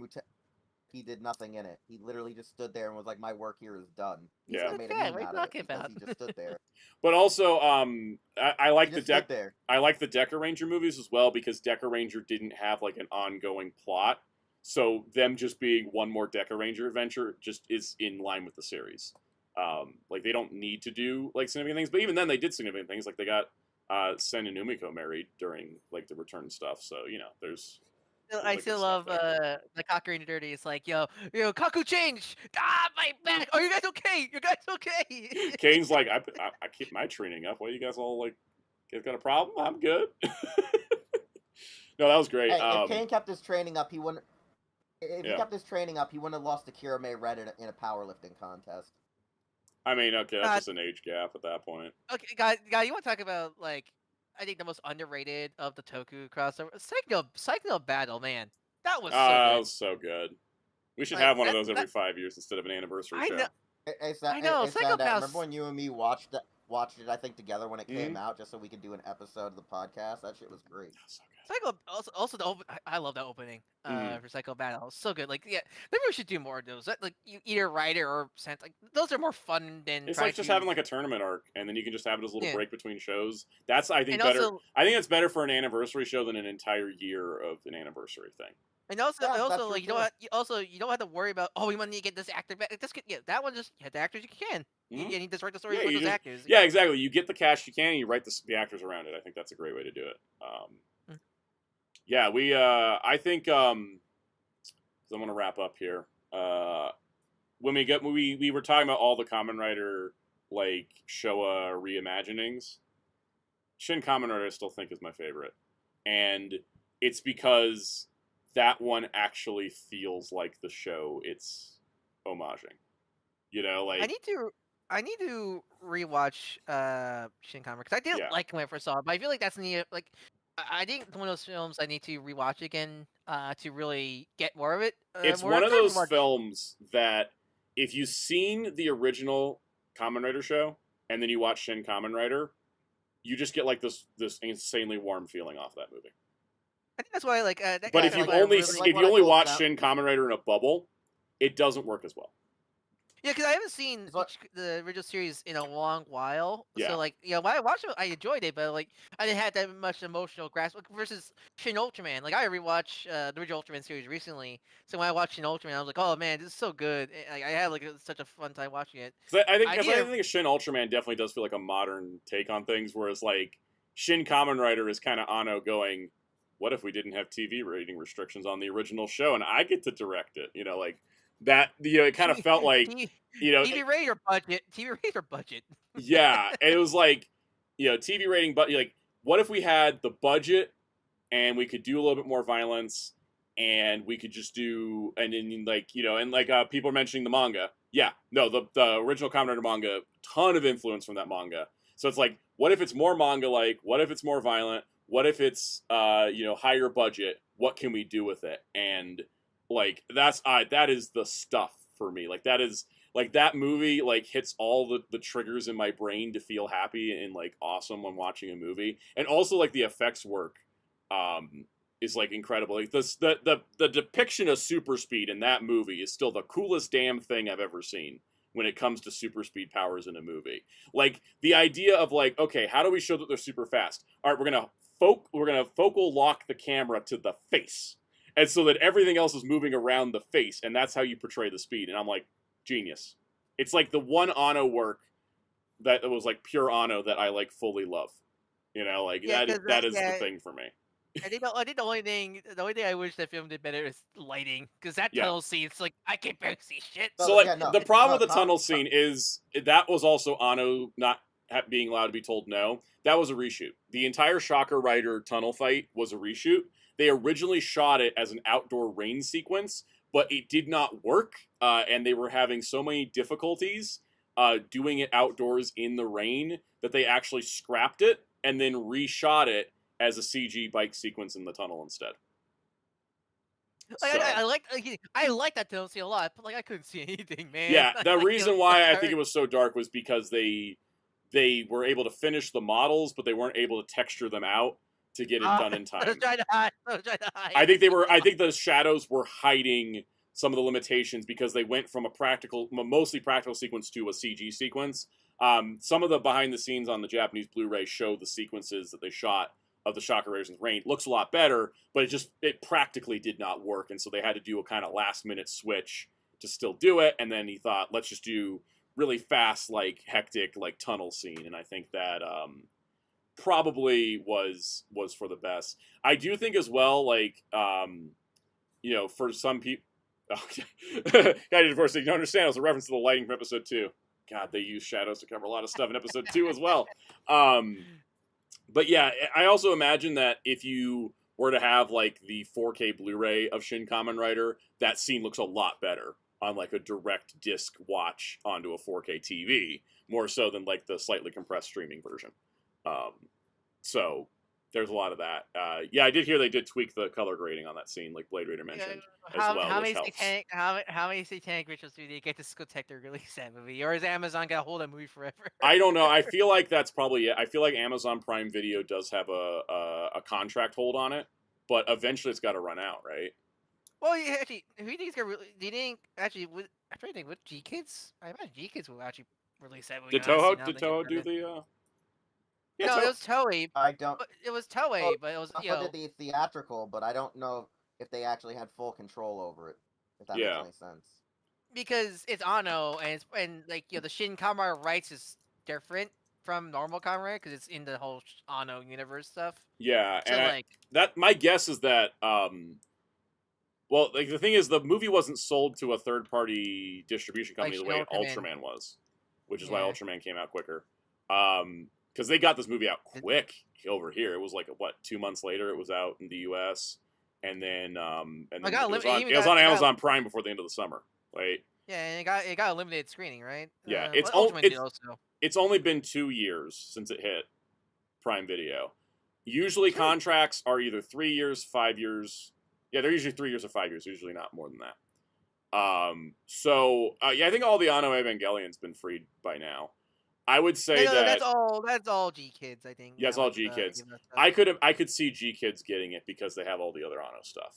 D: He did nothing in it. He literally just stood there and was like, "My work here is done." He
A: Yeah.
D: made a
B: Yeah,
D: meme
B: what are you
D: out of
B: talking
D: it because
B: about?
D: he just stood there.
A: But also, I like
D: He
A: the
D: just stood
A: deck.
D: there.
A: I like the Deca Ranger movies as well because Deca Ranger didn't have like an ongoing plot, so them just being one more Deca Ranger adventure just is in line with the series. Like they don't need to do like significant things, but even then they did significant things. Like they got Sen and Umiko married during like the return stuff. So there's.
B: I still love the Kaku Ranger Dirty. It's like, yo, Kaku changed. Ah, my back. Are you guys okay? You guys okay?
A: Kane's like, I keep my training up. Why you guys all like, you guys got a problem? I'm good. No, that was great.
D: Hey, if Kane kept his training up, he wouldn't. If he kept his training up, he wouldn't have lost to Kirame Red in a powerlifting contest.
A: I mean, okay, that's just an age gap at that point.
B: Okay, guy, you want to talk about like, I think the most underrated of the Toku crossover, Psycho Battle, man, that was so good.
A: That was so good. We should have one of those every 5 years instead of an anniversary show.
B: I know. Psycho Battle.
D: Remember when you and me watched it? I think together when it came out, just so we could do an episode of the podcast. That shit was great.
A: So
B: Psycho also the I love that opening for Psycho Battle. It's so good. Like maybe we should do more of those. Like either Rider or Sentai. Like those are more fun than.
A: It's like just having like a tournament arc, and then you can just have it as a little break between shows. That's I think
B: and
A: better.
B: Also,
A: I think it's better for an anniversary show than an entire year of an anniversary thing.
B: And also, like you don't have to worry about we want to get this actor back. Just get that one. Just get the actors you can. And you just write the story with those actors.
A: Yeah, exactly. You get the cash you can, and you write the actors around it. I think that's a great way to do it. Yeah, we. I think. I'm gonna wrap up here. When we were talking about all the Kamen Rider like Showa reimaginings. Shin Kamen Rider I still think is my favorite, and it's because that one actually feels like the show it's homaging. Like
B: I need to rewatch Shin Kamen because I didn't like him when I first saw it, but I feel like that's neat. Like I think one of those films I need to rewatch again to really get more of it.
A: It's
B: More
A: one of
B: time to
A: those
B: watch-
A: films that if you've seen the original Kamen Rider show and then you watch Shin Kamen Rider, you just get like this insanely warm feeling off that movie.
B: I think that's why like.
A: But if
B: that's
A: you've
B: why I
A: only
B: really-
D: like
A: if
D: what
A: you
D: I
A: only
D: told
A: watch
D: about-
A: Shin Kamen Rider in a bubble, it doesn't work as well.
B: Yeah, because I haven't seen
D: It's what-
B: the original series in a long while.
A: Yeah.
B: So like, when I watched it, I enjoyed it, but like, I didn't have that much emotional grasp. Like, versus Shin Ultraman. Like, I rewatched the original Ultraman series recently. So when I watched Shin Ultraman, I was like, oh man, this is so good. Like, I had like such a fun time watching it.
A: I think
B: I
A: Shin Ultraman definitely does feel like a modern take on things, whereas like Shin Kamen Rider is kind of Anno going, what if we didn't have TV rating restrictions on the original show and I get to direct it? You know, like that. It kind of felt like
B: TV rater budget. TV rater budget.
A: yeah, it was like TV rating, but like what if we had the budget and we could do a little bit more violence and we could just do and then like people are mentioning the manga. Yeah, no, the original Kamen Rider manga, ton of influence from that manga. So it's like, what if it's more manga like? What if it's more violent? What if it's higher budget? What can we do with it? And like that is the stuff for me. Like that is like that movie like hits all the triggers in my brain to feel happy and like awesome when watching a movie. And also like the effects work is like incredible. Like the depiction of super speed in that movie is still the coolest damn thing I've ever seen when it comes to super speed powers in a movie. Like the idea of like, okay, how do we show that they're super fast? All right, we're gonna focal lock the camera to the face, and so that everything else is moving around the face, and that's how you portray the speed. And I'm like, genius. It's like the one Anno work that was like pure Anno that I like fully love. Like
B: Yeah,
A: that is the thing for me.
B: I think the only thing I wish that film did better is lighting, because that
A: Yeah.
B: tunnel scene, it's like I can't barely see shit.
A: So like
D: yeah, no,
A: the problem with the
D: no,
A: tunnel scene is that was also Anno not being allowed to be told no. That was a reshoot. The entire Shocker Rider tunnel fight was a reshoot. They originally shot it as an outdoor rain sequence, but it did not work, and they were having so many difficulties doing it outdoors in the rain that they actually scrapped it and then reshot it as a CG bike sequence in the tunnel instead.
B: Like,
A: So-
B: I like that tunnel scene a lot, but like I couldn't see anything, man.
A: Yeah, the
B: Like,
A: reason
B: was
A: why I
B: so
A: think it was so dark was because they were able to finish the models, but they weren't able to texture them out to get it done in
B: I was
A: time.
B: trying to hide. I was trying to hide.
A: I think the shadows were hiding some of the limitations because they went from a mostly practical sequence to a CG sequence. Some of the behind the scenes on the Japanese Blu-ray show the sequences that they shot of the Shocker Raiders in the Rain. It looks a lot better, but it practically did not work, and so they had to do a kind of last minute switch to still do it. And then he thought, let's just do really fast, like hectic, like tunnel scene. And I think that probably was for the best. I do think as well, like for some people. I did first thing you don't understand. It was a reference to the lighting from episode 2. God, they use shadows to cover a lot of stuff in episode 2 as well. But yeah, I also imagine that if you were to have like the 4K Blu-ray of Shin Kamen Rider, that scene looks a lot better on like a direct disc watch onto a 4K TV, more so than like the slightly compressed streaming version. So there's a lot of that. Yeah, I did hear they did tweak the color grading on that scene, like Blade Raider mentioned.
B: How
A: which
B: many
A: helps.
B: how many satanic rituals do they get to Discotek to release that movie, or is Amazon gonna hold that movie forever?
A: I don't know. I feel like that's probably it. I feel like Amazon Prime Video does have a contract hold on it, but eventually it's got to run out, right?
B: Well, yeah, actually, who do you think is gonna? Do you think actually? I'm trying to think. What G Kids? I imagine G Kids will actually release that movie.
A: Did
B: honestly, now
A: Toho
B: that I think about
A: do
B: it.
A: the? Yeah,
B: No,
A: Toho-
B: it was Toei.
D: I don't.
B: It was Toei,
D: Oh,
B: but it was
D: Also did the theatrical, but I don't know if they actually had full control over it. If that
A: Yeah.
D: makes any sense.
B: because it's Anno and like the Shin Kamen Rider rights is different from normal Kamen Rider because it's in the whole Anno universe stuff.
A: Yeah,
B: So
A: and
B: like,
A: that my guess is that well, like the thing is, the movie wasn't sold to a third-party distribution company
B: Like
A: the way
B: Ultraman.
A: Ultraman was, which is why
B: Yeah.
A: Ultraman came out quicker. Because they got this movie out quick over here. It was like 2 months later. It was out in the U.S. and then it
B: got
A: was
B: lim-
A: on,
B: even
A: it was
B: got-
A: on
B: it got-
A: Amazon Prime before the end of the summer. Right?
B: yeah, and it got a limited screening, right?
A: Yeah,
B: Ultraman did
A: it's
B: also.
A: It's only been 2 years since it hit Prime Video. Usually contracts are either 3 years, 5 years. Yeah, they're usually 3 years or 5 years. Usually not more than that. I think all the Anno Evangelion's been freed by now. I would say
B: No,
A: that
B: that's all G Kids, I think.
A: yeah, it's
B: now
A: all
B: with
A: G
B: the
A: Kids.
B: Evo stuff.
A: I could see G Kids getting it because they have all the other Anno stuff.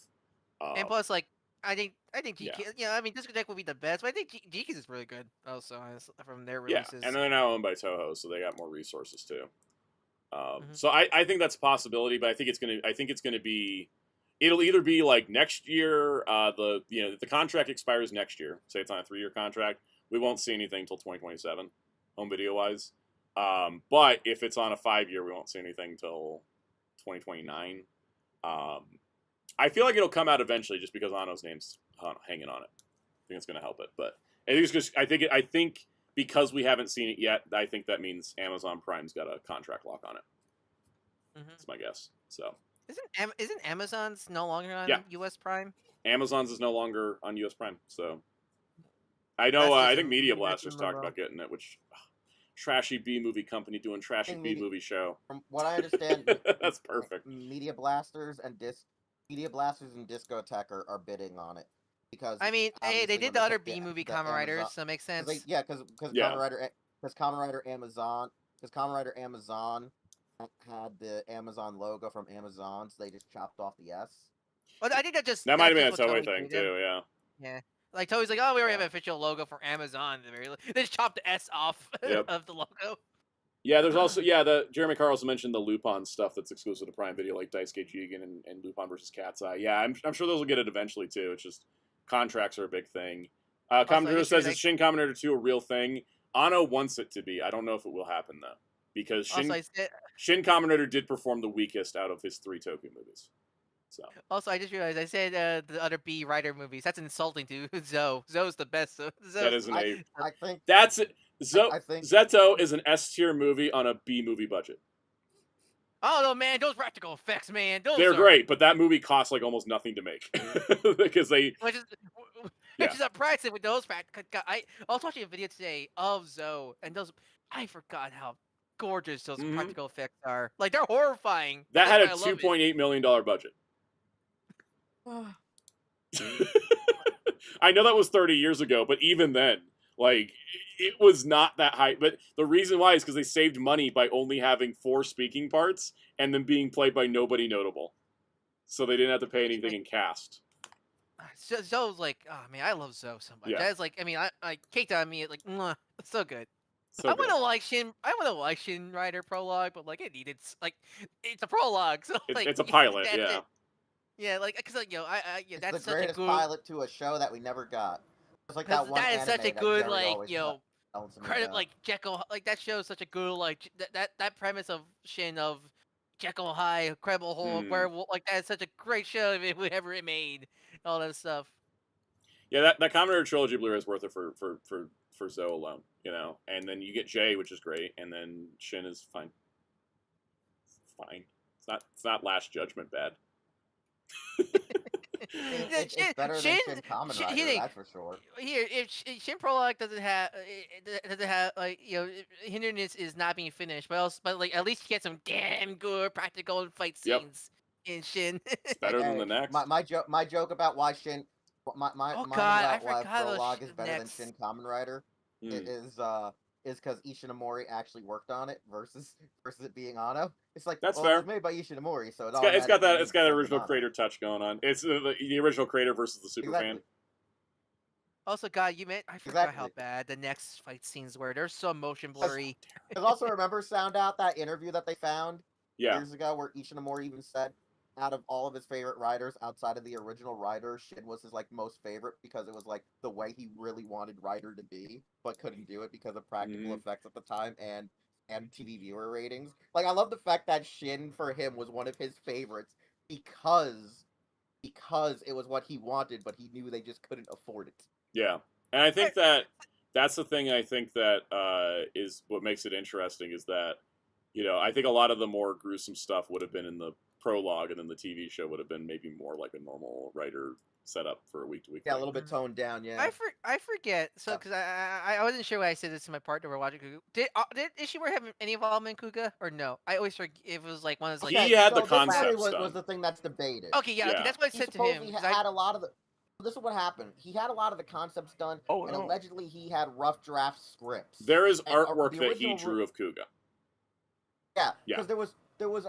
B: And plus, like, I think G
A: yeah.
B: Kids. Yeah, I mean, Discotek would be the best, but I think G Kids is really good. Also, from their
A: Yeah,
B: releases.
A: and they're now owned by Toho, so they got more resources too.
B: Mhm.
A: So I think that's a possibility, but I think it's gonna be. It'll either be like next year. The contract expires next year. Say it's on a 3-year contract. We won't see anything until 2027, home video wise. But if it's on a 5-year, we won't see anything until 2029. I feel like it'll come out eventually, just because Anno's name's hanging on it. I think it's gonna help it, but I think it's just I think because we haven't seen it yet, I think that means Amazon Prime's got a contract lock on it. That's my guess. So
B: isn't Amazon's no longer on
A: Yeah.
B: US Prime?
A: Amazon's is no longer on US Prime. So I know.
B: That's just
A: I think
B: a
A: Media
B: weird
A: Blasters talked
B: limbo.
A: about getting it, which trashy B movie company doing trashy
D: think
A: B
D: Media-
A: movie show.
D: From what I understand,
A: That's perfect.
D: Media Blasters and Discotek are bidding on it because
B: I mean, hey,
D: obviously
B: they
D: when
B: did the other
D: took
B: B movie
D: the
B: Kamen Riders,
D: Amazon-
B: so it makes sense.
D: because
A: Yeah.
D: Kamen Rider Amazon had the Amazon logo from Amazon, so they just chopped off the S.
B: Well, I think
A: That might have been a
B: that's what
A: Toei
B: Toei
A: thing
B: did.
A: too. Yeah.
B: Yeah. Like Toei's like, oh, we already have
D: Yeah.
B: an official logo for Amazon. They just chopped the S off
A: Yep.
B: of the logo.
A: Yeah, there's also the Jeremy Carl also mentioned the Lupin stuff that's exclusive to Prime Video, like Daisuke Jigen and Lupin versus Cat's Eye. Yeah, I'm sure those will get it eventually too. It's just contracts are a big thing. Commodore
B: just
A: says,
B: feel
A: is Shin Kamen Rider 2 a real thing? Anno wants it to be. I don't know if it will happen though, because Shin Kamen Rider did perform the weakest out of his 3 Toku movies. So
B: Also, I just realized I said the other B writer movies. That's insulting to Zoe. Zoe's the best.
A: that isn't
D: I think
A: that's it.
D: I think
A: Zeto is an S tier movie on a B movie budget.
B: Oh no, man! Those practical effects, man.
A: They're great, but that movie costs like almost nothing to make because they.
B: Which is
A: Yeah.
B: surprising with those practical. I was watching a video today of Zoe, and those. I forgot how gorgeous those
A: Mhm.
B: practical effects are. Like they're horrifying.
A: That had a
B: That's why I love it.
A: $2.8 million budget. I know that was 30 years ago, but even then, like, it was not that high. But the reason why is because they saved money by only having 4 speaking parts and them being played by nobody notable. So they didn't have to pay anything in cast.
B: Zoe's like, oh man, I love Zoe so much.
A: Yeah.
B: That's like, I mean, I caked on me like, mwah, it's so good.
A: So
B: I
A: good.
B: want to like Shin. I want to like Shin Rider prologue, but like it needed like it's a prologue, so like
A: It's a pilot,
B: that's
A: yeah.
B: it. Yeah, like because like
D: it's
B: that's
D: the
B: such a
D: greatest
B: good.
D: pilot to a show that we never got. It's like that one
B: That is such a
D: anime that
B: good
D: Jerry
B: like
D: always tells me
B: credit
D: about.
B: like Jekyll like that shows such a good like that premise of Shin of Jekyll High, Incredible Hulk, Werewolf like that is such a great show if it ever it made all that stuff.
A: Yeah, that Kamen Rider trilogy Blu-ray is worth it for Zoe alone, you know. And then you get Jay, which is great, and then Shin is fine. It's fine. It's not Last Judgment bad.
D: It's better than Shin Kamen Rider, that's for sure.
B: Here, if Shin Prologue doesn't have like hinderness is not being finished, but like at least you get some damn good practical fight scenes in Shin.
A: It's better than the next.
D: My joke about why Shin why Prologue is better than Shin Kamen Rider is because Ishinomori actually worked on it versus it being Anno. It's like
A: That's
D: well,
A: fair.
D: It was made by Ishinomori, so
A: it's got that original creator touch going on. It's the original creator versus the super fan.
B: Also, God, I forgot how bad the next fight scenes were. They're so motion blurry.
D: Because also remember Soundout that interview that they found years ago where Ishinomori even said out of all of his favorite writers outside of the original writer, Shin was his like most favorite because it was like the way he really wanted Rider to be, but couldn't do it because of practical effects at the time and TV viewer ratings. Like I love the fact that Shin for him was one of his favorites because it was what he wanted, but he knew they just couldn't afford it.
A: Yeah, and I think that's the thing. I think that is what makes it interesting is that I think a lot of the more gruesome stuff would have been in the prologue, and then the TV show would have been maybe more like a normal writer setup for a week-to-week
D: Yeah, a
A: thing.
D: little bit toned down. Yeah.
B: I forget. So, because I wasn't sure when I said this to my partner we're watching Kuga. Did Ishimura have any involvement in Kuga or no? I always forget if it was like one of those like.
A: He had the
D: this story
A: concepts
D: was
A: done.
D: the thing that's debated.
B: Okay, yeah, okay,
A: Yeah.
B: that's what I
D: He
B: said to him.
D: supposedly
B: 'cause
D: had a lot of the. This is what happened. He had a lot of the concepts done,
C: Oh,
D: and
C: no.
D: allegedly he had rough draft scripts.
A: There is
D: And,
A: artwork
D: the
A: that he
D: original
A: drew of Kuga.
D: Yeah,
A: Yeah.
D: because there was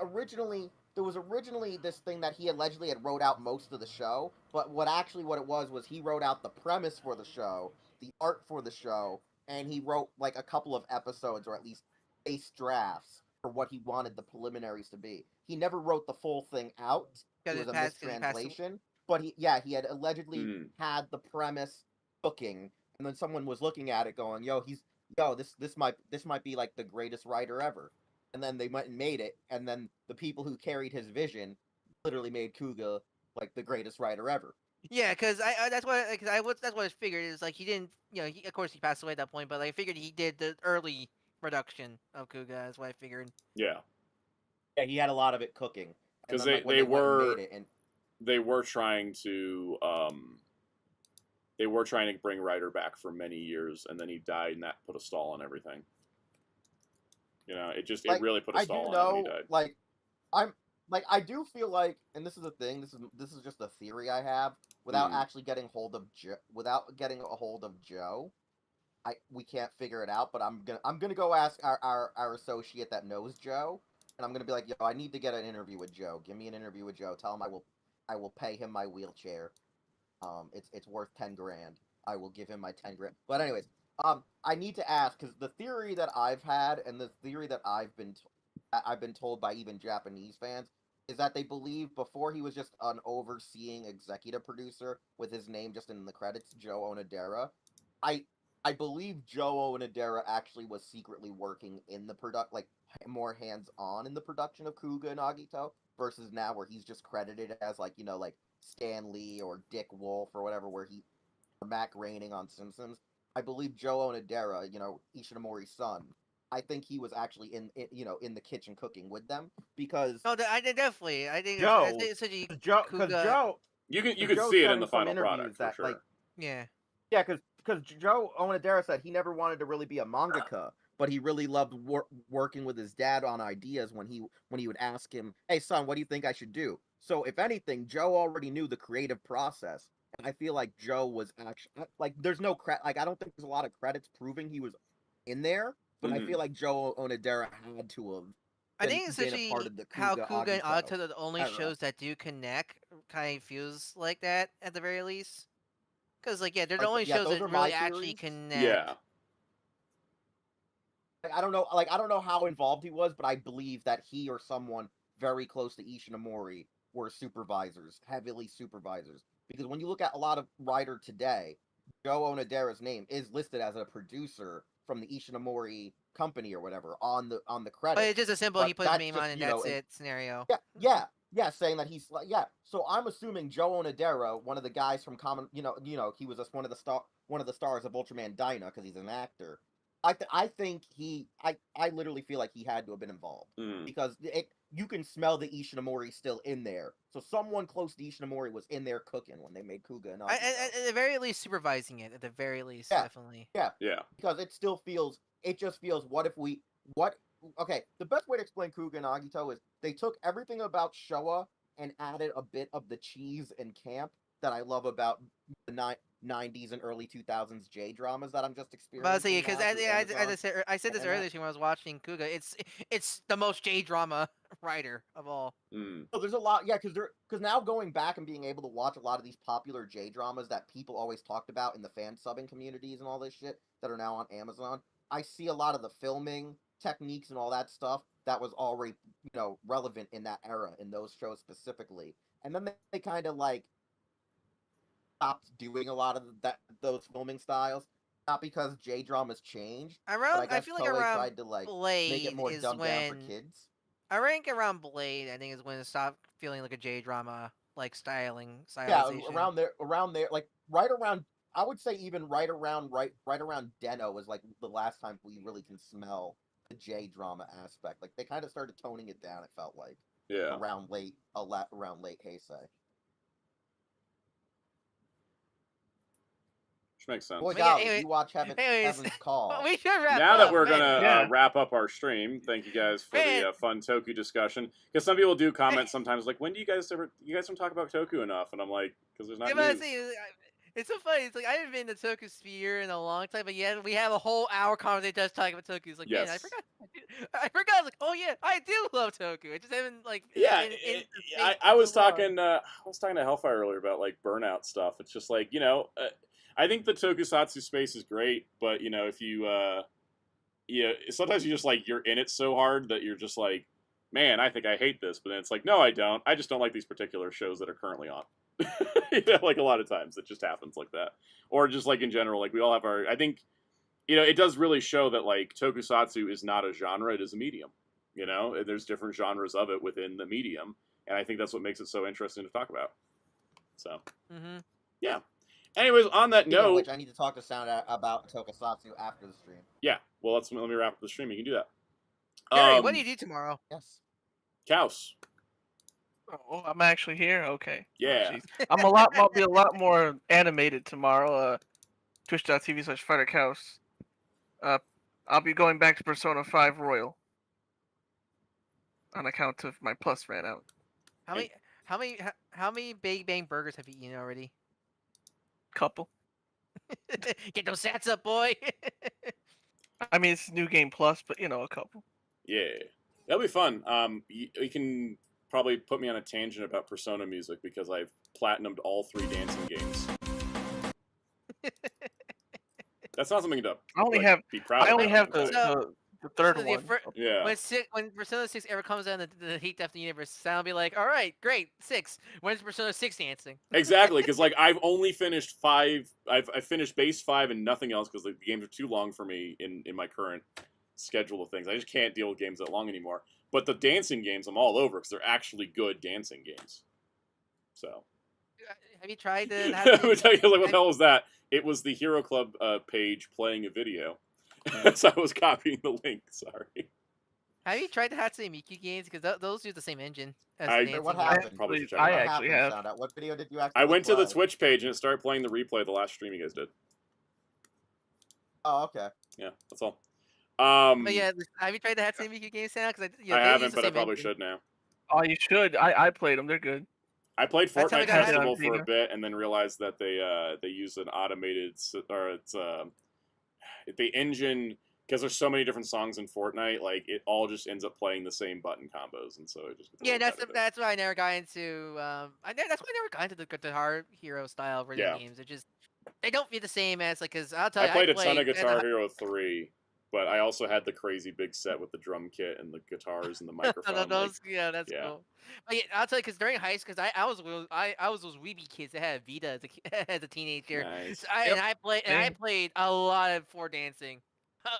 D: originally this thing that he allegedly had wrote out most of the show, but what it was he wrote out the premise for the show, the art for the show, and he wrote like a couple of episodes or at least base drafts for what he wanted the preliminaries to be. He never wrote the full thing out. It
B: Because
D: was
B: it
D: a
B: passed- 'cause he passed away.
D: mistranslation. But he had allegedly had the premise cooking, and then someone was looking at it going, this might be like the greatest writer ever. And then they went and made it, and then the people who carried his vision literally made Kuga like the greatest writer ever.
B: Yeah, because that's what that's what I figured is like he didn't of course he passed away at that point, but I figured he did the early production of Kuga. That's what I figured.
A: Yeah.
D: Yeah, he had a lot of it cooking.
A: Because
D: when
A: they
D: went and
A: were
D: made it, and
A: they were trying to bring Ryder back for many years, and then he died, and that put a stall on everything. It really put a stall on it when he died.
D: I do feel like, and this is the thing. This is just a theory I have. Without actually getting hold of a hold of Joe, we can't figure it out. But I'm gonna go ask our associate that knows Joe, and I'm gonna be like, I need to get an interview with Joe. Give me an interview with Joe. Tell him I will pay him my wheelchair. It's worth 10 grand. I will give him my 10 grand. But anyways, I need to ask, because the theory that I've had and the theory that I've been told by even Japanese fans is that they believe before he was just an overseeing executive producer with his name just in the credits, Joe Onodera. I believe Joe Onodera actually was secretly working in the more hands-on in the production of Kuga and Agito versus now where he's just credited as like Stan Lee or Dick Wolf or whatever, or Matt Groening on Simpsons. I believe Joe Onodera, Ishinomori's son, I think he was actually in the kitchen cooking with them because
B: No, I definitely. I think
D: Joe,
B: it's such a
D: Joe,
A: You could
D: Joe
A: see it
D: said
A: in the
D: some
A: final
D: interviews
A: product for sure.
B: yeah.
D: Yeah, because Joe Onodera said he never wanted to really be a mangaka, but he really loved working with his dad on ideas when he would ask him, "Hey son, what do you think I should do?" So if anything, Joe already knew the creative process, and I feel like Joe was actually there's no I don't think there's a lot of credits proving he was in there, but I feel like Joe Onodera had to have.
B: I think it's
D: been a
B: actually
D: part of the
B: how
D: Kuga
B: Kuga and
D: Agito
B: Agito are the only
D: era.
B: shows that do connect. Kind of feels like that at the very least. Because they're the only shows
D: those
B: that
D: are my
B: really actually
D: theories.
B: connect.
A: Yeah.
D: I don't know how involved he was, but I believe that he or someone very close to Ishinomori were supervisors, heavily supervisors. Because when you look at a lot of writer today, Joe Onodera's name is listed as a producer from the Ishinomori company or whatever on the credits.
B: But it's just a simple
D: But
B: he put his
D: that's
B: name
D: just,
B: on and that's it scenario.
D: Yeah, saying that he's So I'm assuming Joe Onodera, one of the guys from Common, he was just one of the stars of Ultraman Dyna because he's an actor. I think I literally feel like he had to have been involved because you can smell the Ishinomori still in there. So someone close to Ishinomori was in there cooking when they made Kuga and Agito.
B: At the very least, supervising it. At the very least, definitely.
D: Yeah.
A: Yeah.
D: Because it just feels. Okay, the best way to explain Kuga and Agito is they took everything about Showa and added a bit of the cheese and camp that I love about the 90s and early 2000s J dramas that I'm just experiencing.
B: Because as I said this earlier when I was watching Kuga, it's the most J drama writer of all.
D: So there's a lot, because now going back and being able to watch a lot of these popular J dramas that people always talked about in the fan subbing communities and all this shit that are now on Amazon, I see a lot of the filming techniques and all that stuff that was already relevant in that era in those shows specifically, and then they kind of stopped doing a lot of those filming styles, not because J dramas changed.
B: I feel like around
D: tried to
B: Blade
D: make it more
B: is
D: dumbed down for
B: when
D: kids.
B: I rank around Blade. I think is when it stopped feeling like a J drama stylization.
D: Yeah, around there, right around. I would say even right around Deno was the last time we really can smell the J drama aspect. They kind of started toning it down. It felt like.
A: Yeah,
D: around late Heisei.
A: which makes sense.
D: Boy,
B: But yeah,
D: golly,
B: anyway-
D: you watch
B: anyways,
D: Heaven's Call.
B: we should wrap
A: Now
B: up.
A: that we're
B: man.
A: gonna
C: Yeah.
A: wrap up our stream, thank you guys for
B: Man.
A: the fun Toku discussion. Because some people do comment sometimes like, when do you guys don't talk about Toku enough? And I'm like, because there's not
B: Yeah, but
A: news.
B: it's so funny. It's like I haven't been in the Toku sphere in a long time, but yet we have a whole hour conversation just talking about Toku. It's like, man, I
A: Yes.
B: forgot. I forgot. I was like, oh yeah, I do love Toku. I just haven't like.
A: Yeah,
B: been in the
A: I
B: space
A: was
B: so long.
A: talking. I was talking to Hellfire earlier about like burnout stuff. It's just like, I think the Tokusatsu space is great, but if you sometimes you just like you're in it so hard that you're just like, man, I think I hate this, but then it's like, no, I don't. I just don't like these particular shows that are currently on. Like a lot of times it just happens like that, or just like in general, like we all have our. I think, it does really show that like Tokusatsu is not a genre; it is a medium. There's different genres of it within the medium, and I think that's what makes it so interesting to talk about. So, yeah. Anyways, on that
D: Speaking of
A: note,
D: which, I need to talk to Soundout about Tokusatsu after the stream.
A: yeah. Well, let me wrap up the stream. You can do that.
B: Gary, what do you do tomorrow?
D: Yes.
A: Kaus.
C: Oh, I'm actually here. Okay.
A: Yeah.
C: Jeez. I'll be a lot more animated tomorrow. Twitch.tv/FighterCows. I'll be going back to Persona 5 Royal. On account of my plus ran out.
B: How many Big Bang burgers have you eaten already?
C: Couple.
B: Get those sats up, boy.
C: I mean, it's New Game Plus, but a couple.
A: Yeah. That'll be fun. You can probably put me on a tangent about Persona music because I've platinumed all 3 dancing games. That's not something to
C: I only have
B: So-
C: the third
B: so
C: one.
A: Yeah.
B: When Persona 6 ever comes out in the Heat Death universe, I'll be like, all right, great, 6. When's Persona 6 dancing?
A: Exactly, because like I've only finished 5. I've finished base 5 and nothing else because the games are too long for me in my current schedule of things. I just can't deal with games that long anymore. But the dancing games, I'm all over because they're actually good dancing games. So.
B: Have you tried to?
A: Let me tell you, like, what the hell was that? It was the Hero Club page playing a video. So I was copying the link. Sorry.
B: Have you tried the Hatsune Miku games? Because those use the same engine as
A: I-
B: the dancing
D: What
B: games.
D: happened?
A: Probably should check
C: I
A: it out.
D: What
C: actually
D: happened,
C: have.
D: Soundout? What video did you actually
A: I went to the
D: play?
A: Twitch page and it started playing the replay of the last stream you guys did.
D: Oh, okay.
A: Yeah, that's all.
B: But yeah, have you tried the Hatsune Miku games now? Because
A: I haven't, but I probably should now.
C: Oh, you should. I played them. They're good.
A: I played
B: That's how I
A: Fortnite
B: got
A: Festival
C: into
A: for a
C: Vita.
A: bit, and then realized that they use an automated the engine, because there's so many different songs in Fortnite. Like it all just ends up playing the same button combos, and so it just gets a
B: Yeah,
A: little repetitive.
B: that's why I never got into. That's why I never got into the Guitar Hero style rhythm
A: Yeah.
B: games. It just they don't feel the same as like because I'll tell
A: I
B: you,
A: played a ton of
B: and
A: Guitar Hero 3, but I also had the crazy big set with the drum kit and the guitars and the microphone.
B: those, yeah, that's
A: yeah.
B: cool. But yeah, I'll tell you, because during high school, I was those weeby kids that had Vita as a teenager.
A: Nice.
B: So I
C: Same.
B: played a lot of for dancing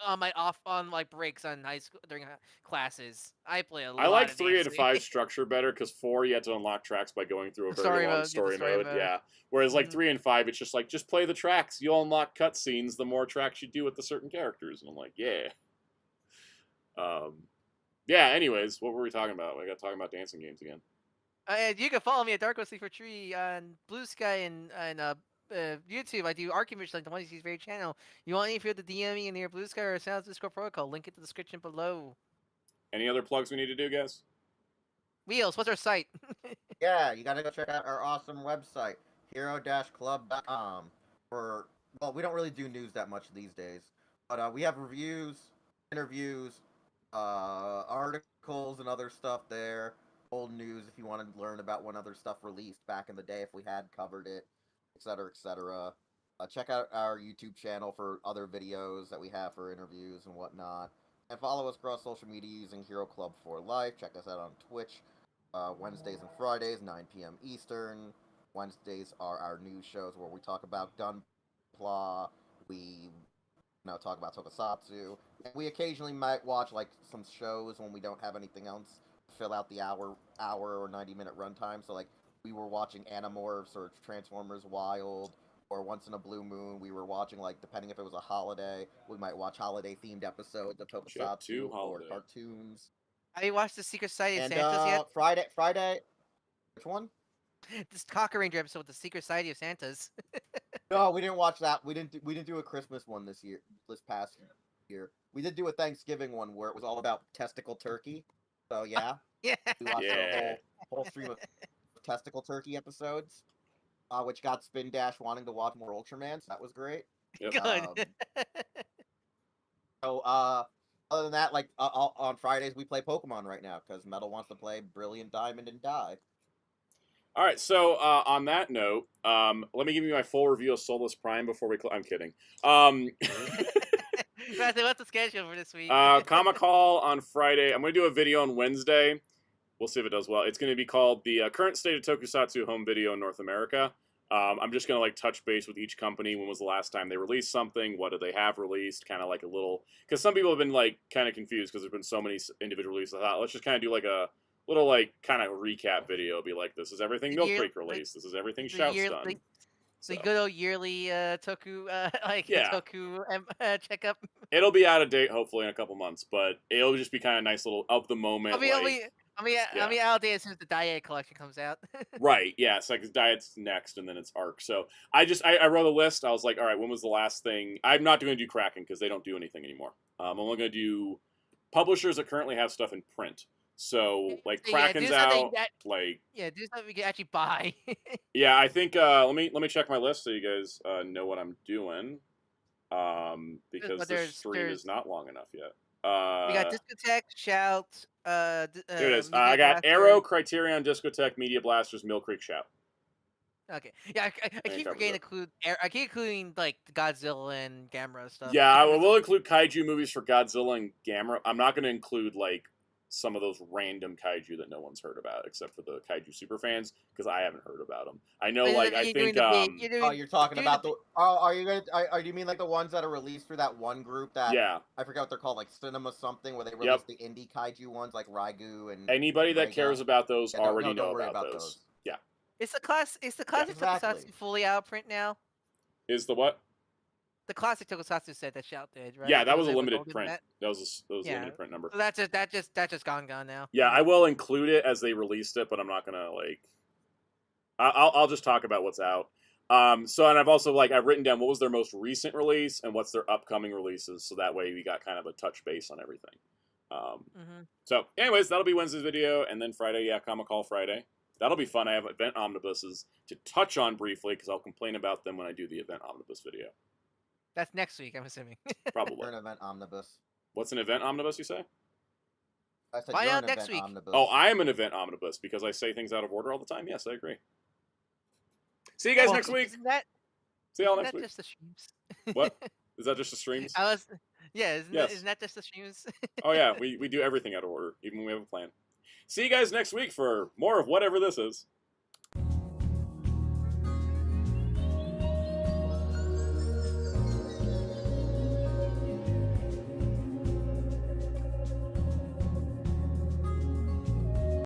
B: on my breaks on high school during classes. I play a lot.
A: I like
B: of
A: 3 out of
B: dancing.
A: 5 structure better because 4 you had to unlock tracks by going through a very long story mode.
B: mode.
A: Yeah. Whereas like
B: Mhm.
A: 3 and 5, it's just like just play the tracks. You'll unlock cutscenes the more tracks you do with the certain characters. And I'm like, yeah. Yeah. Anyways, what were we talking about? We got talking about dancing games again.
B: You can follow me at Dark Sleeper Tree on Blue Sky and YouTube. I do arguments like the one you see very channel. You want any feel to DM me in your Blue Sky or Sounds Discord protocol? Link in the description below.
A: Any other plugs we need to do, guys?
B: Wheels, what's our site?
D: Yeah, you gotta go check out our awesome website, hero-club.com. Well, we don't really do news that much these days, but we have reviews, interviews, articles, and other stuff there. Old news if you want to learn about when other stuff released back in the day if we had covered it, etc., etc. Check out our YouTube channel for other videos that we have for interviews and whatnot. And follow us across social media using Hero Club for Life. Check us out on Twitch. Wednesdays and Fridays, 9 p.m. Eastern. Wednesdays are our news shows where we talk about Gunpla. We talk about Tokusatsu. And we occasionally might watch like some shows when we don't have anything else to fill out the hour or 90-minute runtime. So like we were watching Animorphs or Transformers Wild, or once in a blue moon we were watching, like, depending if it was a holiday, we might watch holiday themed episodes of Tokusatsu or
A: holiday.
D: cartoons.
B: Have you watched the Secret Society of
D: And
B: Santas yet?
D: Friday, which one?
B: This Cocker Ranger episode with the Secret Society of Santas.
D: No, we didn't watch that. We didn't do a Christmas one this past year. We did do a Thanksgiving one where it was all about testicle turkey. So yeah,
B: Yeah.
D: we watched
A: Yeah.
D: a whole stream of testicle turkey episodes, which got Spin Dash wanting to watch more Ultraman. So that was great.
A: Yep.
B: Good.
D: So other than that, like on Fridays we play Pokemon right now because Metal wants to play Brilliant Diamond and Die.
A: All right, so on that note, let me give you my full review of Soulless Prime before we. I'm kidding.
B: What's the schedule for this week?
A: Comic Hall on Friday. I'm going to do a video on Wednesday. We'll see if it does well. It's going to be called the current state of Tokusatsu home video in North America. I'm just going to like touch base with each company. When was the last time they released something? What did they have released? Kind of like a little, because some people have been like kind of confused because there's been so many individual releases. I thought let's just kind of do like a little like kind of recap video. Be like, this is everything Milk Creek released. This is everything Shout's done.
B: The good old yearly Toku, Toku checkup.
A: It'll be out of date hopefully in a couple months, but it'll just be kind of nice little of the moment.
B: I mean, out of date as soon as the Diet collection comes out.
A: Right, yeah. So like Diet's next, and then it's Arc. So I wrote a list. I was like, all right, when was the last thing? I'm not going to do Kraken because they don't do anything anymore. I'm only going to do publishers that currently have stuff in print. So like Kraken's out.
B: Do something we can actually buy.
A: Yeah, I think let me check my list so you guys know what I'm doing. Because the stream is not long enough yet.
B: We got Discotek, Shout.
A: Here it is. I got Arrow, Criterion, Discotek, Media Blasters, Mill Creek, Shout.
B: Okay. Yeah, I keep forgetting to include. I keep including like Godzilla and Gamera stuff.
A: Yeah, I will include kaiju movies for Godzilla and Gamera. I'm not going to include like some of those random kaiju that no one's heard about, except for the kaiju super fans, because I haven't heard about them. I know, like I think.
D: You're talking about the. Are you gonna? Are you mean like the ones that are released through that one group that?
A: Yeah.
D: I forgot what they're called, like Cinema something, where they release the indie kaiju ones, like Raigu and.
A: Anybody that cares about those already know about those. Yeah.
B: It's the classic Tokusatsu fully out of print now.
A: Is the what?
B: The classic Tokusatsu set that Shout did, right?
A: Yeah, that was a limited print. That was a limited print number.
B: So that's just gone now.
A: Yeah, I will include it as they released it, but I'm not gonna like. I'll just talk about what's out. So and I've also I've written down what was their most recent release and what's their upcoming releases, so that way we got kind of a touch base on everything. So, anyways, that'll be Wednesday's video, and then Friday, Comic Hall Friday. That'll be fun. I have event omnibuses to touch on briefly because I'll complain about them when I do the event omnibus video.
B: That's next week, I'm assuming.
A: Probably.
D: You're an event omnibus.
A: What's an event omnibus, you say?
D: I said
B: Find
D: you're
B: out
D: an
B: next
D: event
B: week.
D: omnibus.
A: Oh, I am an event omnibus because I say things out of order all the time? Yes, I agree. See you guys next week. See y'all next week.
B: Just the streams?
A: What? Is that just the streams?
B: Isn't that just the streams?
A: Oh, yeah. We do everything out of order, even when we have a plan. See you guys next week for more of whatever this is.